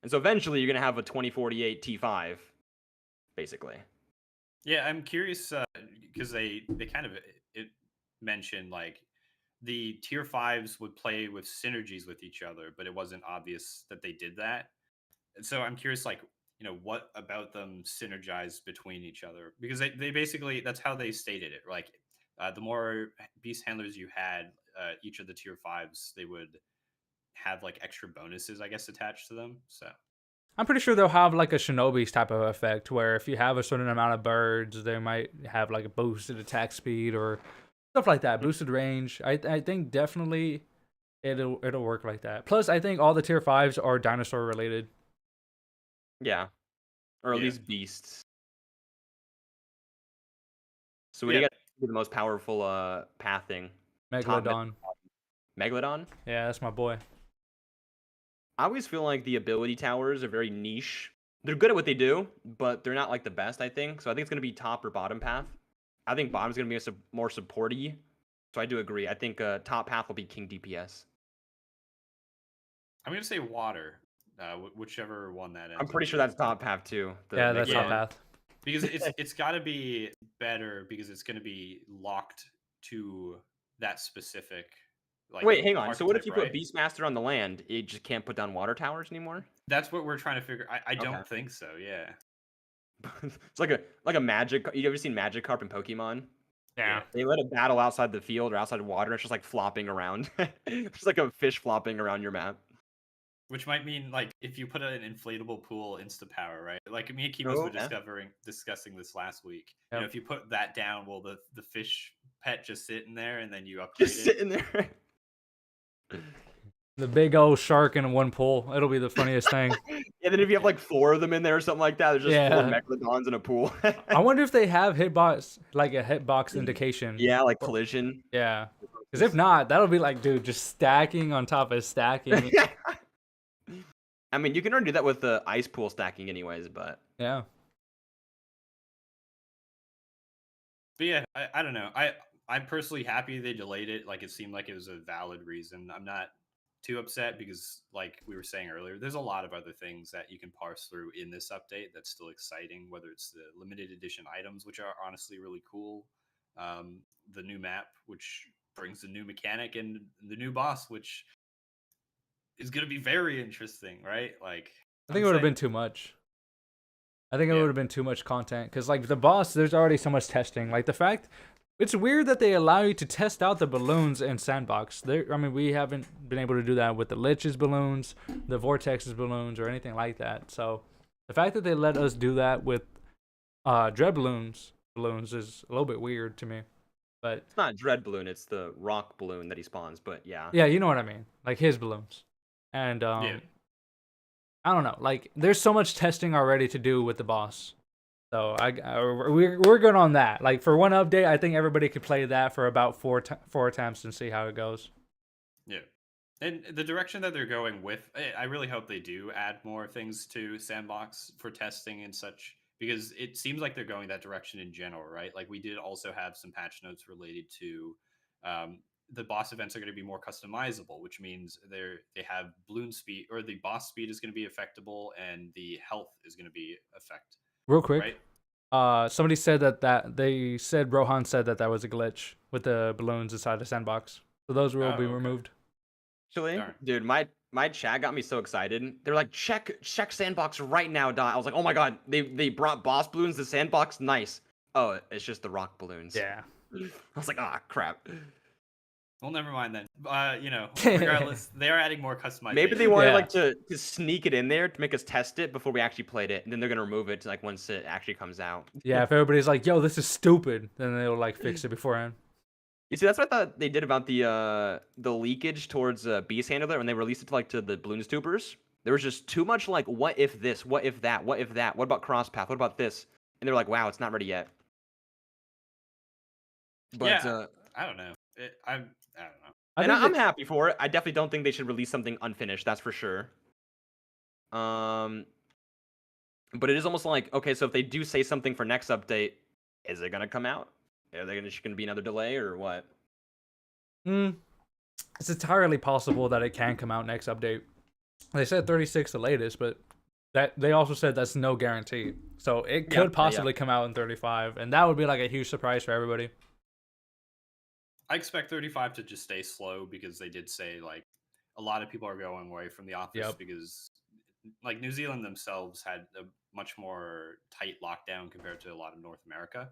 And so eventually you're going to have a 2048 T5, basically. Yeah, I'm curious because they kind of it mentioned like the tier 5s would play with synergies with each other, but it wasn't obvious that they did that. And so I'm curious, like, what about them synergize between each other? Because they basically, that's how they stated it. Like, the more beast handlers you had, each of the tier 5s, they would have like extra bonuses, I guess, attached to them. So I'm pretty sure they'll have like a Shinobi's type of effect where if you have a certain amount of birds, they might have like a boosted attack speed or stuff like that, boosted range. I think definitely it'll work like that. Plus, I think all the tier 5s are dinosaur related. Yeah. Or at Yeah. least beasts. So what do you got to be the most powerful pathing? Megalodon. Megalodon? Yeah, that's my boy. I always feel like the ability towers are very niche. They're good at what they do, but they're not like the best, I think. So I think it's going to be top or bottom path. I think bottom's going to be more supporty. So I do agree. I think top path will be King DPS. I'm gonna say water, whichever one that is. I'm pretty sure that's top path too. Yeah, that's top Megalodon. path. Because it's got to be better because it's going to be locked to that specific. Like, Wait, hang on. So what if you archetype, put right? Beastmaster on the land? It just can't put down water towers anymore? That's what we're trying to figure. I Okay. don't think so. Yeah. It's like a magic. You ever seen Magikarp in Pokemon? Yeah. They let it battle outside the field or outside of water. It's just like flopping around. It's just like a fish flopping around your map. Which might mean like if you put an inflatable pool insta power, right? Like me and Kimos Oh, were yeah. discussing this last week. Yep. If you put that down, will the fish pet just sit in there and then you upgrade Just it? sitting there. The big old shark in one pool. It'll be the funniest thing. Yeah, then if you have like 4 of them in there or something like that, there's just 4 Yeah. Megalodons in a pool. I wonder if they have hitbox, like a hitbox indication. Yeah, like collision. Yeah. Because if not, that'll be like, dude, just stacking on top of stacking. I mean, you can already do that with the ice pool stacking anyways, but Yeah. But yeah, I don't know. I'm personally happy they delayed it. Like it seemed like it was a valid reason. I'm not too upset because, like we were saying earlier, there's a lot of other things that you can parse through in this update that's still exciting. Whether it's the limited edition items, which are honestly really cool, the new map, which brings the new mechanic, and the new boss, which is going to be very interesting, right? Like I think I'm it would have excited. been too much. I think it Yeah. would have been too much content because, like, the boss, there's already so much testing. Like, the fact, it's weird that they allow you to test out the balloons in Sandbox. There, I mean, we haven't been able to do that with the Lich's balloons, the Vortex's balloons, or anything like that. So, the fact that they let us do that with Dread balloons is a little bit weird to me. But it's not Dread Balloon, it's the rock balloon that he spawns, but yeah. yeah, you know what I mean. Like his balloons, and Yeah. I don't know. Like, there's so much testing already to do with the boss. So we're good on that. Like, for one update, I think everybody could play that for about four attempts and see how it goes. Yeah. And the direction that they're going with, I really hope they do add more things to Sandbox for testing and such, because it seems like they're going that direction in general, right? Like we did also have some patch notes related to the boss events are going to be more customizable, which means they have balloon speed, or the boss speed is going to be affectable, and the health is going to be affect, Real quick, right? somebody said that they said Rohan said that was a glitch with the balloons inside the Sandbox. So those will be okay. removed. Actually, Darn. dude, my chat got me so excited. They're like, check Sandbox right now, Dot. I was like, oh my god, they brought boss balloons to Sandbox. Nice. Oh, it's just the rock balloons. Yeah. I was like, ah, crap. Well, never mind then. Regardless, they are adding more customization. Maybe they wanted Yeah. like to sneak it in there to make us test it before we actually played it, and then they're gonna remove it like once it actually comes out. Yeah, if everybody's like, yo, this is stupid, then they'll like fix it beforehand. You see, that's what I thought they did about the leakage towards Beast Handler when they released it to like the Bloons tubers. There was just too much like, what if this, what if that, what if that, what about crosspath, what about this, and they're like, wow, it's not ready yet. But yeah, I don't know. I don't know. I'm happy for it. I definitely don't think they should release something unfinished. That's for sure. But it is almost like, okay, so if they do say something for next update, is it gonna come out? Are there gonna be another delay or what? It's entirely possible that it can come out next update. They said 36 the latest, but that they also said that's no guarantee. So it could possibly come out in 35, and that would be like a huge surprise for everybody. I expect 35 to just stay slow, because they did say like a lot of people are going away from the office because like New Zealand themselves had a much more tight lockdown compared to a lot of North America.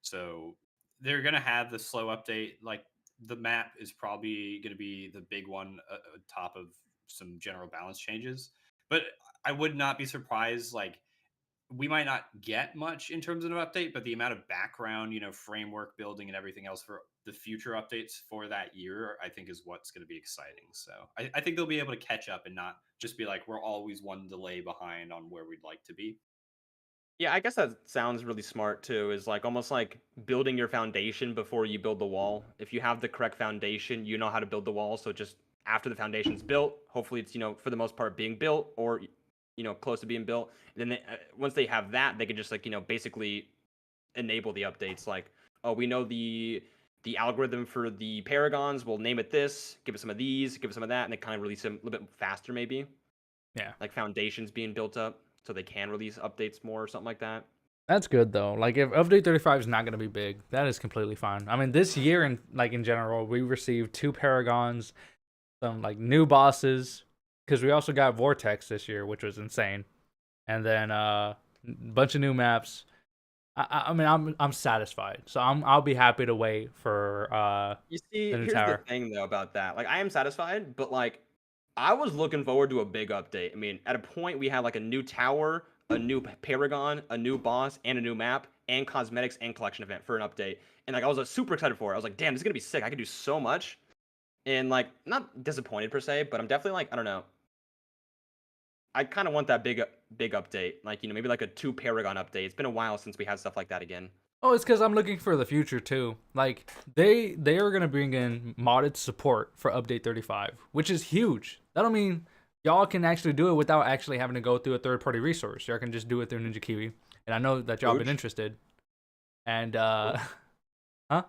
So they're going to have the slow update. Like the map is probably going to be the big one on top of some general balance changes. But I would not be surprised, like we might not get much in terms of an update, but the amount of background, framework building and everything else for the future updates for that year, I think is what's going to be exciting. So I think they'll be able to catch up and not just be like, we're always one delay behind on where we'd like to be. Yeah, I guess that sounds really smart too, is like almost like building your foundation before you build the wall. If you have the correct foundation, you know how to build the wall. So just after the foundation's built, hopefully it's, for the most part being built or, close to being built. And then once they have that, they can just like, basically enable the updates. Like, oh, we know the algorithm for the paragons, we'll name it this, give it some of these, give it some of that, and they kind of release them a little bit faster maybe. Yeah. Like foundations being built up so they can release updates more or something like that. That's good though. Like if update 35 is not going to be big, that is completely fine. I mean, this year in general, we received 2 paragons, some like new bosses, because we also got Vortex this year, which was insane, and then a bunch of new maps. I mean, I'm satisfied, so I'll be happy to wait for You see, the new here's tower. the thing though about that. Like I am satisfied, but like I was looking forward to a big update. I mean, at a point we had like a new tower, a new paragon, a new boss, and a new map, and cosmetics and collection event for an update. And like I was super excited for it. I was like, damn, this is gonna be sick. I could do so much. And like, not disappointed per se, but I'm definitely like, I don't know. I kind of want that big update. Like, maybe like a 2 paragon update. It's been a while since we had stuff like that again. Oh, it's because I'm looking for the future too. Like they are gonna bring in modded support for update 35, which is huge. That'll mean y'all can actually do it without actually having to go through a third-party resource. Y'all can just do it through Ninja Kiwi. And I know that y'all been interested. And huh?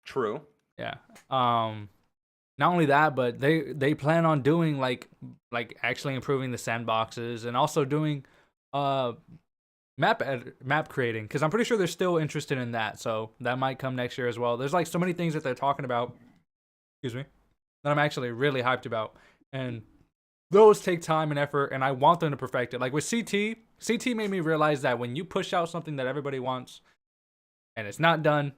True. Yeah. Not only that, but they plan on doing like actually improving the sandboxes and also doing map creating, because I'm pretty sure they're still interested in that. So that might come next year as well. There's like so many things that they're talking about. Excuse me. That I'm actually really hyped about, and those take time and effort, and I want them to perfect it. Like with CT made me realize that when you push out something that everybody wants, and it's not done,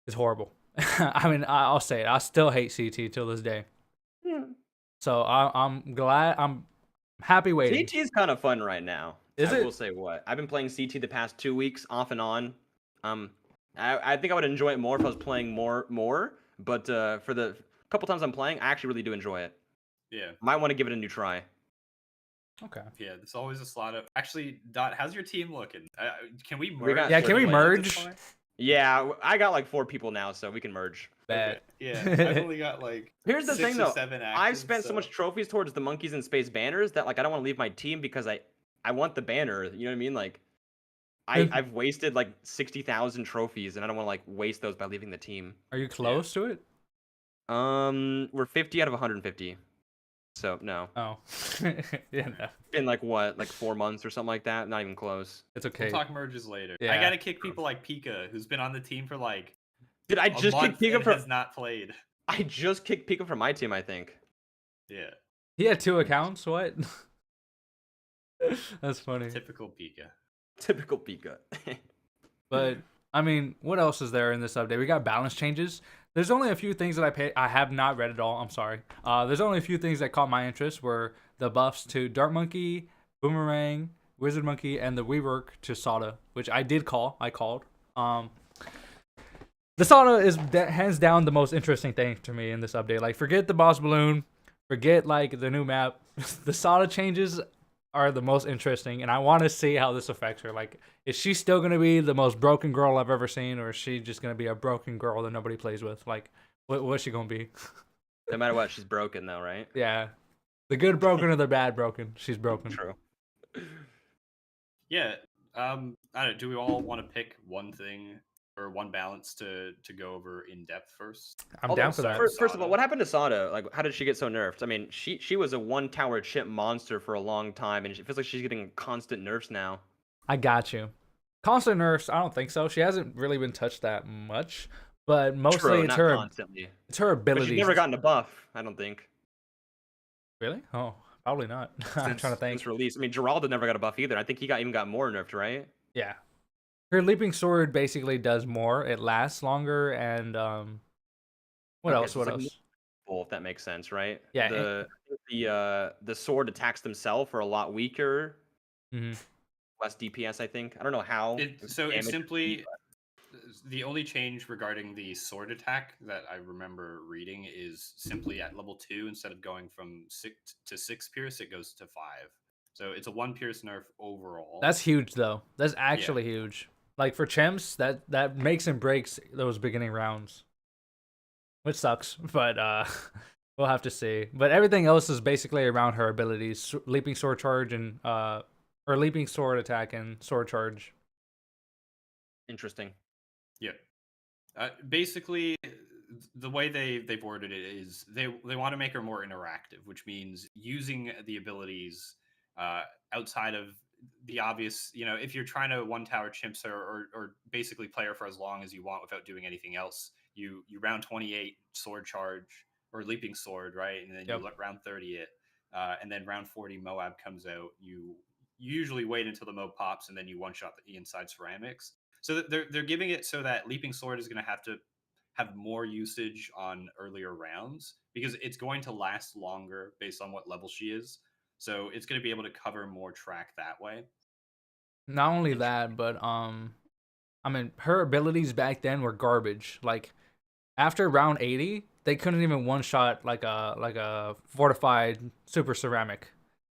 it's horrible. I mean, I'll say it. I still hate CT till this day. Yeah. So I'm glad. I'm happy waiting. CT is kind of fun right now. Is I it? will say what. I've been playing CT the past 2 weeks, off and on. I think I would enjoy it more if I was playing more. But for the couple times I'm playing, I actually really do enjoy it. Yeah. Might want to give it a new try. Okay. Yeah, there's always a slot up. Actually, Dot, how's your team looking? Can we We merge? got- Yeah, can we players at this merge? point? Yeah, I got like 4 people now, so we can merge. Bad. Okay, yeah, I've only got like Here's the 6 thing or though. 7 I've active, spent so much trophies towards the monkeys in space banners that like I don't want to leave my team because I want the banner. You know what I mean? Like I've wasted like 60,000 trophies and I don't want to like waste those by leaving the team. Are you close to it? We're 50 out of 150. So no. Oh. Yeah. No. In like what, like 4 months or something like that? Not even close. It's okay. We'll talk merges later. I Yeah. gotta kick people like Pika, who's been on the team for like Did I a just kick month Pika and from? has not played. I just kicked Pika from my team, I think. Yeah, He had 2 accounts. What? That's funny. typical Pika. Typical Pika. But I mean, what else is there in this update? We got balance changes. There's only a few things that I have not read at all. I'm sorry. There's only a few things that caught my interest were the buffs to Dart Monkey, Boomerang, Wizard Monkey, and the rework to Sada, which I did call. I called. The Sada is hands down the most interesting thing to me in this update. Like, forget the boss balloon, forget like the new map. The Sada changes are the most interesting, and I want to see how this affects her. Like, is she still gonna be the most broken girl I've ever seen, or is she just gonna be a broken girl that nobody plays with? Like, what's she gonna be? No matter what, she's broken though, right? Yeah, the good broken or the bad broken. She's broken. True. Yeah. I don't know. Do we all want to pick one thing or one balance to go over in depth first? I'm down for that. First of all, what happened to Sada? Like, how did she get so nerfed? I mean, she was a 1-tower chip monster for a long time, and it feels like she's getting constant nerfs now. I got you. Constant nerfs, I don't think so. She hasn't really been touched that much, but mostly True, it's not her. constantly. It's her But abilities. she's never gotten a buff, I don't think. Really? Oh, probably not. I'm trying to think. Since release. I mean, Geraldo never got a buff either. I think he even got more nerfed, right? Yeah. Her leaping sword basically does more. It lasts longer, and what Okay, else? so What it's like else? If that makes sense, right? Yeah, The sword attacks themselves are a lot weaker, Mhm. less DPS, I think. I don't know how. So it's damage- simply the only change regarding the sword attack that I remember reading is simply at level 2, instead of going from 6 to 6 pierce, it goes to 5. So it's a 1 pierce nerf overall. That's huge, though. That's actually huge. Like for Chimps, that makes and breaks those beginning rounds, which sucks. But we'll have to see. But everything else is basically around her abilities: leaping sword charge and or leaping sword attack and sword charge. Interesting. Yeah. Basically, the way they've worded it is they want to make her more interactive, which means using the abilities outside of the obvious. You know, if you're trying to 1-tower Chimps or basically play her for as long as you want without doing anything else, you round 28 sword charge or leaping sword, right? And then you let round 30 it, and then round 40 Moab comes out. You usually wait until the Moab pops, and then you one-shot the inside ceramics. So they're giving it so that leaping sword is going to have more usage on earlier rounds because it's going to last longer based on what level she is. So it's going to be able to cover more track that way. Not only that, but I mean, her abilities back then were garbage. Like after round 80, they couldn't even one-shot like a fortified super ceramic.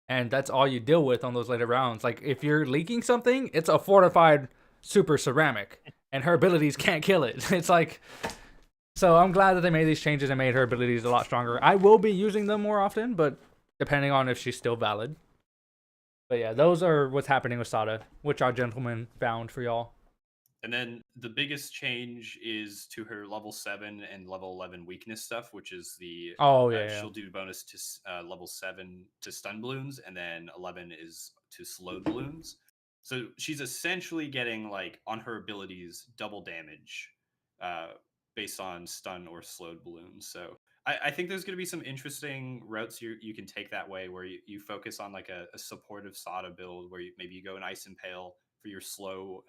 And that's all you deal with on those later rounds. Like if you're leaking something, it's a fortified super ceramic, and her abilities can't kill it. It's like, so I'm glad that they made these changes and made her abilities a lot stronger. I will be using them more often, but depending on if she's still valid. But yeah, those are what's happening with Sada, which our gentleman found for y'all. And then the biggest change is to her level 7 and level 11 weakness stuff, which is the Oh yeah, yeah. she'll do bonus to level 7 to stun balloons, and then 11 is to slowed balloons. So she's essentially getting, like, on her abilities, double damage based on stun or slowed balloons. So I think there's going to be some interesting routes you can take that way, where you focus on like a supportive Sada build, where maybe you go an Ice Impale for your slow,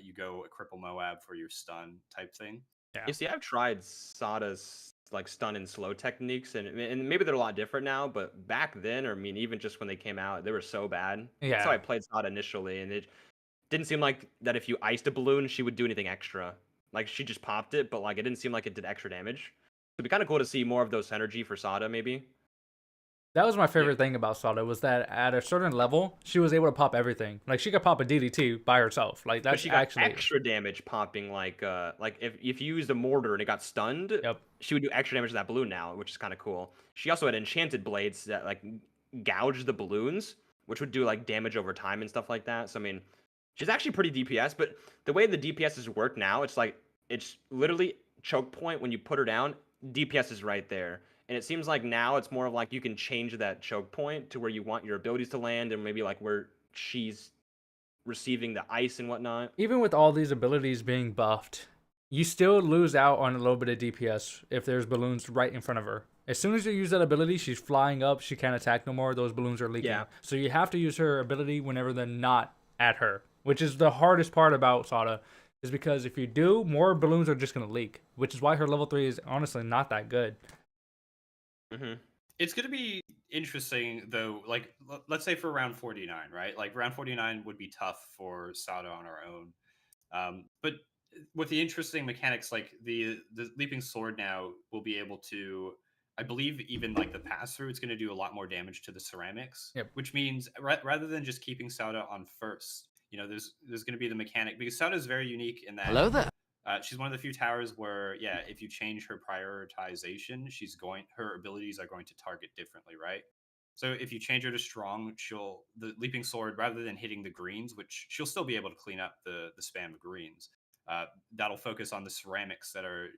you go a Cripple Moab for your stun type thing. Yeah. You see, I've tried Sada's like stun and slow techniques, and maybe they're a lot different now, but back then, or I mean, even just when they came out, they were so bad. That's how I Yeah. played Sada initially, and it didn't seem like that if you iced a balloon, she would do anything extra. Like, she just popped it, but like it didn't seem like it did extra damage. It'd be kind of cool to see more of those synergy for Sada, maybe. That was my favorite thing about Sada, was that at a certain level, she was able to pop everything. Like, she could pop a DDT by herself. Like, But that's she got actually extra damage popping, like if you used a mortar and it got stunned, Yep. she would do extra damage to that balloon now, which is kind of cool. She also had enchanted blades that like gouge the balloons, which would do like damage over time and stuff like that. So I mean, she's actually pretty DPS, but the way the DPSs work now, it's like it's literally choke point when you put her down, DPS is right there. And it seems like now it's more of like you can change that choke point to where you want your abilities to land, and maybe like where she's receiving the ice and whatnot. Even with all these abilities being buffed, you still lose out on a little bit of DPS if there's balloons right in front of her. As soon as you use that ability, she's flying up. She can't attack no more. Those balloons are leaking. Yeah. So you have to use her ability whenever they're not at her, which is the hardest part about Sada, is because if you do, more balloons are just going to leak, which is why her level 3 is honestly not that good. Mm-hmm. It's going to be interesting, though. Like, let's say for round 49, right? Like, round 49 would be tough for Sada on our own. But with the interesting mechanics, like the leaping sword now will be able to, I believe, even like the pass through, it's going to do a lot more damage to the ceramics. Yep. Which means rather than just keeping Sada on first, there's going to be the mechanic, because Sada is very unique in that. Hello there. She's one of the few towers where, yeah, if you change her prioritization, her abilities are going to target differently, right? So if you change her to strong, the leaping sword, rather than hitting the greens, which she'll still be able to clean up the spam of greens, that'll focus on the ceramics that are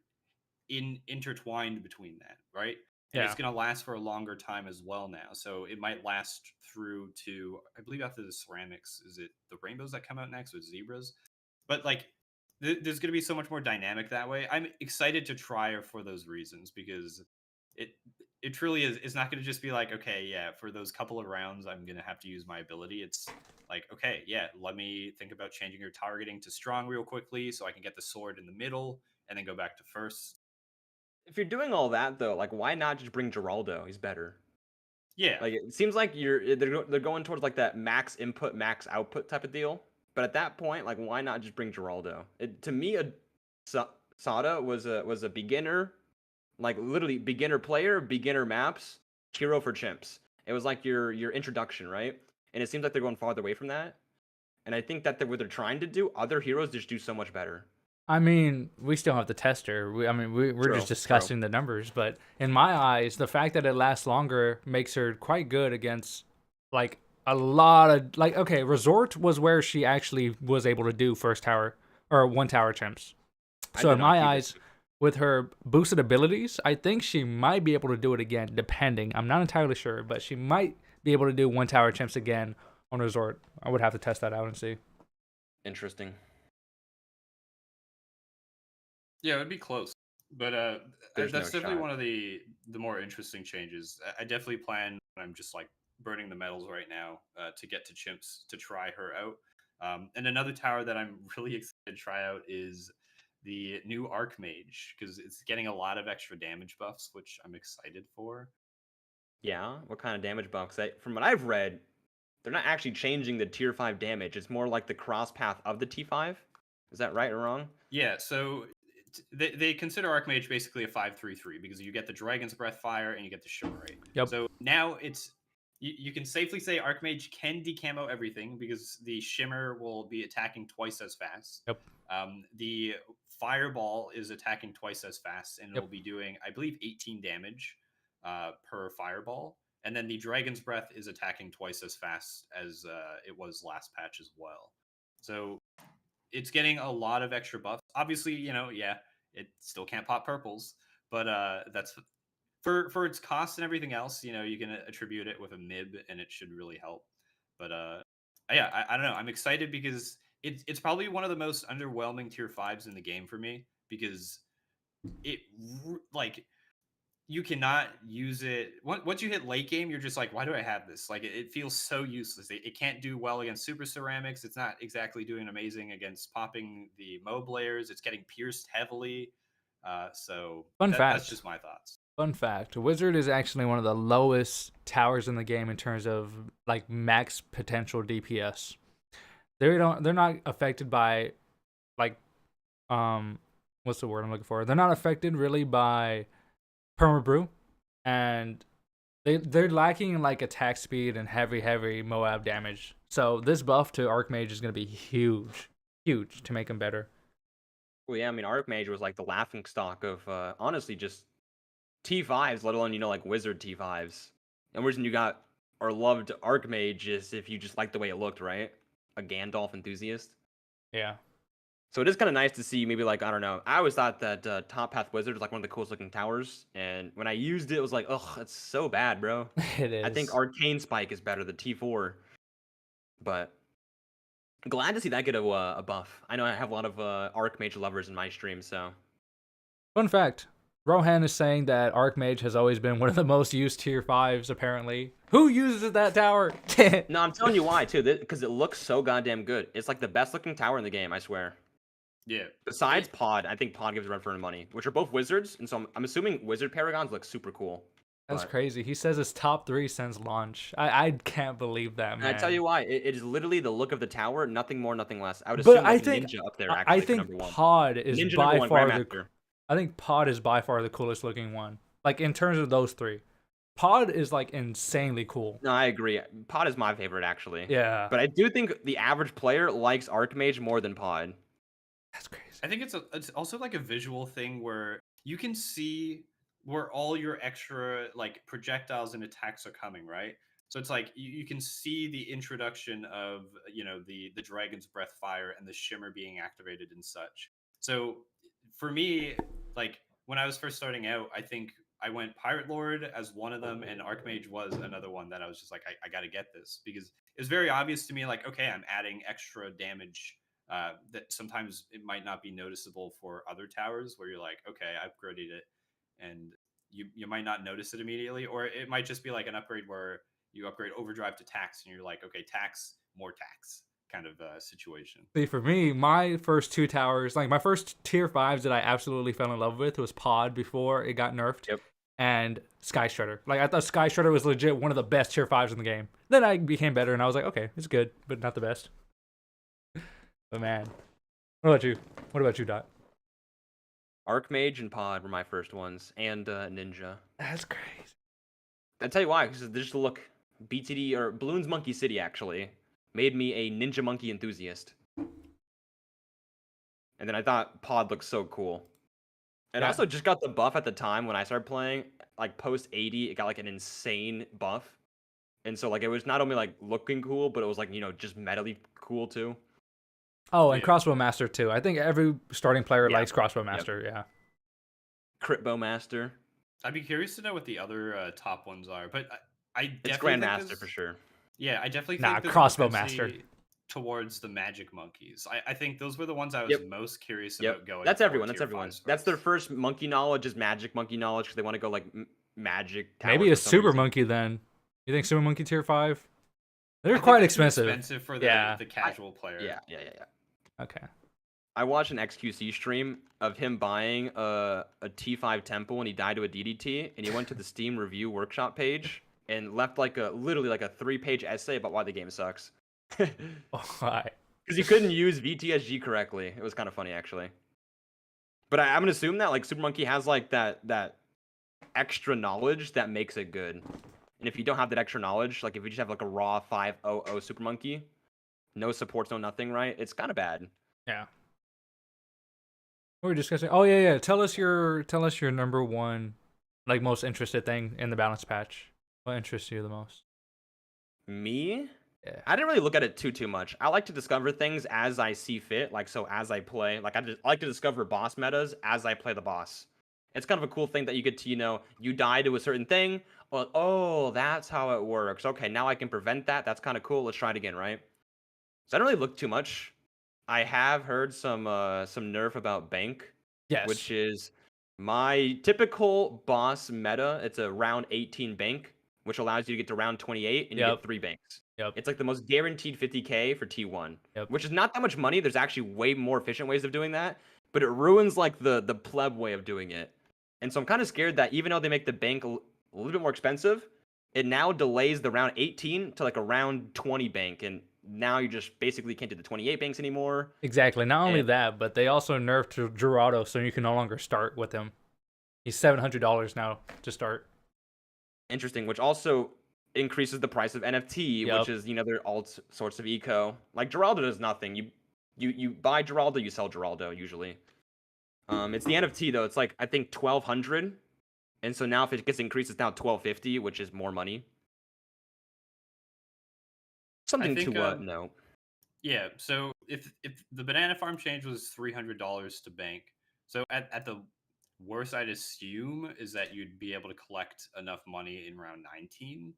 intertwined between that, right? And Yeah. it's going to last for a longer time as well now. So it might last through to, I believe, after the ceramics, is it the rainbows that come out next, or zebras? But like, there's going to be so much more dynamic that way. I'm excited to try her for those reasons, because it truly is. It's not going to just be like, okay, yeah, for those couple of rounds, I'm going to have to use my ability. It's like, okay, yeah, let me think about changing your targeting to strong real quickly so I can get the sword in the middle and then go back to first. If you're doing all that though, like why not just bring Geraldo? He's better. Yeah. Like it seems like they're going towards like that max input, max output type of deal. But at that point, like why not just bring Geraldo? To me, Sada was a beginner, like literally beginner player, beginner maps, hero for chimps. It was like your introduction, right? And it seems like they're going farther away from that. And I think that what they're trying to do, other heroes just do so much better. I mean, we still have to test her. We're True, just discussing the numbers, but in my eyes, the fact that it lasts longer makes her quite good against like a lot of like. Okay, Resort was where she actually was able to do first tower or one tower chimps. So in my eyes, with her boosted abilities, I think she might be able to do it again. Depending, I'm not entirely sure, but she might be able to do one tower chimps again on Resort. I would have to test that out and see. Interesting. Yeah, it would be close. But There's that's no definitely shot. one of the more interesting changes. I definitely plan, I'm just like burning the medals right now to get to Chimps to try her out. And another tower that I'm really excited to try out is the new Archmage, because it's getting a lot of extra damage buffs, which I'm excited for. Yeah, what kind of damage buffs? From what I've read, they're not actually changing the tier 5 damage. It's more like the cross path of the T5. Is that right or wrong? Yeah, so they consider Archmage basically a 5-3-3, because you get the Dragon's Breath Fire and you get the Shimmerate. Yep. So now you can safely say Archmage can decamo everything, because the Shimmer will be attacking twice as fast. Yep. The Fireball is attacking twice as fast, and Yep. it'll be doing, I believe, 18 damage per Fireball. And then the Dragon's Breath is attacking twice as fast as it was last patch as well. So it's getting a lot of extra buffs. Obviously, yeah, it still can't pop purples, but that's for its cost and everything else. You can attribute it with a MIB, and it should really help. But yeah, I don't know. I'm excited because it's probably one of the most underwhelming tier 5s in the game for me, because it like you cannot use it once you hit late game. You're just like, why do I have this? Like, it feels so useless. It can't do well against super ceramics. It's not exactly doing amazing against popping the mob layers. It's getting pierced heavily. So that's just my thoughts. Fun fact, Wizard is actually one of the lowest towers in the game in terms of like max potential DPS. They're not affected by like what's the word I'm looking for? They're not affected really by permabrew, and they're lacking in like attack speed and heavy Moab damage. So this buff to Archmage is going to be huge to make them better. Well, yeah, I mean, Archmage was like the laughing stock of honestly just T5s, let alone like Wizard T5s. And the reason you got or loved Archmage is if you just like the way it looked, right? A Gandalf enthusiast. Yeah. So it is kind of nice to see maybe like, I don't know. I always thought that Top Path Wizard was like one of the coolest looking towers. And when I used it, it was like, ugh, it's so bad, bro. It is. I think Arcane Spike is better than T4. But glad to see that get a buff. I know I have a lot of Archmage lovers in my stream, so. Fun fact. Rohan is saying that Archmage has always been one of the most used tier 5s, apparently. Who uses that tower? No, I'm telling you why, too. Because it looks so goddamn good. It's like the best looking tower in the game, I swear. Yeah. Besides Pod, I think Pod gives a run for money, which are both wizards, and so I'm assuming Wizard Paragons look super cool. That's crazy. He says it's top 3 since launch. I can't believe that, man. And I tell you why. It is literally the look of the tower, nothing more, nothing less. I would assume like Ninja up there, actually, I think number 1. Pod is Ninja by number 1, far Grandmaster. I think Pod is by far the coolest looking one. Like, in terms of those 3. Pod is, like, insanely cool. No, I agree. Pod is my favorite, actually. Yeah. But I do think the average player likes Archmage more than Pod. That's crazy. I think it's also like a visual thing where you can see where all your extra like projectiles and attacks are coming, right? So it's like you can see the introduction of the Dragon's Breath fire and the shimmer being activated and such. So for me, like when I was first starting out, I think I went Pirate Lord as one of them, and Archmage was another one that I was just like, I got to get this, because it's very obvious to me, like, okay, I'm adding extra damage that sometimes it might not be noticeable for other towers, where you're like, okay, I upgraded it, and you might not notice it immediately, or it might just be like an upgrade where you upgrade Overdrive to Tax, and you're like, okay, Tax, more Tax kind of situation. See, for me, my first 2 towers, like my first tier 5s that I absolutely fell in love with was Pod before it got nerfed. Yep. And Sky Shredder. Like, I thought Sky Shredder was legit one of the best tier 5s in the game. Then I became better, and I was like, okay, it's good, but not the best. But man, what about you, Dot? Archmage and Pod were my first ones, and Ninja. That's crazy. I'll tell you why, because just the look. BTD, or Bloons Monkey City, actually, made me a Ninja Monkey enthusiast. And then I thought Pod looked so cool. And I also just got the buff at the time when I started playing, like post 80, it got like an insane buff. And so like it was not only like looking cool, but it was like, just metally cool too. Oh, and Crossbow Master too. I think every starting player likes Crossbow Master, yeah. Crit Bow Master. I'd be curious to know what the other top ones are, but I definitely it's Grandmaster for sure. Yeah, I definitely think there's Crossbow a Master propensity towards the Magic Monkeys. I think those were the ones I was most curious about going. That's for everyone. tier That's everyone. 5s That's their first. first monkey knowledge is Magic Monkey knowledge, because they want to go like Magic. Maybe a Super Monkey then. You think Super Monkey tier 5? They're quite expensive. Expensive for the casual player. Yeah. Okay. I watched an XQC stream of him buying a T5 Temple, and he died to a DDT, and he went to the Steam review workshop page and left literally like a 3-page essay about why the game sucks. Why? Because you couldn't use VTSG correctly. It was kind of funny, actually. But I'm gonna assume that like Super Monkey has like that extra knowledge that makes it good. And if you don't have that extra knowledge, like if you just have like a raw 500 Super Monkey, no supports, no nothing, right? It's kind of bad. Yeah. What were we discussing? Oh yeah. Tell us your number one, like most interested thing in the balance patch. What interests you the most? Me? Yeah. I didn't really look at it too much. I like to discover things as I see fit. Like, so as I play, like I like to discover boss metas as I play the boss. It's kind of a cool thing that you get to, you die to a certain thing. Well, oh, that's how it works. Okay, now I can prevent that. That's kind of cool. Let's try it again, right? So I don't really look too much. I have heard some nerf about Bank, Yes. which is my typical boss meta. It's a round 18 Bank, which allows you to get to round 28 and you Yep. get 3 banks. Yep. It's like the most guaranteed 50k for T1, Yep. which is not that much money. There's actually way more efficient ways of doing that, but it ruins like the pleb way of doing it. And so I'm kind of scared that even though they make the bank a little bit more expensive, it now delays the round 18 to like a round 20 bank, and now you just basically can't do the 28 banks anymore. Exactly. Not only And- that, but they also nerfed Geraldo, so you can no longer start with him. He's $700 now to start. Interesting, which also increases the price of NFT, Yep. which is their alt sorts of eco. Like Geraldo does nothing. You buy Geraldo, you sell Geraldo usually. It's the NFT though. It's like I think 1,200, and so now if it gets increased, it's now 1,250, which is more money. Something think, to know. Yeah, so if the banana farm change was $300 to bank, so at the worst I'd assume is that you'd be able to collect enough money in round 19,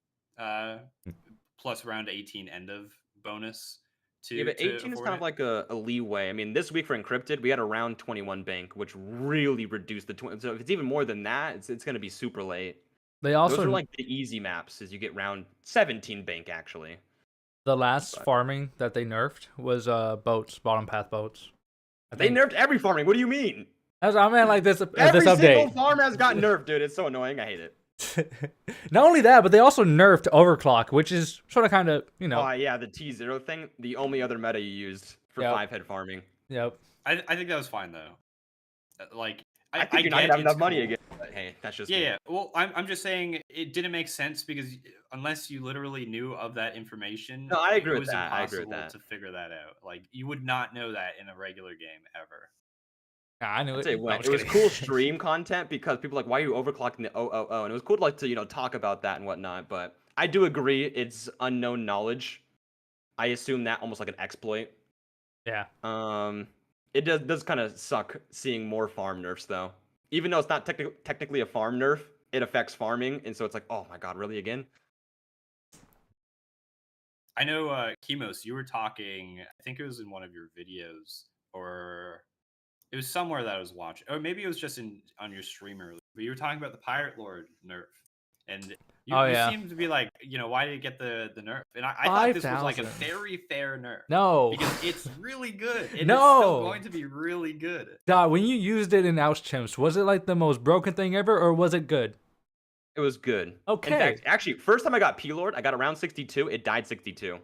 plus round 18 end of bonus to Yeah, but 18 is afford kind of it. like a leeway. I mean, this week for Encrypted, we had a round 21 bank, which really reduced the 20. So if it's even more than that, it's going to be super late. They Those also are like the easy maps, as you get round 17 bank actually. the last But- farming that they nerfed was boats, bottom path boats. I They think nerfed every farming. What do you mean? I meant like this Every this single update. farm has got nerfed, dude. It's so annoying. I hate it. Not only that, but they also nerfed overclock, which is sort of kind of Oh yeah, the T0 thing, the only other meta you used for Yep. 5-head farming. Yep. I think that was fine though. Like I think you're not get gonna have enough it's money cool. again. But hey, that's just Yeah, me. yeah. Well, I'm just saying it didn't make sense because unless you literally knew of that information, No, I agree it with was that. I agree with impossible that. to figure that out. Like you would not know that in a regular game ever. Nah, I knew I'd it. say No, what? I'm It just was kidding. cool stream content because people are like, why are you overclocking the 000? And it was cool to like to talk about that and whatnot. But I do agree, it's unknown knowledge. I assume that almost like an exploit. Yeah. It does kind of suck seeing more farm nerfs though. Even though it's not technically a farm nerf, it affects farming, and so it's like, oh my god, really again? I know, Kimos, you were talking. I think it was in one of your videos, or it was somewhere that I was watching, or maybe it was just on your stream earlier. But you were talking about the Pirate Lord nerf, and you, Oh, you yeah. seemed to be like, why did it get the nerf? And I thought this was like a 5,000. very fair nerf. No. Because it's really good. It's No. still going to be really good. Dog, when you used it in Oust Chimps, was it like the most broken thing ever, or was it good? It was good. Okay. In fact, actually, first time I got P-Lord, I got around 62. It died 62.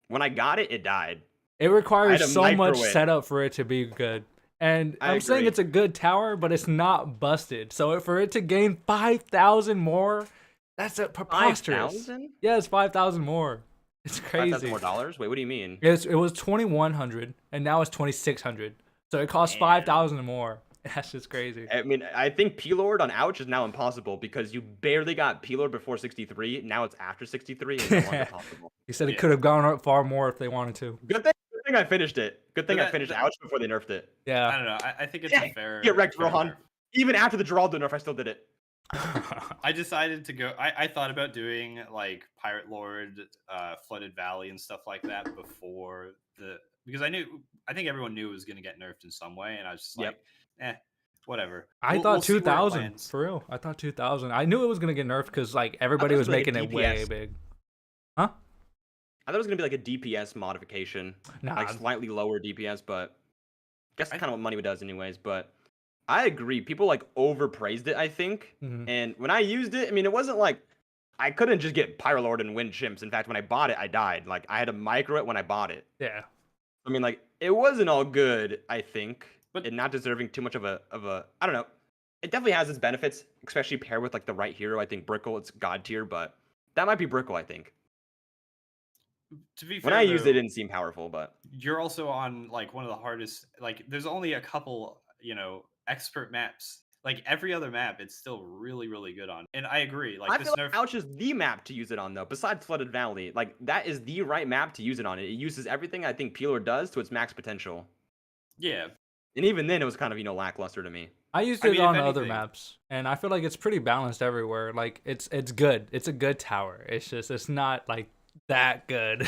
When I got it, it died. It requires had a so much microwave. setup for it to be good. And I I'm saying agree. it's a good tower, but it's not busted. So for it to gain 5,000 more, that's a preposterous. 5,000? Yeah, it's 5,000 more. It's crazy. $5,000 more dollars? Wait, what do you mean? It was 2,100, and now it's 2,600. So it costs Damn. 5,000 more. That's just crazy. I mean, I think P-Lord on Ouch is now impossible because you barely got P-Lord before 63. Now it's after 63 and no longer possible. He said it Yeah. could have gone up far more if they wanted to. Good thing I finished it. Good thing But I finished that- Ouch before they nerfed it. I Yeah. don't know. I think it's Yeah, a fair. Get wrecked, fair Rohan. nerf. Even after the Geraldo nerf, I still did it. I decided to go. I thought about doing like Pirate Lord, Flooded Valley, and stuff like that before because I think everyone knew it was going to get nerfed in some way, and I was just Yep. like, whatever. I We'll thought see where it 2,000 lands. for real. I thought 2,000. I knew it was gonna get nerfed because like everybody it was was like a making it way DPS. big. I thought it was gonna be like a DPS modification, Nah, like slightly lower DPS, but I guess I- that's kind of what money does anyways. But I agree, people like overpraised it, I think. Mhm. And when I used it, I mean, it wasn't like I couldn't just get Pyro Lord and win Chimps. In fact, when I bought it, I died. Like I had to micro it when I bought it. yeah. I mean, like it wasn't all good, I think, But- and not deserving too much of a I don't know. It definitely has its benefits, especially paired with like the right hero. I think Brickle, it's god tier, but that might be Brickle. I think To be fair, when I used it, it though, didn't seem powerful, but you're also on like one of the hardest. Like, there's only a couple, expert maps like every other map, it's still really, really good on. And I agree. Like I this feel nerf. like Ouch is the map to use it on though. Besides Flooded Valley, like that is the right map to use it on. It uses everything I think Peeler does to its max potential. Yeah. And even then, it was kind of lackluster to me. I used I it mean, if on other anything- maps, and I feel like it's pretty balanced everywhere. Like it's good. It's a good tower. It's just it's not like that good.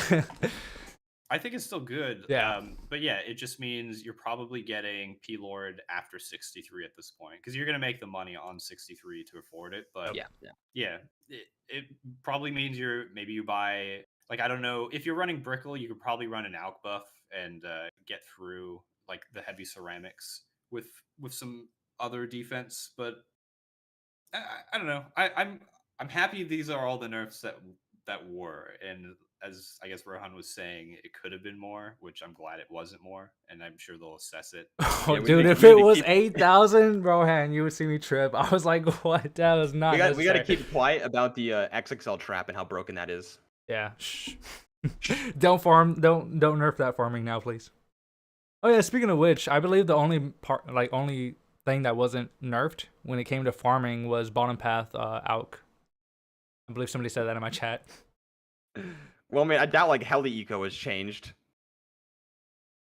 I think it's still good. Yeah. But yeah, it just means you're probably getting P Lord after 63 at this point because you're gonna make the money on 63 to afford it. But Yeah. yeah, it probably means maybe you buy, like, I don't know, if you're running Brickle, you could probably run an Alk buff and get through like the heavy ceramics with some other defense. But I don't know. I'm happy these are all the nerfs that were, and as I guess Rohan was saying, it could have been more, which I'm glad it wasn't more, and I'm sure they'll assess it. Oh, Yeah, we dude, need- if we it need to was keep- 8,000, Rohan, you would see me trip. I was like, what? That was not We got to necessary. keep quiet about the XXL trap and how broken that is. Yeah. Shh. Don't nerf that farming now, please. Oh yeah, speaking of which, I believe the only thing that wasn't nerfed when it came to farming was bottom path Auk. I believe somebody said that in my chat. Well, I mean, I doubt like Heli Eco has changed.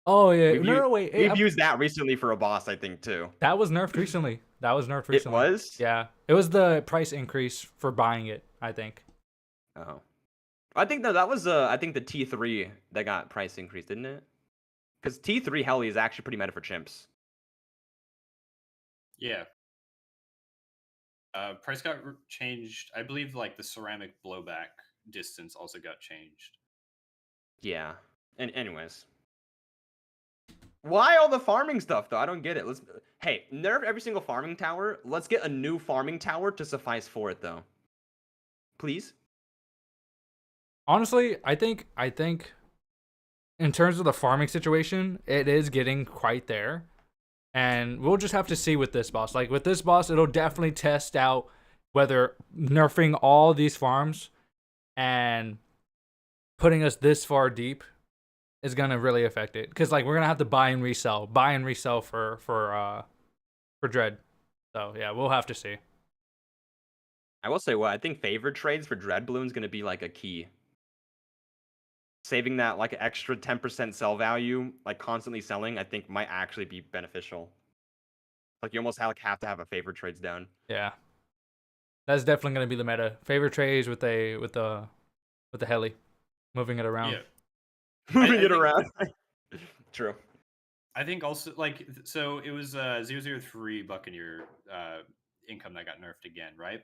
Oh yeah, We've no, wait. We've used that recently for a boss, I think, too. That was nerfed recently. It was? Yeah, it was the price increase for buying it, I think. Oh. I think that was I think the T3 that got price increased, didn't it? Because T3 Heli is actually pretty meta for chimps. Yeah. Price got changed. I believe like the ceramic blowback distance also got changed. Yeah. And anyways. Why all the farming stuff though? I don't get it. Hey, nerf every single farming tower. Let's get a new farming tower to suffice for it though. Please? Honestly, I think in terms of the farming situation, it is getting quite there. And we'll just have to see with this boss. Like with this boss, it'll definitely test out whether nerfing all these farms and putting us this far deep is gonna really affect it. Because like we're gonna have to buy and resell for Dread. So yeah, we'll have to see. I will say what I think favored trades for Dread Bloon's gonna be like a key. Saving that like extra 10% sell value, like constantly selling, I think might actually be beneficial. Like you almost have to have a favorite trades down. Yeah, that's definitely gonna be the meta. Favorite trades with the heli, moving it around. Yeah. Moving it think- around. True. I think also like so it was 003 Buccaneer income that got nerfed again, right?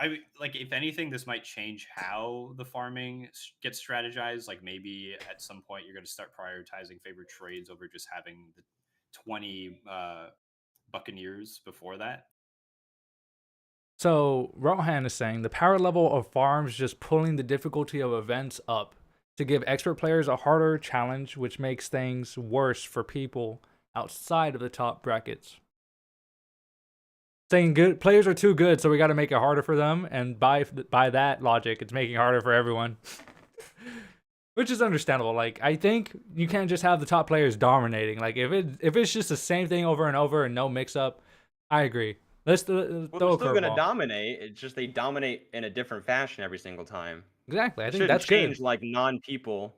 I like if anything, this might change how the farming gets strategized. Like maybe at some point you're going to start prioritizing favorite trades over just having the 20 Buccaneers before that. So Rohan is saying the power level of farms just pulling the difficulty of events up to give expert players a harder challenge, which makes things worse for people outside of the top brackets. Saying good players are too good, so we got to make it harder for them, and by that logic, it's making it harder for everyone. Which is understandable. Like I think you can't just have the top players dominating. Like if it's just the same thing over and over and no mix up, I agree. Let's throw Well, a they're still gonna curveball. dominate. It's just they dominate in a different fashion every single time. Exactly. I It think shouldn't that's change good. like non-people.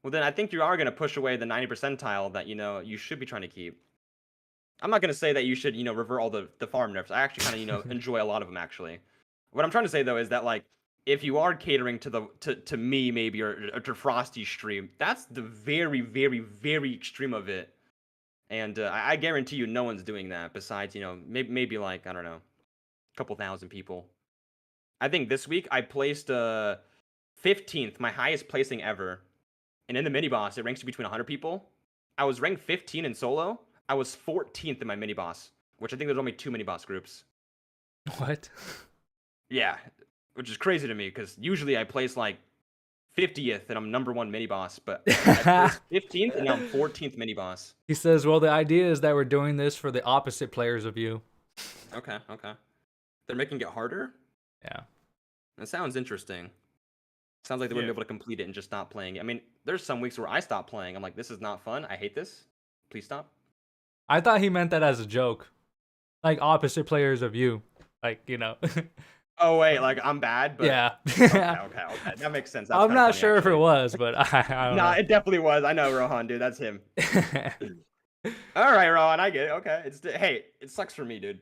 Well, then I think you are gonna push away the 90 percentile that you should be trying to keep. I'm not gonna say that you should revert all the farm nerfs. I actually kind of enjoy a lot of them actually. What I'm trying to say though is that like if you are catering to me maybe or to Frosty's stream, that's the very very very extreme of it. And I guarantee you, no one's doing that besides, maybe like, I don't know, a couple thousand people. I think this week I placed 15th, my highest placing ever. And in the mini boss, it ranks you between 100 people. I was ranked 15 in solo. I was 14th in my mini boss, which I think there's only 2 mini boss groups. What? Yeah, which is crazy to me because usually I place like 50th and I'm number 1 mini boss, but I placed 15th and now I'm 14th mini boss. He says, well, the idea is that we're doing this for the opposite players of you. Okay. They're making it harder? Yeah. That sounds interesting. Sounds like they wouldn't be able to complete it and just stop playing it. I mean, there's some weeks where I stop playing. I'm like, this is not fun. I hate this. Please stop. I thought he meant that as a joke. Like opposite players of you. Like, you know. Oh wait, like I'm bad, but Yeah. okay. That makes sense. That's I'm kinda not funny, sure if it actually. was, but I don't Nah, know. it definitely was. I know, Rohan, dude. That's him. All right, Rohan, I get it. Okay, hey, it sucks for me, dude.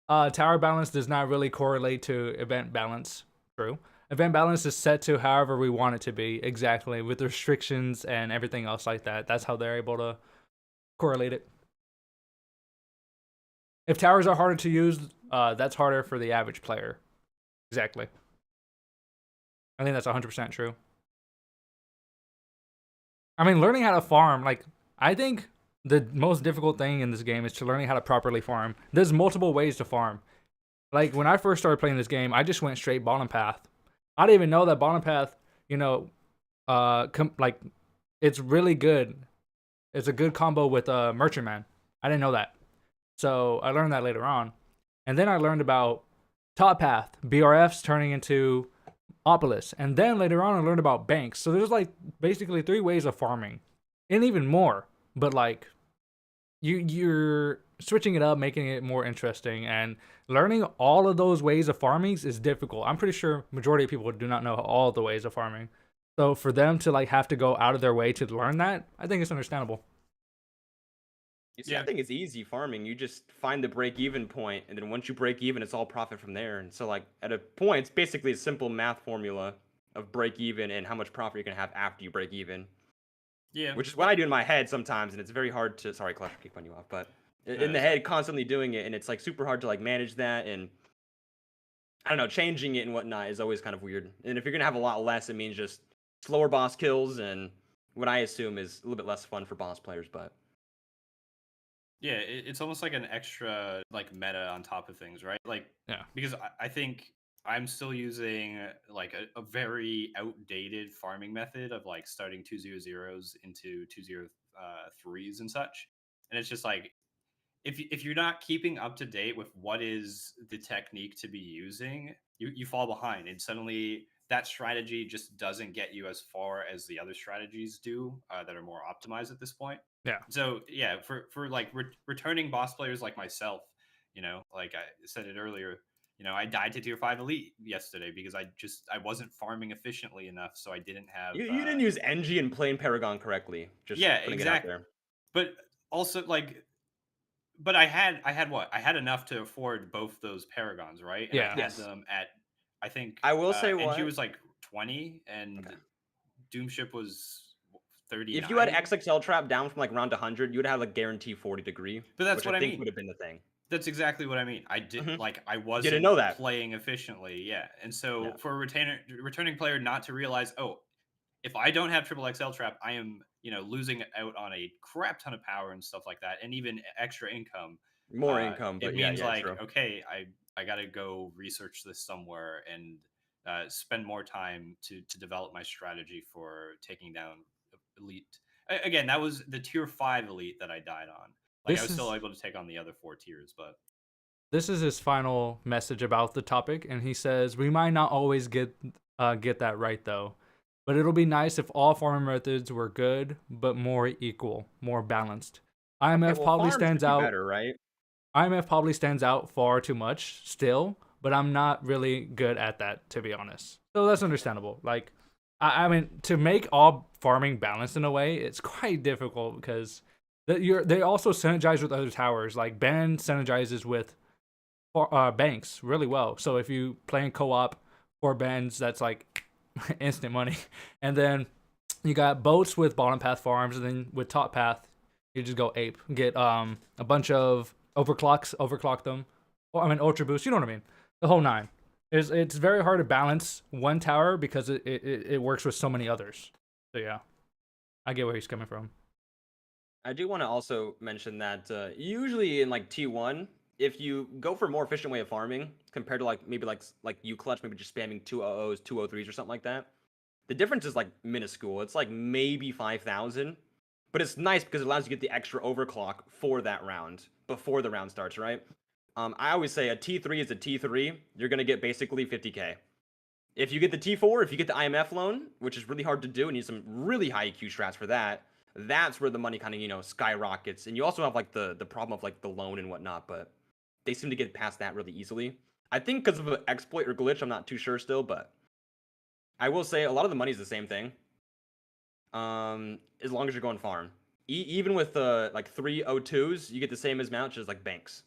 Tower balance does not really correlate to event balance. True. Event balance is set to however we want it to be, exactly, with restrictions and everything else like that. That's how they're able to correlate it. If towers are harder to use, that's harder for the average player. Exactly. I think that's 100% true. I mean, learning how to farm, like, I think the most difficult thing in this game is to learning how to properly farm. There's multiple ways to farm. Like, when I first started playing this game, I just went straight bottom path. I didn't even know that bottom path, you know, like, it's really good. It's a good combo with Merchant Man. I didn't know that. So I learned that later on. And then I learned about top path, BRFs turning into Opolis. And then later on I learned about banks. So there's like basically 3 ways of farming. And even more. But like you're switching it up, making it more interesting, and learning all of those ways of farming is difficult. I'm pretty sure majority of people do not know all the ways of farming. So for them to like have to go out of their way to learn that, I think it's understandable. You see, I think it's easy farming. You just find the break-even point, and then once you break even, it's all profit from there. And so, like, at a point, it's basically a simple math formula of break-even and how much profit you're gonna have after you break even. Yeah. Which is what I do in my head sometimes, and it's very hard to. Sorry, Clash, I keep cutting you off, but in the head, constantly doing it, and it's like super hard to like manage that, and I don't know, changing it and whatnot is always kind of weird. And if you're gonna have a lot less, it means just slower boss kills, and what I assume is a little bit less fun for boss players, but. Yeah, it's almost like an extra like meta on top of things, right? Like, Yeah. because I think I'm still using like a very outdated farming method of like starting 200s into 203s and such, and it's just like if you're not keeping up to date with what is the technique to be using, you fall behind, and suddenly that strategy just doesn't get you as far as the other strategies do that are more optimized at this point. Yeah. So yeah, for like returning boss players like myself, like I said it earlier, I died to tier 5 elite yesterday because I wasn't farming efficiently enough, so I didn't have. You didn't use NG and playing Paragon correctly. Just Yeah, putting exactly. it out there. But also like, but I had what? I had enough to afford both those paragons, right? And Yeah. I had them at, I think. I will say NG what? was like 20, and Doomship was 39. If you had XXL trap down from like round 100, you would have like guarantee 40 degree. But that's which what I I think mean. would have been the thing. That's exactly what I mean. I did like I wasn't Didn't know that. playing efficiently, yeah. And so for a returning player not to realize, oh, if I don't have triple XL trap, I am losing out on a crap ton of power and stuff like that, and even extra income. More income, but it means like true. okay, I got to go research this somewhere and spend more time to develop my strategy for taking down elite. Again, that was the tier 5 elite that I died on. Like I was still able to take on the other 4 tiers, but this is his final message about the topic, and he says, "We might not always get that right though, but it'll be nice if all farming methods were good, but more equal, more balanced. IMF probably stands out. Better, right? IMF probably stands out far too much still, but I'm not really good at that, to be honest. So that's understandable. Like, I mean, to make all farming balanced in a way, it's quite difficult because they also synergize with other towers. Like Ben synergizes with banks really well. So if you play in co-op for Bens, that's like instant money. And then you got boats with bottom path farms, and then with top path, you just go ape, get a bunch of overclock them. Or I mean ultra boost. You know what I mean? The whole nine. It's very hard to balance one tower because it works with so many others. So yeah, I get where he's coming from. I do want to also mention that usually in like T1, if you go for a more efficient way of farming compared to like maybe like you clutch, maybe just spamming 200s, 203s or something like that, the difference is like minuscule. It's like maybe 5,000, but it's nice because it allows you to get the extra overclock for that round before the round starts, right? I always say a T3 is a T3. You're gonna get basically 50k. If you get the T4, if you get the IMF loan, which is really hard to do, and you need some really high EQ strats for that, that's where the money kind of skyrockets. And you also have like the problem of like the loan and whatnot, but they seem to get past that really easily. I think because of an exploit or glitch, I'm not too sure still, but I will say a lot of the money is the same thing. As long as you're going farm, even with like 302s, you get the same amount just like banks.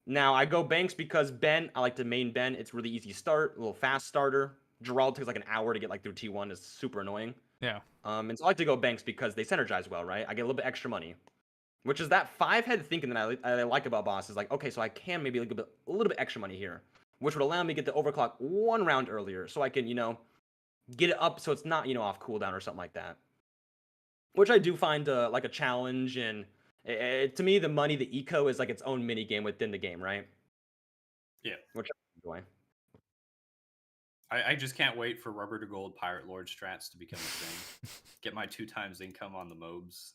Now I go banks because Ben, I like to main Ben. It's really easy start, a little fast starter. Gerald takes like an hour to get like through T1. It's super annoying. Yeah. And so I like to go banks because they synergize well, right? I get a little bit extra money, which is that 5-head thinking that I like about boss is like, okay, so I can maybe like a little bit extra money here, which would allow me to get the overclock 1 round earlier, so I can get it up so it's not off cooldown or something like that, which I do find like a challenge. And to me, the money, the eco is like its own mini game within the game, right? Yeah. Which I enjoy. I just can't wait for Rubber to Gold Pirate Lord strats to become a thing. Get my 2 times income on the mobs.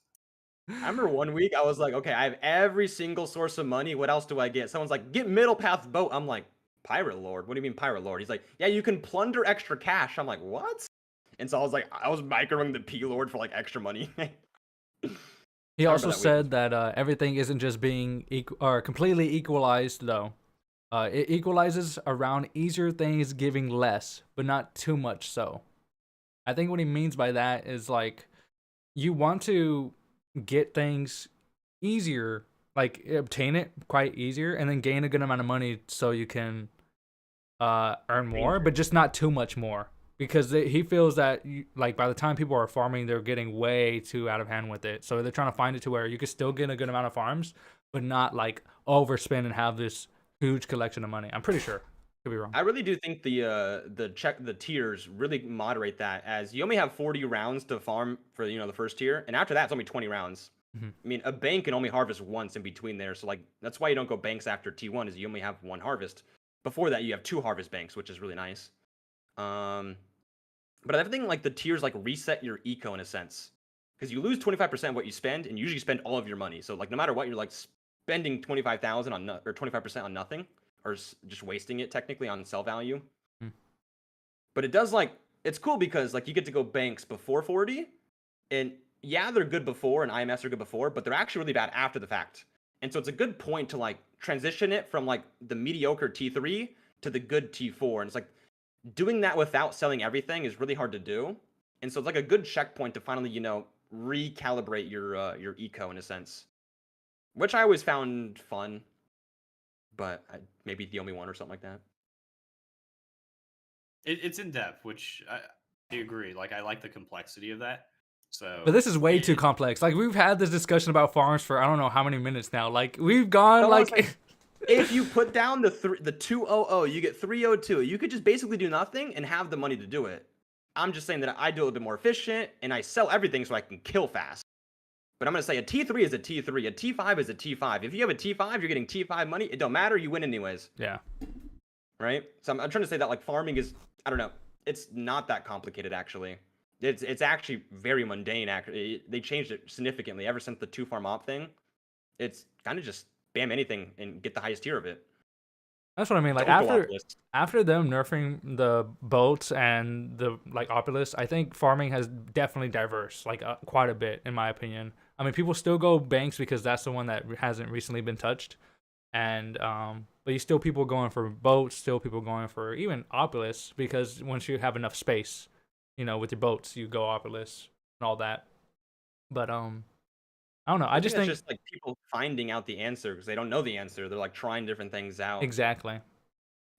I remember 1 week I was like, okay, I have every single source of money. What else do I get? Someone's like, get middle path boat. I'm like, Pirate Lord? What do you mean Pirate Lord? He's like, yeah, you can plunder extra cash. I'm like, what? And so I was like, I was microing the P Lord for like extra money. He also said that everything isn't just being completely equalized though. It equalizes around easier things giving less, but not too much so. I think what he means by that is like you want to get things easier, like obtain it quite easier, and then gain a good amount of money so you can earn more, but just not too much more. Because he feels that like by the time people are farming, they're getting way too out of hand with it. So they're trying to find it to where you can still get a good amount of farms, but not like overspend and have this huge collection of money. I'm pretty sure. Could be wrong. I really do think the tiers really moderate that, as you only have 40 rounds to farm for the first tier, and after that it's only 20 rounds. Mm-hmm. I mean, a bank can only harvest once in between there, so like that's why you don't go banks after T1, is you only have 1 harvest. Before that you have 2 harvest banks, which is really nice. But everything like the tiers like reset your eco in a sense, because you lose 25% of what you spend, and you usually spend all of your money. So like no matter what, you're like spending 25,000 on or 25% on nothing, or just wasting it technically on sell value. But it does like it's cool because like you get to go banks before 40, and yeah, they're good before, and IMS are good before, but they're actually really bad after the fact. And so it's a good point to like transition it from like the mediocre T3 to the good T4, and it's like doing that without selling everything is really hard to do. And so it's like a good checkpoint to finally recalibrate your eco in a sense, which I always found fun, but maybe the only one or something like that. It's in depth, which I agree. Like I like the complexity of that. So, but this is way too complex. Like we've had this discussion about farms for I don't know how many minutes now. Like we've gone like if you put down the 200, you get 302. You could just basically do nothing and have the money to do it. I'm just saying that I do it a bit more efficient and I sell everything so I can kill fast. But I'm going to say a T3 is a T3. A T5 is a T5. If you have a T5, you're getting T5 money. It don't matter. You win anyways. Yeah. Right? So I'm trying to say that like farming is, I don't know. It's not that complicated actually. It's actually very mundane. Actually, they changed it significantly ever since the 2 farm op thing. It's kind of just spam anything and get the highest tier of it. That's what I mean. Like after them nerfing the boats and the like Opulus, I think farming has definitely diverse like quite a bit in my opinion. I mean, people still go banks because that's the one that hasn't recently been touched, and but you still people going for boats, still people going for even Opulus, because once you have enough space, with your boats, you go Opulus and all that. But I don't know. I just think it's just like people finding out the answer because they don't know the answer. They're like trying different things out. Exactly.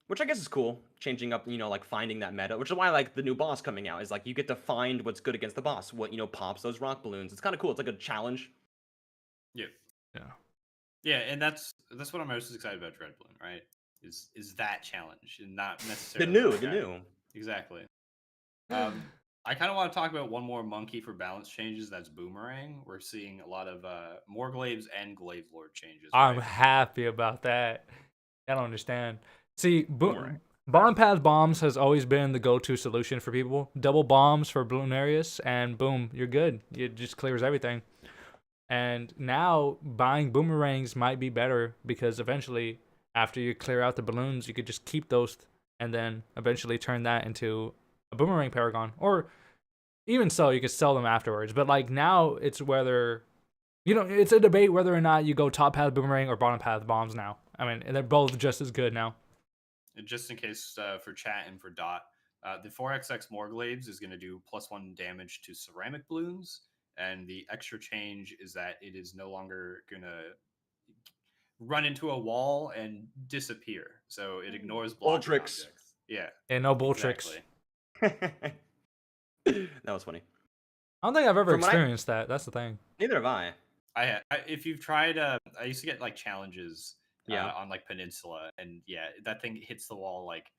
Which I guess is cool. Changing up, like finding that meta, which is why I like the new boss coming out. Is like you get to find what's good against the boss. What pops those rock balloons. It's kind of cool. It's like a challenge. Yeah. Yeah. Yeah, and that's what I'm most excited about Dread Balloon, right? Is that challenge and not necessarily the new. Exactly. I kind of want to talk about one more monkey for balance changes. That's Boomerang. We're seeing a lot of more Glaives and Glaive Lord changes. Right? I'm happy about that. I don't understand. See, bottom path bombs has always been the go-to solution for people. Double bombs for Bloonarius, and boom, you're good. It just clears everything. And now buying boomerangs might be better because eventually, after you clear out the balloons, you could just keep those and then eventually turn that into a boomerang paragon. Or even so, you could sell them afterwards. But like now, it's whether it's a debate whether or not you go top path boomerang or bottom path bombs now. I mean, they're both just as good now. And just in case for chat and for Dot, the 4XX Morglaives is going to do +1 damage to ceramic balloons, and the extra change is that it is no longer going to run into a wall and disappear. So it ignores blocking tricks. objects. Yeah. And no bull exactly. tricks. That was funny. I don't think I've ever From what experienced that. That's the thing. Neither have I. If you've tried, I used to get like challenges Yeah. on like Peninsula, and yeah, that thing hits the wall like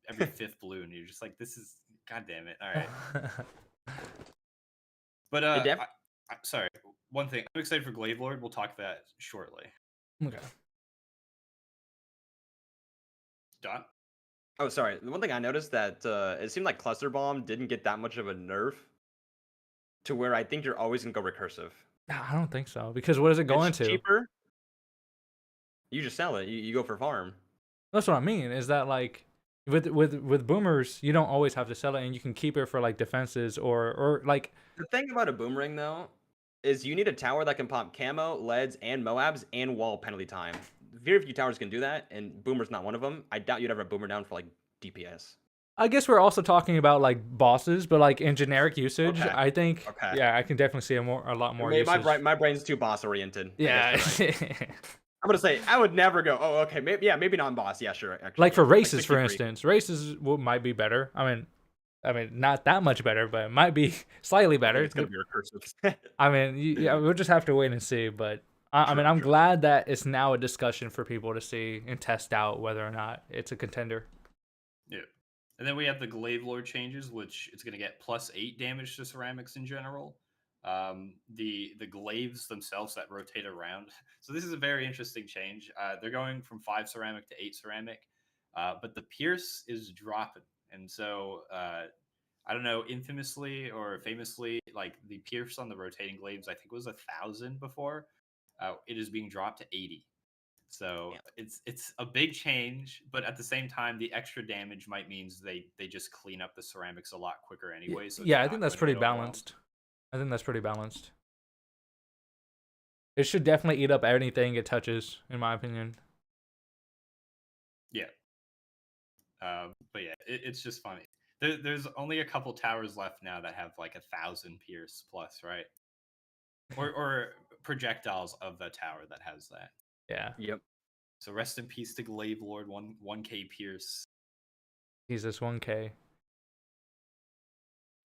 every fifth balloon. And you're just like, this is, god damn it. All right. But sorry, one thing. I'm excited for Glaive Lord. We'll talk that shortly. Okay. Dot? Oh, sorry. The one thing I noticed that it seemed like Cluster Bomb didn't get that much of a nerf to where I think you're always going to go recursive. I don't think so, because what is it going It's to? cheaper. You just sell it. You go for farm. That's what I mean. Is that like with boomers, you don't always have to sell it, and you can keep it for like defenses or like. The thing about a boomerang though is you need a tower that can pop camo, leads, and Moabs and wall penalty time. Very few towers can do that, and Boomer's not one of them. I doubt you'd ever Boomer down for like DPS. I guess we're also talking about like bosses, but like in generic usage, Okay. I think Okay. yeah, I can definitely see a lot more. Maybe usage. my brain's too boss oriented. Yeah. I'm gonna say I would never go. Oh, okay, maybe non boss. Yeah, sure. Actually, like for yeah, races, for 63. instance, races might be better. I mean, not that much better, but it might be slightly better. It's gonna be recursive. I mean, yeah, we'll just have to wait and see. But I mean, I'm glad that it's now a discussion for people to see and test out whether or not it's a contender. Yeah. And then we have the Glaive Lord changes, which it's going to get +8 damage to ceramics in general. The glaives themselves that rotate around. So this is a very interesting change. They're going from 5 ceramic to 8 ceramic, but the pierce is dropping. And so I don't know, infamously or famously, like the pierce on the rotating glaives, I think was 1,000 before. It is being dropped to 80. So it's a big change, but at the same time, the extra damage might means they just clean up the ceramics a lot quicker anyway. So yeah, I think that's pretty balanced. I think that's pretty balanced. It should definitely eat up anything it touches, in my opinion. Yeah. But yeah, it's just funny. There's only a couple towers left now that have like 1,000 pierce plus, right? Or projectiles of the tower that has that. Yeah. Yep. So rest in peace to Glaive Lord, 1K pierce. Jesus, 1K.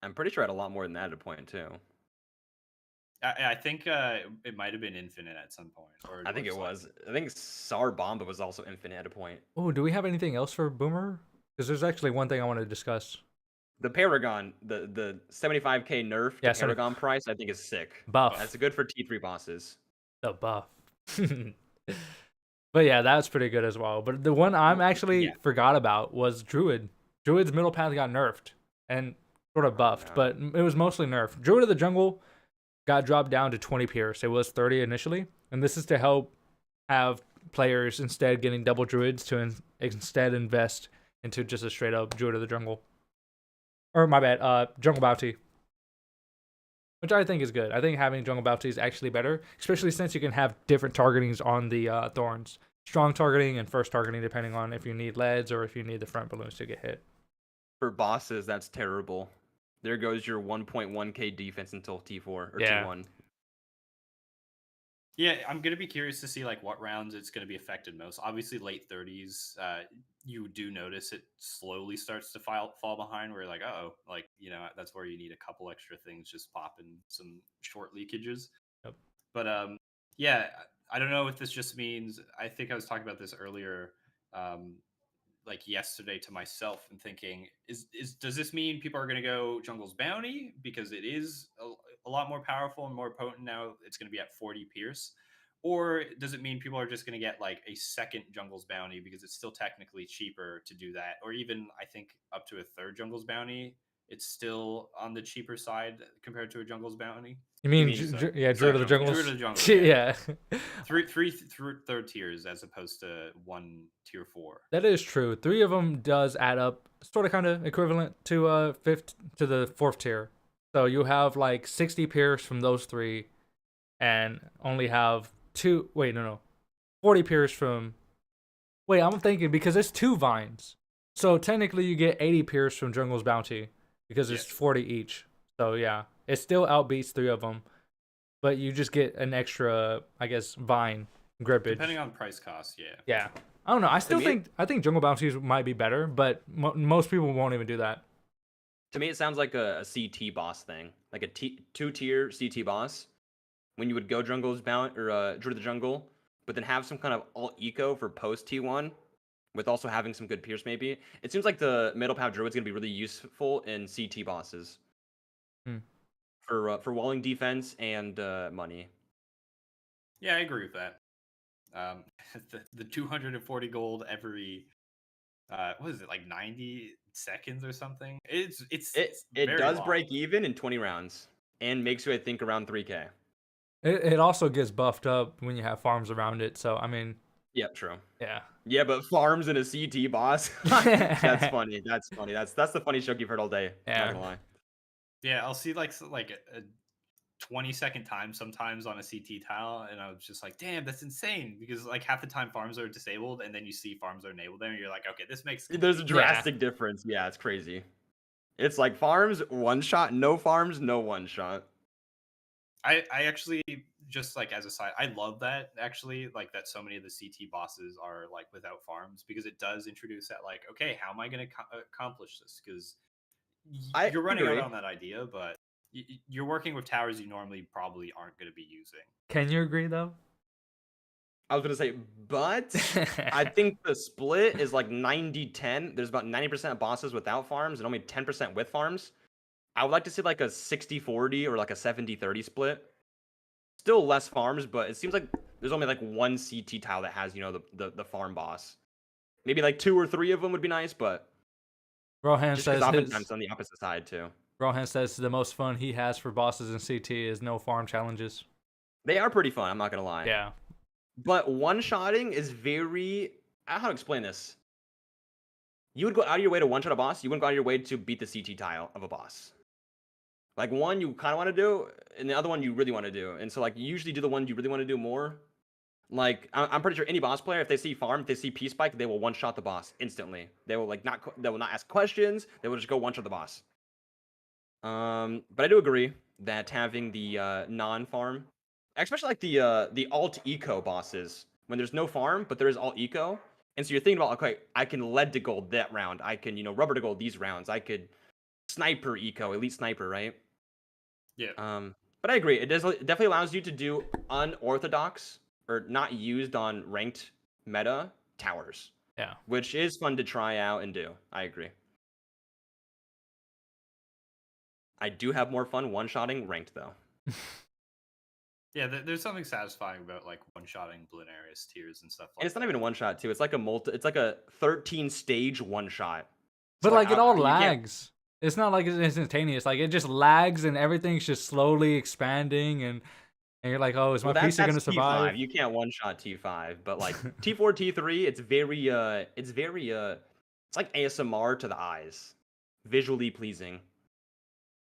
I'm pretty sure I had a lot more than that at a point too. I think it might have been infinite at some point. Or I think it was. I think Sar Bomba was also infinite at a point. Oh, do we have anything else for Boomer? Because there's actually one thing I want to discuss. The Paragon, the 75k nerf to Paragon price, I think is sick. Buff. That's good for T3 bosses. The buff. But yeah, that's pretty good as well. But the one I'm actually forgot about was Druid. Druid's middle path got nerfed and sort of buffed, but it was mostly nerfed. Druid of the Jungle got dropped down to 20 pierce. It was 30 initially, and this is to help have players instead getting double Druids to instead invest into just a straight up Druid of the Jungle. Or my bad, Jungle Bounty. Which I think is good. I think having Jungle Bounty is actually better, especially since you can have different targetings on the thorns. Strong targeting and first targeting, depending on if you need leads or if you need the front balloons to get hit. For bosses, that's terrible. There goes your 1.1k defense until T4 or T1. Yeah, I'm gonna be curious to see like what rounds it's gonna be affected most. Obviously, late 30s, you do notice it slowly starts to fall behind. Where you're like, oh, like that's where you need a couple extra things just popping some short leakages. Yep. But yeah, I don't know if this just means. I think I was talking about this earlier, like yesterday to myself, and thinking, does this mean people are gonna go Jungle's Bounty because it is a lot more powerful and more potent now? It's going to be at 40 pierce, or does it mean people are just going to get like a second Jungle's Bounty because it's still technically cheaper to do that, or even I think up to a third Jungle's Bounty, it's still on the cheaper side compared to a Jungle's Bounty? You mean Druid of the Jungle? Druid of the Jungle. Yeah. Three third tiers as opposed to one tier 4. That is true. 3 of them does add up, sort of kind of equivalent to the 4th tier. So you have like 60 pierce from those 3, and only have 2. Wait, no, 40 pierce from. Wait, I'm thinking because it's 2 vines. So technically you get 80 pierce from Jungle's Bounty because it's 40 each. So yeah, it still outbeats 3 of them, but you just get an extra, I guess, vine grippage. Depending on price cost, yeah. Yeah. I don't know. I think Jungle Bounties might be better, but most people won't even do that. To me, it sounds like a CT boss thing, like a 2-tier CT boss. When you would go Jungle's Bounty or Druid of the Jungle, but then have some kind of alt eco for post T1, with also having some good pierce maybe. It seems like the middle path Druid's gonna be really useful in CT bosses. For walling defense and money. Yeah, I agree with that. The 240 gold every what is it, like 90 seconds or something? It does long. break even in 20 rounds and makes you, I think, around 3k. It also gets buffed up when you have farms around it. So I mean, yeah, true. Yeah. Yeah, but farms in a CT boss. That's funny. That's funny. That's the funniest joke you've heard all day. Yeah. Not gonna lie. Yeah, I'll see like a 20-second time sometimes on a CT tile, and I was just like, damn, that's insane, because like half the time farms are disabled, and then you see farms are enabled there, and you're like, okay, this makes There's a drastic difference. Yeah, it's crazy. It's like farms, one shot, no farms, no one shot. I actually, just like as a side, I love that actually, like that so many of the CT bosses are like without farms, because it does introduce that like, okay, how am I going to accomplish this? Because you're running out on that idea, but you're working with towers you normally probably aren't going to be using. Can you agree though? I was going to say, but I think the split is like 90-10. There's about 90% of bosses without farms and only 10% with farms. I would like to see like a 60-40 or like a 70-30 split. Still less farms, but it seems like there's only like one CT tile that has, you know, the farm boss. Maybe like 2 or 3 of them would be nice, but Rohan says oftentimes on the opposite side too. Rohan says the most fun he has for bosses in CT is no farm challenges. They are pretty fun, I'm not gonna lie. Yeah. But one-shotting is very... I don't know how to explain this. You would go out of your way to one-shot a boss, you wouldn't go out of your way to beat the CT tile of a boss. Like, one you kind of want to do, and the other one you really want to do. And so, like, you usually do the one you really want to do more. Like, I'm pretty sure any boss player, if they see farm, if they see P-Spike, they will one-shot the boss instantly. They will, like, they will not ask questions. They will just go one-shot the boss. But I do agree that having the non-farm, especially like the alt-eco bosses, when there's no farm, but there is alt-eco, and so you're thinking about, okay, I can lead to gold that round. I can, you know, rubber to gold these rounds. I could sniper eco, elite sniper, right? Yeah. But I agree. It definitely allows you to do unorthodox or not used on ranked meta towers. Yeah. Which is fun to try out and do. I agree. I do have more fun one-shotting ranked though. Yeah, there's something satisfying about like one-shotting Bloonarius tiers and stuff like that. And it's not even a one-shot too. It's like a 13-stage one-shot. But like it all lags. It's not like it's instantaneous. Like it just lags and everything's just slowly expanding, and you're like, oh, is my PC gonna survive? T5. You can't one-shot T5, but like T4, T3, it's very it's like ASMR to the eyes, visually pleasing.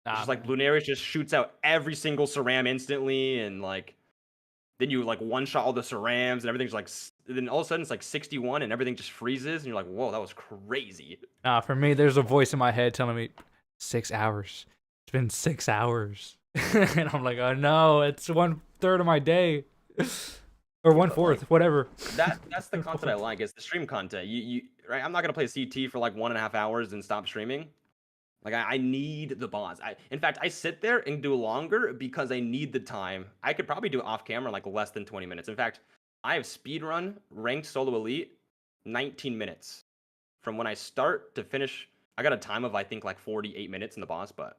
Just like Bloonarius just shoots out every single Ceram instantly, and like then you like one-shot all the Cerams and everything's like, then all of a sudden it's like 61 and everything just freezes and you're like, whoa, that was crazy. Nah, for me, there's a voice in my head telling me 6 hours. It's been 6 hours. And I'm like, oh no, it's 1/3 of my day. Or 1/4, whatever. That's the content I like. It's the stream content. You right? I'm not gonna play CT for like 1.5 hours and stop streaming. Like I need the boss. In fact, I sit there and do longer because I need the time. I could probably do it off camera like less than 20 minutes. In fact, I have speedrun ranked solo elite 19 minutes from when I start to finish. I got a time of I think like 48 minutes in the boss, but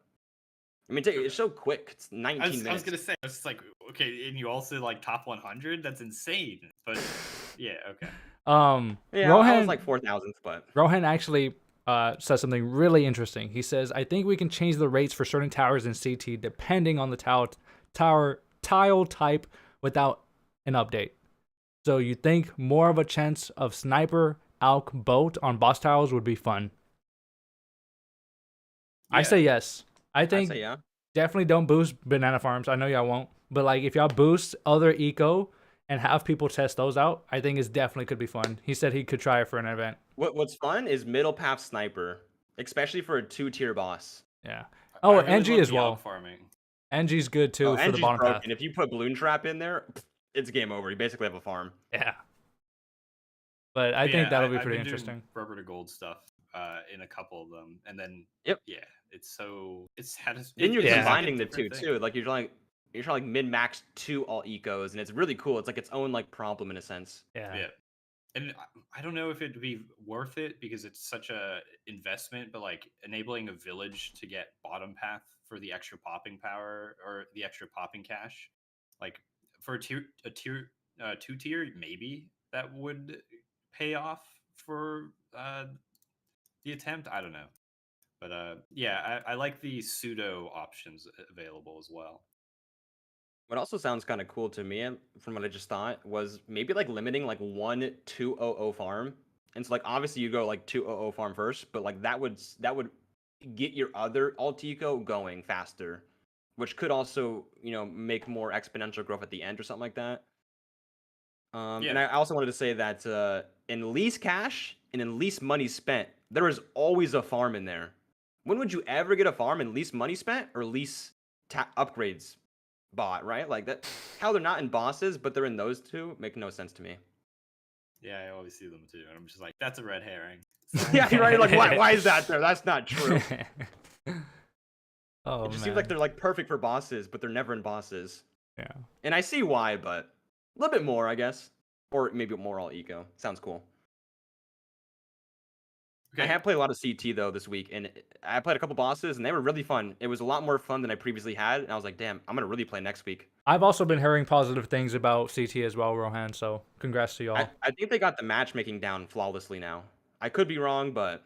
I mean it's so quick. It's 19 minutes. I was gonna say it's like, okay, and you also like top 100. That's insane. But yeah, okay. Yeah, Rohan, I was like 4,000th, but Rohan actually says something really interesting. He says, I think we can change the rates for certain towers in CT depending on the tile type without an update. So you think more of a chance of sniper, alk, boat on boss tiles would be fun? Yeah. I say yes. I say yeah. definitely don't boost banana farms. I know y'all won't, but like if y'all boost other eco and have people test those out, I think it definitely could be fun. He said he could try it for an event. What's fun is middle path sniper, especially for a 2-tier boss. Yeah. I Oh, really NG love as the well. AUG farming. NG's good too Oh, for the NG's bottom broken. path. If you put balloon trap in there, it's game over. You basically have a farm. Yeah. But I But think yeah, that'll be I've pretty been doing interesting. rubber to gold stuff in a couple of them, and then Yep. yeah, it's satisfying. Then you're Yeah. combining the two too. Like you're trying like min max 2 all ecos, and it's really cool. It's like its own like problem in a sense. Yeah. Yeah. And I don't know if it'd be worth it because it's such a investment, but like enabling a village to get bottom path for the extra popping power or the extra popping cash, like for a tier 2 tier, maybe that would pay off for the attempt. I don't know, but yeah, I like the pseudo options available as well. What also sounds kind of cool to me, from what I just thought, was maybe like limiting like 1-200 farm. And so like obviously you go like 200 farm first, but like that would get your other alt eco going faster, which could also make more exponential growth at the end or something like that. And Yeah. I also wanted to say that in least cash and in least money spent, there is always a farm in there. When would you ever get a farm in least money spent or least upgrades bought, right? Like that, how they're not in bosses, but they're in those two, make no sense to me. Yeah, I always see them too, and I'm just like, that's a red herring. Yeah, right. Like, why is that there? That's not true. Oh, It just man. seems like they're like perfect for bosses, but they're never in bosses. Yeah. And I see why, but a little bit more, I guess, or maybe more all eco. Sounds cool. I have played a lot of CT though this week, and I played a couple bosses, and they were really fun. It was a lot more fun than I previously had, and I was like, damn, I'm gonna really play next week. I've also been hearing positive things about CT as well, Rohan, so congrats to y'all. I think they got the matchmaking down flawlessly now. I could be wrong, but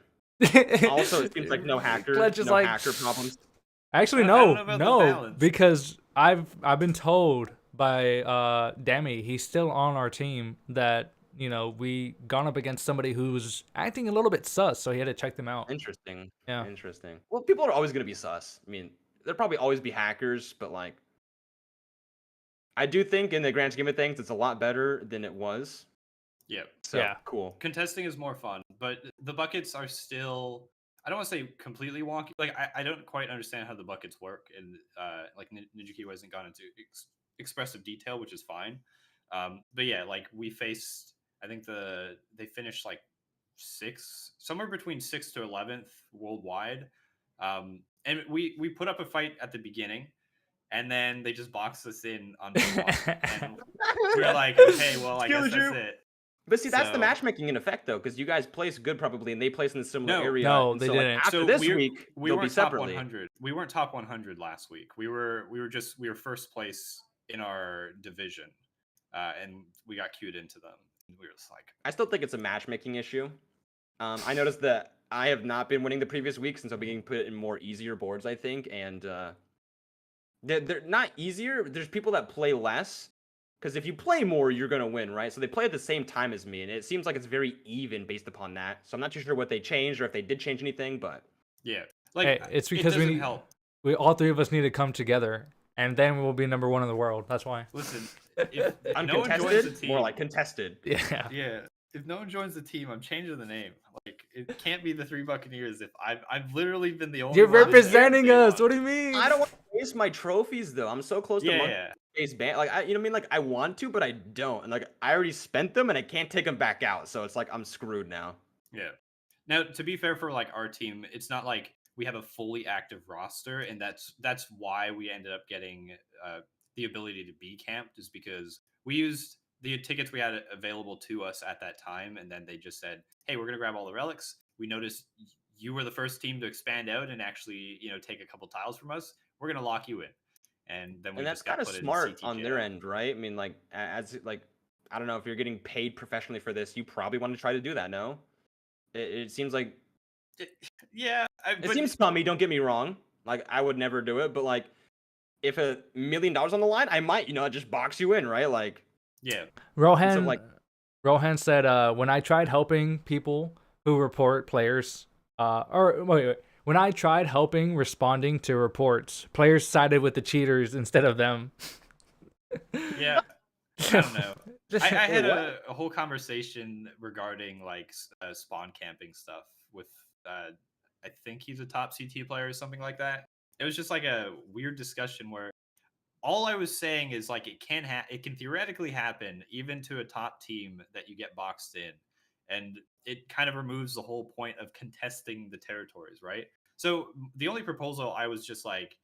also it seems like no hacker problems. Actually, I don't know no, about the no, balance. because I've been told by Demi, he's still on our team, that we gone up against somebody who's acting a little bit sus, so he had to check them out. Interesting. Yeah. Interesting. Well, people are always gonna be sus. I mean, there'll probably always be hackers, but like, I do think in the grand scheme of things, it's a lot better than it was. Yeah. So Yeah. cool. Contesting is more fun, but the buckets are still, I don't want to say completely wonky. Like I don't quite understand how the buckets work, and like Ninja Kiwi hasn't gone into expressive detail, which is fine. But yeah, like we faced, I think they finished like somewhere between 6th to 11th worldwide, and we put up a fight at the beginning, and then they just boxed us in on day one, and we were like, okay, well, I guess that's it. But see, that's the So- matchmaking in effect, though, because you guys place good probably, and they place in a similar No. area. No, and they so, like, didn't. after So this we week, we they'll be weren't top separately. 100. We weren't top 100 last week. We were first place in our division, and we got queued into them. We were just like, I still think it's a matchmaking issue. I noticed that I have not been winning the previous week since I'm being put in more easier boards, I think, and they're not easier. There's people that play less, because if you play more, you're gonna win, right? So they play at the same time as me, and it seems like it's very even based upon that. So I'm not too sure what they changed or if they did change anything, but yeah, like Hey, it's because it we doesn't need, help. we all three of us need to come together, and then we'll be number one in the world. That's why. Listen, if no one joins the uncontested, team, more like contested. Yeah. yeah, if no one joins the team, I'm changing the name. Like it can't be the Three Buccaneers if I've literally been the only. You're one that's representing there. us. What do you mean? I don't want to waste my trophies though. I'm so close to Yeah, monkey yeah. base ban. Like you know what I mean? Like I want to, but I don't. And like I already spent them, and I can't take them back out. So it's like I'm screwed now. Yeah. Now, to be fair for like our team, it's not like we have a fully active roster, and that's why we ended up getting the ability to be camped, is because we used the tickets we had available to us at that time, and then they just said, "Hey, we're gonna grab all the relics. We noticed you were the first team to expand out and actually, take a couple tiles from us. We're gonna lock you in." And then we And that's just got kind of put smart in on their end, right? I mean, like as like I don't know if you're getting paid professionally for this, you probably want to try to do that. No, it seems like Yeah, it seems scummy. Don't get me wrong. Like I would never do it, but like if $1 million on the line, I might, just box you in, right? Like yeah. Rohan, like- Rohan said, when I tried helping people who report players, or wait, when I tried helping responding to reports, players sided with the cheaters instead of them. Yeah, I don't know. I had Wait, what? a whole conversation regarding like spawn camping stuff with I think he's a top CT player or something like that. It was just like a weird discussion where all I was saying is like it can theoretically happen even to a top team that you get boxed in, and it kind of removes the whole point of contesting the territories, right? So the only proposal I was just like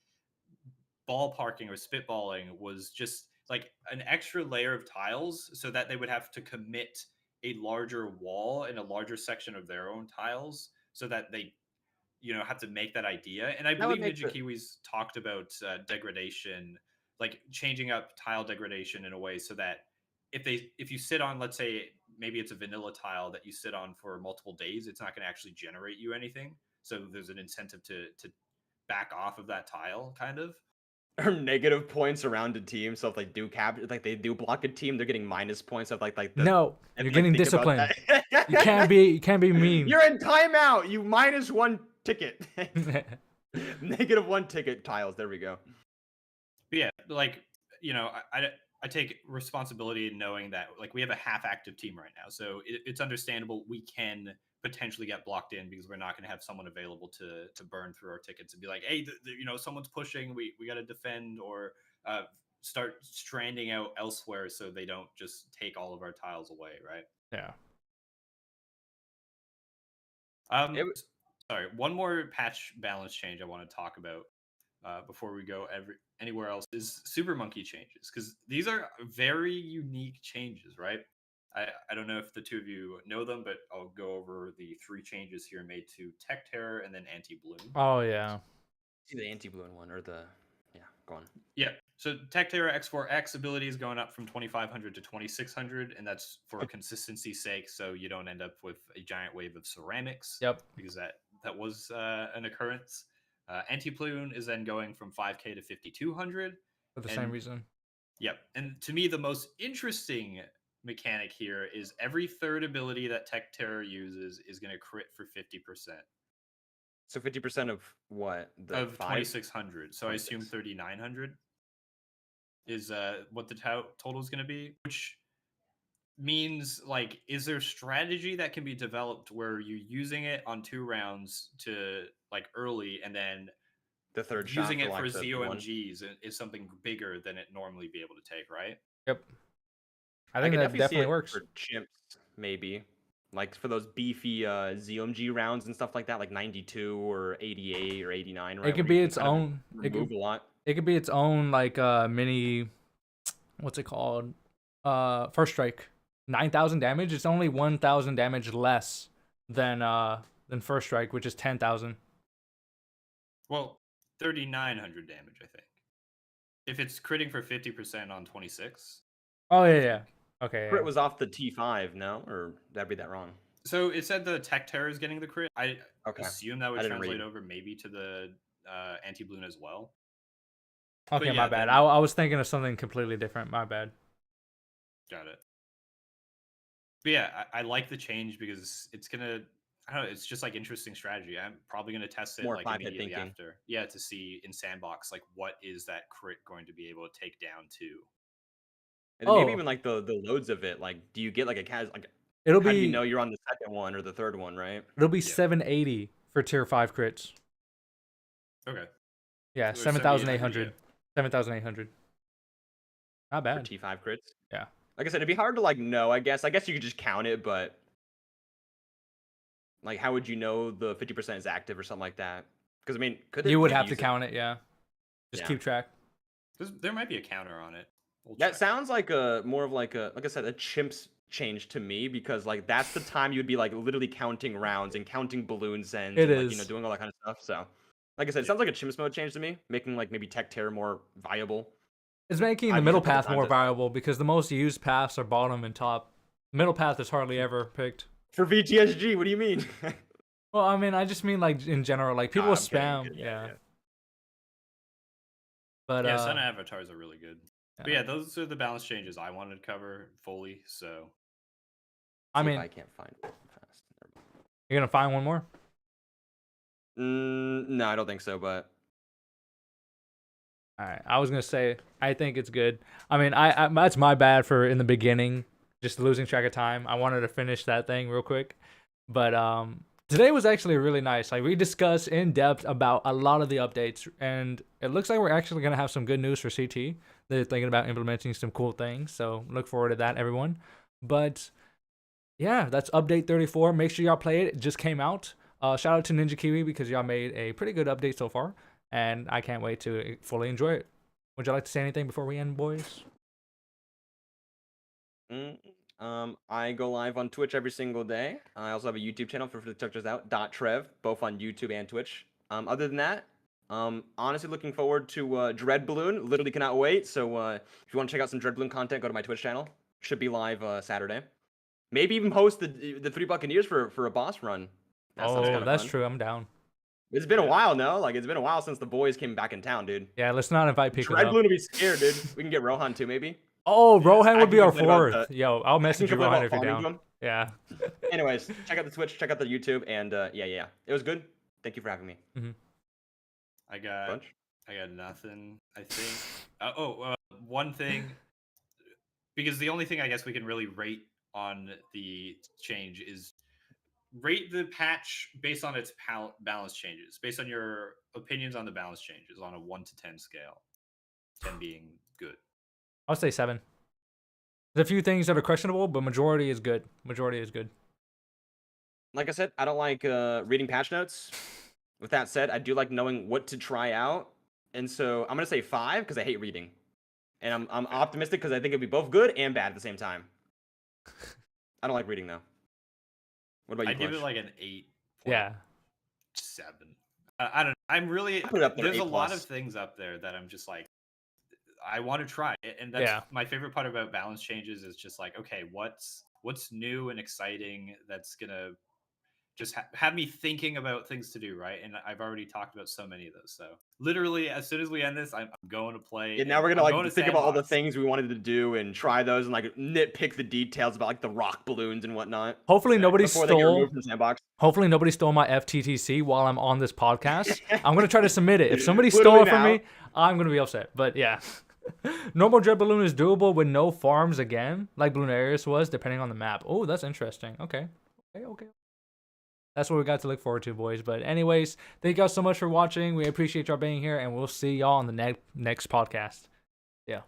ballparking or spitballing was just like an extra layer of tiles so that they would have to commit a larger wall in a larger section of their own tiles so that they have to make that idea. And I That would believe make Ninja Kiwis talked about degradation, like changing up tile degradation in a way so that if you sit on, let's say maybe it's a vanilla tile that you sit on for multiple days, it's not going to actually generate you anything. So there's an incentive to back off of that tile, kind of. Or negative points around a team. So if they do like they do block a team, they're getting minus points of like the. No, and, you're like, getting think about disciplined. that. You can't be mean. You're in timeout. You minus 1 ticket. Negative 1 ticket tiles. There we go. But yeah, like I take responsibility in knowing that like we have a half-active team right now, so it's understandable we can potentially get blocked in because we're not going to have someone available to burn through our tickets and be like, hey, someone's pushing, we got to defend, or start stranding out elsewhere so they don't just take all of our tiles away, right? Yeah. Sorry, one more patch balance change I want to talk about before we go anywhere else is Super Monkey changes, because these are very unique changes, right? I don't know if the two of you know them, but I'll go over the 3 changes here made to Tech Terror and then Anti-Bloom. Oh yeah. See the anti-balloon one or the go on. Yeah. So Tech Terror X4X ability is going up from 2,500 to 2,600, and that's for consistency's sake, so you don't end up with a giant wave of ceramics. Yep. Because that was an occurrence. Anti-Plume is then going from 5K to 5,200. For the same reason. Yep. And to me, the most interesting mechanic here is every third ability that Tech Terror uses is going to crit for 50%. So 50% of what? Of 2,600. So 26. I assume 3,900 is what the total is going to be, which means like, is there strategy that can be developed where you're using it on 2 rounds to like early, and then the third using shot it for like ZOMGs is something bigger than it normally be able to take, right? Yep. I think that definitely works. For Chimps, maybe. Like for those beefy ZOMG rounds and stuff like that, like 92 or 88 or 89, right? It could be its own. Remove a lot. It could be its own like mini. What's it called? First strike. 9,000 damage. It's only 1,000 damage less than first strike, which is 10,000. Well, 3,900 damage, I think. If it's critting for 50% on 26. Oh yeah. Okay. Crit was off the T5, no? Or that'd be that wrong? So it said the Tech Terror is getting the crit. I assume that would translate over maybe to the Anti-Bloom as well. Okay, yeah, my bad. I was thinking of something completely different. My bad. Got it. But yeah, I like the change because it's gonna. I don't know. It's just like interesting strategy. I'm probably gonna test it like immediately after. Yeah, to see in Sandbox like what is that crit going to be able to take down to. And then maybe even like the loads of it. Like, do you get like a like? It'll how be. Do you know you're on the second one or the third one, right? It'll be 780 for tier 5 crits. Okay. Yeah, 7,800. 7,800. Not bad. For T5 crits. Yeah. Like I said, it'd be hard to like know. I guess you could just count it, but like, how would you know the 50% is active or something like that? Because I mean, you would have to count it. Yeah. Just keep track. There might be a counter on it. That sounds like more of like I said, a Chimps change to me, because like that's the time you'd be like literally counting rounds and counting balloon sends. It and, is. Like, doing all that kind of stuff. So, like I said, it sounds like a Chimps mode change to me, making like maybe Tech Terror more viable. It's making the middle path more viable because the most used paths are bottom and top. Middle path is hardly ever picked. For VTSG, what do you mean? Well, I mean, I just mean like in general, like people spam. Yeah. But yeah, Sun avatars are really good. Yeah. But yeah, those are the balance changes I wanted to cover fully. So, I mean, I can't find it fast. You're gonna find one more? No, I don't think so. But All right, I was gonna say I think it's good. I mean, I that's my bad for in the beginning, just losing track of time. I wanted to finish that thing real quick, but today was actually really nice. Like we discussed in depth about a lot of the updates, and it looks like we're actually gonna have some good news for CT. They're thinking about implementing some cool things, so look forward to that, everyone. But yeah, that's update 34. Make sure y'all play it. It just came out. Shout out to Ninja Kiwi because y'all made a pretty good update so far, and I can't wait to fully enjoy it. Would you like to say anything before we end, boys? I go live on Twitch every single day. I also have a YouTube channel for the check us out. .trev, both on YouTube and Twitch. Other than that, honestly looking forward to Dread Balloon. Literally cannot wait. So if you want to check out some Dread Balloon content, go to my Twitch channel. Should be live Saturday. Maybe even host the Three Buccaneers for a boss run. That sounds Oh, kinda that's fun. true. I'm down. It's been a while, no? Like it's been a while since the boys came back in town, dude. Yeah, let's not invite Pico Dread though. Balloon will be scared, dude. We can get Rohan too, maybe. Oh, Rohan I would be can our complain about fourth. the- Yo, I'll message you, complain Rohan, about if you're farming down. them. Yeah. Anyways, check out the Twitch, check out the YouTube, and yeah. It was good. Thank you for having me. I got Bunch. nothing. I think. One thing, because the only thing I guess we can really rate on the change is rate the patch based on its balance changes, based on your opinions on the balance changes on a 1 to 10 scale. 10 being good. I'll say 7. There's a few things that are questionable, but majority is good. Majority is good. Like I said, I don't like reading patch notes. With that said, I do like knowing what to try out, and so I'm gonna say 5 because I hate reading, and I'm optimistic because I think it'd be both good and bad at the same time. I don't like reading though. What about you? I'd give it Clutch? like an 8. Yeah. 7. I don't know. I'm really. I'll put it up there, There's a 8+. lot of things up there that I'm just like, I want to try it, and that's Yeah. my favorite part about balance changes is just like, okay, what's new and exciting that's gonna just have me thinking about things to do, right? And I've already talked about so many of those. So literally, as soon as we end this, I'm going to play. Yeah, now we're I'm gonna going like to think about all the Sandbox. things we wanted to do and try those and like nitpick the details about like the rock balloons and whatnot. Hopefully nobody Before they get stole. removed from Sandbox. Hopefully nobody stole my FTTC while I'm on this podcast. I'm gonna try to submit it. If somebody Literally stole it from now. me, I'm gonna be upset. But yeah. Normal Dread Balloon is doable with no farms again, like Bloonarius was, depending on the map. Oh, that's interesting. Okay. That's what we got to look forward to, boys. But anyways, thank y'all so much for watching. We appreciate y'all being here, and we'll see y'all on the next podcast. Yeah.